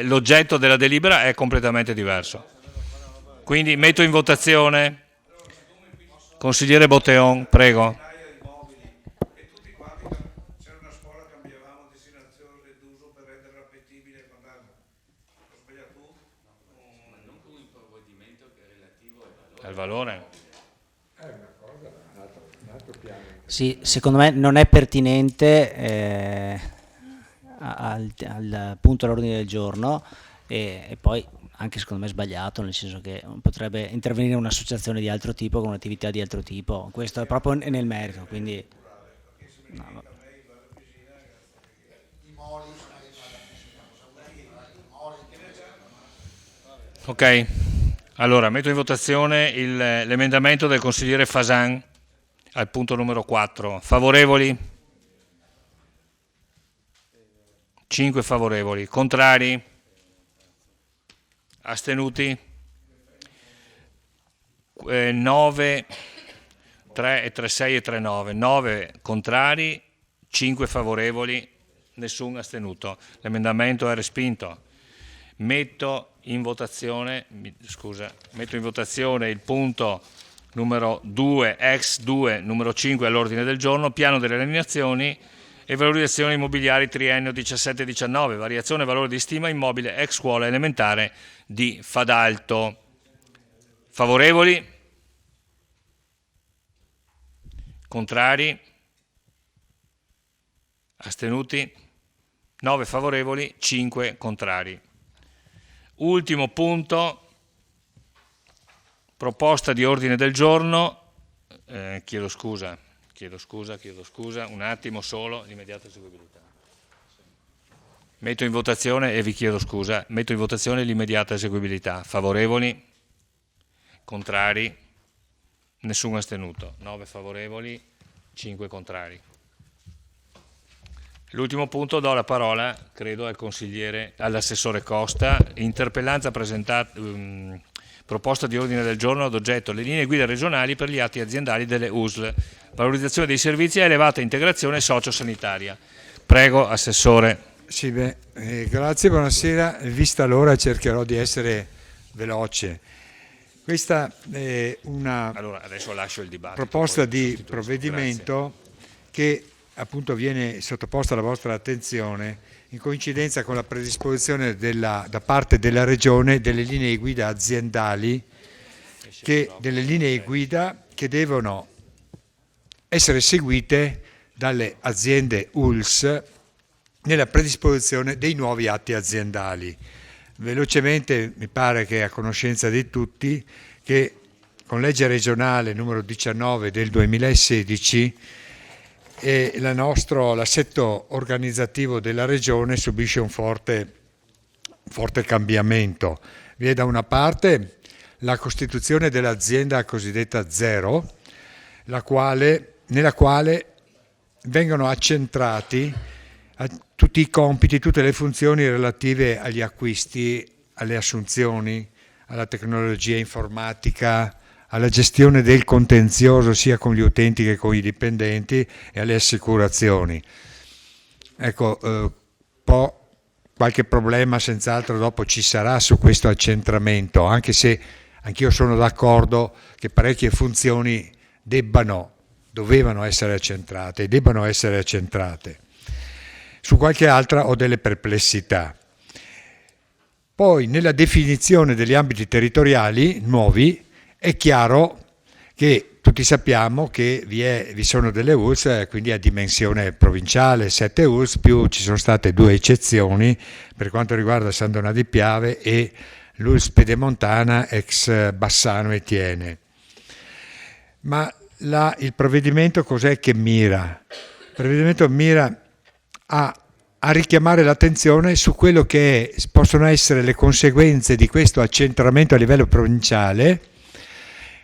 l'oggetto della delibera è completamente diverso. Quindi metto in votazione. Consigliere Botteon, prego. Al valore? Sì, secondo me non è pertinente al punto all'ordine del giorno e poi anche secondo me è sbagliato, nel senso che potrebbe intervenire un'associazione di altro tipo con un'attività di altro tipo. Questo è proprio nel merito, quindi no. Ok, allora metto in votazione l'emendamento del consigliere Fasan al punto numero 4. Favorevoli? 5 favorevoli. Contrari? Astenuti? 9, 3 e 3, 6 e 3, 9. 9 contrari, 5 favorevoli, nessun astenuto. L'emendamento è respinto. Metto in votazione il punto numero 2, ex 2, numero 5 all'ordine del giorno, piano delle alienazioni e valorizzazioni immobiliari triennio 17-19, variazione valore di stima immobile ex scuola elementare di Fadalto. Favorevoli? Contrari? Astenuti? 9 favorevoli, 5 contrari. Ultimo punto, proposta di ordine del giorno, chiedo scusa, un attimo solo, l'immediata eseguibilità. Metto in votazione e vi chiedo scusa, metto in votazione l'immediata eseguibilità. Favorevoli? Contrari? Nessun astenuto. 9 favorevoli, 5 contrari. L'ultimo punto, do la parola, credo, all'assessore Costa. Interpellanza proposta di ordine del giorno ad oggetto le linee guida regionali per gli atti aziendali delle USL, valorizzazione dei servizi e elevata integrazione sociosanitaria. Prego, assessore. Sì, grazie, buonasera. Vista l'ora cercherò di essere veloce. Questa è una adesso lascio il dibattito, proposta di provvedimento che appunto viene sottoposta alla vostra attenzione in coincidenza con la predisposizione da parte della Regione delle linee guida aziendali, delle linee guida che devono essere seguite dalle aziende ULS nella predisposizione dei nuovi atti aziendali. Velocemente mi pare che è a conoscenza di tutti che con legge regionale numero 19 del 2016 l'assetto organizzativo della Regione subisce un forte cambiamento. Vi è da una parte la costituzione dell'azienda cosiddetta zero, nella quale vengono accentrati tutti i compiti, tutte le funzioni relative agli acquisti, alle assunzioni, alla tecnologia informatica, alla gestione del contenzioso sia con gli utenti che con i dipendenti e alle assicurazioni. Ecco, qualche problema senz'altro dopo ci sarà su questo accentramento, anche se anch'io sono d'accordo che parecchie funzioni debbano dovevano essere accentrate e debbano essere accentrate. Su qualche altra ho delle perplessità. Poi nella definizione degli ambiti territoriali nuovi è chiaro che tutti sappiamo che vi sono delle ULSS, quindi a dimensione provinciale, 7 ULSS, più ci sono state 2 eccezioni per quanto riguarda San Donà di Piave e l'ULSS Pedemontana ex Bassano e Tiene. Ma il provvedimento cos'è che mira? Il provvedimento mira a richiamare l'attenzione su quello che possono essere le conseguenze di questo accentramento a livello provinciale,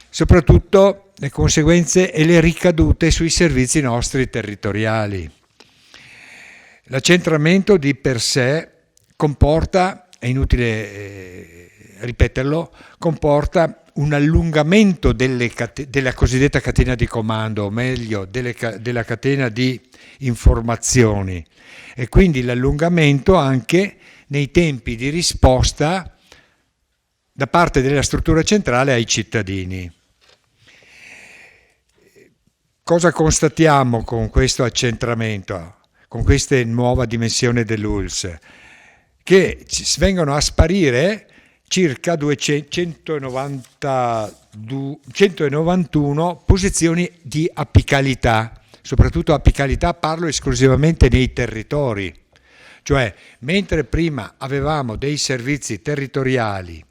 soprattutto le conseguenze e le ricadute sui servizi nostri territoriali. L'accentramento di per sé comporta, è inutile ripeterlo, comporta un allungamento della cosiddetta catena di comando, o meglio della catena di informazioni, e quindi l'allungamento anche nei tempi di risposta da parte della struttura centrale ai cittadini. Cosa constatiamo con questo accentramento, con questa nuova dimensione dell'ULSS? Che vengono a sparire circa 191 posizioni di apicalità, soprattutto apicalità parlo esclusivamente nei territori, cioè mentre prima avevamo dei servizi territoriali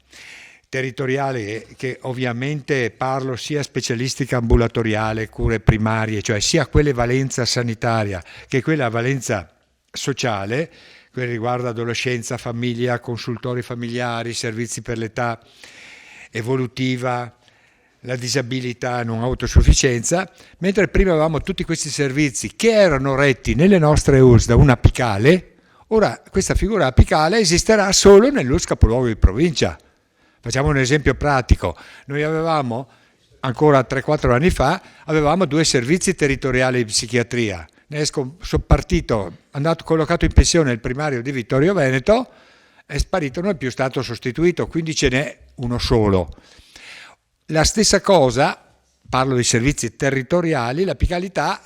che ovviamente parlo sia specialistica ambulatoriale, cure primarie, cioè sia quelle valenza sanitaria che quella valenza sociale, che riguarda adolescenza, famiglia, consultori familiari, servizi per l'età evolutiva, la disabilità, non autosufficienza, mentre prima avevamo tutti questi servizi che erano retti nelle nostre ULSS da un apicale, ora questa figura apicale esisterà solo nell'ULSS capoluogo di provincia. Facciamo un esempio pratico, noi avevamo, ancora 3-4 anni fa, avevamo 2 servizi territoriali di psichiatria, ne è partito, andato collocato in pensione il primario di Vittorio Veneto, è sparito, non è più stato sostituito, quindi ce n'è uno solo. La stessa cosa, parlo di servizi territoriali, l'apicalità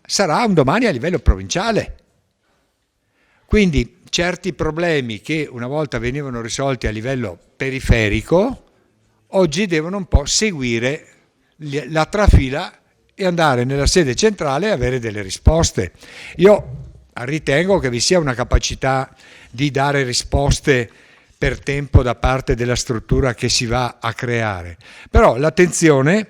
sarà un domani a livello provinciale. Quindi certi problemi che una volta venivano risolti a livello periferico, oggi devono un po' seguire la trafila e andare nella sede centrale e avere delle risposte. Io ritengo che vi sia una capacità di dare risposte per tempo da parte della struttura che si va a creare. Però l'attenzione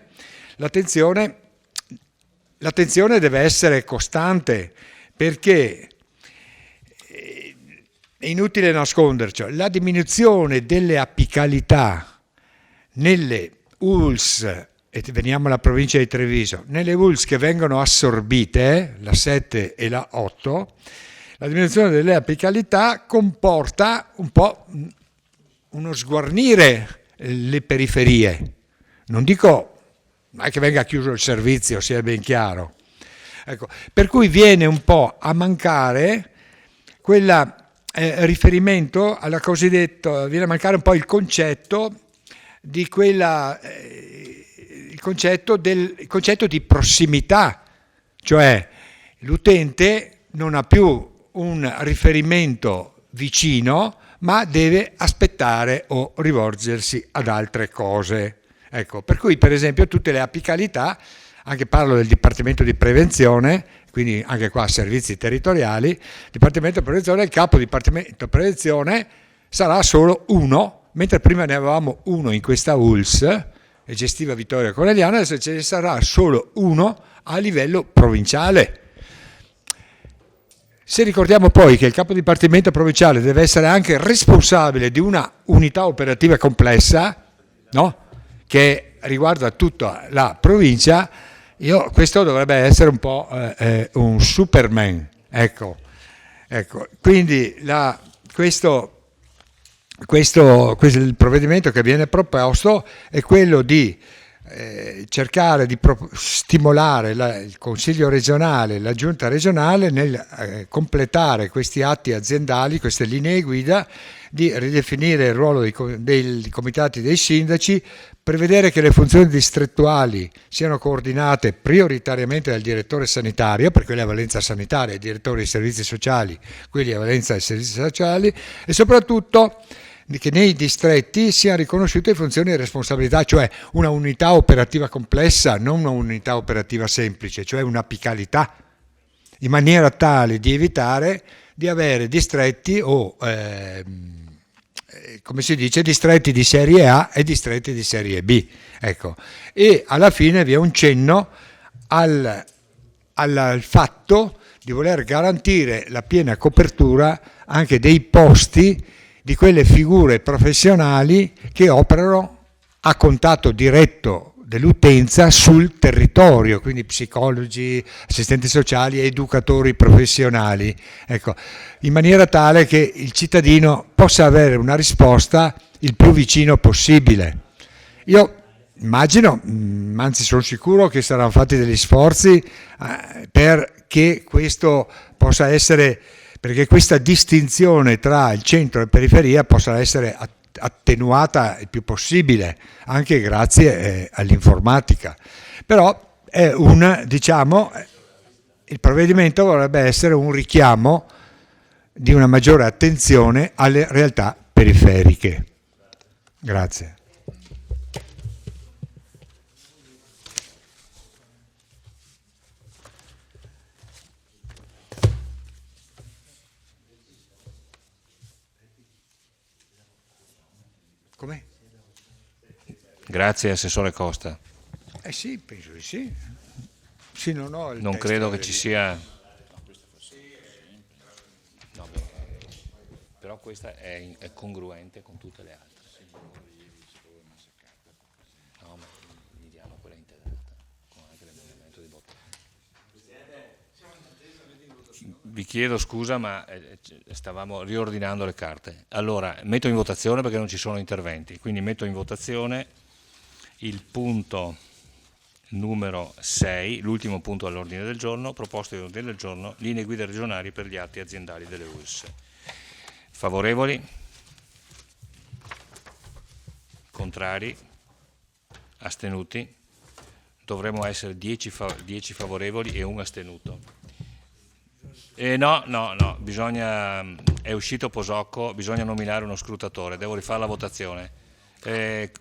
deve essere costante, perché è inutile nasconderci, la diminuzione delle apicalità nelle ULSS, e veniamo alla provincia di Treviso, nelle ULSS che vengono assorbite, la 7 e la 8, la diminuzione delle apicalità comporta un po' uno sguarnire le periferie. Non dico che venga chiuso il servizio, sia ben chiaro. Ecco, per cui viene un po' a mancare quella riferimento alla cosiddetta, viene a mancare un po' il concetto di quella, il concetto di prossimità, cioè l'utente non ha più un riferimento vicino, ma deve aspettare o rivolgersi ad altre cose. Ecco, per cui per esempio tutte le apicalità, anche parlo del Dipartimento di Prevenzione, quindi anche qua servizi territoriali, Dipartimento di Prevenzione, il capo Dipartimento Prevenzione sarà solo uno, mentre prima ne avevamo uno in questa ULSS e gestiva Vittorio Conegliano, adesso ce ne sarà solo uno a livello provinciale. Se ricordiamo poi che il capo dipartimento provinciale deve essere anche responsabile di una unità operativa complessa, no? Che riguarda tutta la provincia, questo dovrebbe essere un po' un Superman. Ecco. Quindi questo il provvedimento che viene proposto è quello di cercare di stimolare il Consiglio regionale, la Giunta regionale nel completare questi atti aziendali, queste linee guida, di ridefinire il ruolo dei comitati dei sindaci, prevedere che le funzioni distrettuali siano coordinate prioritariamente dal direttore sanitario, per quelli a valenza sanitaria, i direttori dei servizi sociali, quelli a valenza dei servizi sociali, e soprattutto che nei distretti siano riconosciute funzioni e responsabilità, cioè una unità operativa complessa, non una unità operativa semplice, cioè un'apicalità, in maniera tale di evitare di avere distretti o, come si dice, distretti di serie A e distretti di serie B. Ecco. E alla fine vi è un cenno al fatto di voler garantire la piena copertura anche dei posti di quelle figure professionali che operano a contatto diretto dell'utenza sul territorio, quindi psicologi, assistenti sociali, educatori professionali, ecco, in maniera tale che il cittadino possa avere una risposta il più vicino possibile. Io immagino, anzi sono sicuro che saranno fatti degli sforzi perché questo possa essere, perché questa distinzione tra il centro e la periferia possa essere attenuata il più possibile, anche grazie all'informatica. Però è il provvedimento vorrebbe essere un richiamo di una maggiore attenzione alle realtà periferiche. Grazie. Com'è? Grazie Assessore Costa. Sì, penso di sì. Sì, non credo che ci sia... No, però questa è congruente con tutte le altre. No, ma gli diamo quella integrata, con anche l'emendamento di voto. Vi chiedo scusa, ma stavamo riordinando le carte. Allora, metto in votazione perché non ci sono interventi, quindi metto in votazione il punto numero 6, l'ultimo punto all'ordine del giorno, proposto di ordine del giorno, linee guida regionali per gli atti aziendali delle ULSS. Favorevoli? Contrari? Astenuti? Dovremmo essere 10 favorevoli e un astenuto. No, è uscito Posocco, bisogna nominare uno scrutatore, devo rifare la votazione.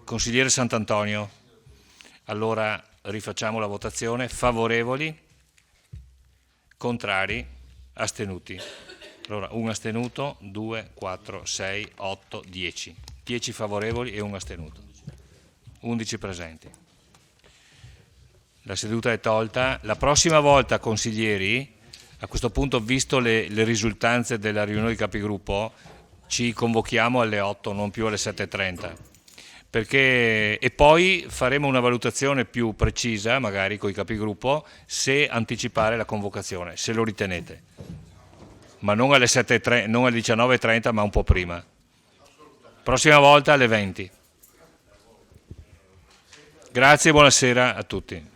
Consigliere Sant'Antonio, allora rifacciamo la votazione. Favorevoli? Contrari? Astenuti? Allora, un astenuto, 2, 4, 6, 8, 10. 10 favorevoli e un astenuto. 11 presenti. La seduta è tolta. La prossima volta, consiglieri, a questo punto, visto le risultanze della riunione di capigruppo, ci convochiamo alle 8, non più alle 7:30. E poi faremo una valutazione più precisa, magari con i capigruppo, se anticipare la convocazione, se lo ritenete. Ma non alle 7:30, non alle 19:30, ma un po' prima. Prossima volta alle 20. Grazie e buonasera a tutti.